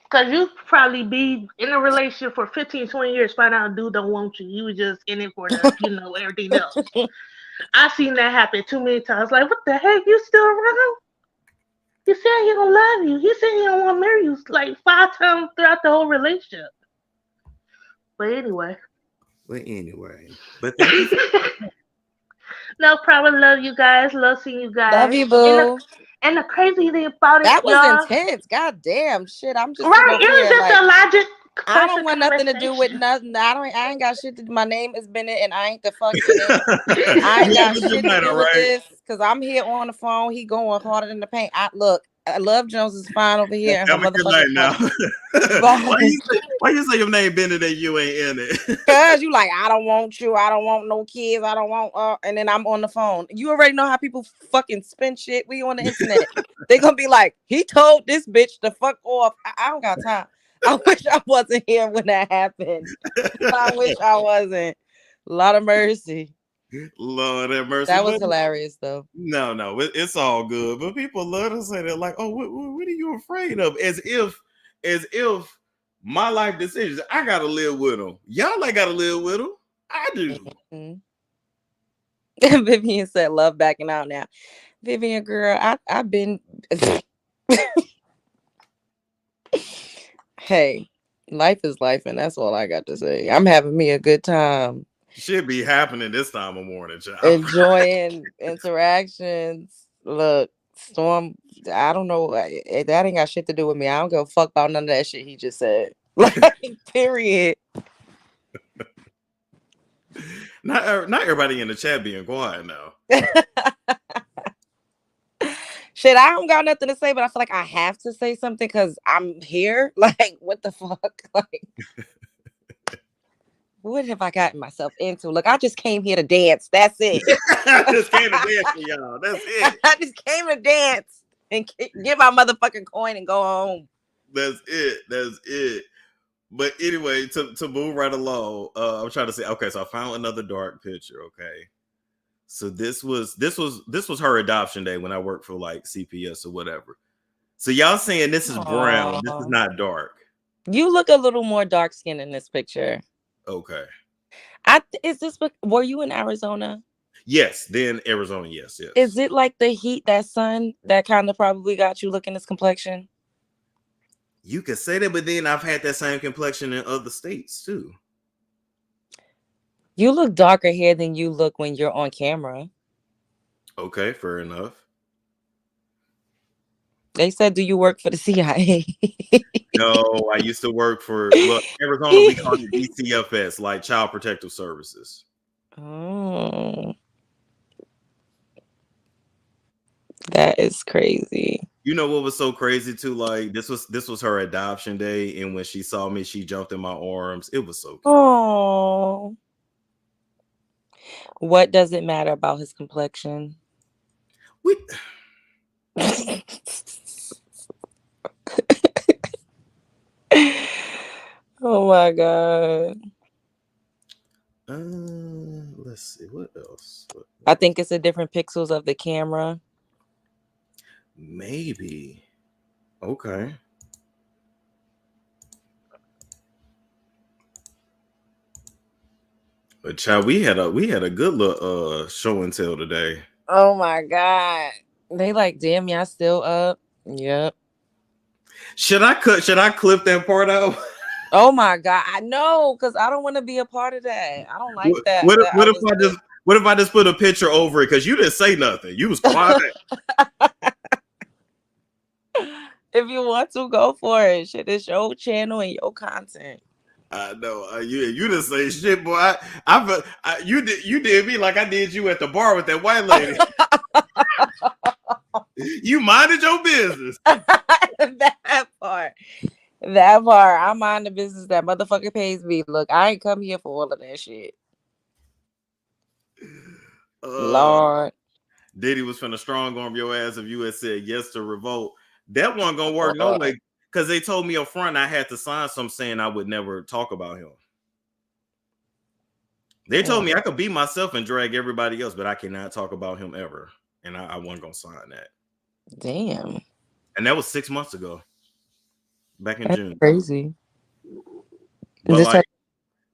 Because you probably be in a relationship for 15, 20 years, find out a dude don't want you. You was just in it for the, everything else. I've seen that happen too many times. Like, what the heck? You still around? He said he don't love you. He said he don't want to marry you like 5 times throughout the whole relationship. But anyway. But no problem. Love you guys. Love seeing you guys. Love you, boo. And the crazy thing about it, that was y'all, intense. God damn, shit. I'm just right. It was just a logic. I don't want nothing to do with nothing. I ain't got shit to do. My name is Bennett, and I ain't the fucking it. I ain't got shit to do with this because I'm here on the phone. He going harder than the paint. Look. Love Jones is fine over here. Have a good night now. Why you say your name Bennett and you ain't in it? Because you like, I don't want you. I don't want no kids. I don't want and then I'm on the phone. You already know how people fucking spin shit. We on the internet. They gonna be like, he told this bitch to fuck off. I don't got time. I wish I wasn't here when that happened. I wish I wasn't. A lot of mercy. Lord have mercy. That was But hilarious, though. no, it's all good. But people love to say that, like, oh, what are you afraid of? As if my life decisions, I gotta live with them. Y'all ain't gotta live with them. I do. Mm-hmm. Vivian said, "Love backing out now." Vivian, girl, I've been. Hey, life is life, and that's all I got to say. I'm having me a good time. Should be happening this time of morning, child. Enjoying interactions. Look, Storm, I don't know. That ain't got shit to do with me. I don't give a fuck about none of that shit he just said. Like, period. Not everybody in the chat being quiet now. Shit, I don't got nothing to say, but I feel like I have to say something because I'm here. Like, what the fuck? Like, what have I gotten myself into? Look, I just came here to dance. That's it. I just came to dance for y'all. That's it. I just came to dance and get my motherfucking coin and go home. That's it. But anyway, to move right along, I'm trying to say, okay, so I found another dark picture. Okay, so this was her adoption day when I worked for like CPS or whatever. So y'all saying this is brown? This is not dark. You look a little more dark skinned in this picture. Okay. Were you in Arizona? Yes, then Arizona. Yes. Is it like the heat, that sun, that kind of probably got you looking this complexion? You could say that, but then I've had that same complexion in other states too. You look darker here than you look when you're on camera. Okay, fair enough. They said, do you work for the CIA? No, I used to work for Arizona. We call it DCFS, like Child Protective Services. Oh, that is crazy. You know what was so crazy too? Like this was her adoption day, and when she saw me, she jumped in my arms. It was so cute. Oh, what does it matter about his complexion? Oh my god. Let's see what else. I think it's the different pixels of the camera. Maybe. Okay. But child, we had a good little show and tell today. Oh my god. They like, damn, y'all still up? Yep. Should I clip that part out? Oh my god. I know, because I don't want to be a part of that. I don't like that. What if I just put a picture over it? Because you didn't say nothing. You was quiet. If you want to, go for it. Shit, it's your channel and your content. I know. You didn't say shit, boy. You did me like I did you at the bar with that white lady. You minded your business. That part. I mind the business that motherfucker pays me. Look, I ain't come here for all of that shit. Lord. Diddy was finna strong arm your ass if you had said yes to revolt. That wasn't gonna work no way. Because they told me up front I had to sign something saying I would never talk about him. They told me I could be myself and drag everybody else, but I cannot talk about him ever. And I wasn't gonna sign that. Damn. And that was 6 months ago. Back in June. Crazy. But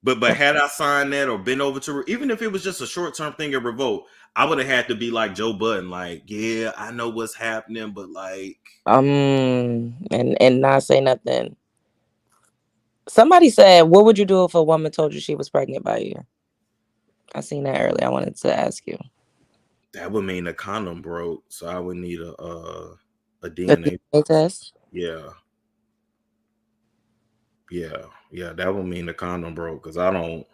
but had I signed that or been over to, even if it was just a short-term thing at revolt, I would have had to be like Joe Budden, like, yeah, I know what's happening, but like and not say nothing. Somebody said, what would you do if a woman told you she was pregnant by you? I seen that earlier. I wanted to ask you. That would mean the condom broke, so I would need a DNA test. Yeah, that would mean the condom broke because I don't.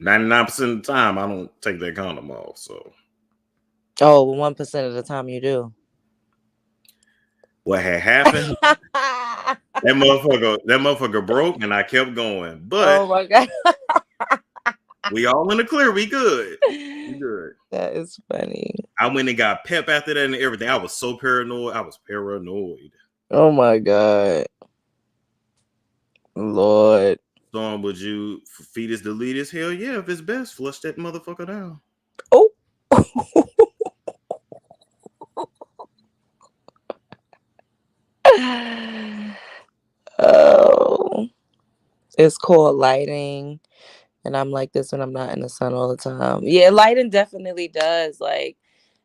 99% of the time, I don't take that condom off. So, 1% of the time you do. What had happened? that motherfucker broke, and I kept going. But oh my god, we all in the clear. We good. We good. That is funny. I went and got pep after that and everything. I was so paranoid. Oh my god, Lord. Storm, would you fetus deletus? Hell yeah, if it's best, flush that motherfucker down. Oh. Oh. It's called lighting. And I'm like this when I'm not in the sun all the time. Yeah, lighting definitely does. Like,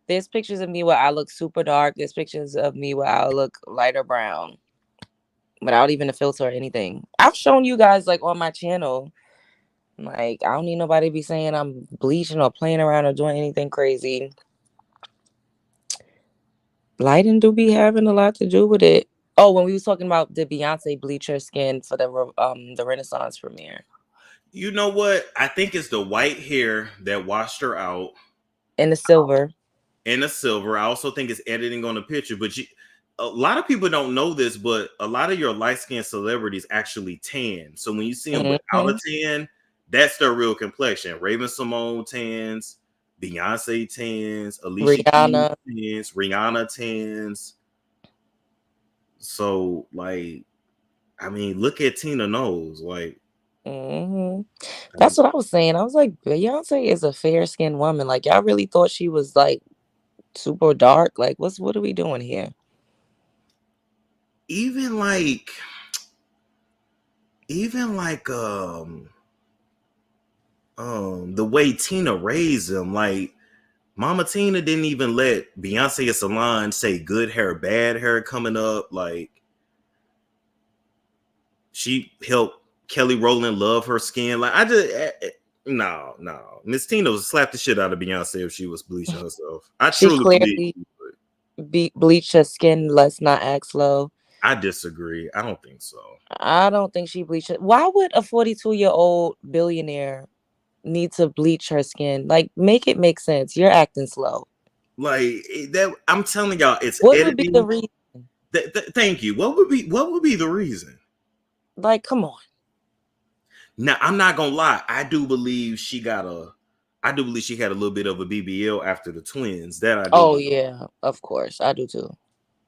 there's pictures of me where I look super dark. There's pictures of me where I look lighter brown without even a filter or anything. I've shown you guys, like, on my channel. Like, I don't need nobody to be saying I'm bleaching or playing around or doing anything crazy. Lighting do be having a lot to do with it. Oh, when we was talking about the Beyonce bleach her skin for the Renaissance premiere. You know what? I think it's the white hair that washed her out. And the silver. And the silver. I also think it's editing on the picture. But a lot of people don't know this, but a lot of your light-skinned celebrities actually tan. So when you see them without a tan, that's their real complexion. Raven-Symoné tans, Beyonce tans, Alicia Rihanna Keys tans, Rihanna tans. So, like, I mean, look at Tina Knowles. Like, that's what I was saying. I was like, Beyonce is a fair-skinned woman. Like, y'all really thought she was like super dark? Like, what are we doing here? Even like the way Tina raised him, like Mama Tina didn't even let Beyonce or Solange say good hair, bad hair coming up. Like, she helped Kelly Rowland love her skin. Like, I just no. Miss Tina would slap the shit out of Beyonce if she was bleaching herself. I She truly clearly bleached her skin. Let's not act slow. I disagree. I don't think so. I don't think she bleached it. Why would a 42-year-old billionaire need to bleach her skin? Like, make it make sense. You're acting slow. Like that, I'm telling y'all, it's what editing. Would be the reason? Thank you. What would be the reason? Like, come on. Now, I'm not gonna lie. I do believe she had a little bit of a BBL after the twins. That I do. Oh yeah, of course, I do too.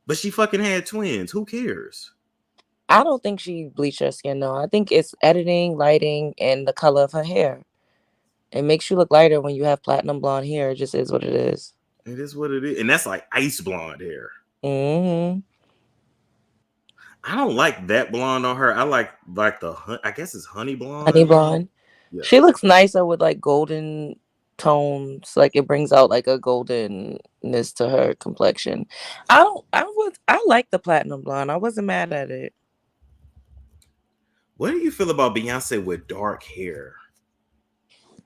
But she fucking had twins. Who cares? I don't think she bleached her skin, though. I think it's editing, lighting, and the color of her hair. It makes you look lighter when you have platinum blonde hair. It just is what it is. It is what it is. And that's like ice blonde hair. I don't like that blonde on her. I like the, I guess it's honey blonde. Honey blonde. Yeah. She looks nicer with like golden tones. Like, it brings out like a goldenness to her complexion. I like the platinum blonde. I wasn't mad at it. What do you feel about Beyonce with dark hair?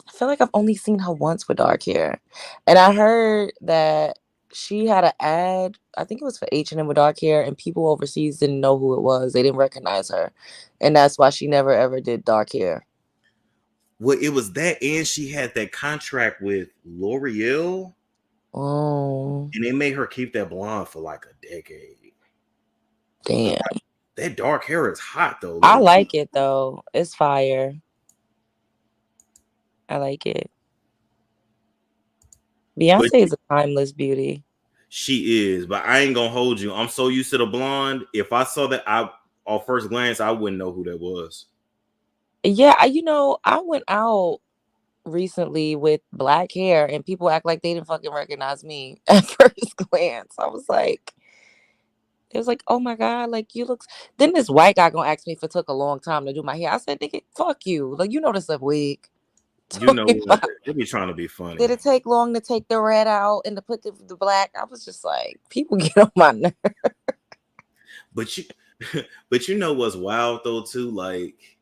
I feel like I've only seen her once with dark hair. And I heard that she had an ad, I think it was for H&M with dark hair, and people overseas didn't know who it was. They didn't recognize her. And that's why she never ever did dark hair. Well, it was that, and she had that contract with L'Oreal. Oh. And they made her keep that blonde for like a decade. Damn. That dark hair is hot, though. I like it, though. It's fire. I like it. Beyonce is a timeless beauty. She is, but I ain't gonna hold you. I'm so used to the blonde. If I saw that, on first glance, I wouldn't know who that was. Yeah, I went out recently with black hair, and people act like they didn't fucking recognize me at first glance. I was like, it was like, oh my God, like, you look. Then this white guy gonna ask me if it took a long time to do my hair. I said, nigga, fuck you. Like, this a wig. You know what? They be trying to be funny. Did it take long to take the red out and to put the black? I was just like, people get on my nerve. But you know what's wild though too? Like,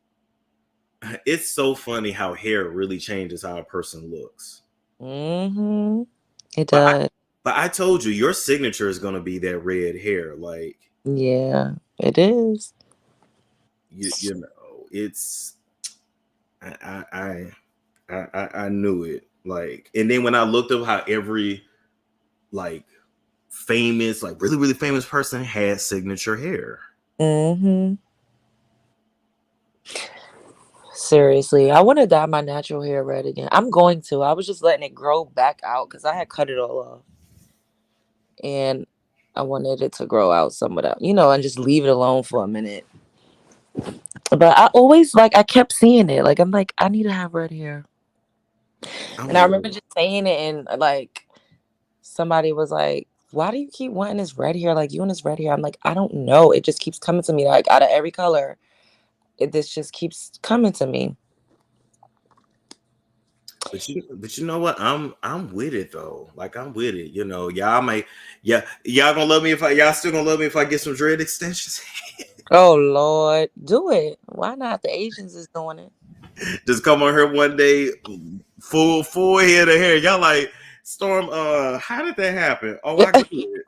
it's so funny how hair really changes how a person looks. It does. But I told you, your signature is gonna be that red hair. Like, yeah, it is. You know, it's I knew it. Like, and then when I looked up how every like famous, like really, really famous person had signature hair. Seriously, I want to dye my natural hair red again. I'm going to. I was just letting it grow back out because I had cut it all off. And I wanted it to grow out some of that, and just leave it alone for a minute. But I always I kept seeing it. Like I'm like, I need to have red hair. And I remember just saying it, and somebody was like, why do you keep wanting this red hair? Like you and this red hair. I'm like, I don't know. It just keeps coming to me. Like out of every color, this just keeps coming to me. But you know what? I'm with it though. Like I'm with it. You know, y'all gonna love me if y'all still gonna love me if I get some dread extensions. Oh Lord, do it. Why not? The Asians is doing it. Just come on here one day, full head of hair. Y'all like, Storm, how did that happen? Oh, I got it.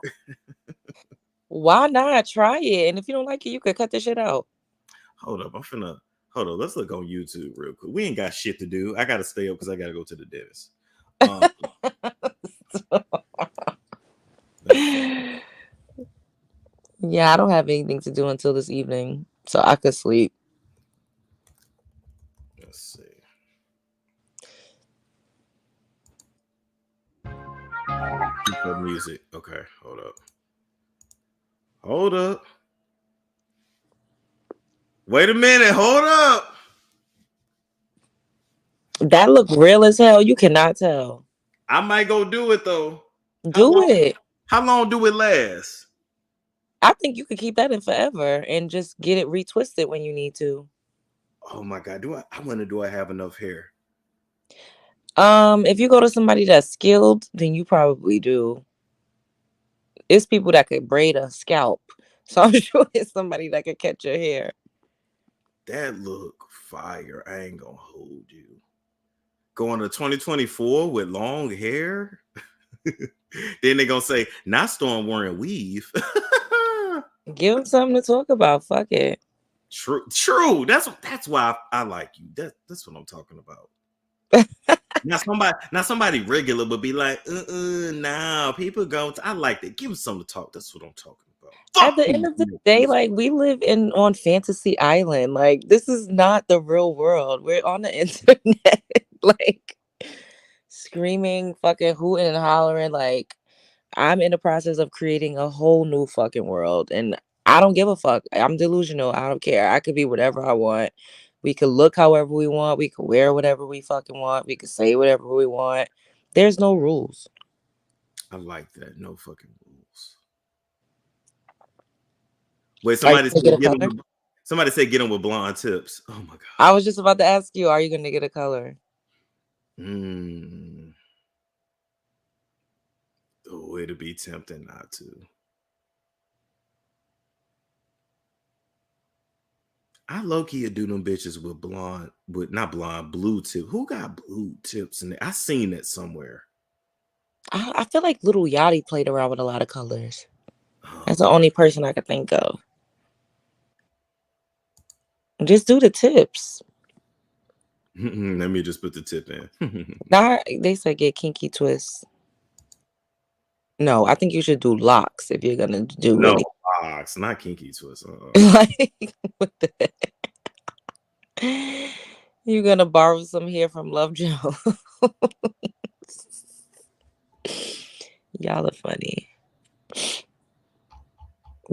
Why not? Try it. And if you don't like it, you could cut this shit out. Hold up. Hold on. Let's look on YouTube real quick. We ain't got shit to do. I gotta stay up because I gotta go to the dentist. Yeah, I don't have anything to do until this evening, so I could sleep. Let's see. Keep the music. Okay, hold up. Hold up. Wait a minute. Hold up. That look real as hell. You cannot tell. I might go do it though. Do it. How long do it last? I think you could keep that in forever and just get it retwisted when you need to. Oh my God. I wonder, do I have enough hair? If you go to somebody that's skilled, then you probably do. It's people that could braid a scalp. So I'm sure it's somebody that could catch your hair. That look fire. I ain't gonna hold you. Going to 2024 with long hair. Then they gonna say, not Storm wearing weave. Give them something to talk about. Fuck it. True. That's why I like you. That's what I'm talking about. Not somebody regular, but be like, nah, people go. I like that. Give them something to talk. That's what I'm talking about. At the end of the day, we live on Fantasy Island. Like, this is not the real world. We're on the internet, screaming, fucking hooting and hollering. Like, I'm in the process of creating a whole new fucking world, and I don't give a fuck. I'm delusional. I don't care. I could be whatever I want. We could look however we want. We could wear whatever we fucking want. We could say whatever we want. There's no rules. I like that. No fucking rules. Wait, somebody said get them with blonde tips. Oh my God. I was just about to ask you, are you going to get a color? Oh, it'd be tempting not to. I low-key do them bitches with blue tip. Who got blue tips in there? I seen it somewhere. I feel like Little Yachty played around with a lot of colors. That's the only person I could think of. Just do the tips. Let me just put the tip in. Nah, they said get kinky twists. No, I think you should do locks if you're gonna do no really locks, not kinky twists. like what the heck? You're gonna borrow some hair from Love Jones. Y'all are funny.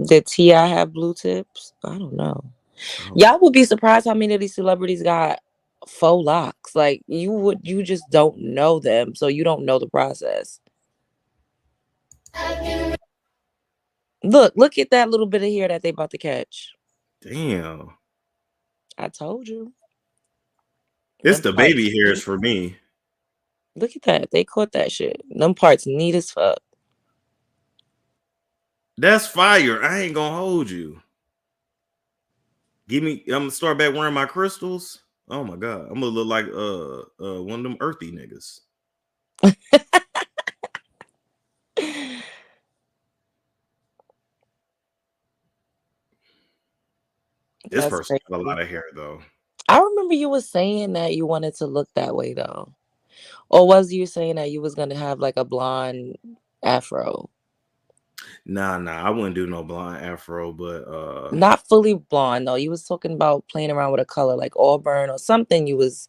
Did T.I. have blue tips? I don't know. Y'all would be surprised how many of these celebrities got faux locks. Like you just don't know them, so you don't know the process. Look at that little bit of hair that they about to catch. Damn. I told you. It's the baby hairs for me. Look at that. They caught that shit. Them parts neat as fuck. That's fire. I ain't gonna hold you. I'm gonna start back wearing my crystals. Oh my God. I'm gonna look like one of them earthy niggas. This person got a lot of hair though. I remember you was saying that you wanted to look that way though. Or was you saying that you was gonna have like a blonde afro? Nah, I wouldn't do no blonde afro, but not fully blonde though. You was talking about playing around with a color like auburn or something you was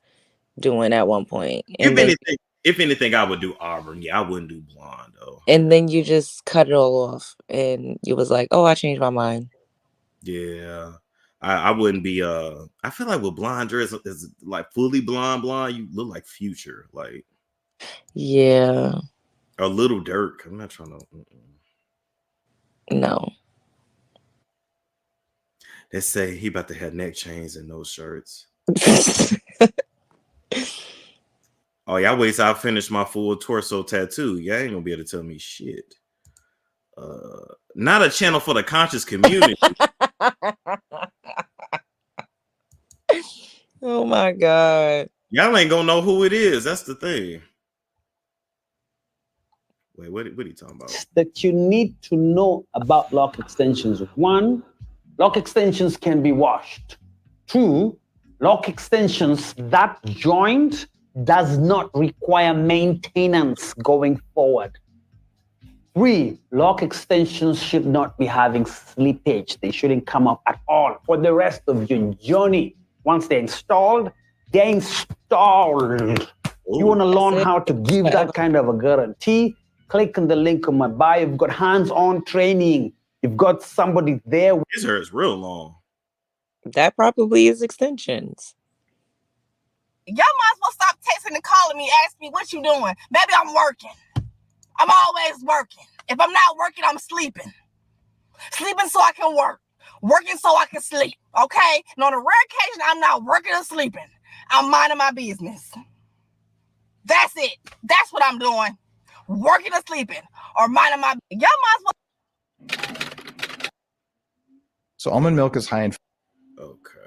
doing at one point. And if anything, I would do auburn. Yeah, I wouldn't do blonde though. And then you just cut it all off and you was like, oh, I changed my mind. Yeah. I wouldn't be. I feel like with blonde dress is like fully blonde. You look like Future, like Yeah. a little Dirk. I'm not trying to. No. They say he about to have neck chains and no shirts. Oh, y'all wait till I finish my full torso tattoo. Y'all ain't gonna be able to tell me shit. Not a channel for the conscious community. Oh my God. Y'all ain't gonna know who it is. That's the thing. Wait, what are you talking about? That you need to know about lock extensions. One, lock extensions can be washed. Two, lock extensions, that joint does not require maintenance going forward. Three, lock extensions should not be having slippage. They shouldn't come up at all for the rest of your journey. Once they're installed, they're installed. You want to learn how to give that kind of a guarantee? Click on the link on my bio. You've got hands-on training. You've got somebody there. His hair is real long. That probably is extensions. Y'all might as well stop texting and calling me, asking me what you doing. Baby, I'm working. I'm always working. If I'm not working, I'm sleeping. Sleeping so I can work. Working so I can sleep, okay? And on a rare occasion, I'm not working or sleeping. I'm minding my business. That's it. That's what I'm doing. Working or sleeping or minding my... Y'all might as well... So almond milk is high in... Okay.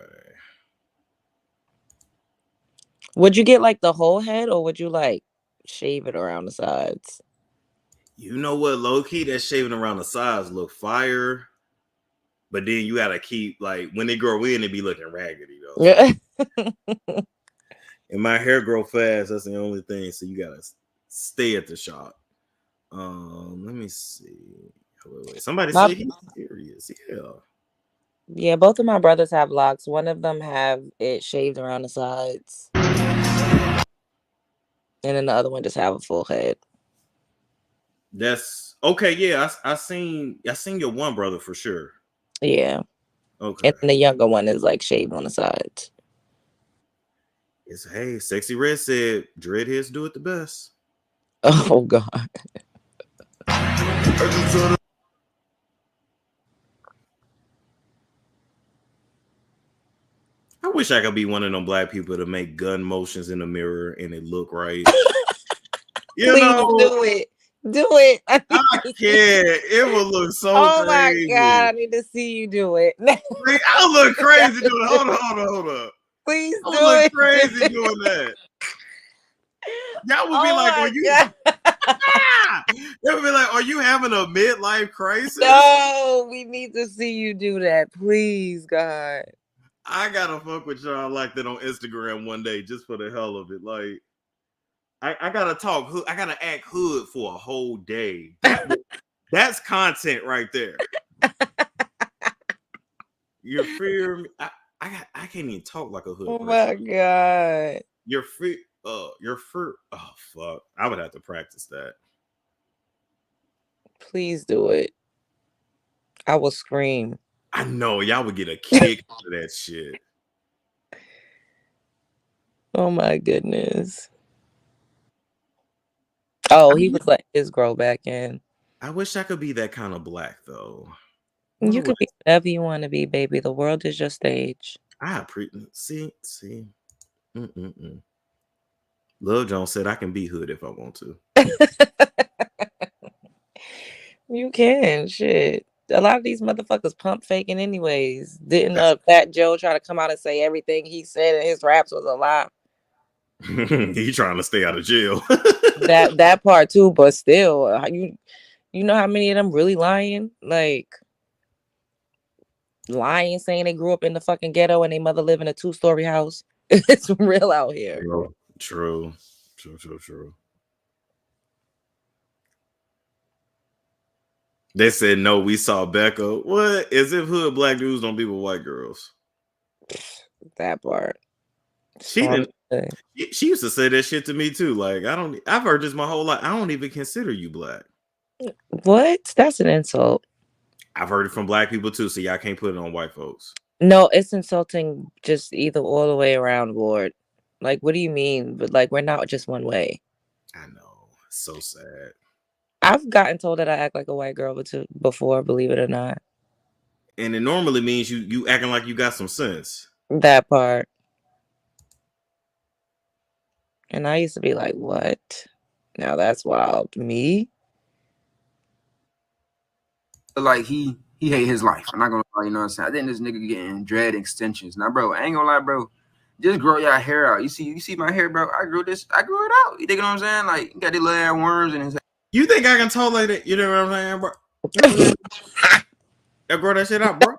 Would you get like the whole head or would you like shave it around the sides? You know what, low key, that shaving around the sides look fire, but then you gotta keep like when they grow in, it be looking raggedy though. Yeah. And my hair grow fast. That's the only thing. So you gotta stay at the shop. Let me see. Wait. Somebody say he's serious. Yeah. Yeah, both of my brothers have locks. One of them have it shaved around the sides, and then the other one just have a full head. That's okay. Yeah, I seen your one brother for sure. Yeah. Okay. And the younger one is like shaved on the sides. It's hey, Sexy Red said dreadheads do it the best. Oh God. I wish I could be one of them black people to make gun motions in the mirror and it look right. You Please know, do it. Do it. I can't. It will look so oh crazy. My God, I need to see you do it. I'll look crazy doing it. Hold on. Please I'll do look it. crazy doing that. Y'all would be like, are you? They would be like, are you having a midlife crisis? No, we need to see you do that. Please, God. I gotta fuck with y'all like that on Instagram one day just for the hell of it. Like, I gotta talk. I gotta act hood for a whole day. That's content right there. You fear me? I can't even talk like a hood. Oh my God. You're free. Oh fuck. I would have to practice that. Please do it. I will scream. I know y'all would get a kick for that shit. Oh my goodness. Oh, he was letting his grow back in. I wish I could be that kind of black though. You could be whatever you want to be, baby. The world is your stage. See. Lil Jones said I can be hood if I want to. You can, shit. A lot of these motherfuckers pump faking anyways. Didn't Fat Joe try to come out and say everything he said in his raps was a lie? He trying to stay out of jail. that part too, but still, you know how many of them really lying? Like lying, saying they grew up in the fucking ghetto and they mother live in a 2-story house. It's real out here. True. They said no, we saw Becca. What? As if hood black dudes don't be with white girls. That part. She didn't. She used to say that shit to me too. Like, I've heard this my whole life. I don't even consider you black. What? That's an insult. I've heard it from black people too, so y'all can't put it on white folks. No, it's insulting just either all the way around board. Like, what do you mean? But like, we're not just one way. I know. So sad. I've gotten told that I act like a white girl before, believe it or not. And it normally means you acting like you got some sense. That part. And I used to be like, what? Now that's wild. Me? Like he hate his life. I'm not gonna lie, you know what I'm saying? I think this nigga getting dread extensions. Now, bro, I ain't gonna lie, bro. Just grow your hair out. You see my hair, bro. I grew it out. You think what I'm saying? Like, you got these little worms in his head. You think I can tolerate it? You know what I'm saying, bro? That grow that shit out, bro.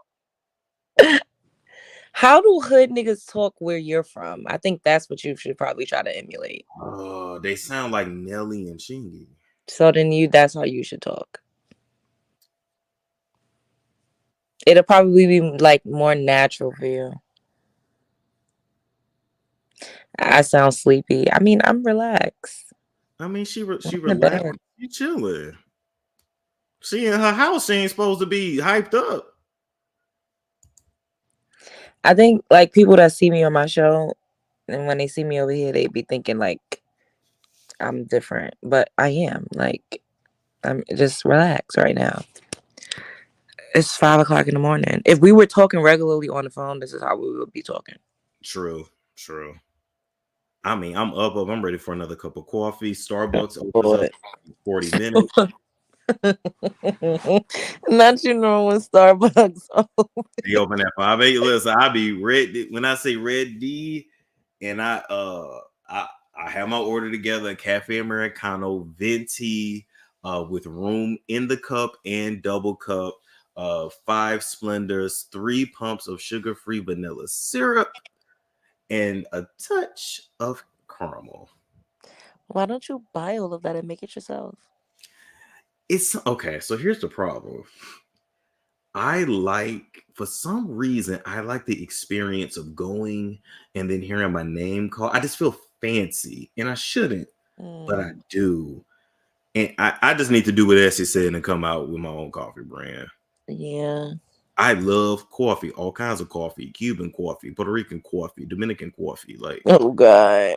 How do hood niggas talk where you're from? I think that's what you should probably try to emulate. Oh, they sound like Nelly and Chingy. So then that's how you should talk. It'll probably be like more natural for you. I sound sleepy. I mean, I'm relaxed. I mean, she relaxed. She chilling. She in her house. She ain't supposed to be hyped up. I think like people that see me on my show, and when they see me over here, they be thinking like I'm different, but I am. Like, I'm just relaxed right now. It's 5 o'clock in the morning. If we were talking regularly on the phone, this is how we would be talking. True. I mean, I'm up. I'm ready for another cup of coffee. Starbucks opens up in 40 minutes. Not you know when Starbucks open. They open at 5:08. Listen, I be ready. When I say ready, and I have my order together: Cafe Americano, venti, with room in the cup and double cup, 5 Splendors, 3 pumps of sugar-free vanilla syrup, and a touch of caramel. Why don't you buy all of that and make it yourself? It's okay. So here's the problem. For some reason, I like the experience of going and then hearing my name called. I just feel fancy, and I shouldn't, but I do. And I just need to do what Essie said and come out with my own coffee brand. Yeah. I love coffee, all kinds of coffee, Cuban coffee, Puerto Rican coffee, Dominican coffee. Like, oh God.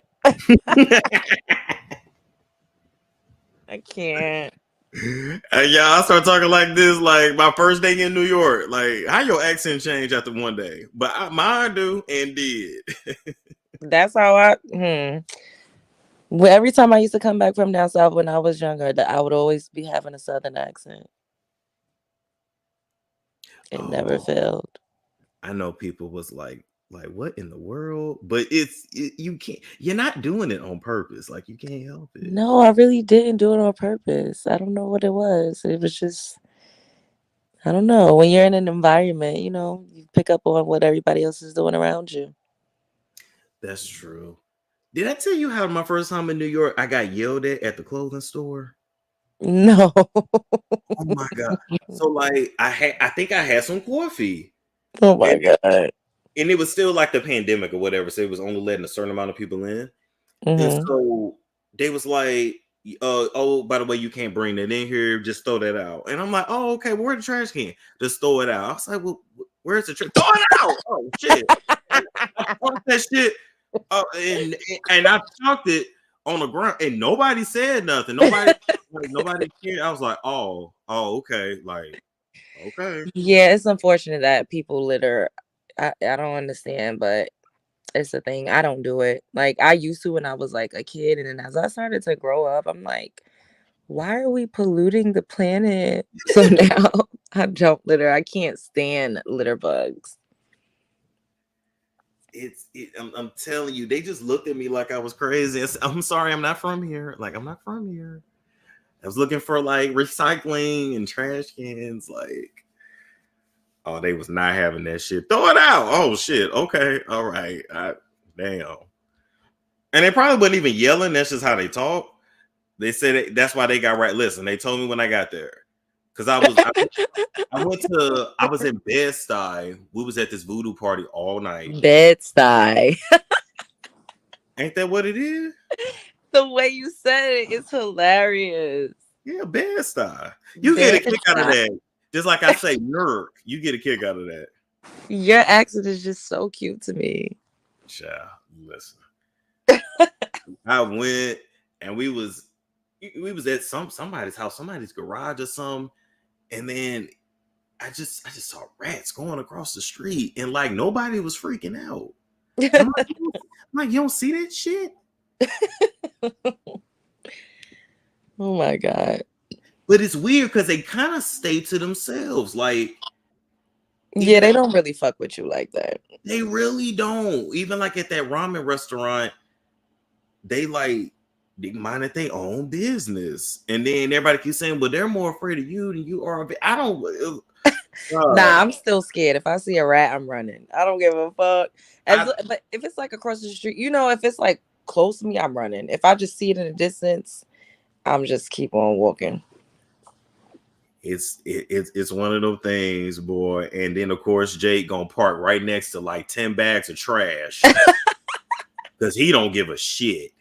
I can't. Yeah, I start talking like this, like my first day in New York. Like, how your accent change after one day? But mine do and did. That's how Well, every time I used to come back from down south when I was younger, I would always be having a southern accent. It never failed. I know people was like, what in the world? But you can't. You're not doing it on purpose. Like, you can't help it. No, I really didn't do it on purpose. I don't know what it was. It was just, I don't know. When you're in an environment, you pick up on what everybody else is doing around you. That's true. Did I tell you how my first time in New York, I got yelled at the clothing store? No. Oh my God. So like I think I had some coffee. Oh my God. And it was still like the pandemic or whatever. So it was only letting a certain amount of people in. Mm-hmm. And so they was like, oh, by the way, you can't bring that in here. Just throw that out. And I'm like, oh, okay, where's the trash can? Just throw it out. I was like, well, where's the trash? Throw it out. Oh shit. I fucked that shit. And I chucked it on the ground, and nobody said nothing. Nobody cared. I was like, oh, okay, like, okay. Yeah, it's unfortunate that people litter. I don't understand, but it's a thing. I don't do it. Like, I used to when I was like a kid, and then as I started to grow up, I'm like, why are we polluting the planet? So now I don't litter. I can't stand litter bugs. I'm telling you, they just looked at me like I was crazy. I'm sorry, I'm not from here. Like, I'm not from here. I was looking for like recycling and trash cans. Like, oh, they was not having that shit. Throw it out. Oh shit. Okay. All right. Damn. And they probably wasn't even yelling. That's just how they talk. They said that's why they got right. Listen, they told me when I got there. Because I was in Bed-Stuy. We was at this voodoo party all night. Bed-Stuy. Ain't that what it is? The way you said it is hilarious. Yeah, Bed-Stuy. You get a kick out of that. Just like I say, nerd. You get a kick out of that. Your accent is just so cute to me. Child, listen. I went and we was at somebody's house, somebody's garage or something, and then I just saw rats going across the street, and like nobody was freaking out. I'm like, you don't see that shit? Oh my God. But it's weird because they kind of stay to themselves. Like, yeah, they don't really fuck with you like that. They really don't. Even like at that ramen restaurant, they minded their own business. And then everybody keeps saying, well, they're more afraid of you than you are. I don't. Nah, I'm still scared. If I see a rat, I'm running. I don't give a fuck. But if it's like across the street, if it's like close to me, I'm running. If I just see it in the distance, I'm just keep on walking. It's one of those things, boy. And then of course Jake gonna park right next to like 10 bags of trash because he don't give a shit.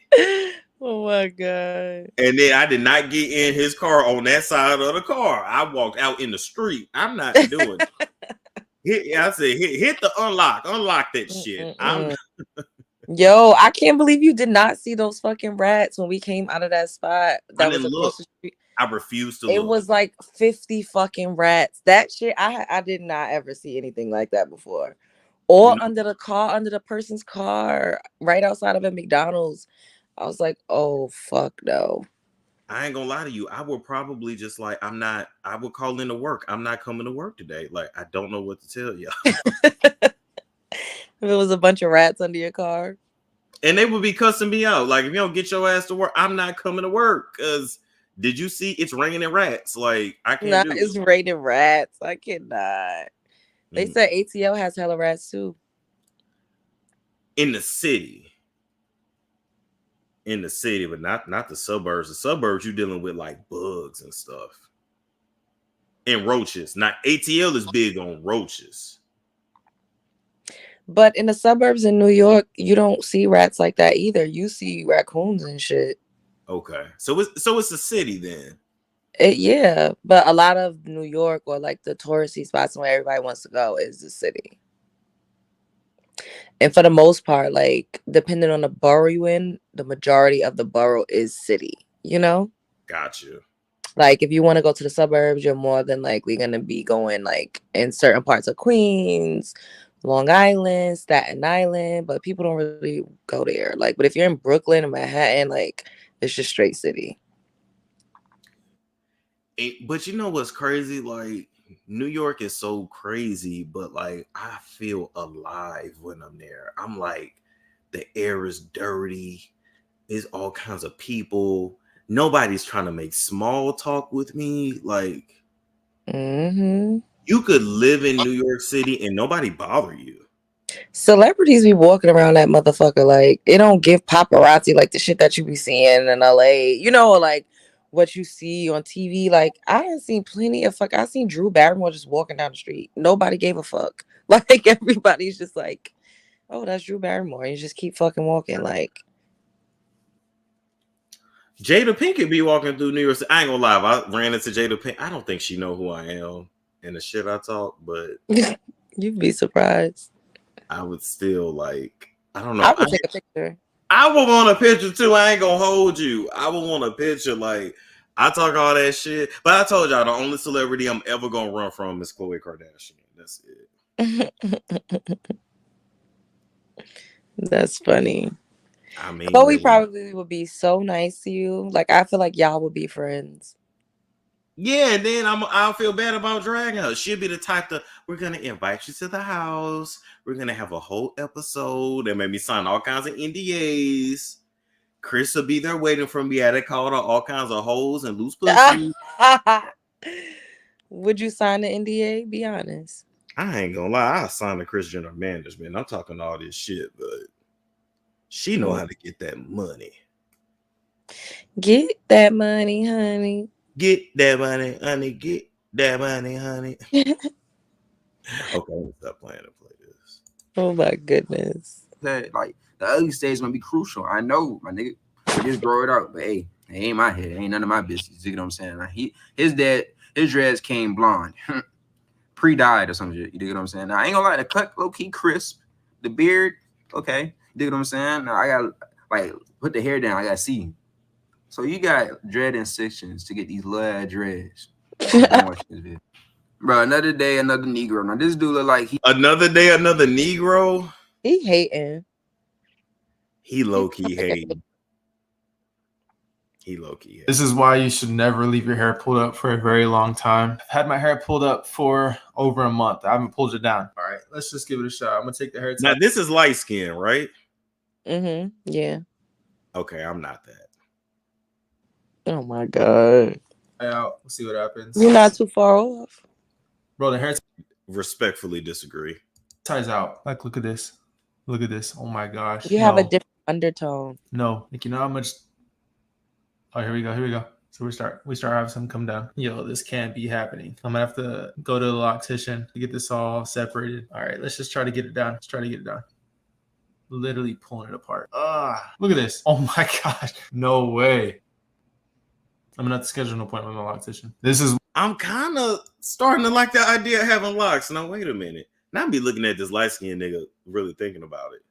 Oh my God. And then I did not get in his car on that side of the car. I walked out in the street. I'm not doing it. I said, hit the unlock that shit. Yo, I can't believe you did not see those fucking rats when we came out of that spot. That was across the street. I refused to look. It was like 50 fucking rats. That shit, I did not ever see anything like that before. Or under the person's car, right outside of a McDonald's. I was like, oh, fuck no. I ain't gonna lie to you. I would probably just like, I would call into work. I'm not coming to work today. Like, I don't know what to tell you. If it was a bunch of rats under your car. And they would be cussing me out. Like, if you don't get your ass to work, I'm not coming to work. Because did you see it's raining rats? Like, I can't do it. It's raining rats. I cannot. They said ATL has hella rats too. In the city, but not the suburbs. The suburbs, you're dealing with like bugs and stuff. And roaches. Not ATL is big on roaches. But in the suburbs in New York, you don't see rats like that either. You see raccoons and shit. Okay. So it's a city then. Yeah, but a lot of New York or like the touristy spots where everybody wants to go is the city. And for the most part, like depending on the borough you in, the majority of the borough is city, Got you. Like if you want to go to the suburbs, you're more than likely going to be going like in certain parts of Queens, Long Island, Staten Island, but people don't really go there. Like, but if you're in Brooklyn and Manhattan, like it's just straight city. But you know what's crazy? Like New York is so crazy, but like I feel alive when I'm there. I'm like, the air is dirty. There's all kinds of people. Nobody's trying to make small talk with me. Like, you could live in New York City and nobody bother you. Celebrities be walking around that motherfucker like it don't give paparazzi like the shit that you be seeing in LA, like what you see on TV. Like I done seen plenty of I seen Drew Barrymore just walking down the street. Nobody gave a fuck. Like everybody's just like, oh, that's Drew Barrymore. You just keep fucking walking. Like Jada Pinkett be walking through New York City. I ain't gonna lie. If I ran into Jada Pinkett, I don't think she know who I am and the shit I talk, but you'd be surprised. I would still like, I don't know. I would take a picture. I would want a picture too. I ain't gonna hold you. I would want a picture. Like I talk all that shit, but I told y'all the only celebrity I'm ever gonna run from is Khloe Kardashian. That's it. That's funny. I mean, Khloe probably would be so nice to you. Like I feel like y'all would be friends. Yeah, and then I'll feel bad about dragging her. She'll be the type that we're gonna invite you to the house. We're gonna have a whole episode and maybe sign all kinds of NDAs. Chris will be there waiting for me. They called her all kinds of hoes and loose pussy. Would you sign the NDA? Be honest. I ain't gonna lie. I signed the Kris Jenner management. I'm talking all this shit, but she know how to get that money. Get that money, honey. Get that money, honey. Get that money, honey. Okay, let me stop playing and play this. Oh my goodness. That like the early stage is gonna be crucial. I know, my nigga. We just grow it out, but hey, it ain't my head. It ain't none of my business. You know what I'm saying? Like his dreads came blonde. pre-dyed or some shit. You dig what I'm saying? Now I ain't gonna lie, the cut low key crisp, the beard, okay. You dig what I'm saying? Now I got like put the hair down. I got see. So you got dread incisions to get these little dreads. Bro, another day, another Negro. Now this dude look like he another day, another Negro. He hating. He low key hating. He low key. This is why you should never leave your hair pulled up for a very long time. I've had my hair pulled up for over a month. I haven't pulled it down. All right, let's just give it a shot. I'm gonna take the hair. Now this is light skin, right? Mm-hmm. Yeah. Okay, I'm not that. Oh my god. Out. We'll see what happens. You're not too far off. Bro, the hair respectfully disagree. ties out. Like, look at this. Look at this. Oh my gosh. You have a different undertone. No. Like, you know how much. Oh, here we go. Here we go. So we start having some come down. Yo, this can't be happening. I'm gonna have to go to the loctician to get this all separated. All right, let's just try to get it down. Let's try to get it down. Literally pulling it apart. Look at this. Oh my gosh. No way. I'm gonna have to schedule an appointment with my loctician. I'm kind of starting to like the idea of having locks. Now, wait a minute. Now I'm be looking at this light-skinned nigga really thinking about it.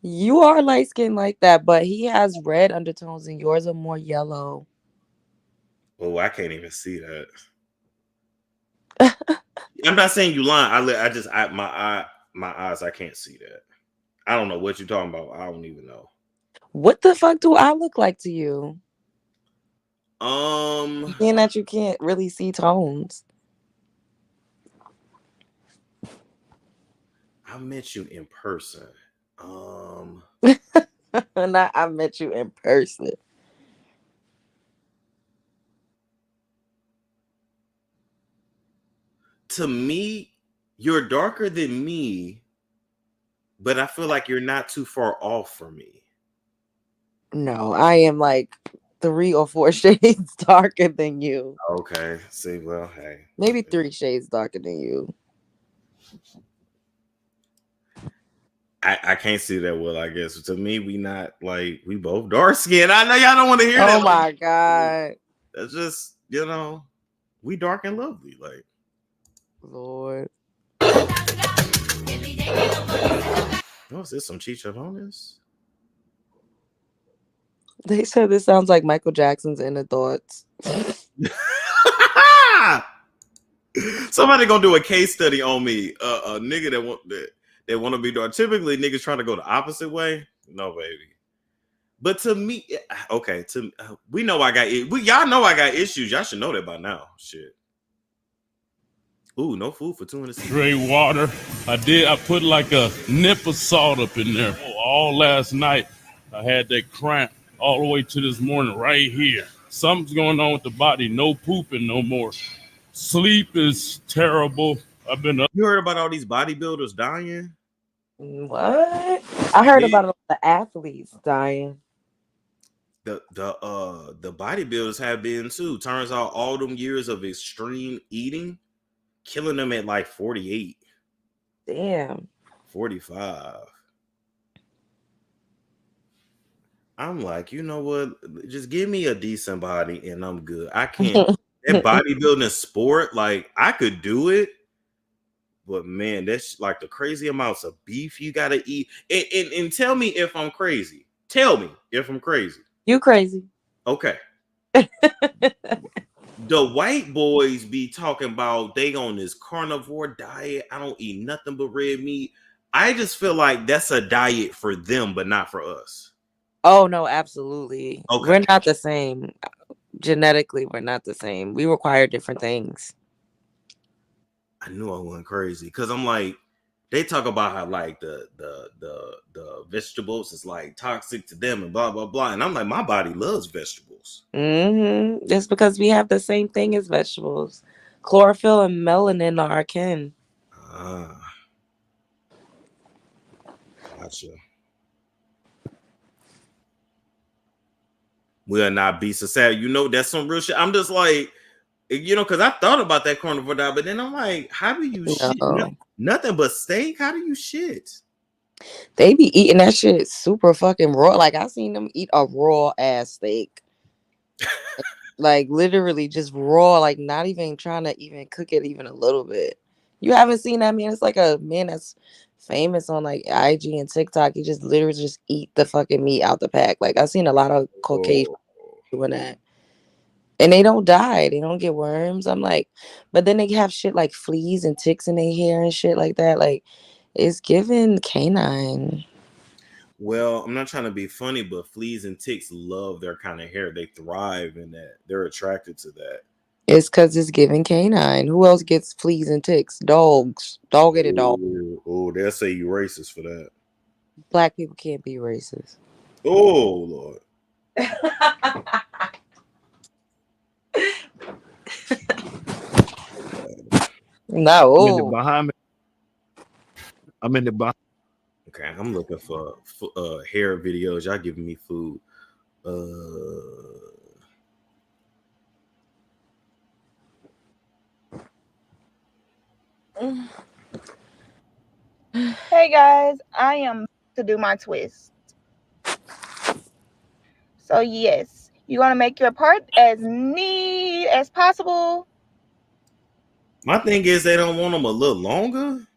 You are light skinned like that, but he has red undertones and yours are more yellow. Oh, I can't even see that. I'm not saying you lying. My eyes, I can't see that. I don't know what you're talking about. I don't even know. What the fuck do I look like to you? Being that you can't really see tones. I met you in person. Not I met you in person. To me, you're darker than me, but I feel like you're not too far off from me. No, I am like 3 or 4 shades darker than you. Okay. See, well, hey. Maybe 3 shades darker than you. I can't see that well, I guess. To me, we both dark skinned. I know y'all don't want to hear that. Oh my God. That's just, we dark and lovely. Like, Lord. Oh, is this some chicharrones? They said this sounds like Michael Jackson's Inner Thoughts. Somebody gonna do a case study on me. A nigga that want to be dark. Typically, niggas trying to go the opposite way. No, baby. But to me, okay. We know I got it. Y'all know I got issues. Y'all should know that by now. Shit. Ooh, no food for 2 in the season. Straight water. I put like a nip of salt up in there. All last night, I had that cramp all the way to this morning right here. Something's going on with the body. No pooping no more. Sleep is terrible. I've been up. You heard about all these bodybuilders dying? What? I heard about all the athletes dying. The bodybuilders have been too. Turns out all them years of extreme eating, killing them at like 48. Damn. 45. I'm like, you know what? Just give me a decent body and I'm good. I can't. That bodybuilding sport, like I could do it, but man, that's like the crazy amounts of beef you gotta eat. And tell me if I'm crazy. Tell me if I'm crazy. You crazy. Okay. The white boys be talking about they on this carnivore diet. I don't eat nothing but red meat. I just feel like that's a diet for them, but not for us. Oh no, absolutely. Okay. We're not the same. Genetically, we're not the same. We require different things. I knew I went crazy because I'm like, they talk about how like the vegetables is like toxic to them and blah blah blah, and I'm like, my body loves vegetables. Mm-hmm. It's because we have the same thing as vegetables. Chlorophyll and melanin are our kin. Gotcha. Will not be so sad. You know, that's some real shit. I'm just like, because I thought about that carnivore diet, but then I'm like, how do you shit? Nothing but steak? How do you shit? They be eating that shit super fucking raw. Like I seen them eat a raw ass steak. Like literally just raw, like not even trying to even cook it even a little bit. You haven't seen that man? It's like a man that's famous on like IG and TikTok. He just literally just eat the fucking meat out the pack. Like I've seen a lot of Caucasians doing that. And they don't die. They don't get worms. I'm like, but then they have shit like fleas and ticks in their hair and shit like that. Like it's giving canine. Well, I'm not trying to be funny, but fleas and ticks love their kind of hair. They thrive in that. They're attracted to that. It's because it's giving canine. Who else gets fleas and ticks? Dogs. Dog-eated dog. Oh, they'll say you racist for that. Black people can't be racist. Oh, Lord. No. I'm in the Bahamas. I'm in the Bahamas. Okay, I'm looking for hair videos. Y'all giving me food. Hey guys, I am to do my twist. So yes, you want to make your part as neat as possible. My thing is they don't want them a little longer.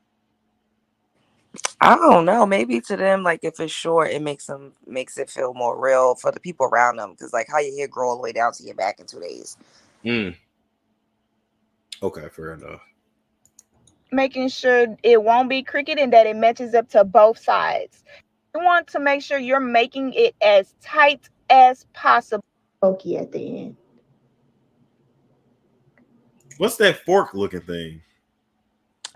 I don't know. Maybe to them, like if it's short, it makes it feel more real for the people around them. Because like how your hair grow all the way down to your back in 2 days. Okay, fair enough. Making sure it won't be crooked and that it matches up to both sides. You want to make sure you're making it as tight as possible. Pokey at the end. What's that fork looking thing?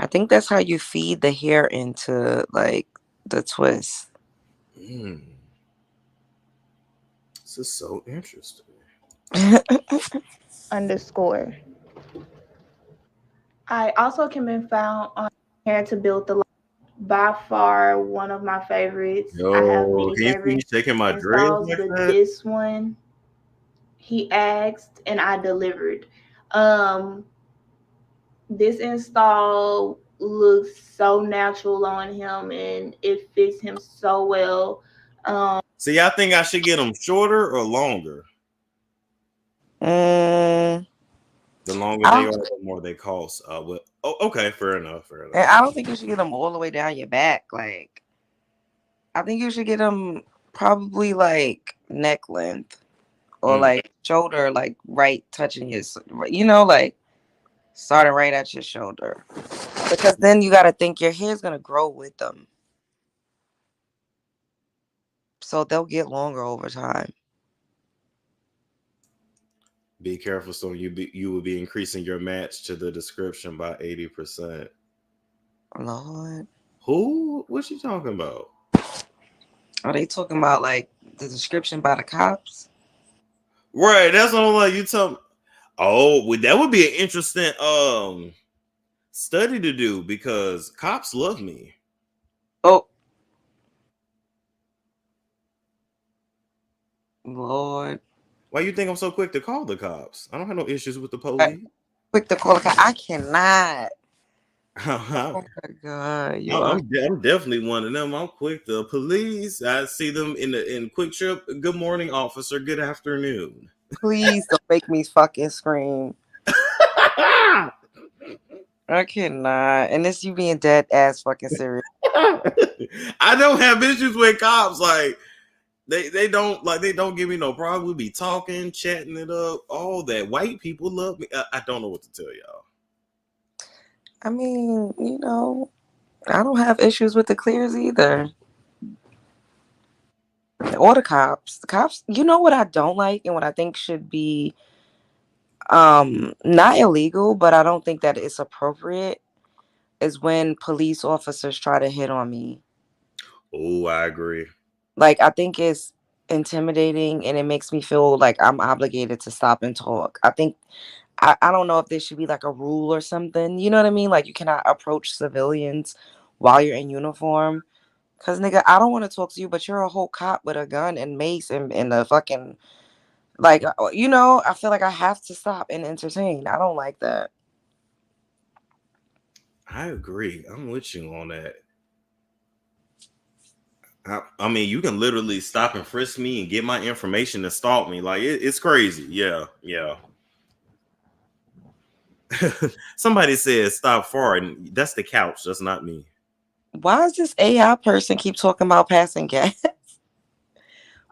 I think that's how you feed the hair into like the twist. This is so interesting. _ I also can be found on Hair to Build the Life. By far one of my favorites. I have many Can you favorites. see shaking my dreads like but that? this one he asked and I delivered. This install looks so natural on him and it fits him so well. So y'all think I should get them shorter or longer? The longer they are, the more they cost. Okay, fair enough. And I don't think you should get them all the way down your back. Like, I think you should get them probably like neck length or like shoulder, like right touching your, like starting right at your shoulder. Because then you got to think your hair's going to grow with them. So they'll get longer over time. Be careful, so you will be increasing your match to the description by 80%. Lord. Who? What's she talking about? Are they talking about like the description by the cops? Right, that's what I'm like. You tell. Oh, that would be an interesting study to do because cops love me. Oh, Lord. Why you think I'm so quick to call the cops? I don't have no issues with the police. Quick to call the cops. I cannot. Oh my God, I'm definitely one of them. I'm quick to police. I see them in Quick Trip. Good morning, officer. Good afternoon. Please don't make me fucking scream. I cannot. And this you being dead ass fucking serious. I don't have issues with cops. Like they don't give me no problem. We be talking, chatting it up, all that. White people love me. I don't know what to tell y'all. I mean, I don't have issues with the clears either. Or the cops. The cops, you know what I don't like and what I think should be not illegal, but I don't think that it's appropriate is when police officers try to hit on me. Oh, I agree. Like, I think it's intimidating and it makes me feel like I'm obligated to stop and talk. I think I don't know if there should be like a rule or something. You know what I mean? Like you cannot approach civilians while you're in uniform. Cause nigga, I don't want to talk to you, but you're a whole cop with a gun and mace and a fucking like I feel like I have to stop and entertain. I don't like that. I agree. I'm with you on that. I mean, you can literally stop and frisk me and get my information and stalk me. Like it's crazy. Yeah. Somebody said stop farting. That's the couch. That's not me. Why is this AI person keep talking about passing gas?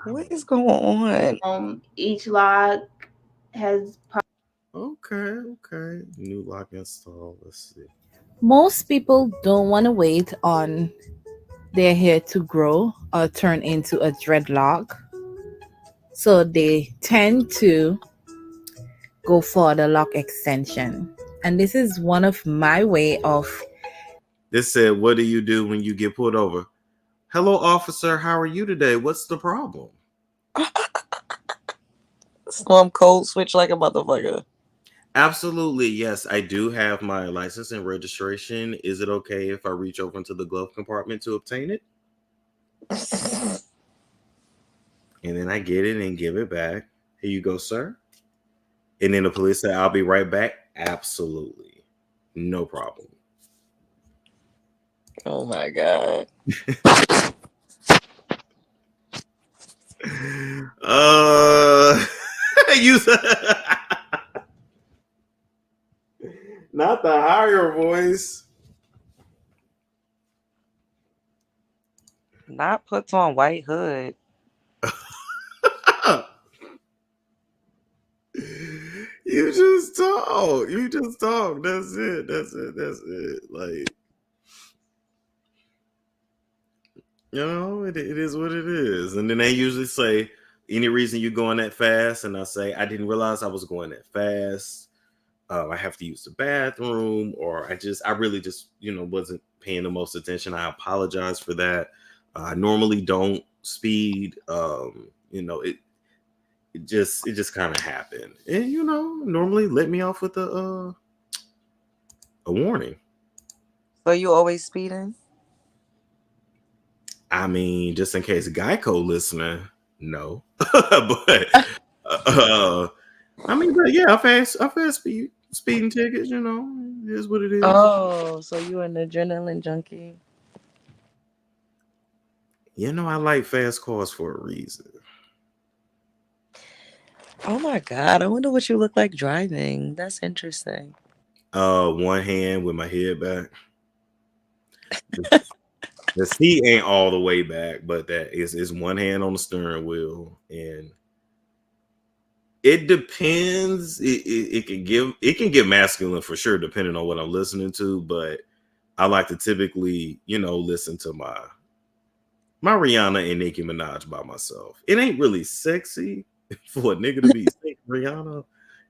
What is going on? Each lock has. Okay. New lock install. Let's see. Most people don't want to wait on their hair to grow or turn into a dreadlock. So they tend to go for the lock extension. And this is one of my way of. This said, what do you do when you get pulled over? Hello, officer. How are you today? What's the problem? Storm code switch like a motherfucker. Absolutely. Yes, I do have my license and registration. Is it okay if I reach over into the glove compartment to obtain it? And then I get it and give it back. Here you go, sir. And then the police said, I'll be right back. Absolutely. No problem. Oh my God. You not the higher voice. Not puts on white hood. You just talk. That's it. Like, it is what it is. And then they usually say, any reason you going that fast? And I say, I didn't realize I was going that fast. I have to use the bathroom, or I really just, wasn't paying the most attention. I apologize for that. I normally don't speed. It just kind of happened. And, normally let me off with a warning. So you always speeding? I mean, just in case Geico listening, no. But I fast speeding tickets, it is what it is. Oh, so you an adrenaline junkie? I like fast cars for a reason. Oh my God, I wonder what you look like driving. That's interesting. One hand with my head back. The seat ain't all the way back, but that is one hand on the steering wheel, and it depends. It can get masculine for sure, depending on what I'm listening to. But I like to typically, listen to my Rihanna and Nicki Minaj by myself. It ain't really sexy for a nigga to be singing Rihanna.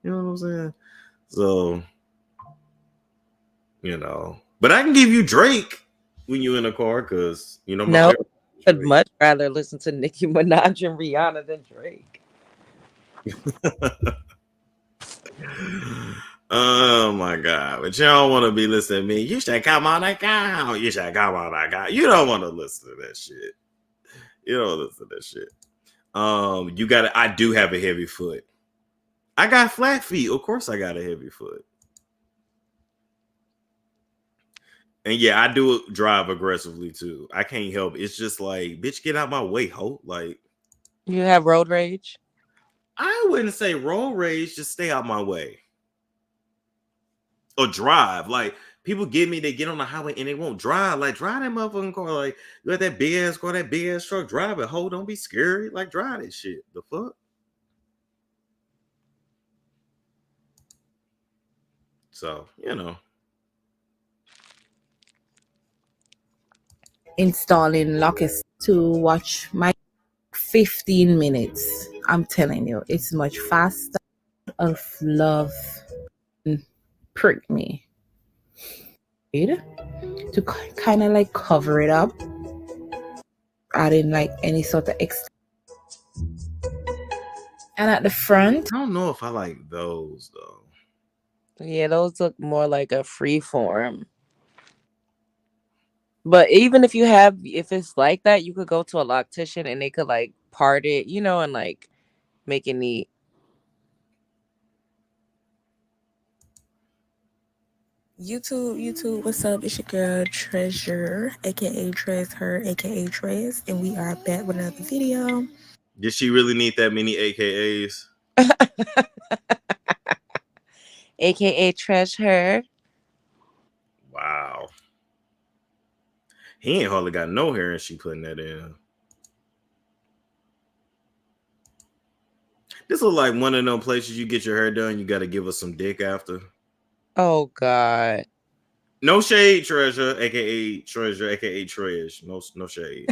You know what I'm saying? So, but I can give you Drake when you're in a car, because no, I'd much rather listen to Nicki Minaj and Rihanna than Drake. Oh my God! But you don't want to be listening to me. You should come on that guy. You should come on that guy. You don't want to listen to that shit. You don't listen to that shit. I do have a heavy foot. I got flat feet. Of course, I got a heavy foot. And yeah, I do drive aggressively too. I can't help it. It's just like, bitch, get out my way, ho. Like, you have road rage? I wouldn't say road rage, just stay out my way. Or drive. Like, people they get on the highway and they won't drive. Like, drive that motherfucking car. Like, you got that big ass car, that big ass truck, drive it, ho. Don't be scary. Like, drive that shit. The fuck? So, Installing Lockers to watch my 15 minutes. I'm telling you, it's much faster. Of love prick me to kind of like cover it up, adding like any sort of extra. And at the front, I don't know if I like those though. Yeah, those look more like a free form. But even if it's like that, you could go to a loctician and they could like part it, and like make it neat. YouTube, what's up? It's your girl Treasure, aka Trez Her, aka Trez, and we are back with another video. Did she really need that many AKAs? aka Treasure. Wow. He ain't hardly got no hair and she putting that in. This look like one of them places you get your hair done, you got to give us some dick after. Oh, God. No shade, Treasure, aka Treasure, aka Tresh. No shade.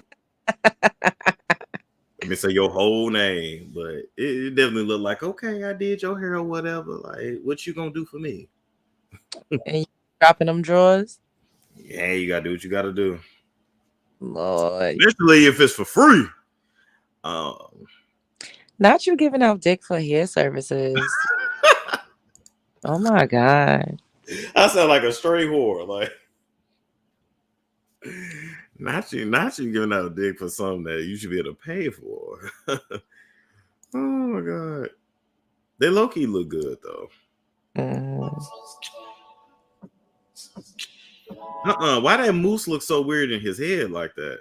Let me say your whole name, but it definitely looked like, okay, I did your hair or whatever. Like, what you gonna do for me? And you dropping them drawers? Yeah, you gotta do what you gotta do. Lord. Especially if it's for free. Not you giving out dick for hair services. Oh my God. I sound like a straight whore. Like, not you giving out dick for something that you should be able to pay for. Oh my God. They low-key look good though. Why that moose look so weird in his head like that?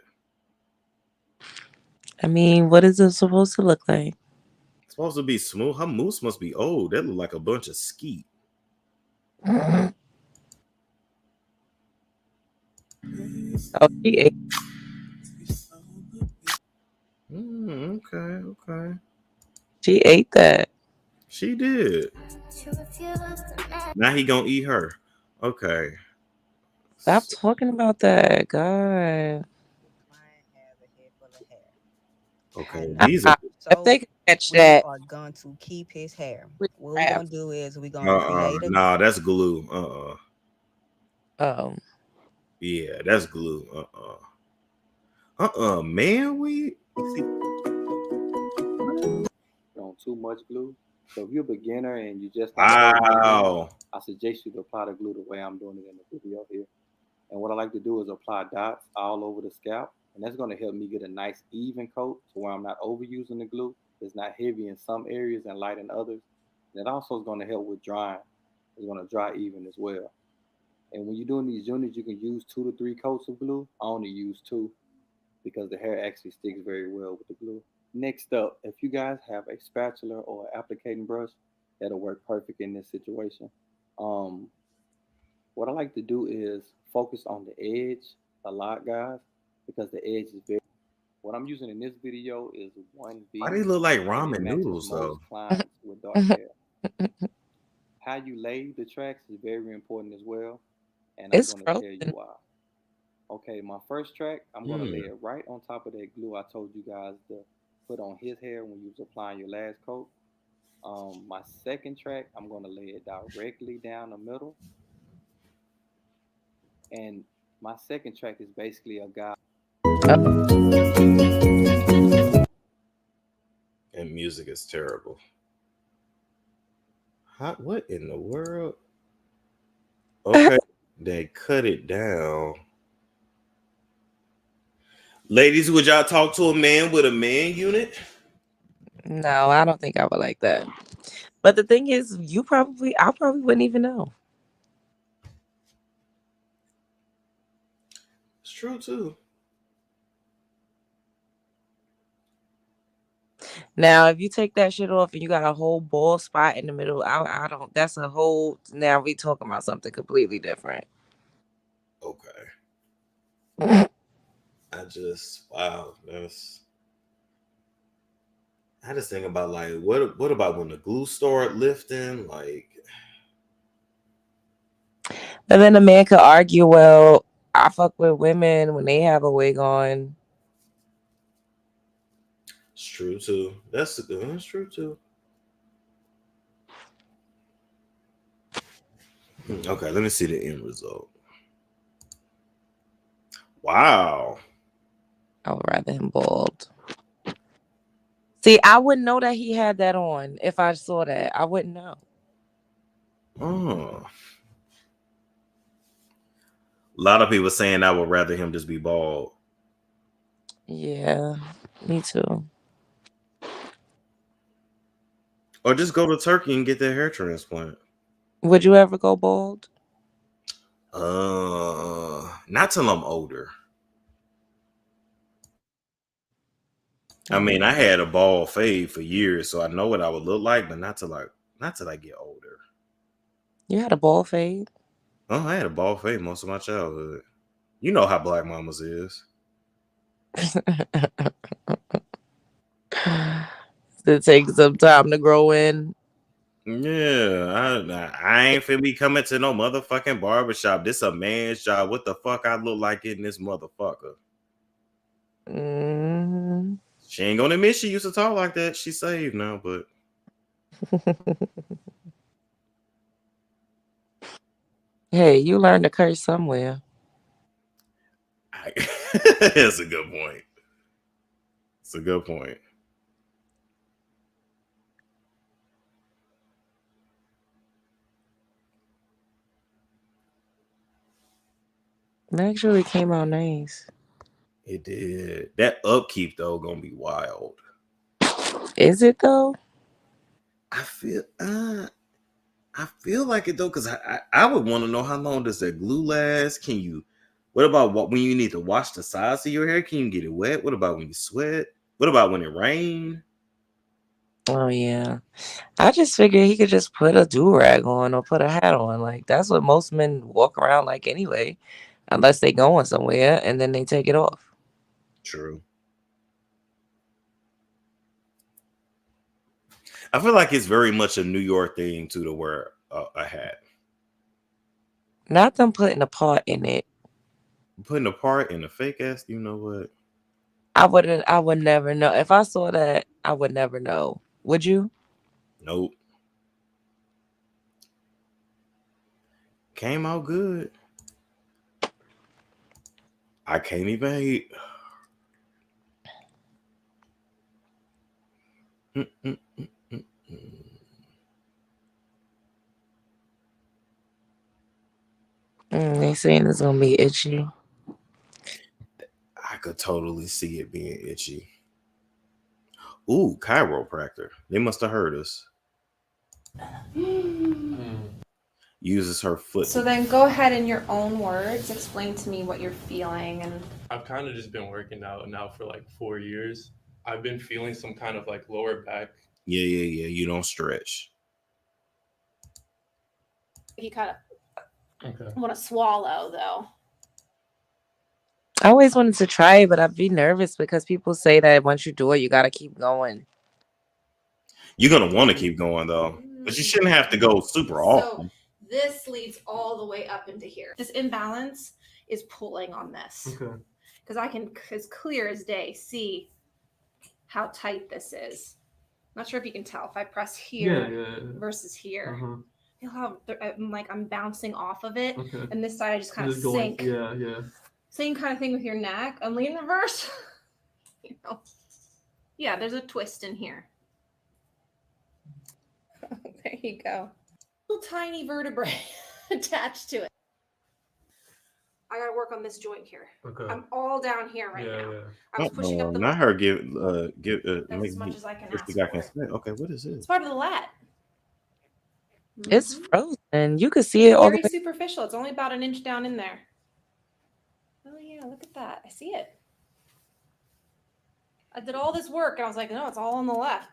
I mean, what is it supposed to look like? It's supposed to be smooth. Her moose must be old. That look like a bunch of skeet. Oh, she ate. Okay. She ate that. She did. Now he gonna eat her. Okay. Stop talking about that, God. Okay, these are. If they could catch we that, are going to keep his hair. What we're gonna do is we're gonna create a Nah, that's glue. Oh. Yeah, that's glue. Man, we on too much glue. So if you're a beginner and you just wow, I suggest you to apply the glue the way I'm doing it in the video here. And what I like to do is apply dots all over the scalp, and that's going to help me get a nice even coat to where I'm not overusing the glue. It's not heavy in some areas and light in others. And it also is going to help with drying. It's going to dry even as well. And when you're doing these units, you can use 2 to 3 coats of glue. I only use 2 because the hair actually sticks very well with the glue. Next up, if you guys have a spatula or an applicating brush, that'll work perfect in this situation. What I like to do is focus on the edge a lot, guys, because the edge is very. What I'm using in this video is 1B. Why they look like ramen noodles though? Clients with dark hair. How you lay the tracks is very important as well, and I'm going to tell you why. Okay, my first track, I'm going to lay it right on top of that glue I told you guys to put on his hair when you was applying your last coat. My second track, I'm going to lay it directly down the middle. And my second track is basically a guy. And music is terrible. What in the world? Okay, they cut it down. Ladies, would y'all talk to a man with a man unit? No, I don't think I would like that. But the thing is, I probably wouldn't even know. It's true too. Now, if you take that shit off and you got a whole bald spot in the middle, I don't. That's a whole. Now we talking about something completely different. Okay. Wow. I just think about like, what about when the glue start lifting? Like, But then a man could argue, well, I fuck with women when they have a wig on. it's true too. That's true too. Okay, let me see the end result. Wow. I would rather him bald. See, I wouldn't know that he had that on if I saw that. I wouldn't know. Oh. A lot of people saying I would rather him just be bald. Yeah, me too. Or just go to Turkey and get their hair transplant. Would you ever go bald? Not till I'm older. I mean, I had a bald fade for years, so I know what I would look like, but not till I get older. You had a bald fade? Oh, I had a bald fade most of my childhood. You know how black mamas is. It takes some time to grow in. Yeah, I ain't finna be coming to no motherfucking barbershop. This a man's job. What the fuck I look like in this motherfucker? Mm-hmm. She ain't gonna admit she used to talk like that. She saved now, but Hey, you learned to curse somewhere. That's a good point. It's a good point. Actually, it came out nice. It did. That upkeep though gonna be wild. Is it though? I feel like it though, because I would want to know how long does that glue last? What about when you need to wash the sides of your hair? Can you get it wet? What about when you sweat? What about when it rains? Oh yeah. I just figured he could just put a do-rag on or put a hat on. Like that's what most men walk around like anyway. Unless they going somewhere and then they take it off. True. I feel like it's very much a New York thing too to wear a hat. Not them putting a part in it. Putting a part in a fake ass, you know what? I would never know. If I saw that, I would never know. Would you? Nope. Came out good. I can't even hate. They saying it's gonna be itchy. I could totally see it being itchy. Ooh, chiropractor. They must have heard us. Uses her foot. So then go ahead in your own words, explain to me what you're feeling. And I've kind of just been working out now for like 4 years. I've been feeling some kind of like lower back. Yeah. You don't stretch. you kind of want to swallow though. I always wanted to try it, but I'd be nervous because people say that once you do it, you gotta keep going. You're gonna want to keep going though, but you shouldn't have to go super often. This leads all the way up into here. This imbalance is pulling on this. Okay. Because I can, as clear as day, see how tight this is. Not sure if you can tell. If I press here versus here, feel how I'm bouncing off of it. Okay. And this side I just kind of sink. Same kind of thing with your neck, only in reverse. Yeah, there's a twist in here. There you go. Little tiny vertebrae attached to it. I gotta work on this joint here. Okay. I'm all down here right now. Yeah. I was pushing up the. Not her. Give as much as I can ask for. Okay, what is this? It's part of the lat. It's frozen. You can see it all the way. Very superficial. It's only about an inch down in there. Oh yeah, look at that. I see it. I did all this work and I was like, no, it's all on the left.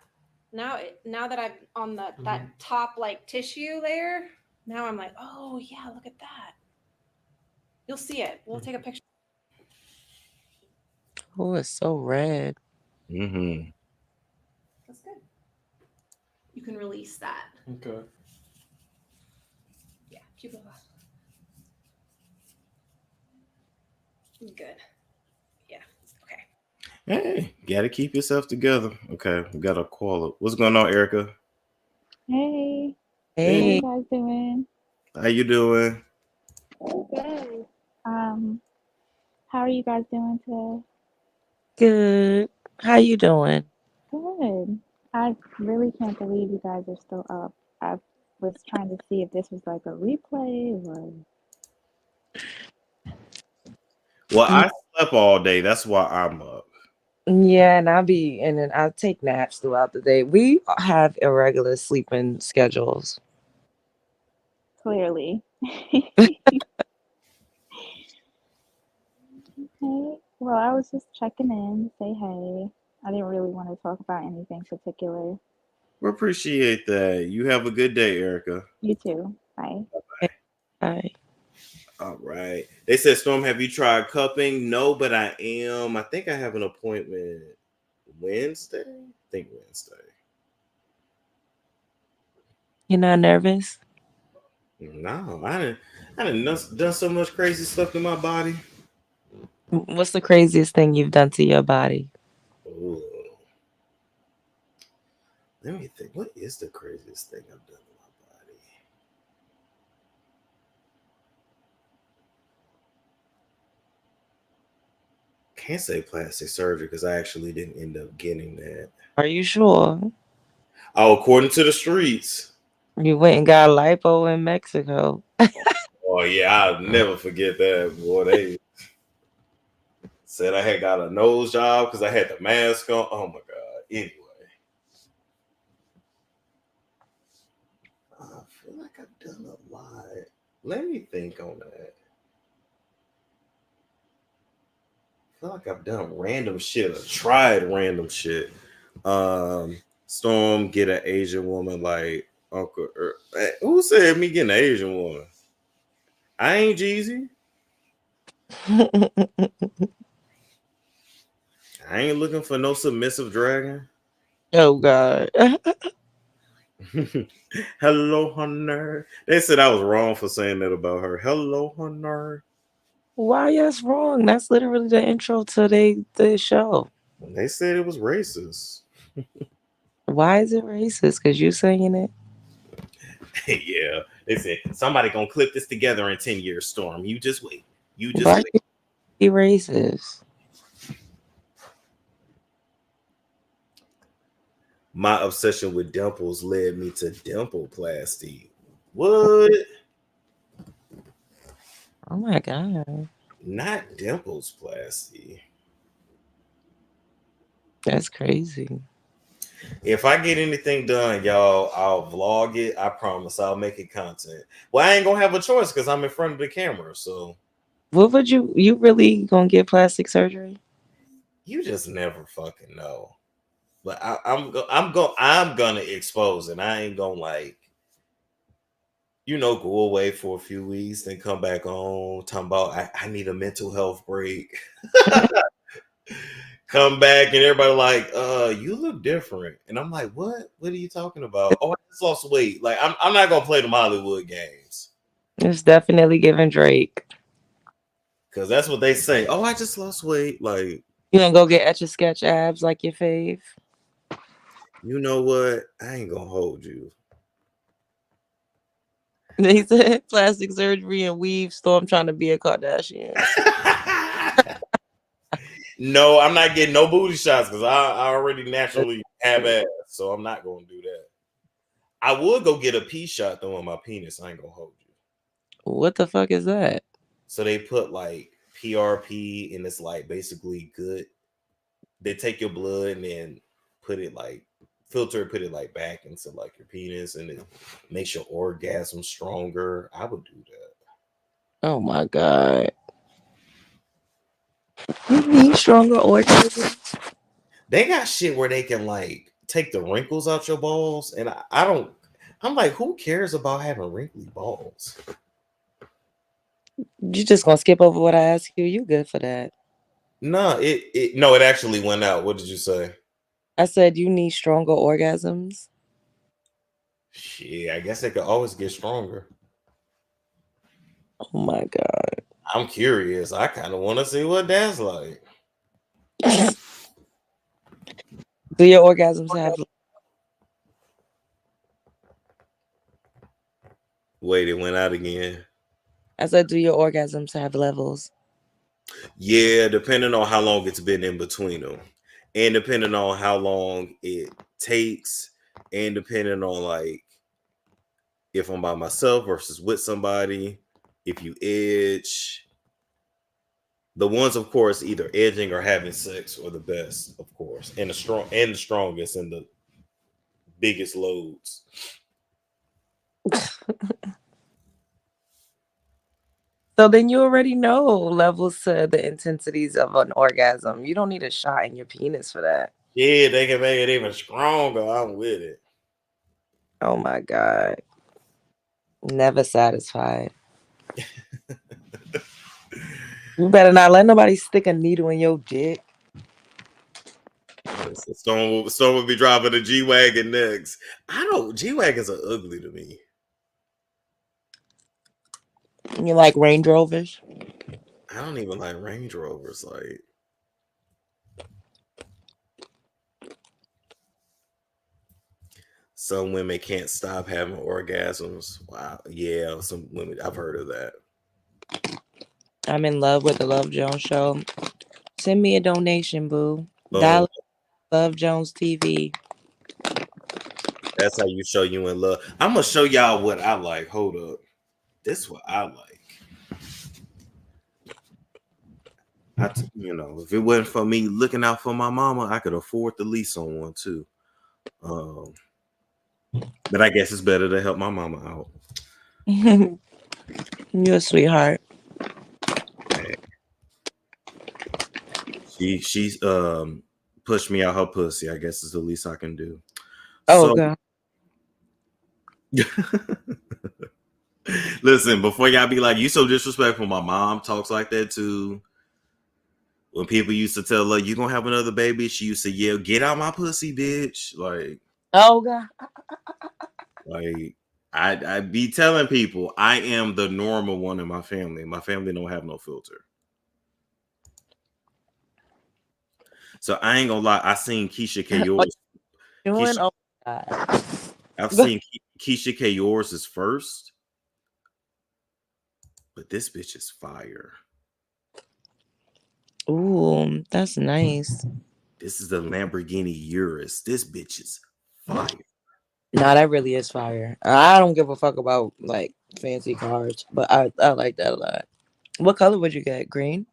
Now that I'm on that top like tissue layer, now I'm like, oh yeah, look at that. You'll see it. We'll take a picture. Oh, it's so red. Mm-hmm. That's good. You can release that. Okay. Yeah, keep it off. Good. Yeah. Okay. Hey, gotta keep yourself together. Okay, we got a caller. What's going on, Erica? Hey. Hey. How you guys doing? How you doing? Good. How are you guys doing today? Good. How you doing? Good. I really can't believe you guys are still up. I was trying to see if this was like a replay or. Well, I slept all day. That's why I'm up. Yeah, and then I take naps throughout the day. We have irregular sleeping schedules. Clearly. Hey, well, I was just checking in, say hey. I didn't really want to talk about anything particular. We appreciate that. You have a good day, Erica. You too. Bye. Bye. All right. They said, Storm, have you tried cupping? No, but I am. I think I have an appointment Wednesday. I think Wednesday. You're not nervous? No, I didn't done so much crazy stuff to my body. What's the craziest thing you've done to your body? Ooh. Let me think. What is the craziest thing I've done to my body? Can't say plastic surgery because I actually didn't end up getting that. Are you sure? Oh, according to the streets. You went and got lipo in Mexico. Oh yeah, I'll never forget that. Boy, they said I had got a nose job because I had the mask on. Oh my god. Anyway, I feel like I've done a lot. Let me think on that. I feel like I've done random shit or tried random shit. Storm get an Asian woman like Uncle. Who said me getting an Asian woman? I ain't Jeezy. I ain't looking for no submissive dragon. Oh God. Hello, honey. They said I was wrong for saying that about her. Hello, honey. Why that's wrong? That's literally the intro to the show. They said it was racist. Why is it racist? Because you saying it? Yeah. They said somebody gonna clip this together in 10 years, Storm. You just wait. You just Why wait. be racist? My obsession with dimples led me to dimpleplasty. What? Oh my God. Not dimples plasty. That's crazy. If I get anything done, y'all, I'll vlog it. I promise I'll make it content. Well, I ain't gonna have a choice because I'm in front of the camera. So What would you really gonna get plastic surgery? you just never fucking know. But I'm gonna expose it. I ain't gonna go away for a few weeks, then come back on talking about I need a mental health break. Come back and everybody like, you look different. And I'm like, what? What are you talking about? Oh, I just lost weight. Like, I'm not gonna play the Hollywood games. It's definitely giving Drake. Cause that's what they say. Oh, I just lost weight. Like, You gonna go get Etch a Sketch abs like your fave? you know what? I ain't gonna hold you. They said plastic surgery and weave. Storm trying to be a Kardashian. No, I'm not getting no booty shots because I already naturally have ass, so I'm not gonna do that. I would go get a pee shot though on my penis. I ain't gonna hold you. What the fuck is that? So they put like PRP and it's like basically good. They take your blood and then put it like filter, put it like back into like your penis, and it makes your orgasm stronger. I would do that. Oh my God. You need stronger orgasms? They got shit where they can like take the wrinkles out your balls, and I don't. I'm like, who cares about having wrinkly balls? You just gonna skip over what I asked you? You good for that? No, it actually went out. What did you say? I said you need stronger orgasms. Shit, I guess they could always get stronger. Oh my God. I'm curious. I kind of want to see what that's like. Do your orgasms have? Wait, it went out again. I said, do your orgasms have levels? Yeah, depending on how long it's been in between them, and depending on how long it takes, and depending on like if I'm by myself versus with somebody, if you edge. The ones, of course, either edging or having sex are the best, of course, and the strongest and the biggest loads. So then you already know levels to the intensities of an orgasm. You don't need a shot in your penis for that. Yeah, they can make it even stronger. I'm with it. Oh my God. Never satisfied. You better not let nobody stick a needle in your dick. Stone will be driving a G-Wagon next. G-Wagons are ugly to me. You like Range Rovers? I don't even like Range Rovers. Like, some women can't stop having orgasms. Wow. Yeah, some women, I've heard of that. I'm in love with the Love Jones show. Send me a donation, boo. Oh, Dial Love Jones TV. that's how you show you in love. I'm gonna show y'all what I like. Hold up. This is what I like. If it wasn't for me looking out for my mama, I could afford to lease on one too. But I guess it's better to help my mama out. You're a sweetheart. She's pushed me out her pussy. I guess is the least I can do. Oh God. Listen, before y'all be like, you so disrespectful. My mom talks like that too. When people used to tell her, you gonna have another baby, she used to yell, get out my pussy, bitch. Oh God. I be telling people I am the normal one in my family. My family don't have no filter. So I ain't gonna lie. I seen Keisha K. Yours. I've seen Keisha K. Yours is first. But this bitch is fire. Ooh, that's nice. This is the Lamborghini Urus. This bitch is fire. Nah, that really is fire. I don't give a fuck about like fancy cars, but I like that a lot. What color would you get? Green?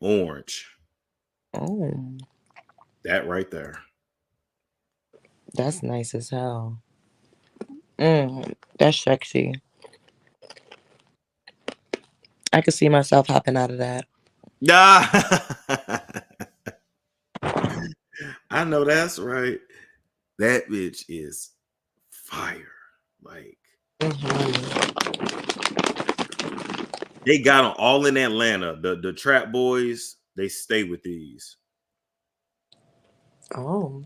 Orange. Oh. That right there. That's nice as hell. That's sexy. I could see myself hopping out of that. Nah. I know that's right. That bitch is fire. They got them all in Atlanta. The trap boys, they stay with these. Oh.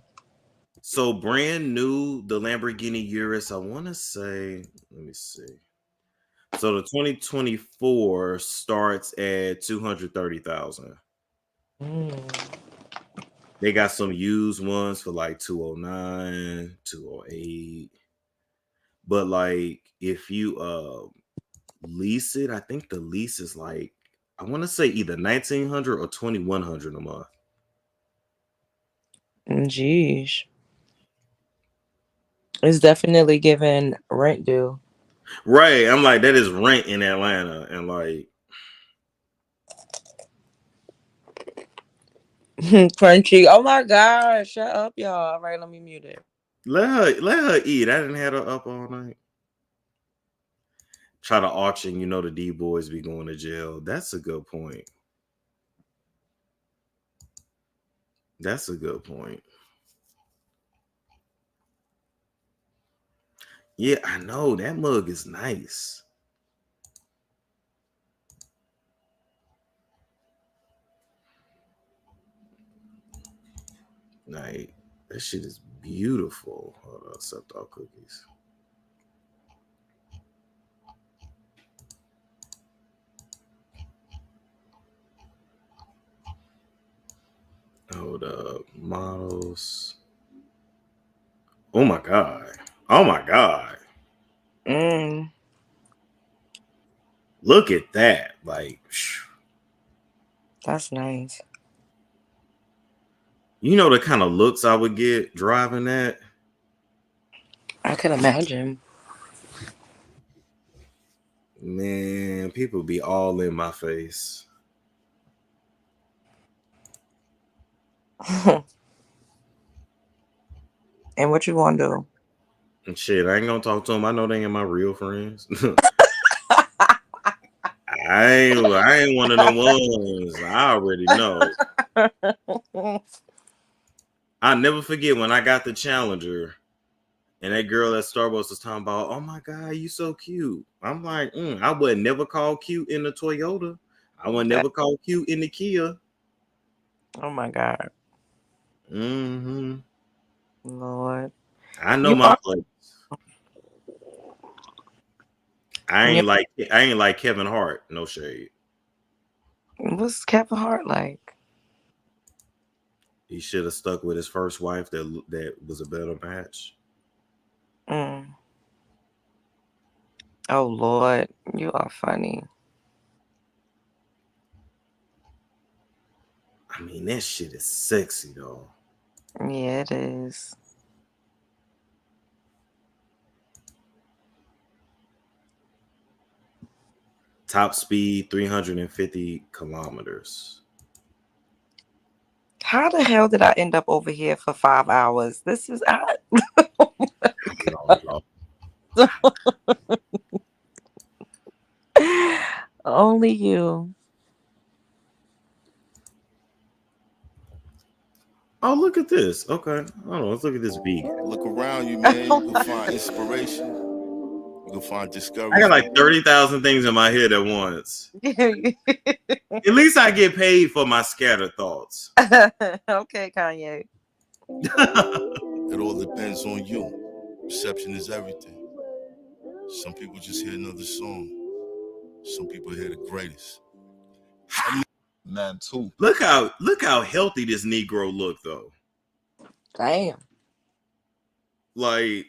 So brand new, the Lamborghini Urus, I want to say, let me see. So the 2024 starts at 230,000. They got some used ones for like 209, 208. But like if you lease it, I think the lease is like, I want to say either 1,900 or 2,100 a month. Jeez. It's definitely giving rent due. Right. I'm like, that is rent in Atlanta. And like Crunchy. Oh my God. Shut up, y'all. All right, let me mute it. Let her eat. I didn't have her up all night. Try to auction, the D boys be going to jail. That's a good point. That's a good point. Yeah, I know. That mug is nice. Like, that shit is beautiful. Hold on, except all cookies. Hold up. Models. Oh my God. Oh my God. Look at that. Like, that's nice. You know the kind of looks I would get driving that? I can imagine. Man, people be all in my face. And what you want to do? And shit, I ain't gonna talk to them. I know they ain't my real friends. I ain't one of them ones. I already know. I'll never forget when I got the Challenger and that girl at Starbucks was talking about, oh my God, you so cute. I'm like, I would never call cute in the Toyota. I would never call cute in the Kia. Oh my God. Mm-hmm. Lord. I know my place. I ain't like Kevin Hart. No shade. What's Kevin Hart like? He should have stuck with his first wife. That was a better match. Oh Lord, you are funny. I mean, that shit is sexy though. Yeah, it is. Top speed 350 kilometers. How the hell did I end up over here for 5 hours? This is only you. Oh, look at this. Okay. Hold on. Let's look at this vegan. Look around you, man. You can find inspiration. You can find discouragement. I got like 30,000 things in my head at once. At least I get paid for my scattered thoughts. Okay, Kanye. It all depends on you. Perception is everything. Some people just hear another song. Some people hear the greatest. Man, too. Look how healthy this Negro look though. Damn. Like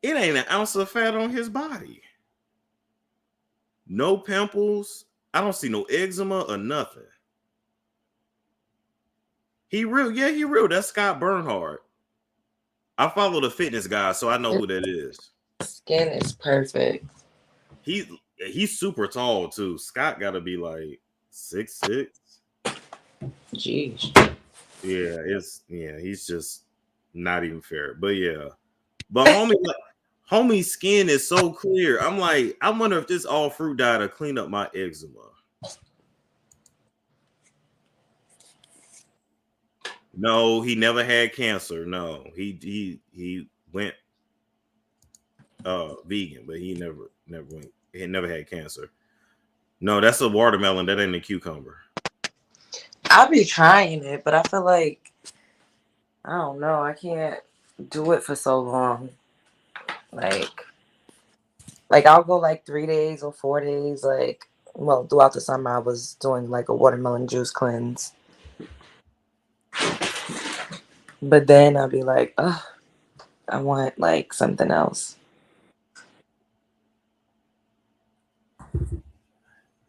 it ain't an ounce of fat on his body. No pimples. I don't see no eczema or nothing. He real. Yeah, he real. That's Scott Bernhard. I follow the fitness guy, so I know who that is. Skin is perfect. He's super tall too. Scott got to be like 6'6". Jeez. Yeah, he's just not even fair. But yeah, but homie's skin is so clear. I'm like, I wonder if this all fruit dye to clean up my eczema. No, he never had cancer. No, he went vegan, but he never went. He never had cancer. No, that's a watermelon. That ain't a cucumber. I'll be trying it, but I feel like I don't know. I can't do it for so long. Like I'll go like 3 days or 4 days. Like, well, throughout the summer, I was doing like a watermelon juice cleanse. But then I'll be like, ugh, I want like something else.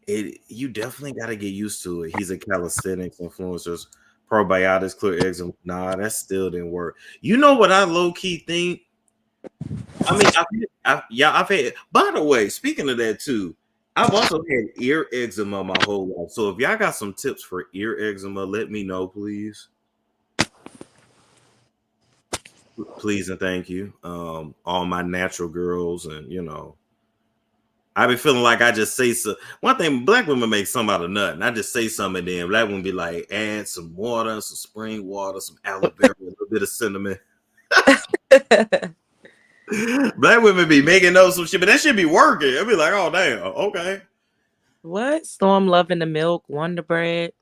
You definitely got to get used to it. He's a calisthenics influencers, probiotics, clear eczema. Nah, that still didn't work. You know what I low key think? I mean, I've had. By the way, speaking of that too, I've also had ear eczema my whole life. So if y'all got some tips for ear eczema, let me know, please. Please and thank you. All my natural girls, and you know, I be feeling like I just say so. One thing, black women make some out of nothing. I just say something, and then black women be like, add some water, some spring water, some aloe vera, a little bit of cinnamon. Black women be making up some shit, but that shit be working. I be like, oh damn, okay. What? Storm loving the milk, Wonder Bread.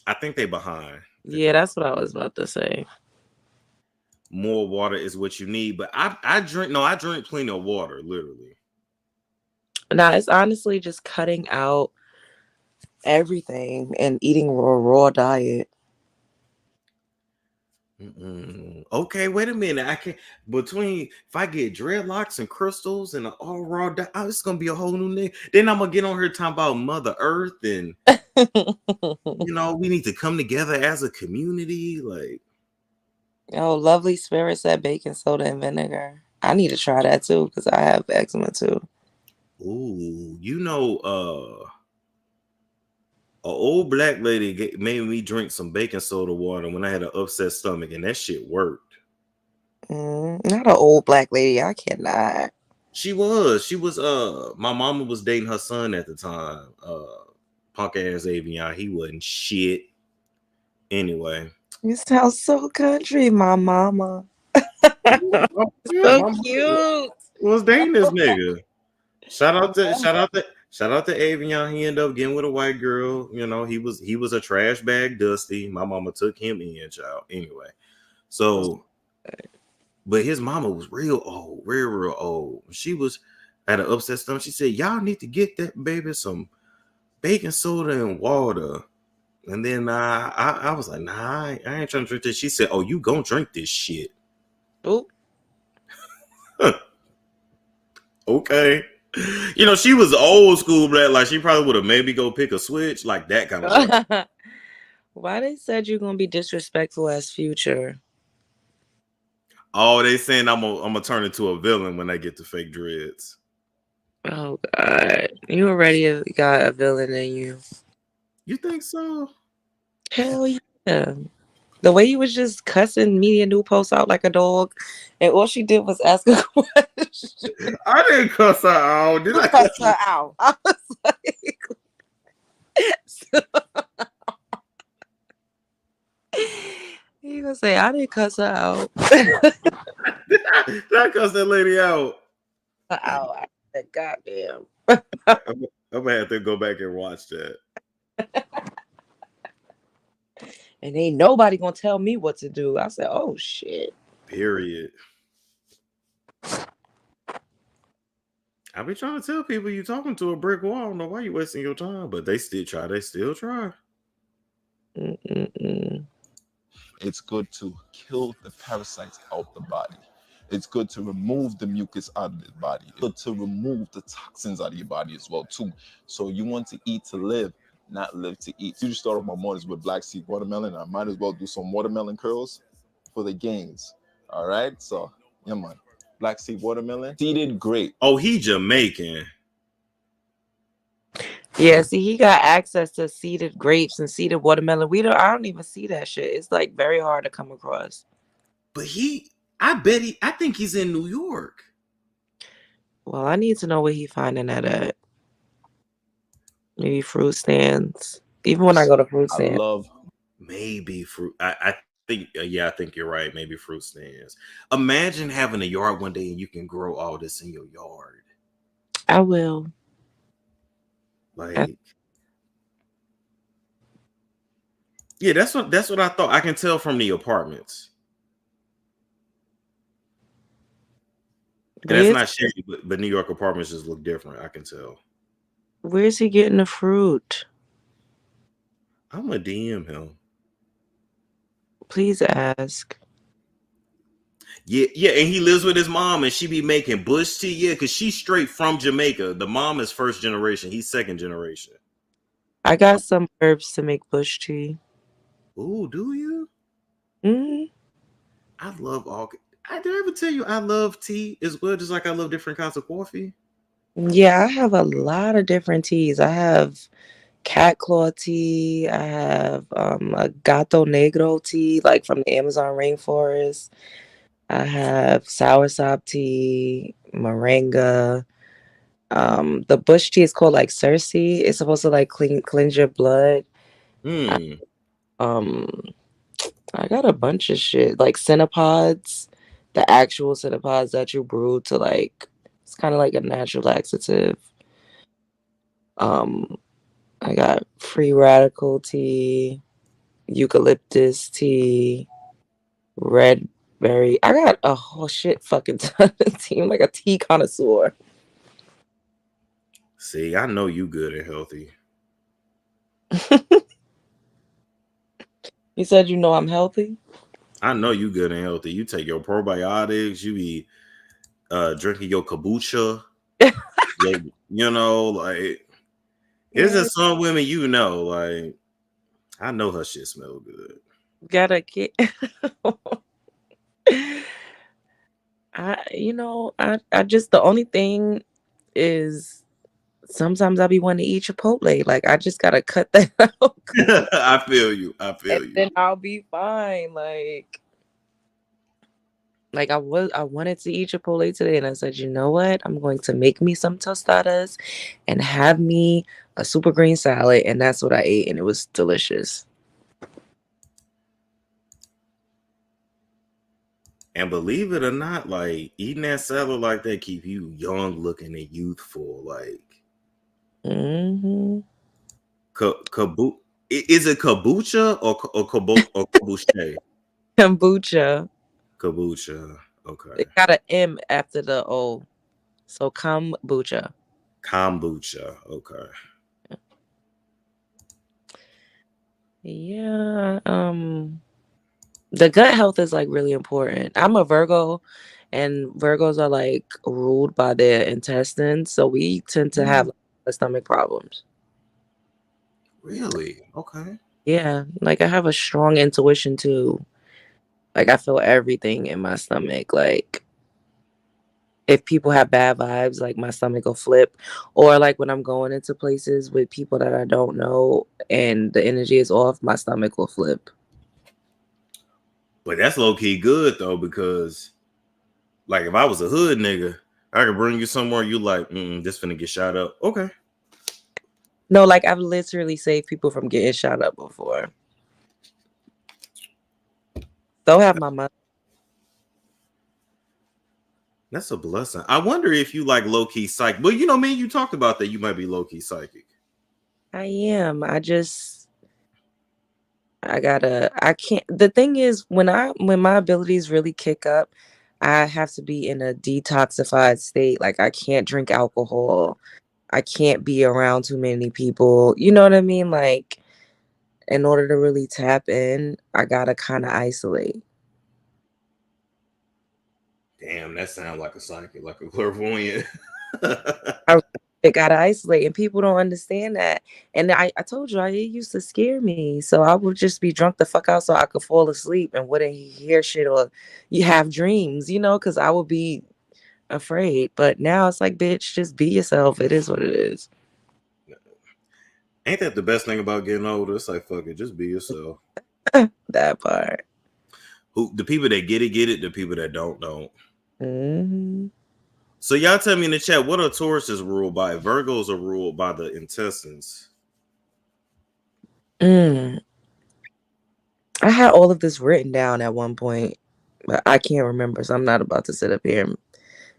I think they behind. Yeah, that's what I was about to say. More water is what you need, but I drink plenty of water, literally. Nah, it's honestly just cutting out everything and eating a raw diet. Okay, wait a minute. I can't if I get dreadlocks and crystals and an all raw diet, it's gonna be a whole new name. Then I'm gonna get on here talking about Mother Earth and you know, we need to come together as a community. Like, oh, Lovely Spirit said baking soda and vinegar. I need to try that too because I have eczema too. ooh, you know, an old black lady made me drink some baking soda water when I had an upset stomach, and that shit worked. Not an old black lady. I cannot. She was. My mama was dating her son at the time. Punk ass Avion. He wasn't shit. Anyway. You sound so country, my mama. So cute. Was dating this nigga. Shout out to Avion. He ended up getting with a white girl. You know, he was a trash bag dusty. My mama took him in, child. Anyway. So but his mama was real old, real old. She was at an upset stomach. She said, y'all need to get that baby some baking soda and water. And then I was like, nah, I ain't trying to drink this. She said, oh, you gonna drink this shit. Oh. Okay. You know, she was old school, but like she probably would have maybe go pick a switch, like that kind of stuff. Why they said you're gonna be disrespectful as Future? Oh, they saying I'm gonna turn into a villain when I get the fake dreads. Oh God, you already got a villain in you. You think so? Hell yeah. The way you was just cussing Media New Post out like a dog, and all she did was ask a question. I didn't cuss her out. Did I cuss her out? I was like, you gonna say I didn't cuss her out? Did I cuss that lady out? I said, goddamn. I'm gonna have to go back and watch that. And ain't nobody gonna tell me what to do. I said, oh shit. Period. I be trying to tell people you talking to a brick wall. I don't know why you wasting your time, but they still try. It's good to kill the parasites out the body. It's good to remove the mucus out of the body. It's good to remove the toxins out of your body as well too. So you want to eat to live, not live to eat. You just start off my mornings with black seed watermelon. I might as well do some watermelon curls for the gains. All right, so yeah, man. Black seed watermelon, seeded grape. Oh, he Jamaican. Yeah, see, he got access to seeded grapes and seeded watermelon. I don't even see that shit. It's like very hard to come across. But I think he's in New York. Well, I need to know where he finding that at. Maybe fruit stands. Even when I go to fruit stands. I love maybe fruit. I think you're right. Maybe fruit stands. Imagine having a yard one day and you can grow all this in your yard. I will. Like, yeah, that's what I thought. I can tell from the apartments. And that's not shady, but New York apartments just look different. I can tell. Where's he getting the fruit? I'm gonna DM him. Please ask. Yeah, and he lives with his mom, and she be making bush tea. Yeah, because she's straight from Jamaica. The mom is first generation. He's second generation. I got some herbs to make bush tea. Ooh, do you? Mm-hmm. I love all. Did I ever tell you I love tea as well, just like I love different kinds of coffee? Yeah, I have a lot of different teas. I have cat claw tea. I have a gato negro tea, like from the Amazon rainforest. I have soursop tea, moringa. The bush tea is called like Cersei. It's supposed to like cleanse your blood. I got a bunch of shit like Cinepods, the actual Cinepods that you brew to like. It's kind of like a natural laxative. I got free radical tea, eucalyptus tea, red berry. I got a whole shit fucking ton of tea. I'm like a tea connoisseur. See, I know you good and healthy. You said you know I'm healthy? I know you good and healthy. You take your probiotics. You be drinking your kombucha. You know, like it's just some women like I know her shit smell good. Gotta get I just the only thing is sometimes I be wanting to eat Chipotle. Like I just gotta cut that out. I feel you. Then I'll be fine. Like Like I wanted to eat Chipotle today, and I said, you know what? I'm going to make me some tostadas and have me a super green salad, and that's what I ate, and it was delicious. And believe it or not, like eating that salad like that keep you young looking and youthful. Like is it kombucha or kombucha? Kombucha. Kombucha. Okay. It got an M after the O. So kombucha. Kombucha. Okay. Yeah. The gut health is like really important. I'm a Virgo, and Virgos are like ruled by their intestines, so we tend to have stomach problems. Really? Okay. Yeah, like I have a strong intuition too. Like I feel everything in my stomach. Like if people have bad vibes, like my stomach will flip. Or like when I'm going into places with people that I don't know and the energy is off, my stomach will flip. But that's low key good though, because like if I was a hood nigga, I could bring you somewhere you like, this finna get shot up. Okay. No, like I've literally saved people from getting shot up before. So have my mother. That's a blessing. I wonder if you like low key psychic. Well, you know, man, you talked about that. You might be low key psychic. I am. I can't. The thing is, when my abilities really kick up, I have to be in a detoxified state. Like I can't drink alcohol. I can't be around too many people. You know what I mean? Like in order to really tap in, I gotta kind of isolate. Damn, that sounds like a psychic, like a clairvoyant. I gotta isolate, and people don't understand that. And I told you, it used to scare me. So I would just be drunk the fuck out so I could fall asleep and wouldn't hear shit or you have dreams, because I would be afraid. But now it's like, bitch, just be yourself. It is what it is. Ain't that the best thing about getting older? It's like, fuck it, just be yourself. That part. The people that get it. The people that don't. Mm-hmm. So y'all tell me in the chat, what are Tauruses ruled by? Virgos are ruled by the intestines. I had all of this written down at one point, but I can't remember, so I'm not about to sit up here.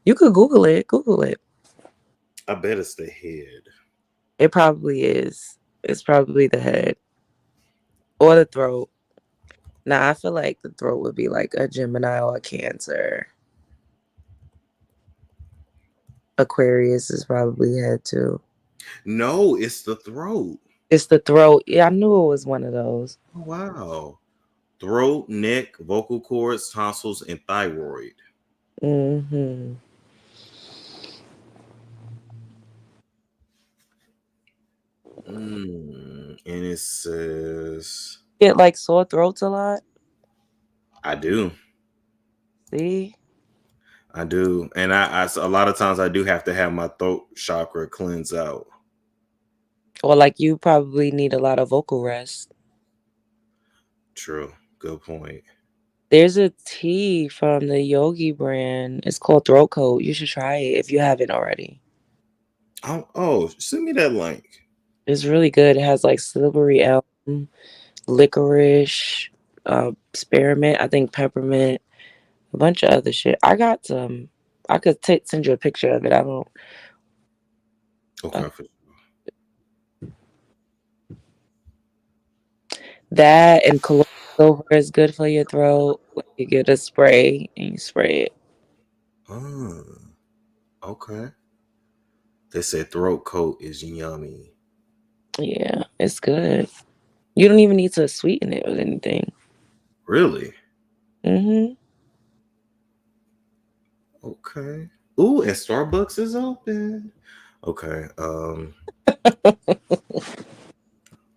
You could Google it. I bet it's the head. It probably is. It's probably the head or the throat. Now, I feel like the throat would be like a Gemini or a Cancer. Aquarius is probably head too. No, it's the throat. It's the throat. Yeah, I knew it was one of those. Oh, wow. Throat, neck, vocal cords, tonsils, and thyroid. Mm-hmm. And it says... Get like sore throats a lot? I do. See? I do. And I a lot of times I do have to have my throat chakra cleanse out. Or like you probably need a lot of vocal rest. True. Good point. There's a tea from the Yogi brand. It's called Throat Coat. You should try it if you haven't already. Oh, send me that link. It's really good. It has like silvery elm, licorice, spearmint, I think peppermint, a bunch of other shit. I got some. I could send you a picture of it. I don't. Okay. That and colloidal silver is good for your throat. Like you get a spray and you spray it. Oh, okay. They said throat coat is yummy. Yeah, it's good. You don't even need to sweeten it with anything. Really? Mm-hmm. Okay. Ooh, and Starbucks is open. Okay.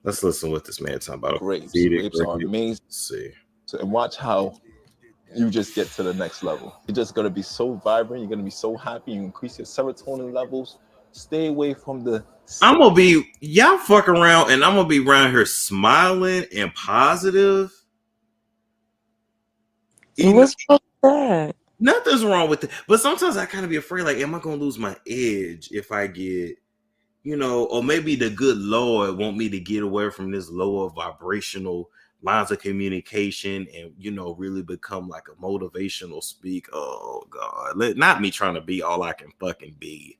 Let's listen what this man talking about. Grapes. Grapes are amazing. Let's see. So, and watch how you just get to the next level. You're just gonna be so vibrant. You're gonna be so happy. You increase your serotonin levels. Stay away from the. I'm gonna be y'all fuck around, and I'm gonna be around here smiling and positive. What's wrong with that? Nothing's wrong with it. But sometimes I kind of be afraid, like, am I gonna lose my edge if I get, or maybe the good Lord want me to get away from this lower vibrational lines of communication and really become like a motivational speaker. Oh God. Not me trying to be all I can fucking be.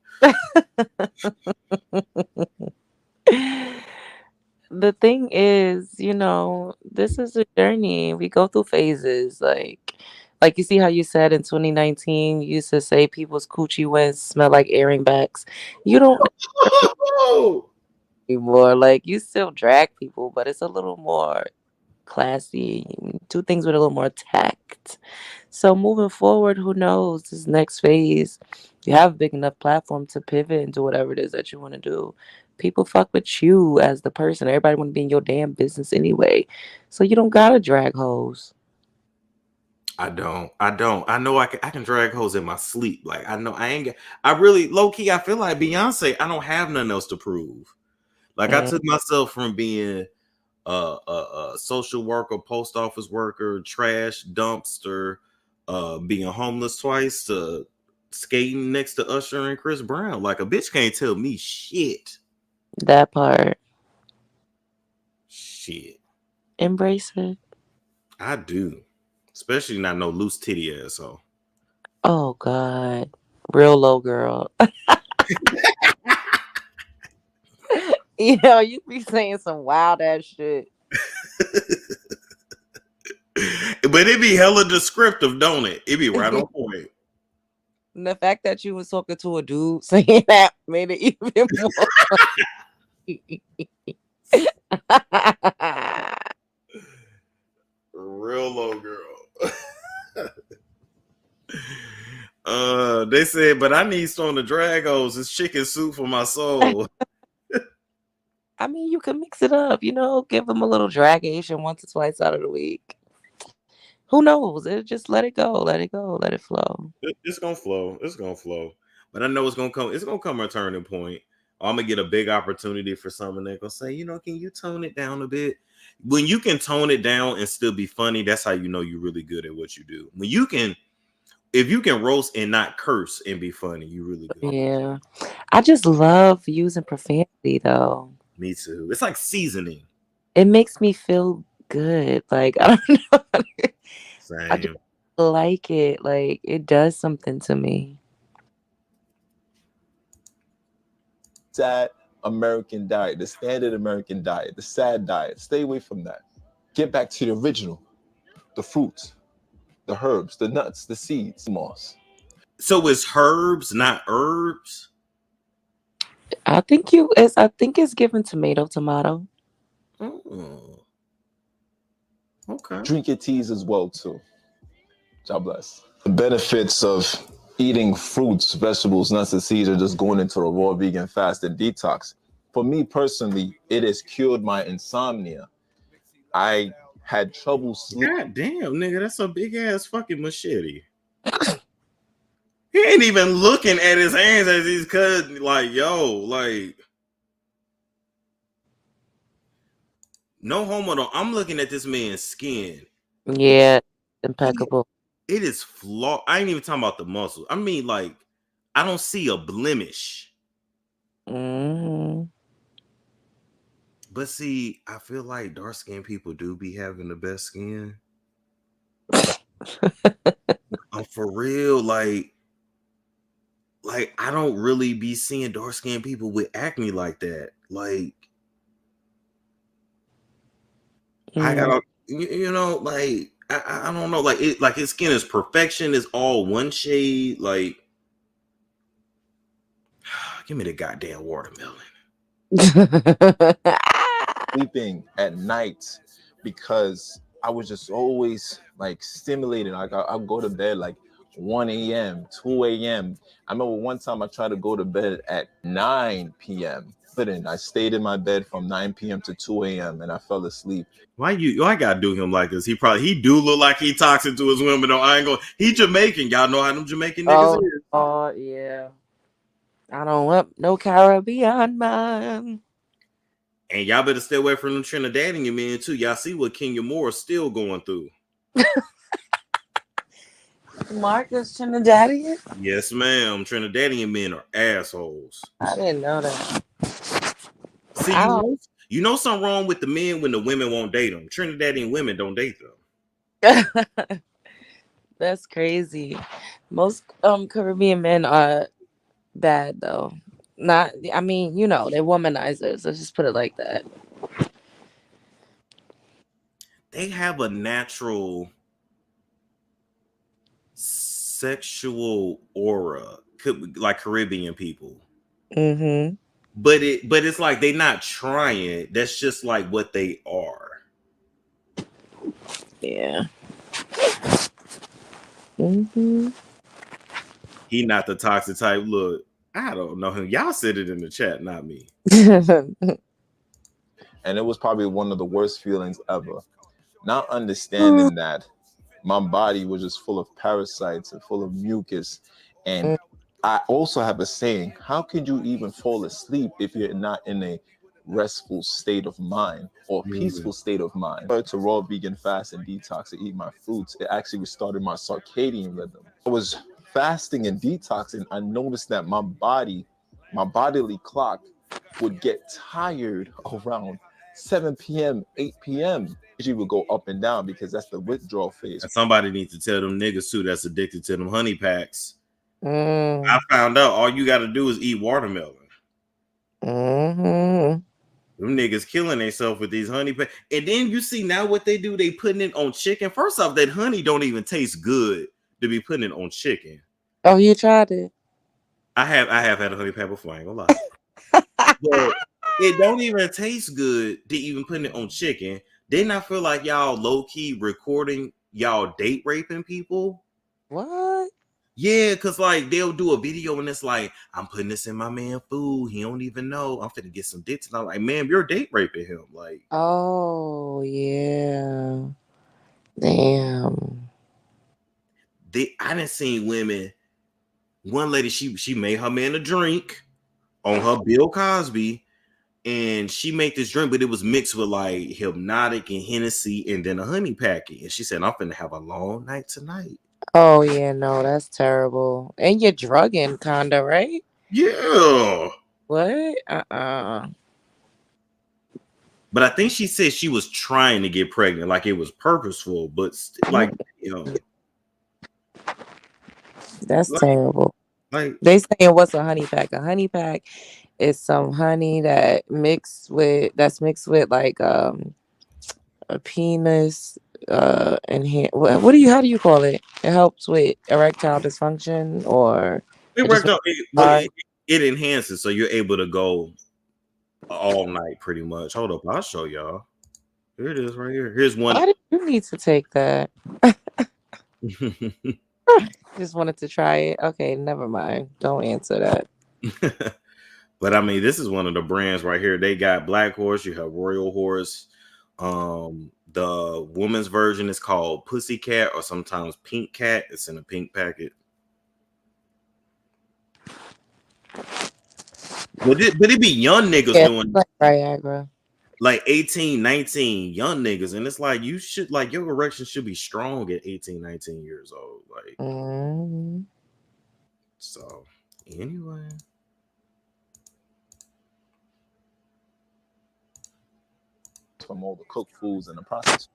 The thing is, this is a journey. We go through phases. Like you see how you said in 2019, you used to say people's coochie wins smell like airing backs. You don't anymore. Like, you still drag people, but it's a little more classy. You do things with a little more tact. So moving forward, who knows, this next phase, you have a big enough platform to pivot into whatever it is that you want to do. People fuck with you as the person. Everybody want to be in your damn business anyway. So you don't gotta drag hoes. I don't. I know I can drag hoes in my sleep. Like, I know I really low key, I feel like Beyonce, I don't have nothing else to prove. Like, I took myself from being a social worker, post office worker, trash dumpster, being homeless twice, to skating next to Usher and Chris Brown. Like, a bitch can't tell me shit. That part. Shit. Embrace it. I do. Especially not no loose titty asshole. Oh God. Real low girl. You be saying some wild ass shit. But it be hella descriptive, don't it? It be right on point. And the fact that you was talking to a dude saying that made it even more real low girl. They said, but I need some of the Dragos. It's chicken soup for my soul. I mean, you can mix it up, give them a little dragation once or twice out of the week. Who knows? Just let it go, let it go, let it flow. It's gonna flow. It's gonna flow. But I know it's gonna come. It's gonna come a turning point. I'm gonna get a big opportunity for someone that gonna say, can you tone it down a bit? When you can tone it down and still be funny, that's how you know you're really good at what you do. When you can, if you can roast and not curse and be funny, you really good. Yeah, I just love using profanity though. Me too. It's like seasoning. It makes me feel good. Like, I don't know. Same. I just like it. Like, it does something to me. Sad American diet, the standard American diet, the sad diet. Stay away from that. Get back to the original, the fruits, the herbs, the nuts, the seeds, moss. So it's herbs, not herbs. I think it's given tomato. Oh. Okay. Drink your teas as well too. God bless. The benefits of eating fruits, vegetables, nuts, and seeds, are just going into a raw vegan fast and detox. For me personally, it has cured my insomnia. I had trouble sleeping. God damn, nigga, that's a big ass fucking machete. He ain't even looking at his hands as he's cutting. Like, yo, like, no homo. No, I'm looking at this man's skin. Yeah, impeccable. It is flawed. I ain't even talking about the muscle. I mean, like, I don't see a blemish. Mm-hmm. But see, I feel like dark skinned people do be having the best skin. I'm for real. Like I don't really be seeing dark skinned people with acne like that. Like, I gotta, like, I don't know. Like, like his skin is perfection. It's all one shade. Like, give me the goddamn watermelon. Sleeping at night because I was just always like stimulated. Like, I'll go to bed like 1 a.m., 2 a.m. I remember one time I tried to go to bed at 9 p.m. I stayed in my bed from 9 p.m. to 2 a.m. and I fell asleep. Why gotta do him like this? He do look like he toxic to his women. Though I ain't going. He Jamaican. Y'all know how them Jamaican niggas is. Oh yeah. I don't want no Caribbean man. And y'all better stay away from them Trinidadian men too. Y'all see what Kenya Moore is still going through. Marcus Trinidadian? Yes, ma'am. Trinidadian men are assholes. I didn't know that. See, you know something wrong with the men when the women won't date them. Trinidadian women don't date them. That's crazy. Most Caribbean men are bad though. Not, I mean, you know, they're womanizers. Let's just put it like that. They have a natural sexual aura, like Caribbean people. Mm-hmm. But it's like they not trying. That's just like what they are. Yeah. Mm-hmm. He not the toxic type. Look, I don't know him. Y'all said it in the chat, not me. And it was probably one of the worst feelings ever. Not understanding that my body was just full of parasites and full of mucus. And I also have a saying, how can you even fall asleep if you're not in a restful state of mind or peaceful state of mind? To raw vegan fast and detox and eat my fruits, it actually restarted my circadian rhythm. I was fasting and detoxing. I noticed that my bodily clock would get tired around 7 p.m., 8 p.m. Usually would go up and down because that's the withdrawal phase. And somebody needs to tell them niggas too that's addicted to them honey packs. I found out all you got to do is eat watermelon. Mm-hmm. Them niggas killing themselves with these honey packs. And then you see now what they do, they putting it on chicken. First off, that honey don't even taste good to be putting it on chicken. Oh, you tried it? I have had a honey pack before, I ain't gonna lie. But it don't even taste good to even putting it on chicken. Then I feel like y'all low-key recording y'all date raping people. What? Yeah, because like they'll do a video and it's like, I'm putting this in my man food. He don't even know. I'm finna get some dicks. And I'm like, man, you're date raping him. Like, oh yeah. Damn. I done seen women. One lady, she made her man a drink on her Bill Cosby. And she made this drink, but it was mixed with like Hypnotic and Hennessy and then a honey packet. And she said, I'm finna have a long night tonight. Oh yeah, no, that's terrible. And you're drugging kinda, right? Yeah. What? But I think she said she was trying to get pregnant, like it was purposeful, but like, you know. That's terrible. Like, they saying what's a honey pack? A honey pack is some honey that's mixed with like a penis and how do you call it? It helps with erectile dysfunction or it worked out. It enhances, so you're able to go all night pretty much. Hold up, I'll show y'all. Here it is right here. Here's one. Why did you need to take that? Just wanted to try it. Okay, never mind. Don't answer that. But I mean, this is one of the brands right here. They got Black Horse, you have Royal Horse. The woman's version is called Pussycat or sometimes Pink Cat. It's in a pink packet. But it be young niggas doing like Viagra. Like 18, 19, young niggas. And it's like you should like your erection should be strong at 18, 19 years old. Like so anyway. From all the cooked foods and the process.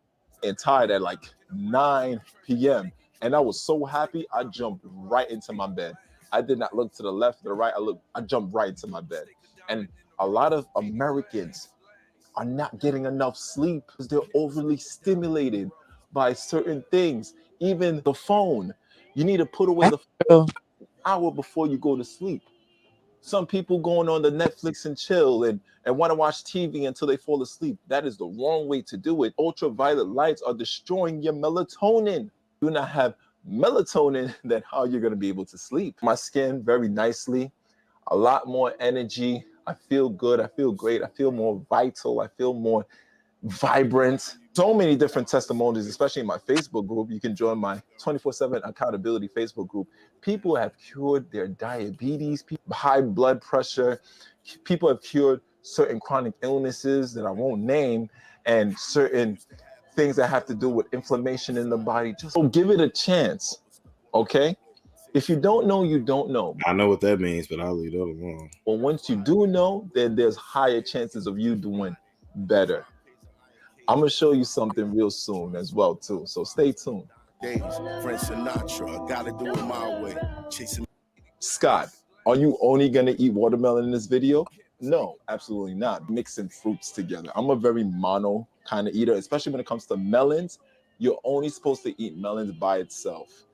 And tired at like 9 p.m. And I was so happy, I jumped right into my bed. I did not look to the left or the right. I jumped right into my bed. And a lot of Americans are not getting enough sleep because they're overly stimulated by certain things. Even the phone. You need to put away the phone an hour before you go to sleep. Some people going on the Netflix and chill and want to watch TV until they fall asleep. That is the wrong way to do it. Ultraviolet lights are destroying your melatonin. You do not have melatonin, then how you're going to be able to sleep. My skin very nicely, a lot more energy. I feel good. I feel great. I feel more vital. I feel more vibrant. So many different testimonies, especially in my Facebook group. You can join my 24/7 accountability Facebook group. People have cured their diabetes, high blood pressure. People have cured certain chronic illnesses that I won't name and certain things that have to do with inflammation in the body. Just give it a chance. Okay? If you don't know, you don't know. I know what that means, but I'll leave that alone. But once you do know, then there's higher chances of you doing better. I'm gonna show you something real soon as well too. So stay tuned. Days, Frank Sinatra, I gotta do it my way. Chasing. Scott, are you only gonna eat watermelon in this video? No, absolutely not. Mixing fruits together. I'm a very mono kind of eater, especially when it comes to melons. You're only supposed to eat melons by itself.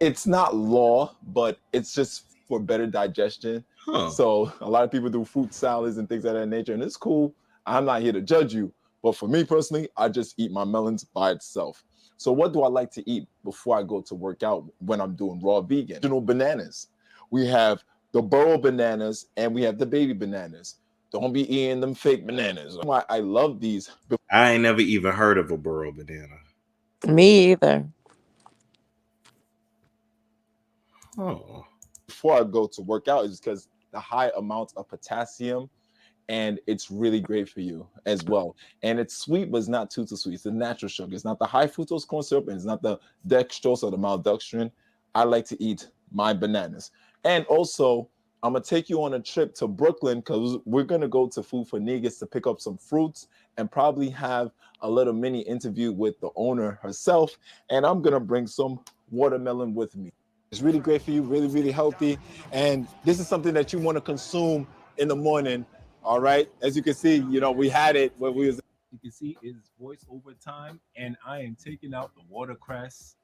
It's not law, but it's just for better digestion. So a lot of people do fruit salads and things of that nature, and it's cool. I'm not here to judge you, but for me personally, I just eat my melons by itself. So what do I like to eat before I go to work out when I'm doing raw vegan? Original bananas. We have the burro bananas and we have the baby bananas. Don't be eating them fake bananas. Why I love these. I ain't never even heard of a burro banana. Me either. Oh. Before I go to work out is because the high amounts of potassium, and it's really great for you as well. And it's sweet, but it's not too sweet. It's the natural sugar. It's not the high fructose corn syrup, and it's not the dextrose or the maltodextrin. I like to eat my bananas. And also, I'm gonna take you on a trip to Brooklyn because we're gonna go to Food for Negus to pick up some fruits and probably have a little mini interview with the owner herself. And I'm gonna bring some watermelon with me. It's really great for you, really, really healthy. And this is something that you want to consume in the morning. All right. As you can see, you know, we had it when we was. You can see is voiceover time, and I am taking out the watercress.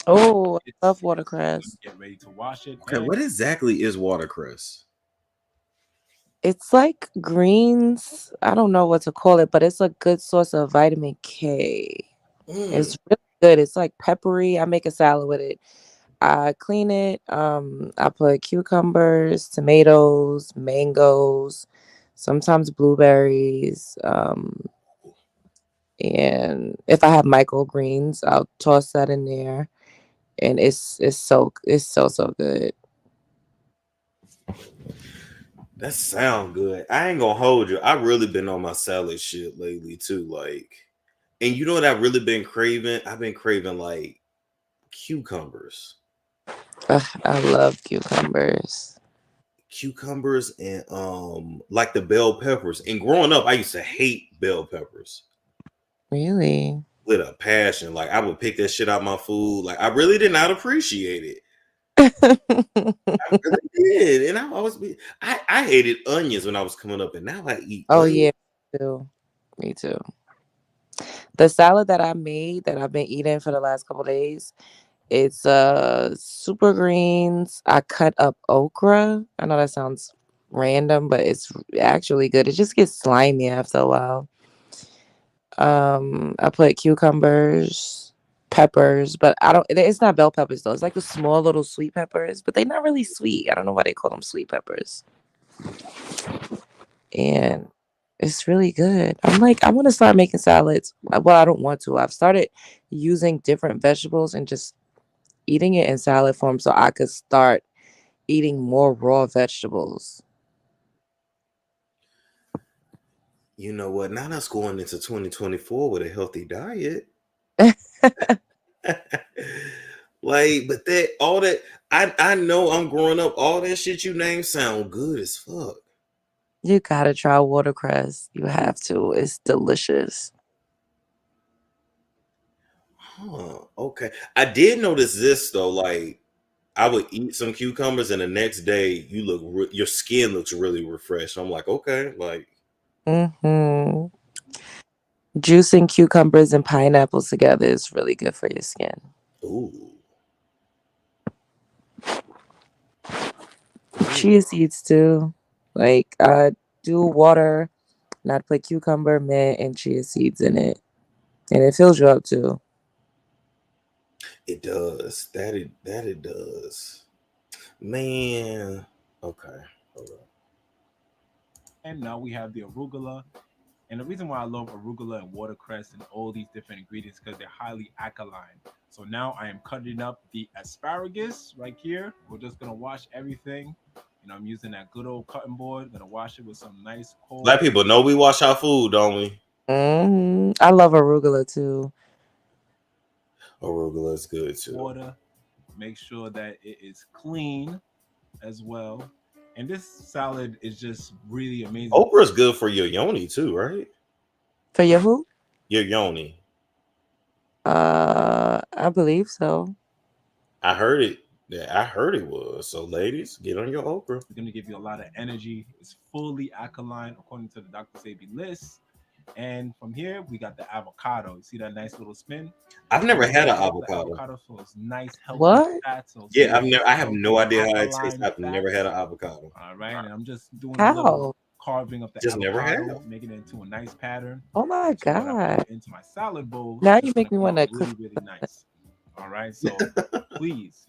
Oh, I love watercress. Get ready to wash it. Okay, what exactly is watercress? It's like greens. I don't know what to call it, but it's a good source of vitamin K. It's really good. It's like peppery. I make a salad with it. I clean it. I put cucumbers, tomatoes, mangoes, sometimes blueberries. And if I have microgreens, I'll toss that in there. And it's so good. That sound good. I ain't gonna hold you. I really been on my salad shit lately too. Like, and you know what I've really been craving? I've been craving like cucumbers. I love cucumbers. Cucumbers and like the bell peppers. And growing up, I used to hate bell peppers. Really? With a passion. Like I would pick that shit out my food. Like I really did not appreciate it. I really did. And I hated onions when I was coming up, and now I eat onions. Yeah, me too. The salad that I made that I've been eating for the last couple days, it's super greens. I cut up okra. I know that sounds random, but it's actually good. It just gets slimy after a while. I put cucumbers, peppers, but it's not bell peppers though. It's like the small little sweet peppers, but they're not really sweet. I don't know why they call them sweet peppers. And it's really good. I'm like, I want to start making salads. Well, I don't want to. I've started using different vegetables and just eating it in salad form so I could start eating more raw vegetables. You know what? Now that's going into 2024 with a healthy diet. Like, but that all that I know I'm growing up, all that shit you name sound good as fuck. You gotta try watercress. You have to. It's delicious. Huh. Okay. I did notice this though. Like, I would eat some cucumbers, and the next day your skin looks really refreshed. I'm like, okay, like. Juicing cucumbers and pineapples together is really good for your skin. Ooh. Chia seeds too. Like I do water, and I put cucumber, mint, and chia seeds in it, and it fills you up too. It does. That it does. Man. Okay. Hold on. And now we have the arugula. And the reason why I love arugula and watercress and all these different ingredients because they're highly alkaline. So now I am cutting up the asparagus right here. We're just going to wash everything. You know, I'm using that good old cutting board. Going to wash it with some nice cold. Black people know we wash our food, don't we? I love arugula too. Arugula is good too. Water. Make sure that it is clean as well. And this salad is just really amazing. Okra is good for your yoni too, right? For your who? Your yoni. I believe so. I heard it. Yeah, I heard it was. So, ladies, get on your okra. It's going to give you a lot of energy. It's fully alkaline according to the Dr. Sebi list. And from here, we got the avocado. You see that nice little spin? I've never had an avocado. avocado. So it's nice, healthy What? fats. So Yeah, I have healthy, no idea how it tastes. alkaline I've never had an fats. avocado. All right, and I'm just doing a How? little carving of the Just never avocado, have. making it into a nice pattern. Oh my So when I put god! it into my salad bowl, Now it's you gonna make me come want out to really, cook. really nice. All right, so please,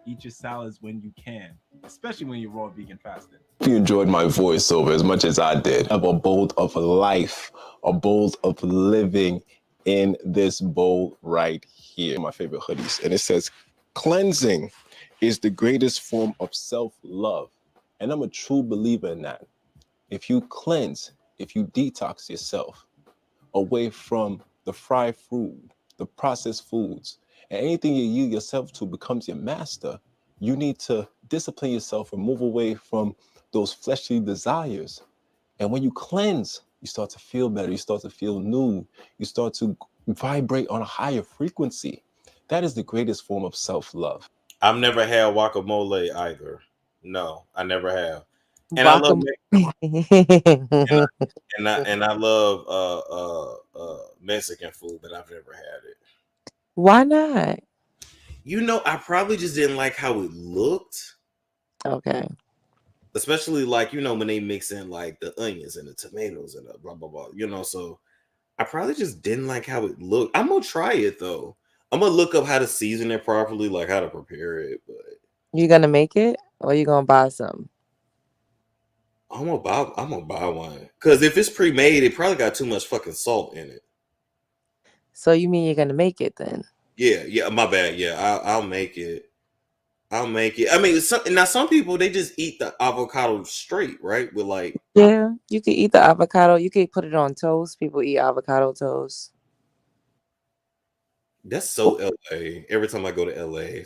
eat your salads when you can, especially when you're raw vegan fasting. If you enjoyed my voiceover as much as I did, I have a bowl of life, a bowl of living in this bowl right here. My favorite hoodies. And it says, cleansing is the greatest form of self-love. And I'm a true believer in that. If you cleanse, if you detox yourself away from the fried food, the processed foods, and anything you yield yourself to becomes your master, you need to discipline yourself and move away from those fleshly desires. And when you cleanse, you start to feel better. You start to feel new. You start to vibrate on a higher frequency. That is the greatest form of self-love. I've never had guacamole either. No, I never have. And I love and I love Mexican food, but I've never had it. Why not? I probably just didn't like how it looked. Okay. Especially when they mix in like the onions and the tomatoes and the blah blah blah. So I probably just didn't like how it looked. I'm gonna try it though. I'm gonna look up how to season it properly, like how to prepare it. But You gonna make it, or you gonna buy some? I'm gonna buy one because if it's pre-made, it probably got too much fucking salt in it. So you mean you're gonna make it then? Yeah. My bad. Yeah, I'll make it. I mean, some people they just eat the avocado straight, right? With like, Yeah, you could eat the avocado. You could put it on toast. People eat avocado toast. that's so LA. Every time I go to LA,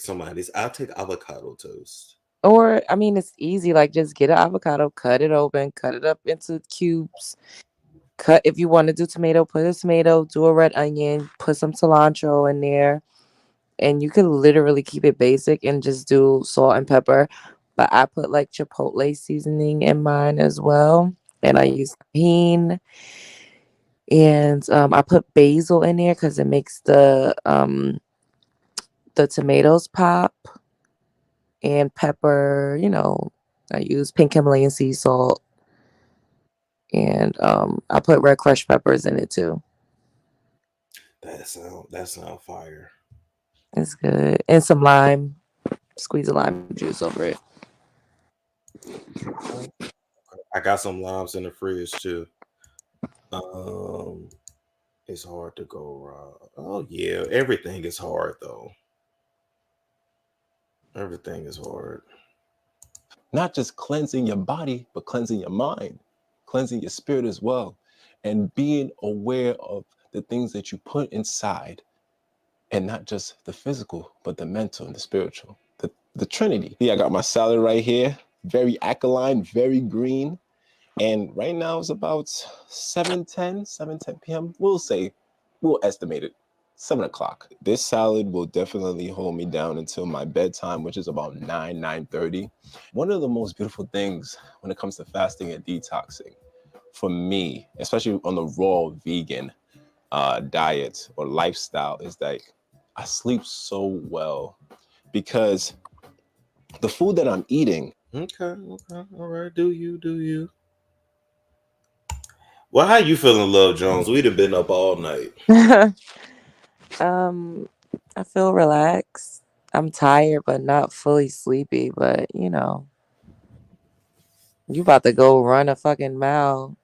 I'll take avocado toast. Or I mean, it's easy. Like just get an avocado, cut it open, cut it up into cubes. Cut if you want to do tomato, put a tomato, do a red onion, put some cilantro in there. And you can literally keep it basic and just do salt and pepper. But I put like chipotle seasoning in mine as well. And I use tahini. And I put basil in there because it makes the tomatoes pop. And pepper, I use pink Himalayan sea salt. And I put red crushed peppers in it too. That sound fire. It's good. And some lime. Squeeze a lime juice over it. I got some limes in the fridge too. It's hard to go wrong. Oh yeah, everything is hard though. Everything is hard. Not just cleansing your body, but cleansing your mind, cleansing your spirit as well, and being aware of the things that you put inside, and not just the physical, but the mental and the spiritual, the Trinity. Yeah, I got my salad right here, very alkaline, very green. And right now it's about 7:10 p.m. We'll estimate it, 7 o'clock. This salad will definitely hold me down until my bedtime, which is about 9:30. One of the most beautiful things when it comes to fasting and detoxing, for me, especially on the raw vegan diet or lifestyle, is that I sleep so well because the food that I'm eating. Okay. All right. Do you? Well, how you feeling, Love Jones? We'd have been up all night. I feel relaxed. I'm tired, but not fully sleepy. But you about to go run a fucking mile.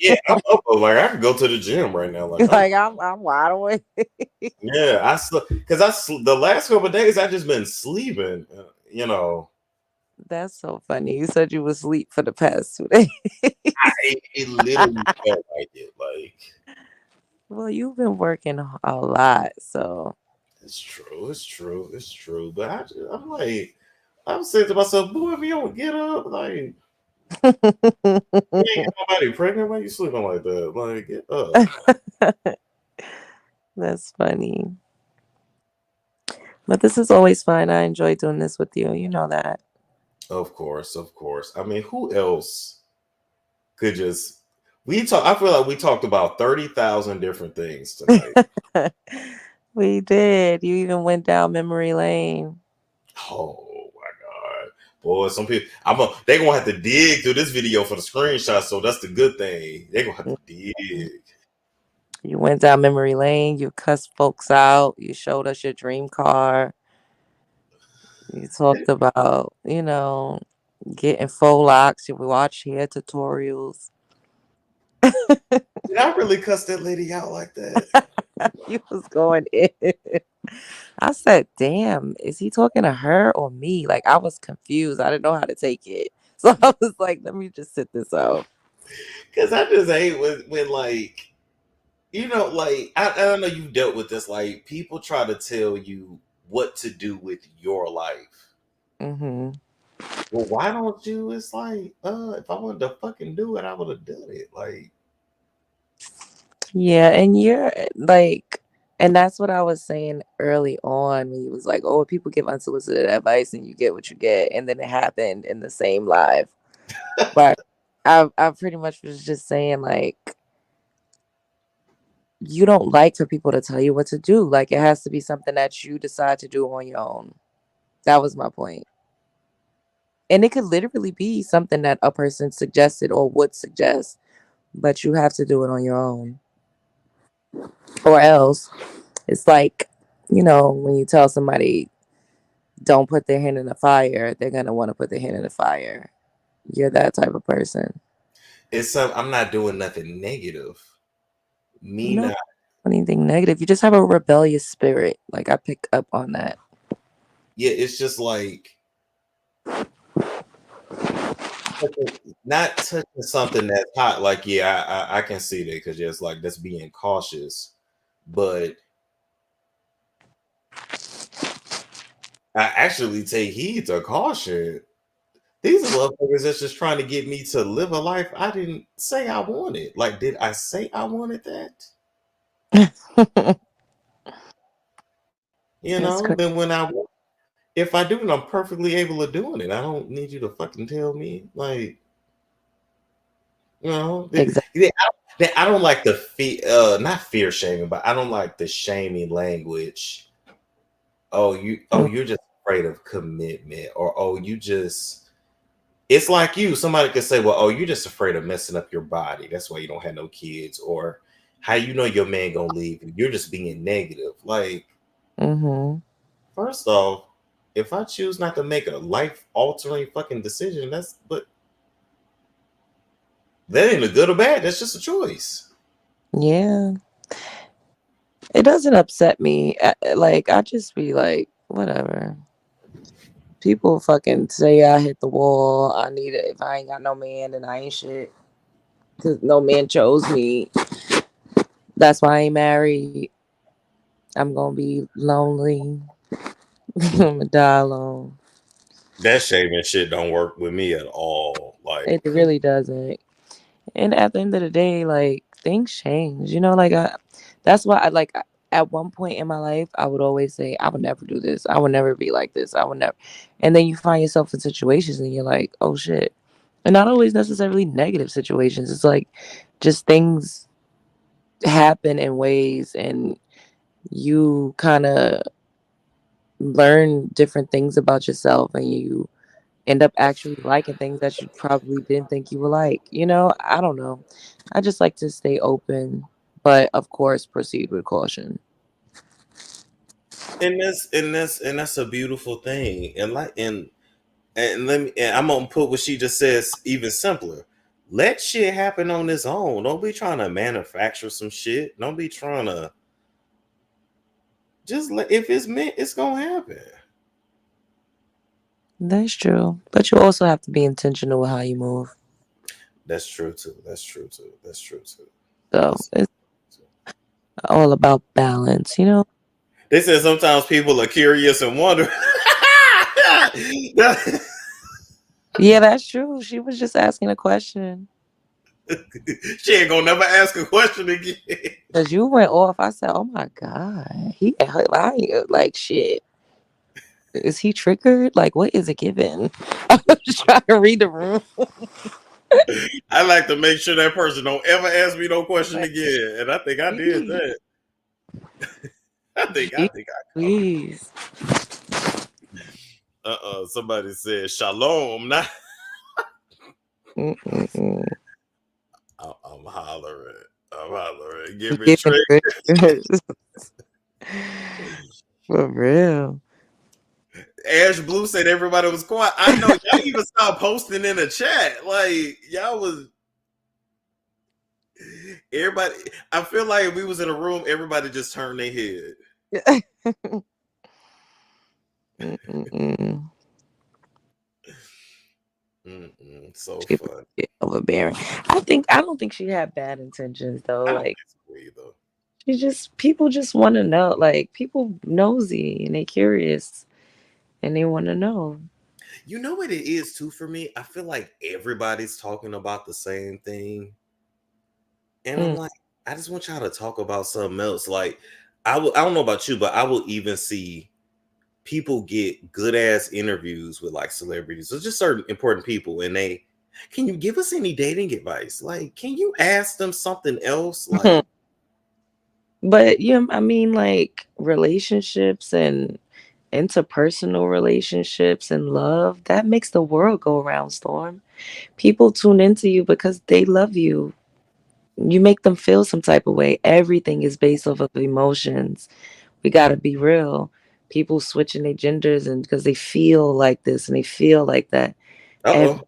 Yeah, I'm up. Like I could go to the gym right now. Like I'm wide awake. Yeah, I slept because the last couple of days I just been sleeping. That's so funny. You said you was asleep for the past 2 days. It literally felt like it. Like, well, you've been working a lot, so It's true. It's true. It's true. But I'm like, I'm saying to myself, boy, if you don't get up, like, you ain't nobody pregnant. Why you sleeping like that? Like, get up. That's funny. But this is always fun. I enjoy doing this with you. You know that. Of course, of course. I mean, who else could just we talk? I feel like we talked about 30,000 different things tonight. We did. You even went down memory lane. Oh my god, boy! Some people, they gonna have to dig through this video for the screenshot. So that's the good thing. They gonna have to dig. You went down memory lane. You cussed folks out. You showed us your dream car. You talked about, getting faux locks. You watched hair tutorials. Did I really cuss that lady out like that? You was going in. I said, damn, is he talking to her or me? Like, I was confused. I didn't know how to take it. So I was like, let me just sit this out. Because I just hate when like, like, I don't know, you've dealt with this. Like, people try to tell you what to do with your life. Mm-hmm. Well, why don't you? It's like, if I wanted to fucking do it, I would have done it. Like, Yeah, and you're like, and that's what I was saying early on when he was like, oh, people give unsolicited advice and you get what you get. And then it happened in the same live. But I pretty much was just saying, like, you don't like for people to tell you what to do. Like, it has to be something that you decide to do on your own. That was my point. And it could literally be something that a person suggested or would suggest, but you have to do it on your own. Or else it's like, when you tell somebody don't put their hand in the fire, they're going to want to put their hand in the fire. You're that type of person. I'm not doing nothing negative. Not anything negative. You just have a rebellious spirit. Like, I pick up on that. Yeah, it's just like not touching something that's hot. Like, yeah, I can see that because just like that's being cautious. But I actually take heed to caution. These are motherfuckers that's just trying to get me to live a life I didn't say I wanted. Like, did I say I wanted that? Then if I do it, I'm perfectly able of doing it. I don't need you to fucking tell me. Like, Exactly. I don't like the not fear shaming, but I don't like the shaming language. You're just afraid of commitment, or it's like somebody could say, well, you're just afraid of messing up your body. That's why you don't have no kids, or how your man gonna leave you. You're just being negative. Like, first off, if I choose not to make a life-altering fucking decision, but that ain't a good or bad. That's just a choice. Yeah. It doesn't upset me. Like, I just be like, whatever. People fucking say I hit the wall. I need it. If I ain't got no man, then I ain't shit. Because no man chose me. That's why I ain't married. I'm going to be lonely. I'm going to die alone. That shaming shit don't work with me at all. Like, It really doesn't. And at the end of the day, like, things change. That's why at one point in my life, I would always say, I would never do this. I would never be like this. I would never. And then you find yourself in situations and you're like, oh shit. And not always necessarily negative situations. It's like just things happen in ways and you kind of learn different things about yourself and you end up actually liking things that you probably didn't think you would like. I don't know. I just like to stay open, but of course proceed with caution. and that's a beautiful thing. And I'm gonna put what she just says even simpler. Let shit happen on its own. Don't be trying to manufacture some shit. Don't be trying to if it's meant, it's gonna happen. That's true. But you also have to be intentional with how you move. That's true too. That's true too. That's true too. So it's all about balance, They said sometimes people are curious and wonder. Yeah, that's true. She was just asking a question. She ain't gonna never ask a question again. Cause you went off. I said, "Oh my god, like shit. Is he triggered? Like, what is it given?" I was trying to read the room. I like to make sure that person don't ever ask me no question again, and I think I did that. I think I Please. Somebody said shalom. Not. I'm hollering. I'm hollering. Give me Giving trick. triggers. For real. Ash Blue said everybody was quiet. I know y'all even stopped posting in the chat. Like y'all was everybody. I feel like if we was in a room, everybody just turned their head. So She fun. overbearing. I don't think she had bad intentions though. I don't Like think so either. people just want to know. Like people nosy and they curious and they want to know. You know what it is too for me? I feel like everybody's talking about the same thing. And I'm like, I just want y'all to talk about something else. Like, I don't know about you, but I will even see people get good ass interviews with like celebrities or just certain important people, and can you give us any dating advice? Like, can you ask them something else? Like, But yeah, I mean, like relationships and interpersonal relationships and love, that makes the world go around, Storm. People tune into you because they love you. You make them feel some type of way. Everything is based off of emotions. We got to be real. People switching their genders and because they feel like this and they feel like that. Everything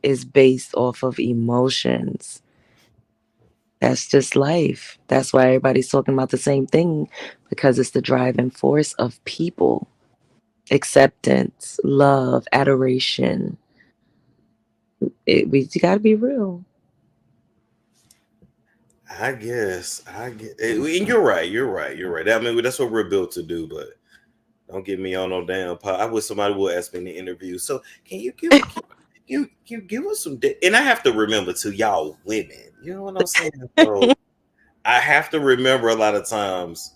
is based off of emotions. That's just life. That's why everybody's talking about the same thing because it's the driving force of people. Acceptance, love, adoration. We got to be real. I guess and you're right. I mean, that's what we're built to do. But don't get me on no damn pot. I wish somebody would ask me in the interview. So can you give us some? And I have to remember to y'all women. You know what I'm saying? So I have to remember a lot of times,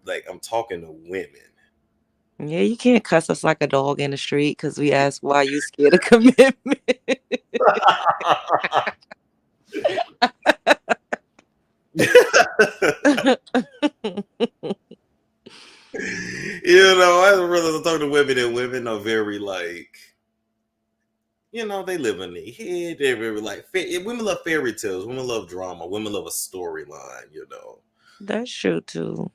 like I'm talking to women. Yeah, you can't cuss us like a dog in the street because we ask why you scared of commitment. You know, I rather talk to women, and women are very like, you know, they live in their head. They're very like, women love fairy tales. Women love drama. Women love a storyline. You know, That's true too.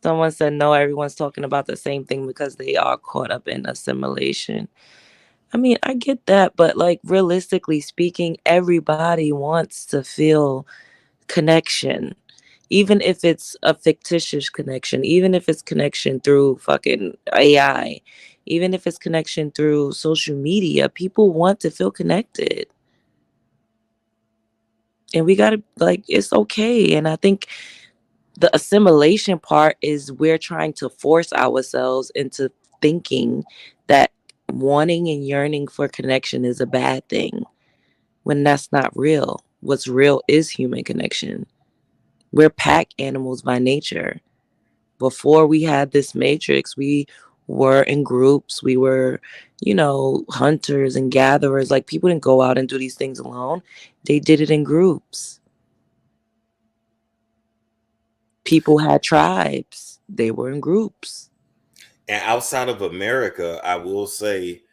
Someone said no, everyone's talking about the same thing because they are caught up in assimilation. I mean, I get that, but like realistically speaking, everybody wants to feel connection. Even if it's a fictitious connection, even if it's connection through fucking AI, even if it's connection through social media, people want to feel connected. And we gotta like it's okay. And I think the assimilation part is we're trying to force ourselves into thinking that wanting and yearning for connection is a bad thing when that's not real. What's real is human connection. We're pack animals by nature. Before we had this matrix, we were in groups. We were, hunters and gatherers. Like people didn't go out and do these things alone. They did it in groups. People had tribes. They were in groups. and outside of America, I will say,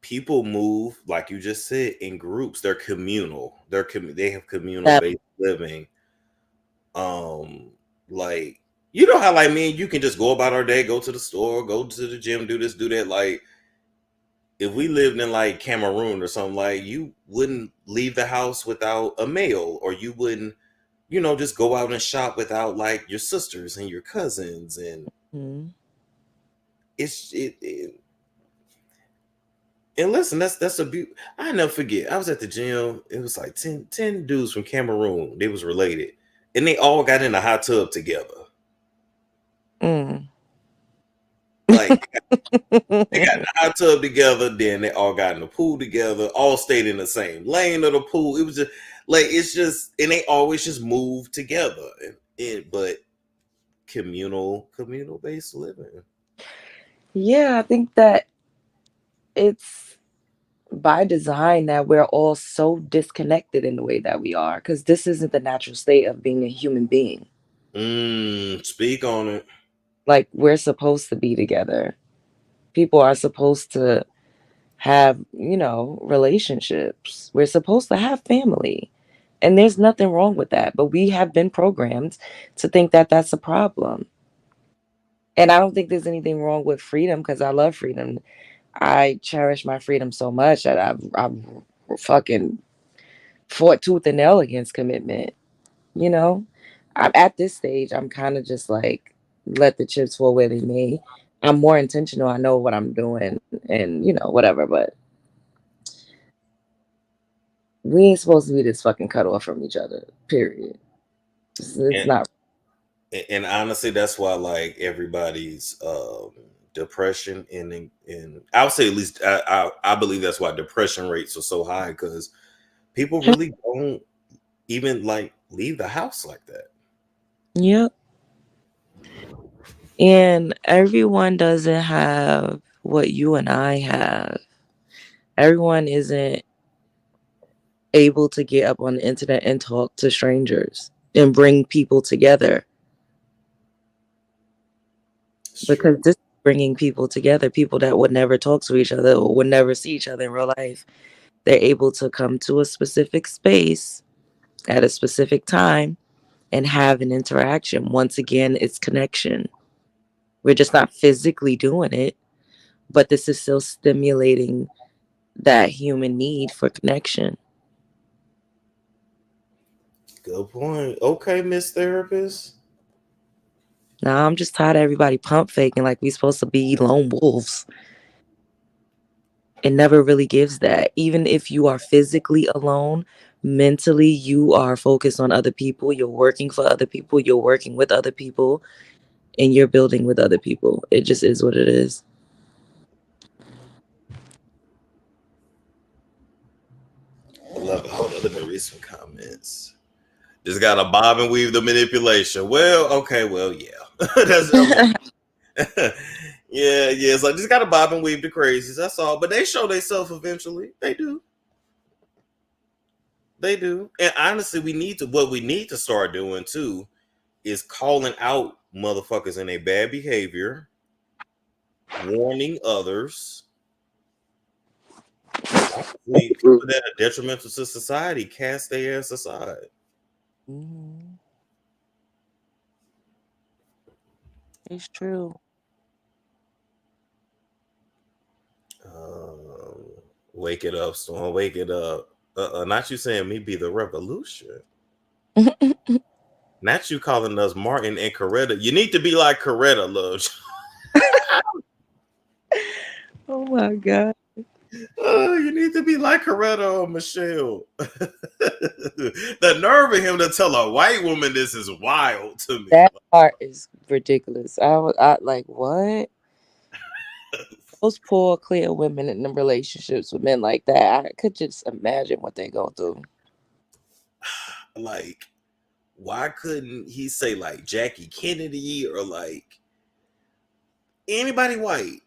people move like you just said in groups. They're communal. They have communal based living. Like you know how like me and you can just go about our day, go to the store, go to the gym, do this, do that. Like if we lived in like Cameroon or something, like you wouldn't leave the house without a male, or you wouldn't, just go out and shop without like your sisters and your cousins, and and listen, that's a beauty. I never forget. I was at the gym. It was like 10 dudes from Cameroon. They was related, and they all got in a hot tub together. Like they got in the hot tub together, then they all got in the pool together, all stayed in the same lane of the pool. It was just like it's just, and they always just move together, but communal based living. Yeah, I think that it's by design that we're all so disconnected in the way that we are, because this isn't the natural state of being a human being. Speak on it. Like, we're supposed to be together. People are supposed to have, relationships. We're supposed to have family. And there's nothing wrong with that. But we have been programmed to think that that's a problem. And I don't think there's anything wrong with freedom, because I love freedom. I cherish my freedom so much that I've fucking fought tooth and nail against commitment. I'm at this stage, I'm kind of just like, let the chips fall where they may. I'm more intentional. I know what I'm doing and, whatever, but we ain't supposed to be this fucking cut off from each other, period. It's not. And honestly, that's why like everybody's depression and I would say at least I believe that's why depression rates are so high, because people really don't even like leave the house like that. Yep. And everyone doesn't have what you and I have. Everyone isn't able to get up on the internet and talk to strangers and bring people together. Because this is bringing people together, people that would never talk to each other or would never see each other in real life. They're able to come to a specific space at a specific time and have an interaction. Once again, it's connection. We're just not physically doing it, but this is still stimulating that human need for connection. Good point. Okay, Miss Therapist. Now I'm just tired of everybody pump faking like we supposed to be lone wolves. It never really gives that. Even if you are physically alone, mentally you are focused on other people. You're working for other people. You're working with other people. And you're building with other people. It just is what it is. I love it. Hold on, let me read some comments. Just got a bob and weave the manipulation. Well, okay, well, yeah. That's yeah. It's like just got to bob and weave the crazies. That's all. But they show themselves eventually. They do. And honestly, what we need to start doing too is calling out motherfuckers in their bad behavior, warning others. People that are detrimental to society, cast their ass aside. It's true. Wake it up, Storm. Wake it up. Not you saying me be the revolution. Not you calling us Martin and Coretta. You need to be like Coretta, love. Oh my God. You need to be like Coretta or Michelle. The nerve of him to tell a white woman this is wild to me. That part is ridiculous. I like, what? Those poor, clear women in them relationships with men like that, I could just imagine what they go through. Like, why couldn't he say like Jackie Kennedy or like anybody white?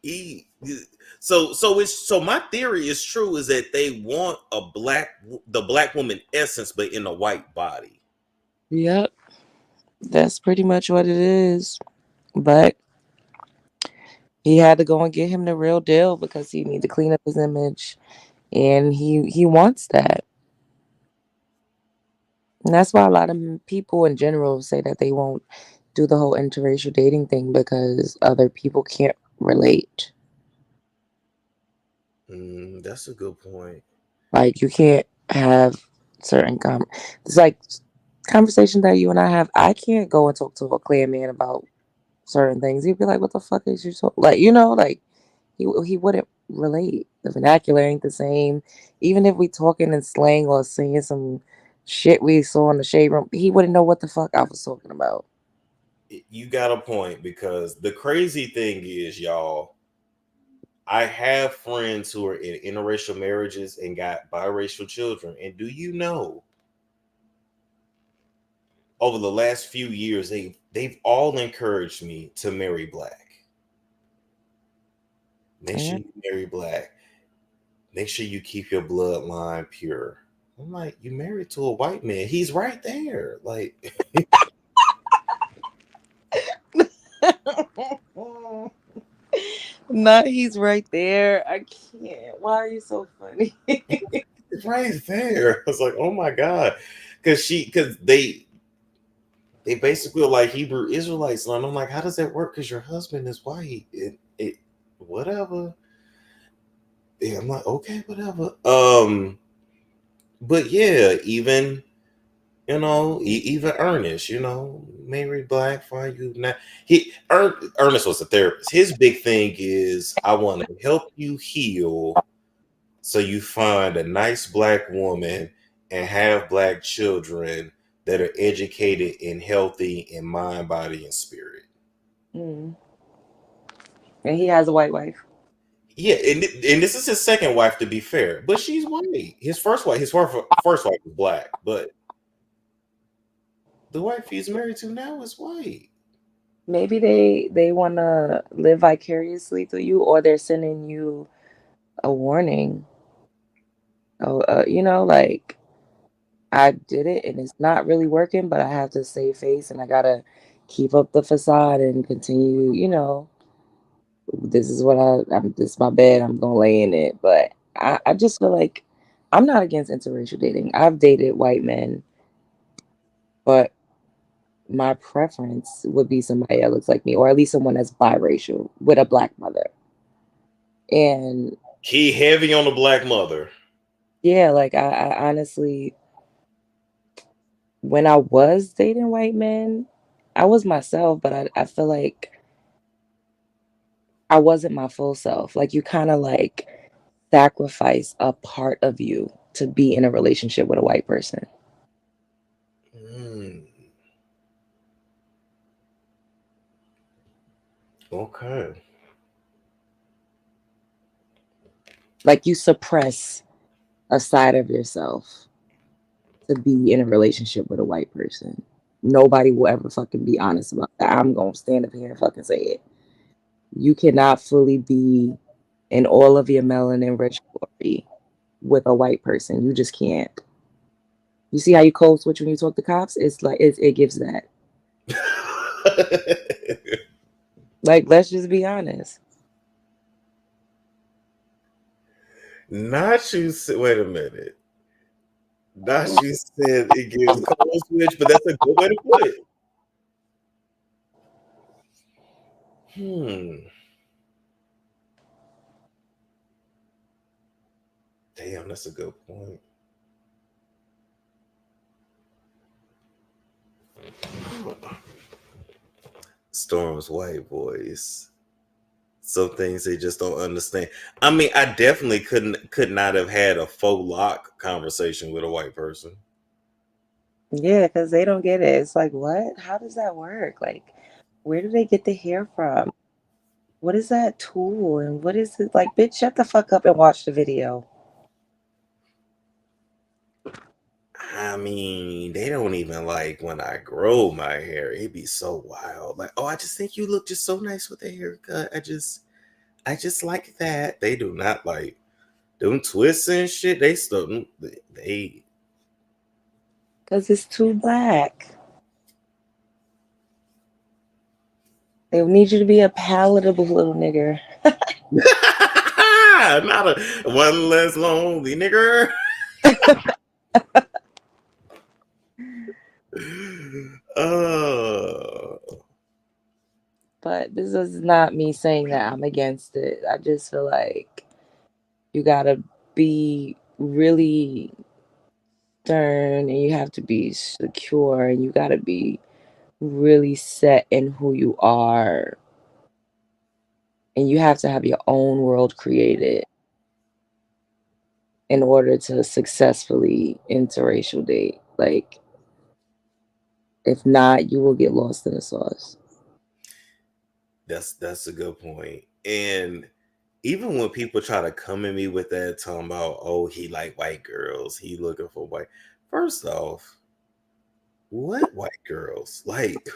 So my theory is true, is that they want the black woman essence, but in a white body. Yep. That's pretty much what it is. But he had to go and get him the real deal because he needed to clean up his image. And he wants that. And that's why a lot of people in general say that they won't do the whole interracial dating thing, because other people can't relate. That's a good point. Like, you can't have certain it's like conversations that you and I have. I can't go and talk to a clear man about certain things. He'd be like, "What the fuck is you talking?" Like, like he wouldn't relate. The vernacular ain't the same. Even if we talking in slang or saying some shit we saw in the shade room, he wouldn't know what the fuck I was talking about. You got a point, because the crazy thing is, y'all, I have friends who are in interracial marriages and got biracial children. And do you know, over the last few years, they've all encouraged me to marry black. Make sure you marry black. Make sure you keep your bloodline pure. I'm like, you married to a white man. He's right there. Like, Not he's right there. I can't. Why are you so funny? it's right there. I was like, oh my God. Because they basically are like Hebrew Israelites. And I'm like, how does that work? Because your husband is white. It whatever. Yeah, I'm like, okay, whatever. But yeah, even even Ernest, married black, fine, you not. Ernest was a therapist. His big thing is, I want to help you heal, so you find a nice black woman and have black children that are educated and healthy in mind, body, and spirit. Mm. And he has a white wife. Yeah, and this is his second wife, to be fair, but she's white. His first wife was black, but the wife he's married to now is white. Maybe they want to live vicariously through you, or they're sending you a warning. Oh, like, I did it and it's not really working, but I have to save face and I gotta keep up the facade and continue. This is this is my bed. I'm gonna lay in it. But I just feel like I'm not against interracial dating. I've dated white men, but my preference would be somebody that looks like me, or at least someone that's biracial with a black mother. And He heavy on the black mother. yeah, like I honestly, when I was dating white men, I was myself, but I feel like I wasn't my full self. Like, you kind of like sacrifice a part of you to be in a relationship with a white person. Okay. Like, you suppress a side of yourself to be in a relationship with a white person. Nobody will ever fucking be honest about that. I'm gonna stand up here and fucking say it. You cannot fully be in all of your melanin rich glory with a white person. You just can't. You see how you code switch when you talk to cops? It's like it gives that. Like, let's just be honest. Not you. Wait a minute. Not you said it gives cold switch, but that's a good way to put it. Damn, that's a good point. Storm's white voice. Some things they just don't understand. I mean, I definitely could not have had a faux lock conversation with a white person. Yeah, because they don't get it. It's like, what? How does that work? Like, where do they get the hair from? What is that tool? And what is it? Like, bitch, shut the fuck up and watch the video. I mean, they don't even like when I grow my hair. It'd be so wild. Like, oh, I just think you look just so nice with the haircut. I just like that. They do not like them twists and shit. They Because it's too black. They need you to be a palatable little nigger. not a one less lonely nigger. But this is not me saying that I'm against it. I just feel like you gotta be really stern and you have to be secure and you gotta be really set in who you are. And you have to have your own world created in order to successfully interracial date. Like, if not, you will get lost in the sauce. That's a good point. And even when people try to come at me with that, talking about, oh, he like white girls, he looking for white. First off, what white girls? Like,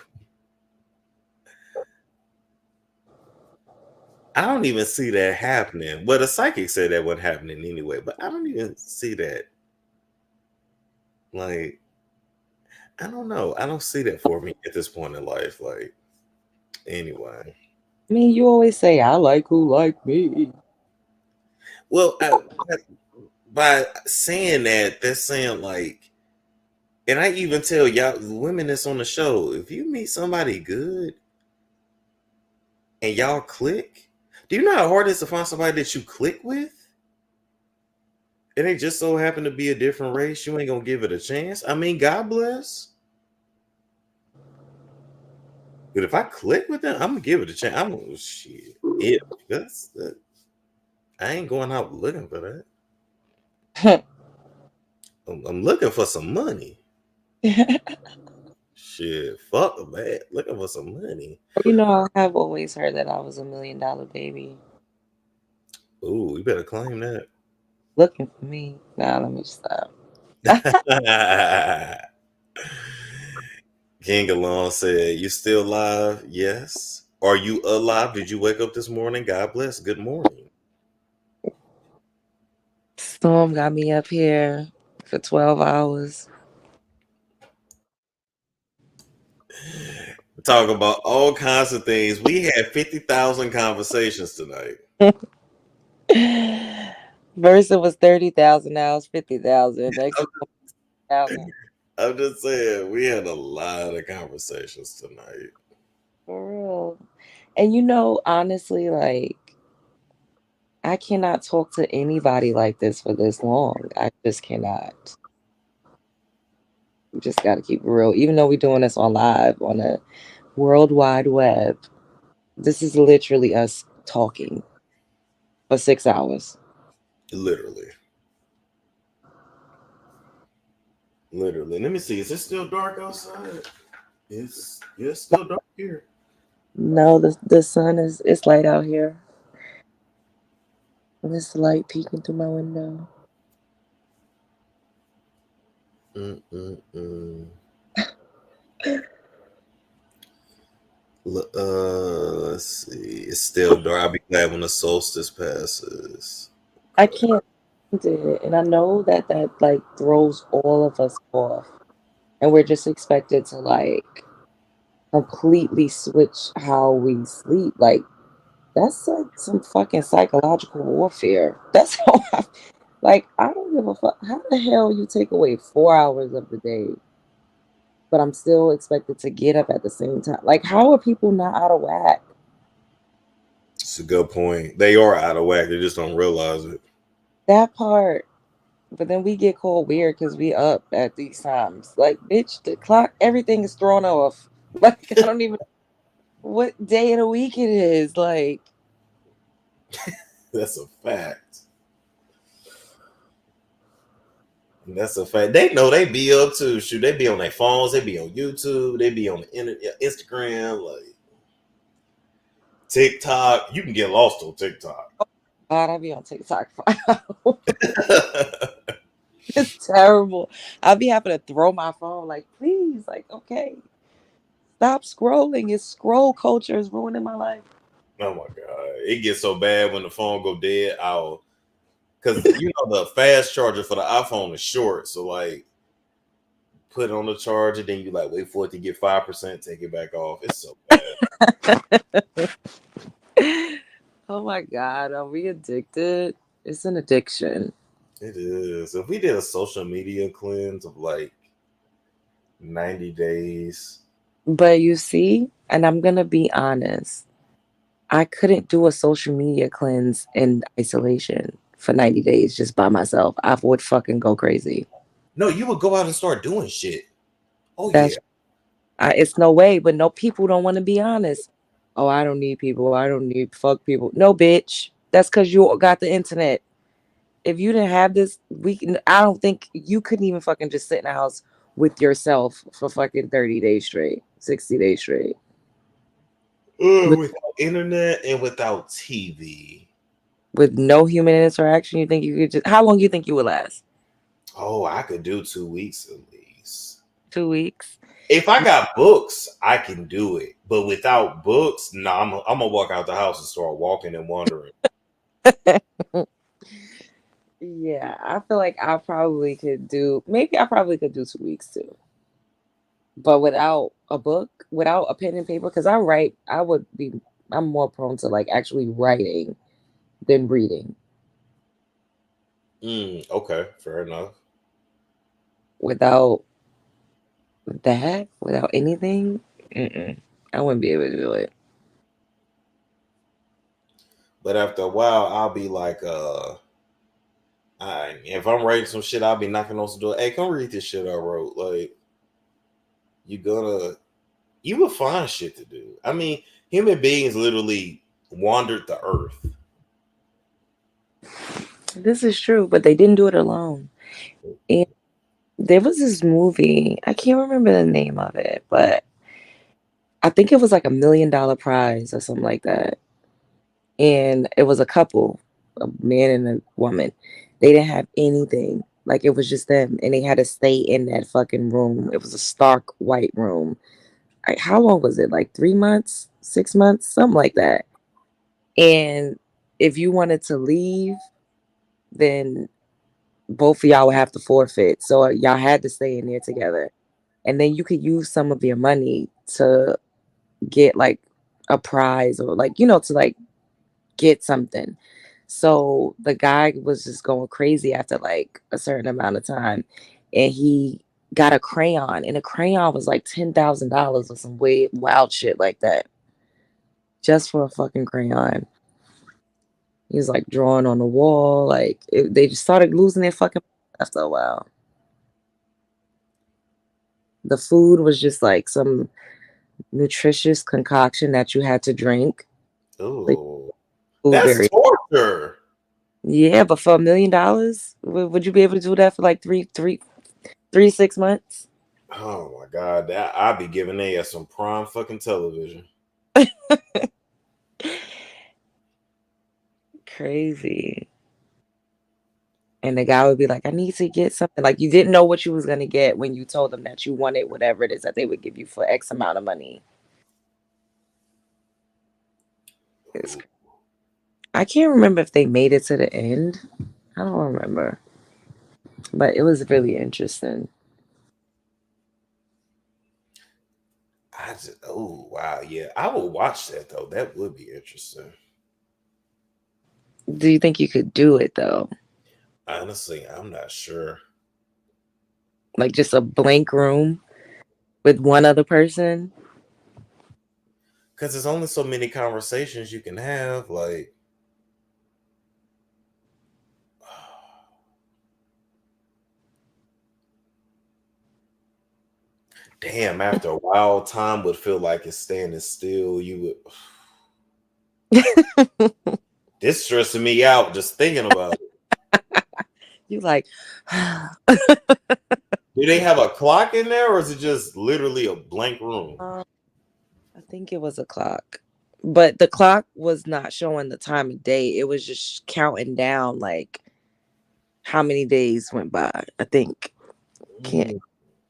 I don't even see that happening. Well, the psychic said that wasn't happening anyway, but I don't even see that. Like, I don't know. I don't see that for me at this point in life. Like, anyway. I mean, you always say, I like who like me. Well, by saying that, they're saying like, and I even tell y'all women that's on the show, if you meet somebody good and y'all click, do you know how hard it is to find somebody that you click with? And they just so happen to be a different race, you ain't gonna give it a chance. I mean, God bless. But if I click with them, I'm gonna give it a chance. I'm gonna shit. Yeah, that. I ain't going out looking for that. I'm looking for some money. Shit, fuck that. Looking for some money. You know, I have always heard that I was $1 million baby. Ooh, you better claim that. Looking for me. Nah, let me stop. King Alon said, you still alive? Yes. Are you alive? Did you wake up this morning? God bless. Good morning. Storm got me up here for 12 hours. Talk about all kinds of things. We had 50,000 conversations tonight. First it was 30,000, now it's 50,000. Next it's 1,000. I'm just saying, we had a lot of conversations tonight. For real. And you know, honestly, like, I cannot talk to anybody like this for this long. I just cannot. We just got to keep it real. Even though we're doing this on live on a World Wide Web, this is literally us talking for 6 hours. Literally. Let me see. Is it still dark outside? It's still dark here. No, the sun it's light out here. And it's light peeking through my window. Let's see. It's still dark. I'll be glad when the solstice passes. I can't do it, and I know that like throws all of us off, and we're just expected to like completely switch how we sleep. Like that's like some fucking psychological warfare. That's how I don't give a fuck. How the hell you take away 4 hours of the day, but I'm still expected to get up at the same time? Like, how are people not out of whack? It's a good point. They are out of whack. They just don't realize it. That part. But then we get called weird because we up at these times. Like, bitch, the clock, everything is thrown off. Like, I don't even know what day of the week it is. Like, that's a fact. That's a fact. They know they be up too. Shoot, they be on their phones. They be on YouTube. They be on the internet, Instagram, like TikTok. You can get lost on TikTok. God, I be on TikTok for hours. It's terrible. I'll be having to throw my phone. Like, please, like, okay, stop scrolling. It's scroll culture is ruining my life. Oh my god, it gets so bad when the phone go dead. Because you know the fast charger for the iPhone is short, so like put it on the charger, then you like wait for it to get 5%, take it back off. It's so bad. Oh my god, are we addicted? It's an addiction. It is. If we did a social media cleanse of like 90 days. But you see, and I'm gonna be honest, I couldn't do a social media cleanse in isolation for 90 days just by myself. I would fucking go crazy. No, you would go out and start doing shit. Oh, That's, yeah. It's no way, but no, people don't want to be honest. Oh, I don't need people. I don't need fuck people. No, bitch. That's because you got the internet. If you didn't have this, I don't think you couldn't even fucking just sit in a house with yourself for fucking 30 days straight, 60 days straight. Without internet and without TV. With no human interaction, you think you could just? How long do you think you would last? Oh, I could do 2 weeks at least. 2 weeks. If I got books, I can do it. But without books, nah, I'm gonna walk out the house and start walking and wandering. Yeah, I feel like I probably could do. Maybe I probably could do 2 weeks too. But without a book, without a pen and paper, because I write, I'm more prone to like actually writing than reading. Okay, fair enough. Without that, without anything, I wouldn't be able to do it. But after a while, I'll be like, if I'm writing some shit, I'll be knocking on some door. Hey, come read this shit I wrote. Like, you will find shit to do. I mean, human beings literally wandered the earth. This is true, but they didn't do it alone. And there was this movie, I can't remember the name of it, but I think it was like $1 million prize or something like that. And it was a couple, a man and a woman. They didn't have anything. Like, it was just them, and they had to stay in that fucking room. It was a stark white room. Like, how long was it? Like 3 months, 6 months, something like that. And if you wanted to leave, then both of y'all would have to forfeit. So y'all had to stay in there together. And then you could use some of your money to get like a prize or like, to like get something. So the guy was just going crazy after like a certain amount of time. And he got a crayon, and a crayon was like $10,000 or some wild shit like that. Just for a fucking crayon. He was like drawing on the wall. Like they just started losing their fucking after a while. The food was just like some nutritious concoction that you had to drink. Oh, like, that's torture. Yeah, but for $1 million, would you be able to do that for like 6 months? Oh my god, I'd be giving they some prime fucking television. Crazy. And the guy would be like, I need to get something. Like, you didn't know what you was going to get when you told them that you wanted whatever it is that they would give you for X amount of money. I can't remember if they made it to the end. I don't remember. But it was really interesting. Oh, wow. Yeah, I would watch that, though. That would be interesting. Do you think you could do it, though? Honestly, I'm not sure. Like just a blank room with one other person? Because there's only so many conversations you can have. Like, damn, after a while, time would feel like it's standing still. You would. This stressing me out just thinking about it. You like, do they have a clock in there, or is it just literally a blank room? I think it was a clock, but the clock was not showing the time of day. It was just counting down like how many days went by. I think, can't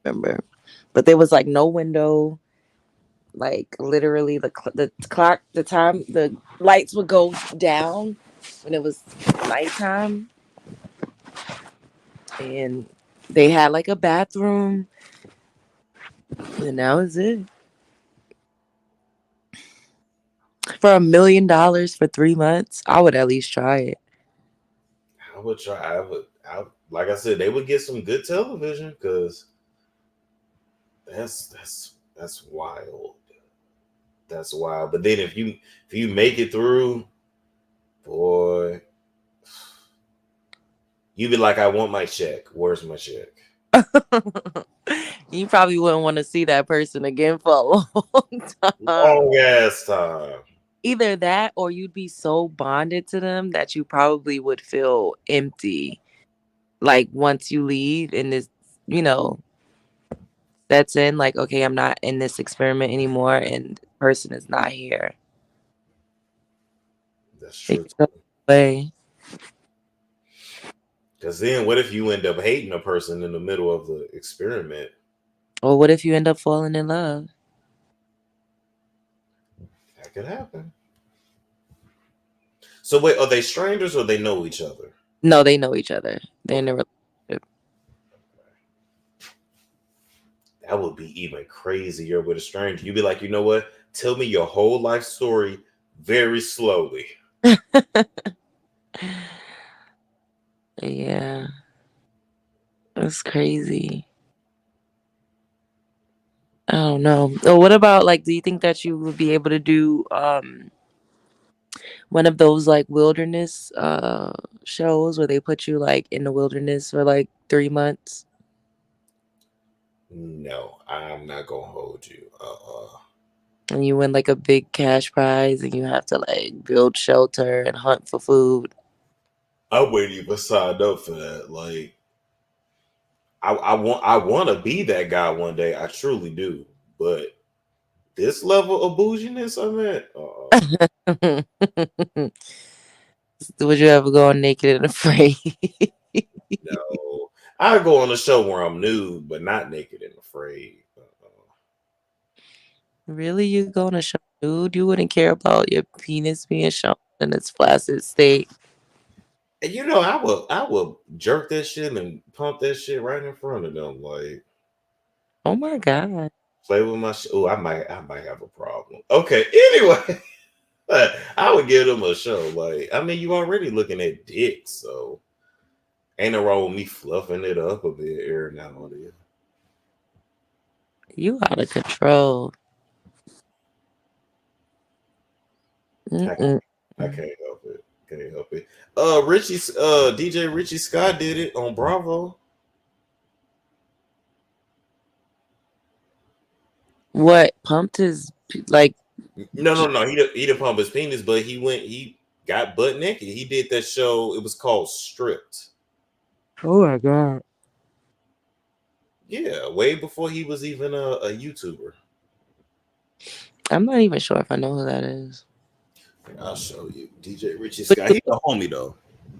remember, but there was like no window. Like literally the clock, the time, the lights would go down when it was nighttime. And they had like a bathroom. And that was it. For $1 million for 3 months, I would at least try it. I would try. I would, like I said, they would get some good television because that's wild. That's wild. But then if you make it through, boy, you be like, I want my check. Where's my check? You probably wouldn't want to see that person again for a long time. Long ass time. Either that, or you'd be so bonded to them that you probably would feel empty. Like once you leave and this, that's in like, okay, I'm not in this experiment anymore, and person is not here. That's It true. can go away. Because then, what if you end up hating a person in the middle of the experiment? Or what if you end up falling in love? That could happen. So wait, are they strangers or they know each other? No, they know each other. They're in a relationship. That would be even crazier with a stranger. You'd be like, you know what? Tell me your whole life story very slowly. Yeah. That's crazy. I don't know. Oh, what about like, do you think that you would be able to do one of those like wilderness shows where they put you like in the wilderness for like 3 months? No, I'm not gonna hold you. And you win like a big cash prize and you have to like build shelter and hunt for food. I wouldn't even sign up for that. Like, I want to be that guy one day. I truly do. But this level of bouginess I'm at, Would you ever go on Naked and Afraid? no. I go on a show where I'm nude, but not naked and afraid. Really? You go on a show, dude? You wouldn't care about your penis being shown in its flaccid state? And you know, I would jerk that shit and pump that shit right in front of them. Like, Oh my God. play with my oh, I might have a problem. Okay, anyway. I would give them a show. Like, I mean, you already looking at dicks, so ain't no wrong with me fluffing it up a bit every now and then. You out of control. I can't help it. Can't help it. DJ Richie Scott did it on Bravo. What? Pumped his like? No. He didn't pump his penis, but he got butt naked. He did that show. It was called Stripped. Oh my God. Yeah, way before he was even a YouTuber. I'm not even sure if I know who that is. I'll show you. DJ Richie Scott. He's a homie though.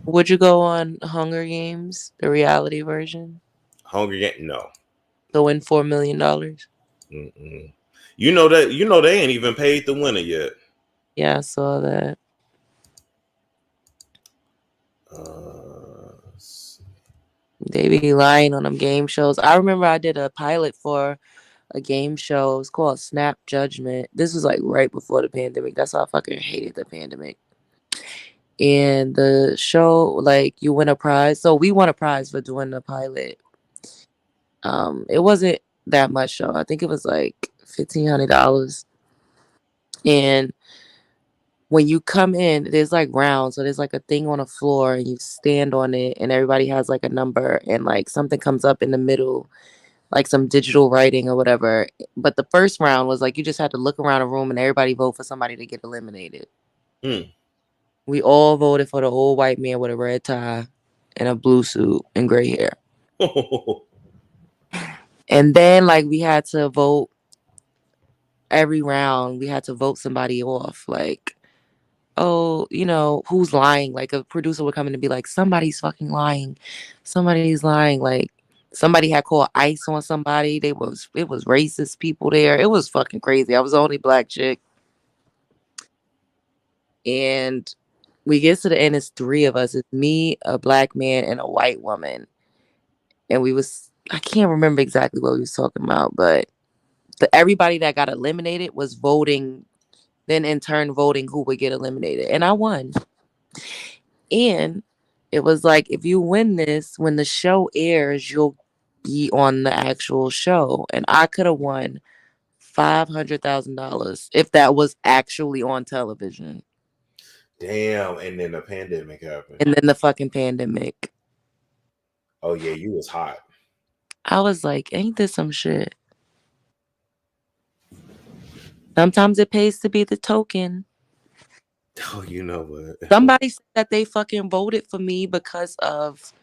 Would you go on Hunger Games, the reality version, Hunger Game? No. to win $4 million? Mm-mm. You know they ain't even paid the winner yet. Yeah, I saw that. They be lying on them game shows. I remember I did a pilot for a game show. It's called Snap Judgment. This was like right before the pandemic. That's how I fucking hated the pandemic. And the show, like, you win a prize. So we won a prize for doing the pilot. It wasn't that much though. I think it was like $1,500. And when you come in, there's like rounds. So there's like a thing on the floor and you stand on it and everybody has like a number and like something comes up in the middle, like some digital writing or whatever. But the first round was like you just had to look around a room and everybody vote for somebody to get eliminated. We all voted for the old white man with a red tie and a blue suit and gray hair. And then like we had to vote every round. We had to vote somebody off. Like, oh, you know, who's lying? Like a producer would come in and be like, somebody's fucking lying. Somebody's lying. Like somebody had called ICE on somebody. It was racist people there. It was fucking crazy. I was the only black chick. And we get to the end, it's 3 of us. It's me, a black man, and a white woman. And I can't remember exactly what we was talking about, but everybody that got eliminated was voting, then in turn voting who would get eliminated. And I won. And it was like, if you win this, when the show airs, you'll be on the actual show. And I could have won $500,000 if that was actually on television. Damn, and then the pandemic happened. And then the fucking pandemic. Oh yeah, you was hot. I was like, ain't this some shit? Sometimes it pays to be the token. Oh, you know what? Somebody said that they fucking voted for me because of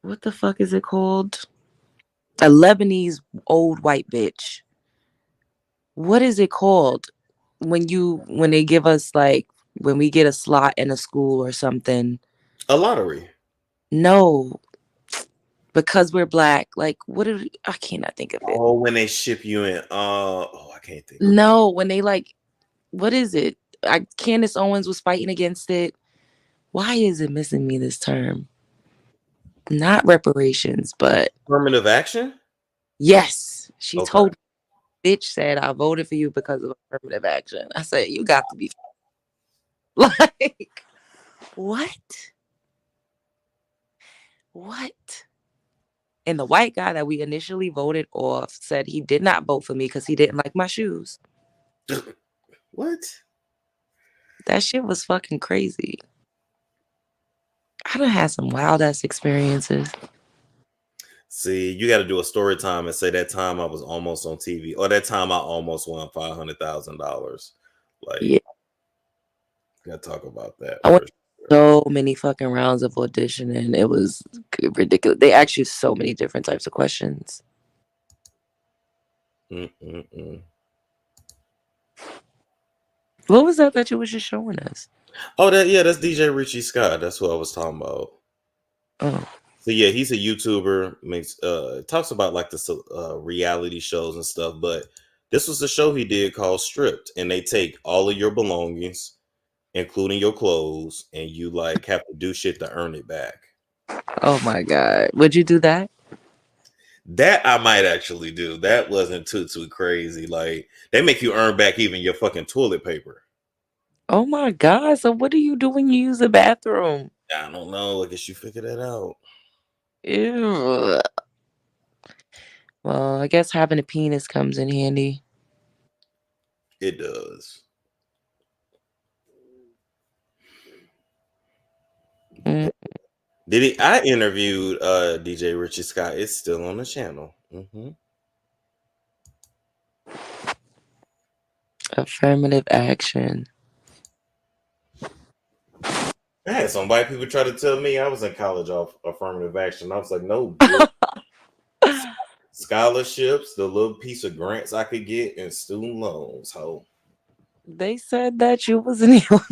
what the fuck is it called? A Lebanese old white bitch. What is it called when they give us like when we get a slot in a school or something? A lottery. No, because we're black. Like I cannot think of it. Oh, when they ship you in. I can't think. No, when they like, what is it? Candace Owens was fighting against it. Why is it missing me this term? Not reparations, but Affirmative action. yes, she Okay. told bitch said I voted for you because of affirmative action. I said you got to be like what? What? And the white guy that we initially voted off said he did not vote for me because he didn't like my shoes. What? That shit was fucking crazy. I done had some wild ass experiences. See, you got to do a story time and say that time I was almost on TV, or that time I almost won $500,000. Like, yeah, got to talk about that. I went so many fucking rounds of auditioning. It was ridiculous. They asked you so many different types of questions. What was that you was just showing us? Oh, that's DJ Richie Scott. That's what I was talking about. Oh. So yeah, he's a YouTuber. Talks about like the reality shows and stuff. But this was a show he did called Stripped, and they take all of your belongings, including your clothes, and you like have to do shit to earn it back. Oh my god, would you do that? That I might actually do. That wasn't too crazy. Like they make you earn back even your fucking toilet paper. Oh my god! So what do you do when you use the bathroom? I don't know. I guess you figure that out. Ew. Well, I guess having a penis comes in handy. It does. I interviewed DJ Richie Scott. It's still on the channel. Affirmative action. I had some white people try to tell me I was in college off affirmative action. I was like, no. Scholarships, the little piece of grants I could get, and student loans. They said that you wasn't able.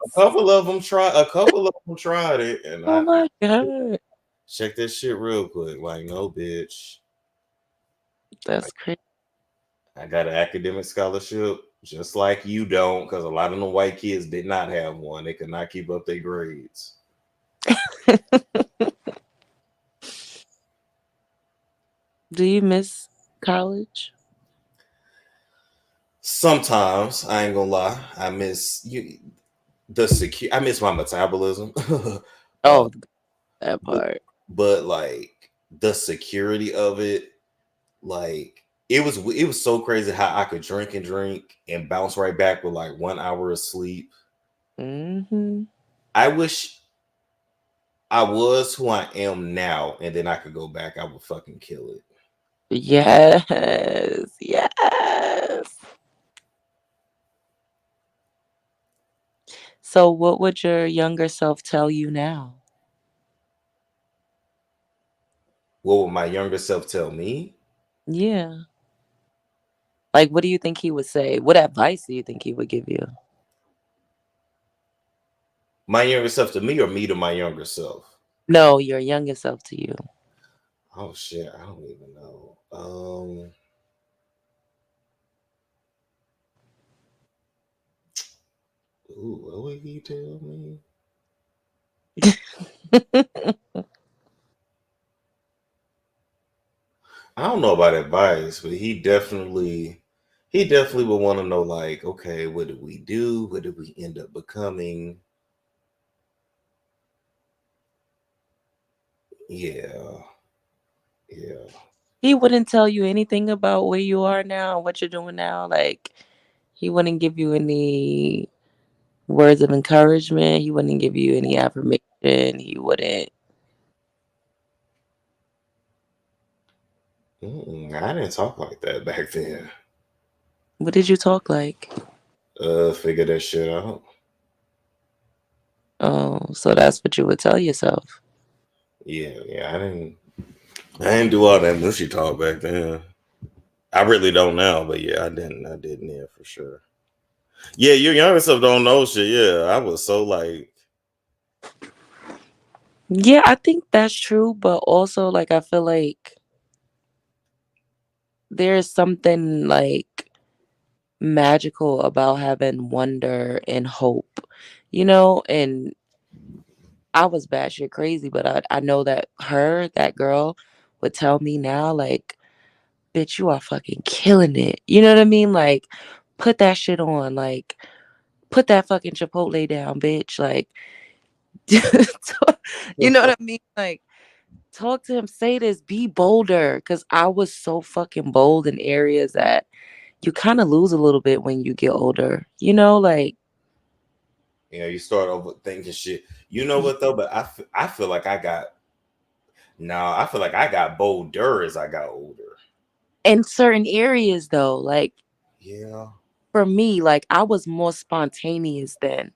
A couple of them tried it, and oh my god! Check this shit real quick. Like, no, bitch. That's crazy. I got an academic scholarship, just like you don't, because a lot of the white kids did not have one. They could not keep up their grades. Do you miss college? Sometimes, I ain't gonna lie. I miss you. I miss my metabolism. That part. But like the security of it, like it was so crazy how I could drink and bounce right back with like 1 hour of sleep. I wish I was who I am now, and then I could go back. I would fucking kill it. Yes. So what would your younger self tell you now? What would my younger self tell me? Yeah. Like, what do you think he would say? What advice do you think he would give you? My younger self to me, or me to my younger self? No, your younger self to you. Oh shit, I don't even know. Ooh, what would he tell me? I don't know about advice, but he definitely would want to know, like, okay, what did we do? What did we end up becoming? Yeah. He wouldn't tell you anything about where you are now, what you're doing now. Like, he wouldn't give you any words of encouragement. He wouldn't give you any affirmation. He wouldn't. I didn't talk like that back then. What did you talk like? Figure that shit out. Oh, so that's what you would tell yourself. Yeah. I didn't do all that mushy talk back then. I really don't know, but yeah, I didn't yeah, for sure. Yeah, your younger stuff don't know shit. Yeah, I was so like, Yeah, I think that's true, but also like I feel like there's something like magical about having wonder and hope, and I was batshit crazy, but I know that that girl would tell me now, like, bitch, you are fucking killing it. You know what I mean? Like, put that shit on. Like, put that fucking Chipotle down, bitch. Like, you know what I mean? Like, talk to him, say this, be bolder. Cause I was so fucking bold in areas that you kind of lose a little bit when you get older. Like, you start overthinking shit. You know what though? But I feel like I got bolder as I got older. in certain areas though, like, yeah, for me, like, I was more spontaneous then.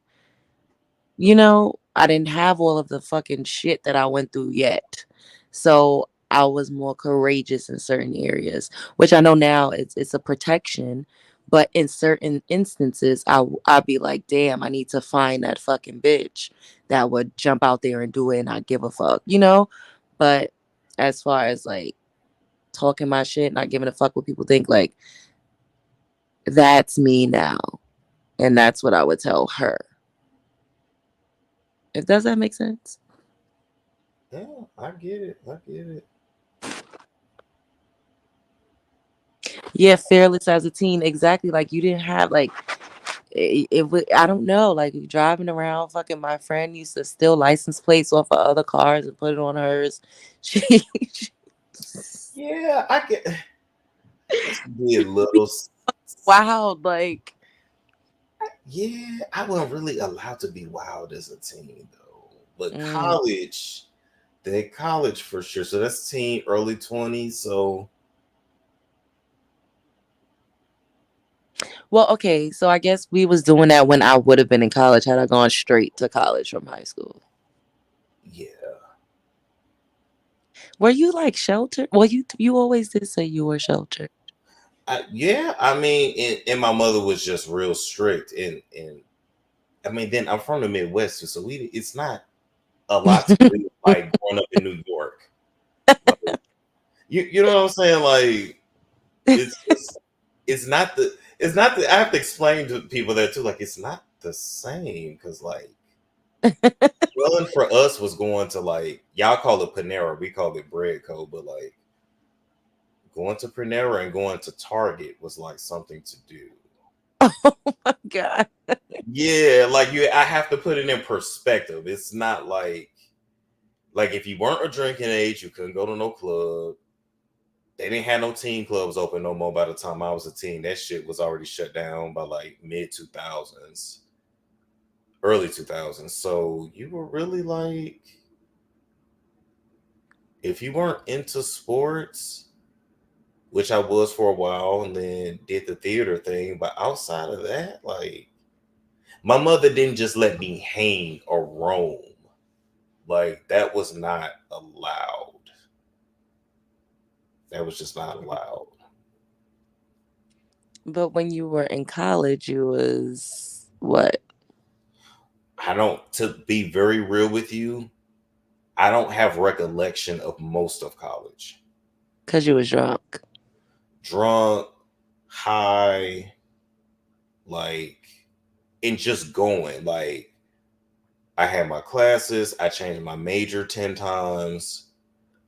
I didn't have all of the fucking shit that I went through yet. So I was more courageous in certain areas, which I know now it's a protection. But in certain instances, I'd be like, damn, I need to find that fucking bitch that would jump out there and do it and not give a fuck, But as far as like talking my shit, not giving a fuck what people think, like, that's me now. And that's what I would tell her. Does that make sense? Yeah, I get it. Yeah, fearless as a teen. Exactly. Like, you didn't have like I don't know, like, driving around, fucking my friend used to steal license plates off of other cars and put it on hers. Yeah, I get be a little wild, like. Yeah, I wasn't really allowed to be wild as a teen though. But college for sure. So that's teen, early 20s. So Well, okay, so I guess we was doing that when I would have been in college had I gone straight to college from high school. Yeah. Were you like sheltered? Well, you always did say you were sheltered. Yeah, I mean, and my mother was just real strict, and I mean, then I'm from the Midwest, so it's not a lot to do like growing up in New York. Like, you know what I'm saying? Like, it's not the I have to explain to people that too. Like, it's not the same because like, well, for us was going to like y'all call it Panera, we call it Bread Co. But like going to Panera and going to Target was like something to do. Oh my god. Yeah, like I have to put it in perspective. It's not like if you weren't a drinking age, you couldn't go to no club. They didn't have no teen clubs open no more by the time I was a teen. That shit was already shut down by like mid 2000s, early 2000s. So you were really like, if you weren't into sports, which I was for a while, and then did the theater thing, but outside of that, like, my mother didn't just let me hang or roam. Like, that was not allowed. That was just not allowed. But when you were in college, you was what? To be very real with you, I don't have recollection of most of college. Because you was drunk. Drunk, high, like, and just going. Like, I had my classes, I changed my major 10 times.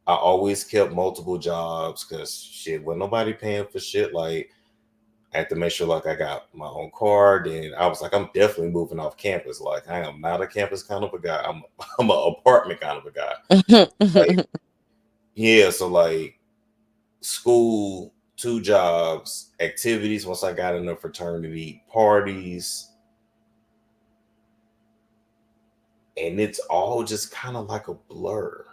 I always kept multiple jobs because shit, wasn't nobody paying for shit. Like, I had to make sure like I got my own car. Then I was like, I'm definitely moving off campus. Like, I am not a campus kind of a guy. I'm an apartment kind of a guy. Like, yeah, so like school, 2 jobs, activities once I got in a fraternity, parties. And it's all just kind of like a blur.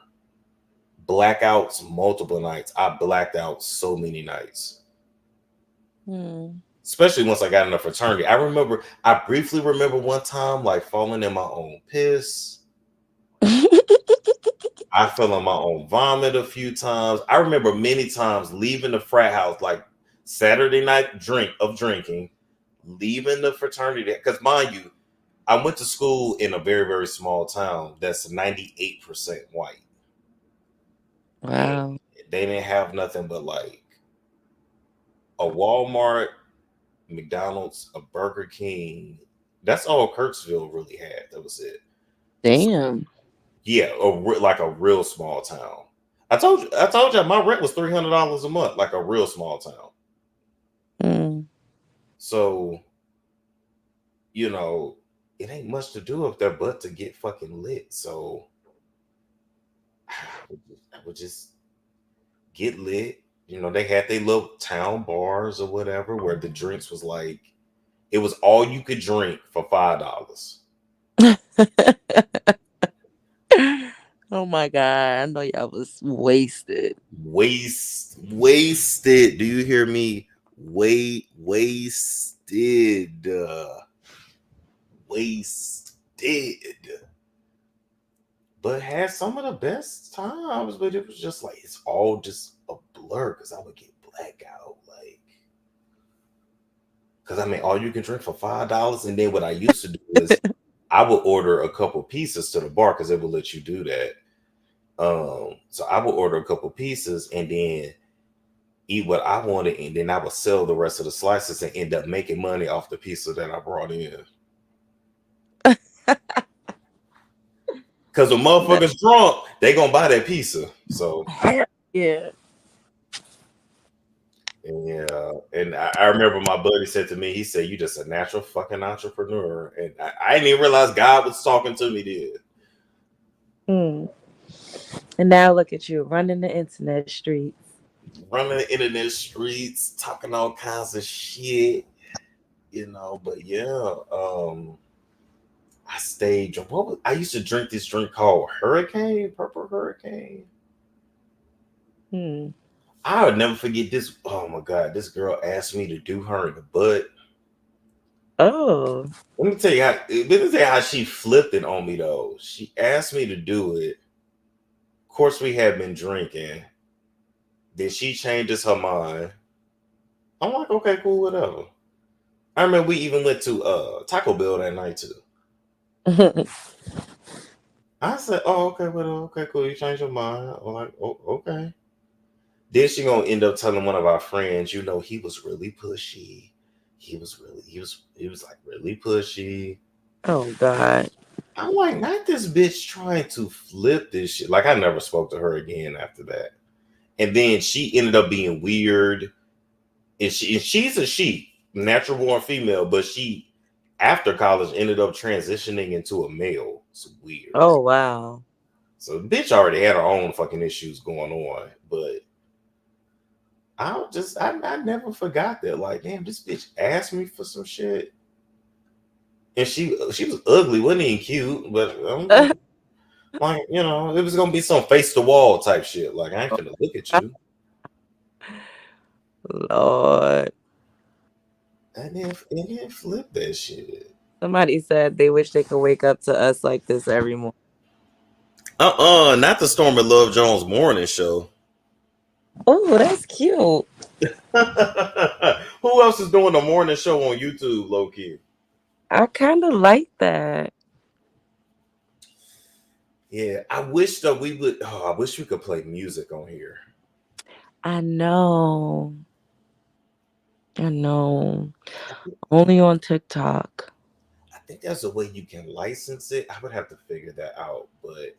Blackouts multiple nights. I blacked out so many nights. Especially once I got in a fraternity. I briefly remember one time like falling in my own piss. I fell in my own vomit a few times. I remember many times leaving the frat house. Like, Saturday night drinking, leaving the fraternity. Because mind you, I went to school in a very, very small town that's 98% white. Wow. And they didn't have nothing but like a Walmart, McDonald's, a Burger King. That's all Kirksville really had. That was it. Damn. Yeah, like a real small town. I told you my rent was $300 a month, like a real small town. Mm. So, you know, it ain't much to do up there but to get fucking lit. So I would just get lit. You know, they had their little town bars or whatever where the drinks was like, it was all you could drink for $5. Oh my God. I know y'all was wasted. Wasted. Do you hear me? Wasted. Wasted. But had some of the best times, but it was just like it's all just a blur because I would get blackout. Like, because I mean, all you can drink for $5, and then what I used to do is I would order a couple pieces to the bar because they would let you do that. So I would order a couple pieces and then eat what I wanted, and then I would sell the rest of the slices and end up making money off the pizza that I brought in. Because when motherfuckers drunk, they gonna buy that pizza. So yeah. Yeah, and I remember my buddy said to me, he said, "You just a natural fucking entrepreneur," and I didn't even realize God was talking to me then. And now look at you running the internet streets. Running the internet streets, talking all kinds of shit, you know. But yeah, I stayed drunk. I used to drink this drink called Hurricane, Purple Hurricane. I would never forget this. Oh my God, this girl asked me to do her in the butt. Oh. Let me tell you how she flipped it on me though. She asked me to do it. Of course, we had been drinking. Then she changes her mind. I'm like, okay, cool, whatever. I remember we even went to Taco Bell that night too. I said, oh, okay, whatever, okay, cool. You changed your mind. I'm like, oh, okay. Then she gonna end up telling one of our friends, you know, he was really pushy. He was like really pushy. Oh God. I'm like, not this bitch trying to flip this shit. Like, I never spoke to her again after that. And then she ended up being weird. And she's a natural born female, but she, after college, ended up transitioning into a male. It's weird. Oh wow. So the bitch already had her own fucking issues going on. But I never forgot that. Like, damn, this bitch asked me for some shit. And she was ugly, wasn't even cute, but like, you know, it was gonna be some face to wall type shit. Like, I ain't gonna look at you. Lord. And then flip that shit. Somebody said they wish they could wake up to us like this every morning. Not the Stormy Love Jones morning show. Oh, that's cute. Who else is doing the morning show on YouTube, low key? I kind of like that. Yeah, I wish that we would. Oh, I wish we could play music on here. I know. Only on TikTok. I think there's a way you can license it. I would have to figure that out, but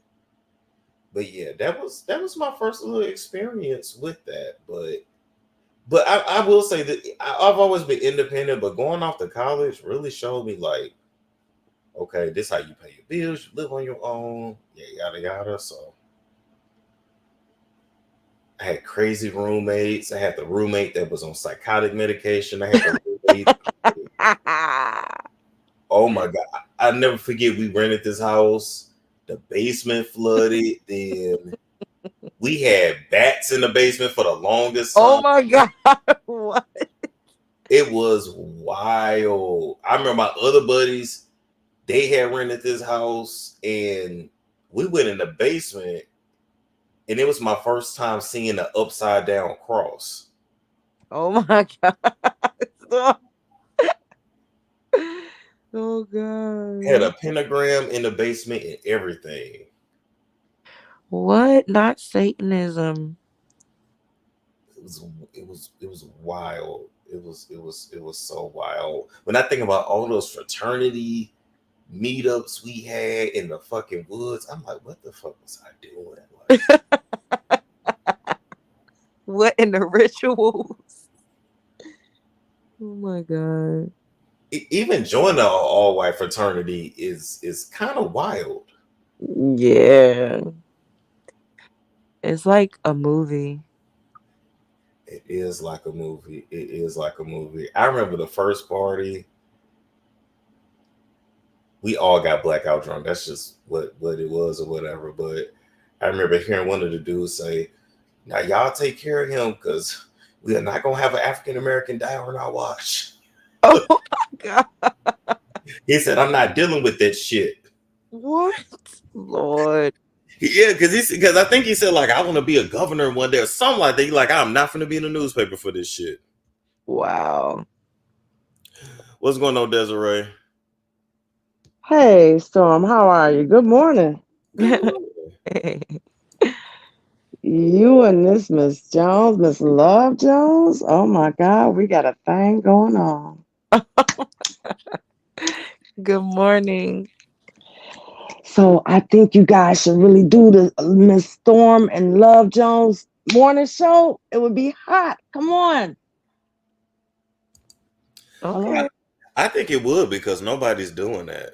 yeah, that was my first little experience with that. But I will say that I've always been independent, but going off to college really showed me like, okay, this how you pay your bills, you live on your own, yeah, yada yada. So I had crazy roommates. I had the roommate that was on psychotic medication. I had the roommate. Oh my God. I'll never forget, we rented this house. The basement flooded. Then we had bats in the basement for the longest time. Oh my God. What? It was wild. I remember my other buddies, they had rented this house and we went in the basement and it was my first time seeing an upside down cross. Oh my god. Oh god. Had a pentagram in the basement and everything. What? Not Satanism. It was wild. It was so wild. When I think about all those fraternity meetups we had in the fucking woods, I'm like, what the fuck was I doing? Like, What in the rituals? Oh my god. even joining an all white fraternity is kind of wild. Yeah. It's like a movie. It is like a movie. It is like a movie. I remember the first party. We all got blackout drunk. That's just what it was or whatever. But I remember hearing one of the dudes say, "Now y'all take care of him because we are not gonna have an African American die on our watch." Oh my god. He said, "I'm not dealing with that shit." What? Lord. Yeah, because I think he said like I want to be a governor one day or something like that. He like I'm not gonna be in the newspaper for this shit. Wow. What's going on, Desiree? Hey, Storm, how are you? Good morning. You and this Miss Jones, Miss Love Jones. Oh my God, we got a thing going on. Good morning. So I think you guys should really do the Miss Storm and Love Jones morning show. It would be hot. Come on. Okay. I think it would because nobody's doing that.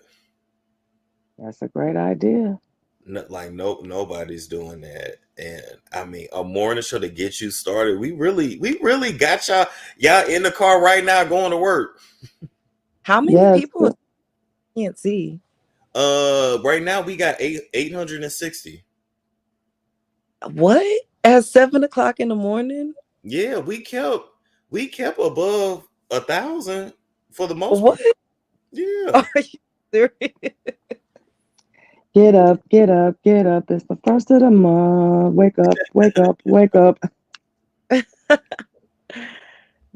That's a great idea. Nobody's doing that. And I mean, a morning show to get you started. We really got y'all in the car right now going to work. How many people can't see? Right now we got 860. What? At 7 o'clock in the morning? Yeah, we kept above 1,000 for the most What? part. Yeah. Are you serious? Get up, get up, get up. It's the first of the month. Wake up, wake up, wake up.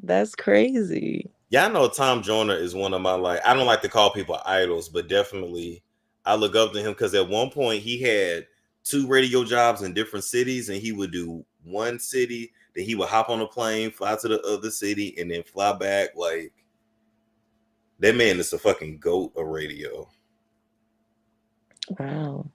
That's crazy. Yeah, I know Tom Joyner is one of my I don't like to call people idols, but definitely I look up to him because at one point he had 2 radio jobs in different cities, and he would do one city, then he would hop on a plane, fly to the other city, and then fly back. Like that man is a fucking goat of radio. Wow.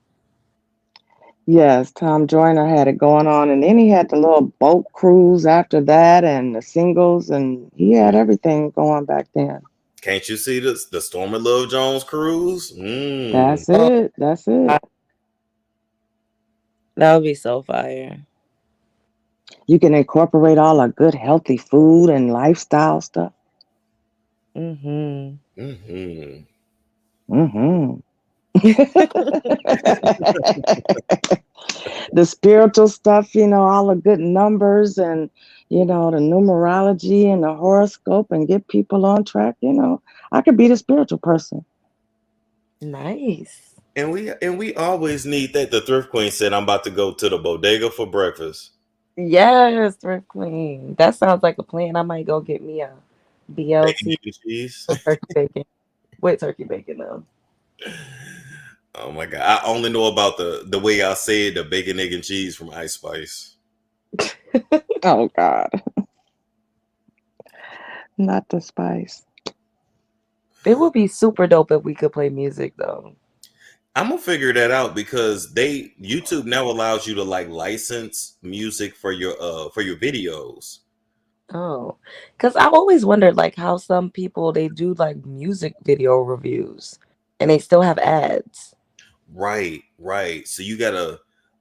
Yes, Tom Joyner had it going on, and then he had the little boat cruise after that, and the singles, and he had everything going back then. Can't you see the Storm and Love Jones cruise? That's it. That's it. That would be so fire. You can incorporate all the good, healthy food and lifestyle stuff. Mm-hmm. Mm-hmm. Mm-hmm. The spiritual stuff, all the good numbers and, the numerology and the horoscope and get people on track. I could be the spiritual person. Nice. And we always need that. The Thrift Queen said, I'm about to go to the bodega for breakfast. Yes, Thrift Queen. That sounds like a plan. I might go get me a BLT cheese. turkey bacon. With turkey bacon though. Oh my God. I only know about the way y'all say it, the bacon, egg, and cheese from Ice Spice. Oh God. Not the spice. It would be super dope if we could play music though. I'm gonna figure that out because YouTube now allows you to license music for your videos. Oh, because I always wondered how some people they do music video reviews and they still have ads. Right. So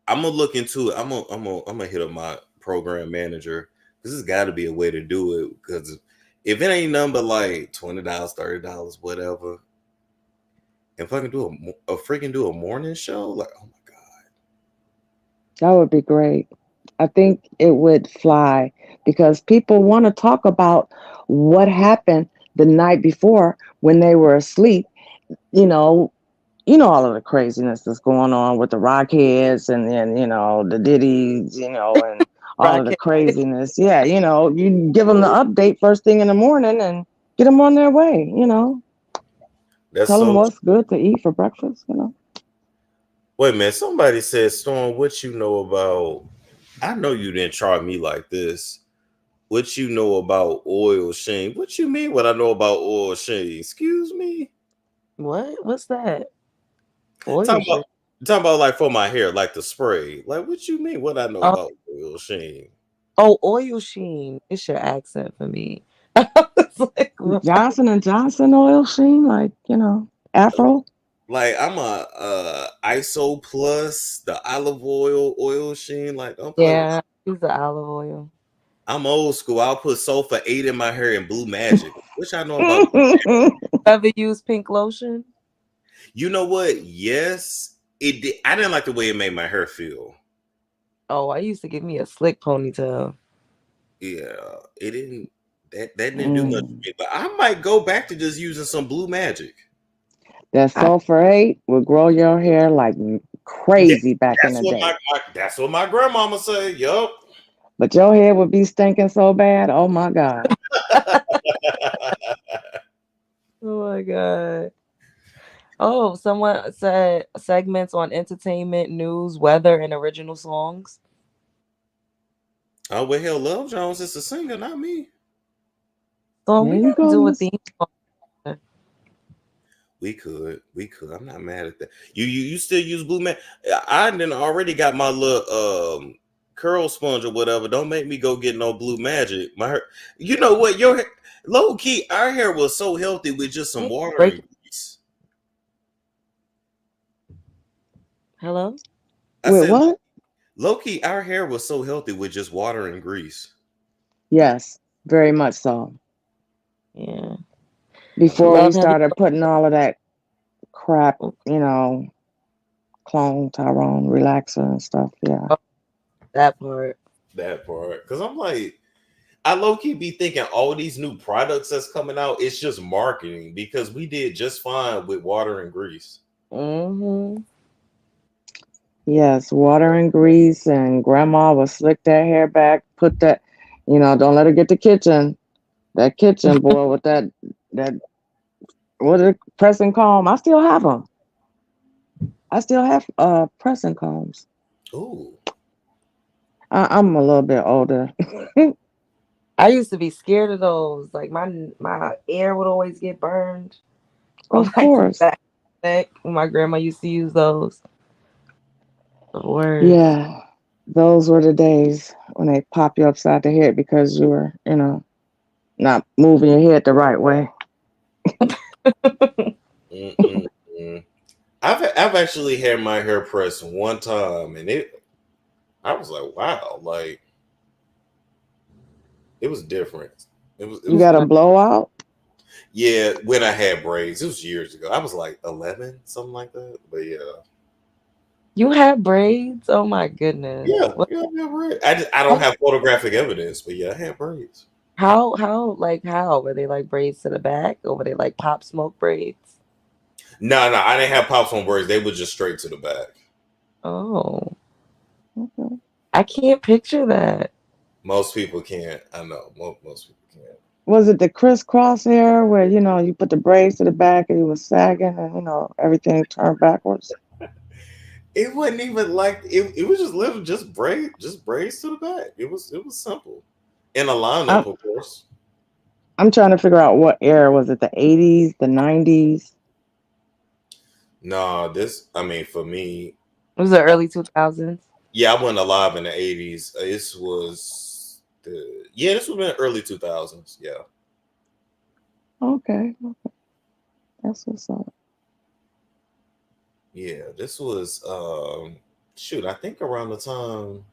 I'm gonna look into it. I'm gonna hit up my program manager because there's got to be a way to do it. Because if it ain't nothing but $20, $30, whatever, and fucking do a morning show, oh my God, that would be great. I think it would fly because people want to talk about what happened the night before when they were asleep. All of the craziness that's going on with the Rockheads and then, the Diddies, and all of the craziness. Yeah, you know, you give them the update first thing in the morning and get them on their way, you know. That's Tell them so. what's good to eat for breakfast, you know. Wait a minute. Somebody said, Storm, what you know about? I know you didn't try me like this. What you know about oil sheen? What you mean? What I know about oil sheen? Excuse me. What? What's that? Oil Talking sheen. about, talking about like for my hair, like the spray. Like what you mean? What I know Oh, about oil sheen? oh, oil sheen. It's your accent for me. I was like, what? Johnson and Johnson oil sheen, like, you know, Afro. Like I'm a ISO plus the olive oil sheen. Like don't play with. Yeah, use the olive oil. I'm old school. I'll put sulfur 8 in my hair and blue magic. Which I know about. Ever use pink lotion? You know what? Yes, it did. I didn't like the way it made my hair feel. Oh, I used to give me a slick ponytail. Yeah, it didn't. That didn't do much for me. But I might go back to just using some blue magic. That sulfur-8 will grow your hair like crazy back in That's the what day. that's what my grandmama said. Yup. But your hair would be stinking so bad. Oh my God. Oh my God. Oh, someone said segments on entertainment, news, weather, and original songs. Oh well, hell, Love Jones is a singer, not me. So There we you can do go. a theme song. We could. I'm not mad at that. You still use blue man? I done already got my little curl sponge or whatever. Don't make me go get no blue magic. My hair, you know what? Your hair, low key, our hair was so healthy with just some water Break. and grease. Hello? I With said, what? low key, our hair was so healthy with just water and grease. Yes, very much so. Yeah. Before we Love heavy. started putting all of that crap, you know, clone, Tyrone, relaxer and stuff. Yeah. Oh, that part. That part, because I'm like, I low key be thinking all these new products that's coming out, it's just marketing because we did just fine with water and grease. Mm-hmm. Yes, water and grease, and grandma would slick that hair back, put that, you know, don't let her get the kitchen. That kitchen boy with that what is it, pressing comb. I still have them. I still have pressing combs. Ooh. I'm a little bit older. I used to be scared of those. Like my ear would always get burned. Or Of like the course. back neck. My grandma used to use those. The worst. Yeah. Those were the days when they pop you upside the head because you were, you know, not moving your head the right way. I've actually had my hair pressed one time, and I was like, wow, like it was different. It You was got a blowout? yeah. When I had braids, it was years ago. I was like 11, something like that. But yeah, You had braids? Oh my goodness. yeah, What, yeah, I had braids. I don't have photographic evidence, but yeah, I had braids. how were they like braids to the back, or were they like pop smoke braids? No, I didn't have pops on braids. They were just straight to the back. Oh, Okay. I can't picture that. Most people can't. I know most people can't. Was it the crisscross hair where, you know, you put the braids to the back and it was sagging and, you know, everything turned backwards? It wasn't even like it was just literally just braids to the back. It was simple. In a lineup, of course. I'm trying to figure out what era. Was it the 80s, the 90s? No, for me, It was the early 2000s. yeah, I wasn't alive in the 80s. This was this would have been early 2000s. Yeah. Okay. That's what's up. Yeah, this was I think around the time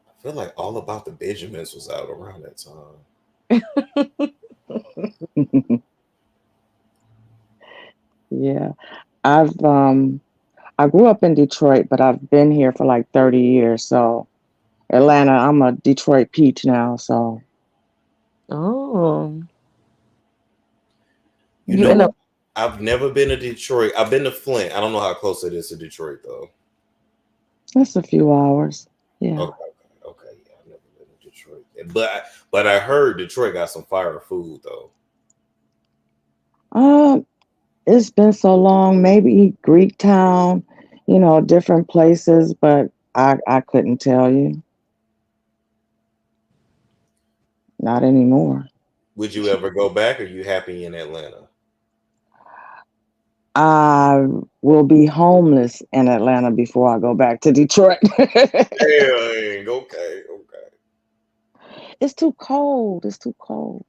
I feel like All About the Benjamins was out around that time. Yeah. I grew up in Detroit, but I've been here for like 30 years. So Atlanta, I'm a Detroit peach now. So Oh. You know, I've never been to Detroit. I've been to Flint. I don't know how close it is to Detroit though. that's a few hours. Yeah. Okay. Yeah, I never been to Detroit, but I heard Detroit got some fire food though. It's been so long. Maybe Greek Town, different places, but I couldn't tell you. Not anymore. Would you ever go back? Or are you happy in Atlanta? I will be homeless in Atlanta before I go back to Detroit. Dang, okay. It's too cold. It's too cold.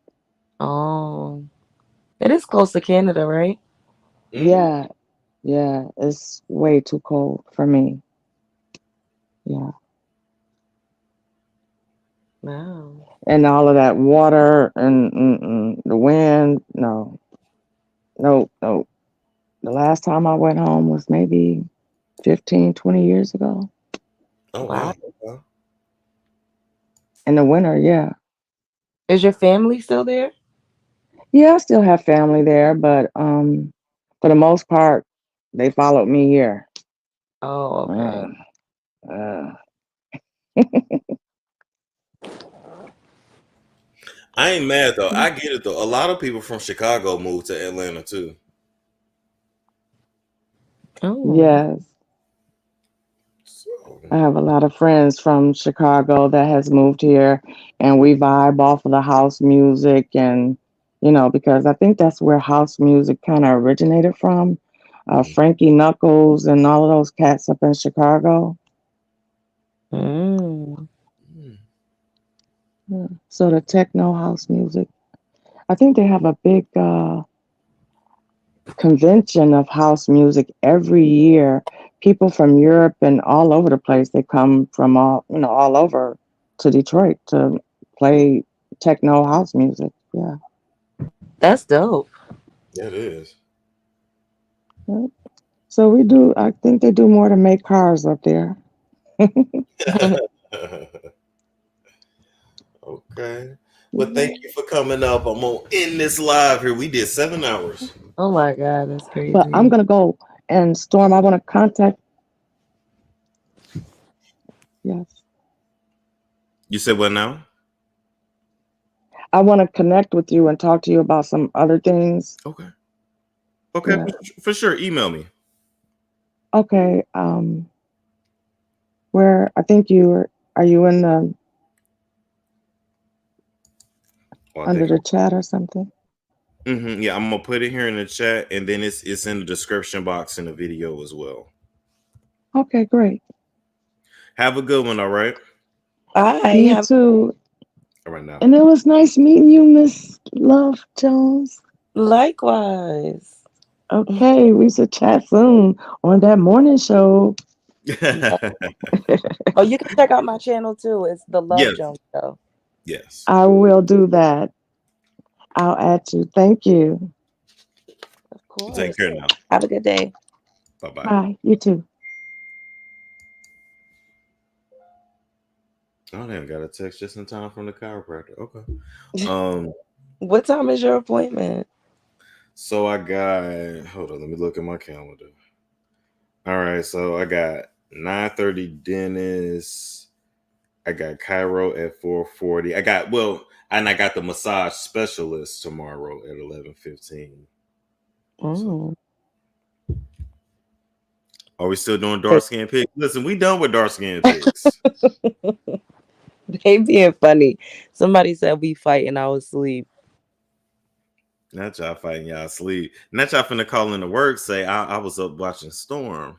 Oh, it is close to Canada, right? Yeah. Yeah. It's way too cold for me. Yeah. Wow. And all of that water and the wind. No. No. The last time I went home was maybe 15, 20 years ago. Oh Wow. wow. In the winter, yeah. Is your family still there? Yeah, I still have family there, but for the most part, they followed me here. Oh, okay. I ain't mad though. I get it though. A lot of people from Chicago moved to Atlanta too. Oh. Yes. I have a lot of friends from Chicago that has moved here, and we vibe off of the house music, and because I think that's where house music kind of originated from. Frankie Knuckles and all of those cats up in Chicago. Mm. Yeah. So the techno house music. I think they have a big convention of house music every year. People from Europe and all over the place, they come from all over to Detroit to play techno house music. Yeah. That's dope. That is. Yeah. So I think they do more to make cars up there. Okay. Well, thank you for coming up. I'm gonna end this live here. We did 7 hours. Oh my God, that's crazy. But I'm gonna go, and Storm, I want to contact. Yes. You said what now? I want to connect with you and talk to you about some other things. Okay, Yeah. for sure. Email me. Okay. Where I think are you in the under the chat or something? Yeah, I'm gonna put it here in the chat, and then it's in the description box in the video as well. Okay, great. Have a good one. All right. Bye. You too. All right now. And it was nice meeting you, Miss Love Jones. Likewise. Okay, we should chat soon on that morning show. Oh, you can check out my channel too. It's the Love Jones Show. Yes. I will do that. I'll add you. Thank you. Of course. Take care now. Have a good day. Bye-bye. Bye. You too. Oh, damn, got a text just in time from the chiropractor. Okay. What time is your appointment? So I got, hold on, let me look at my calendar. All right, so I got 9:30 dentist. I got chiro at 4:40. I got the massage specialist tomorrow at 11:15. Mm. Are we still doing dark skin pics? Listen, we done with dark skin pics. They being funny. Somebody said we fight and I was asleep. Not y'all fighting y'all sleep. Not y'all finna call in to work say I was up watching Storm.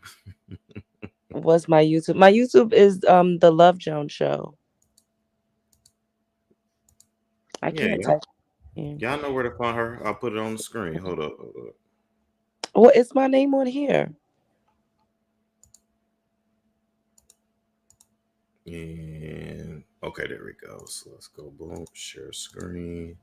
What's my YouTube? My YouTube is the Love Jones Show. I can't type. Y'all know where to find her. I'll put it on the screen. Hold up. Well, it's my name on here. And okay, there we go. So let's go. Boom. Share screen.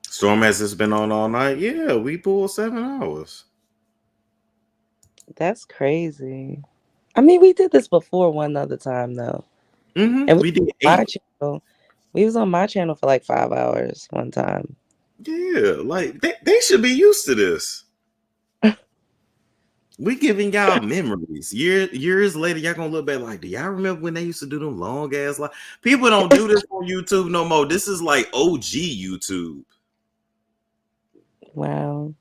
Storm, has this been on all night? Yeah, we pulled 7 hours. That's crazy. I mean, we did this before one other time though. And we did 8. We was on my channel for like 5 hours one time. Yeah, like they should be used to this. We giving y'all memories. Years later, y'all gonna look back like, do y'all remember when they used to do them long ass live? People don't do this on YouTube no more. This is like OG YouTube. Wow.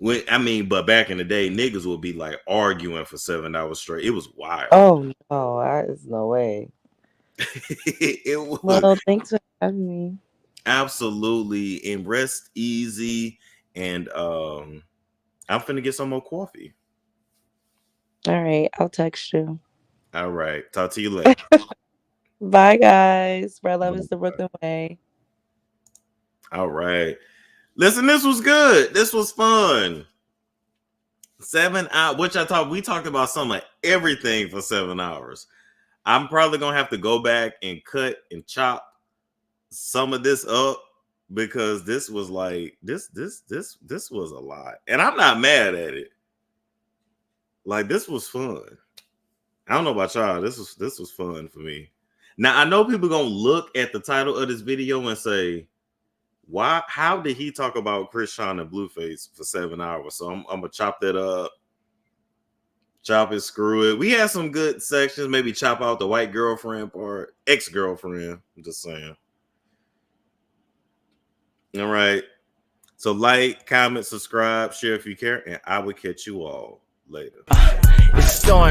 But back in the day, niggas would be like arguing for 7 hours straight. It was wild. Oh no, there's no way. It was. Well, thanks for having me. Absolutely, and rest easy. And I'm finna get some more coffee. All right, I'll text you. All right, talk to you later. Bye, guys. Where love is the Brooklyn way. All right. Listen, this was good. This was fun. 7 hours, we talked about some of everything for 7 hours. I'm probably gonna have to go back and cut and chop some of this up because this was like this was a lot. And I'm not mad at it. Like, this was fun. I don't know about y'all. This was fun for me. Now I know people gonna look at the title of this video and say, "Why? How did he talk about Chrisean and Blueface for 7 hours?" So I'm gonna chop that up, chop it, screw it. We had some good sections. Maybe chop out the white girlfriend part, ex-girlfriend. I'm just saying. All right. So like, comment, subscribe, share if you care, and I will catch you all later. It's storm.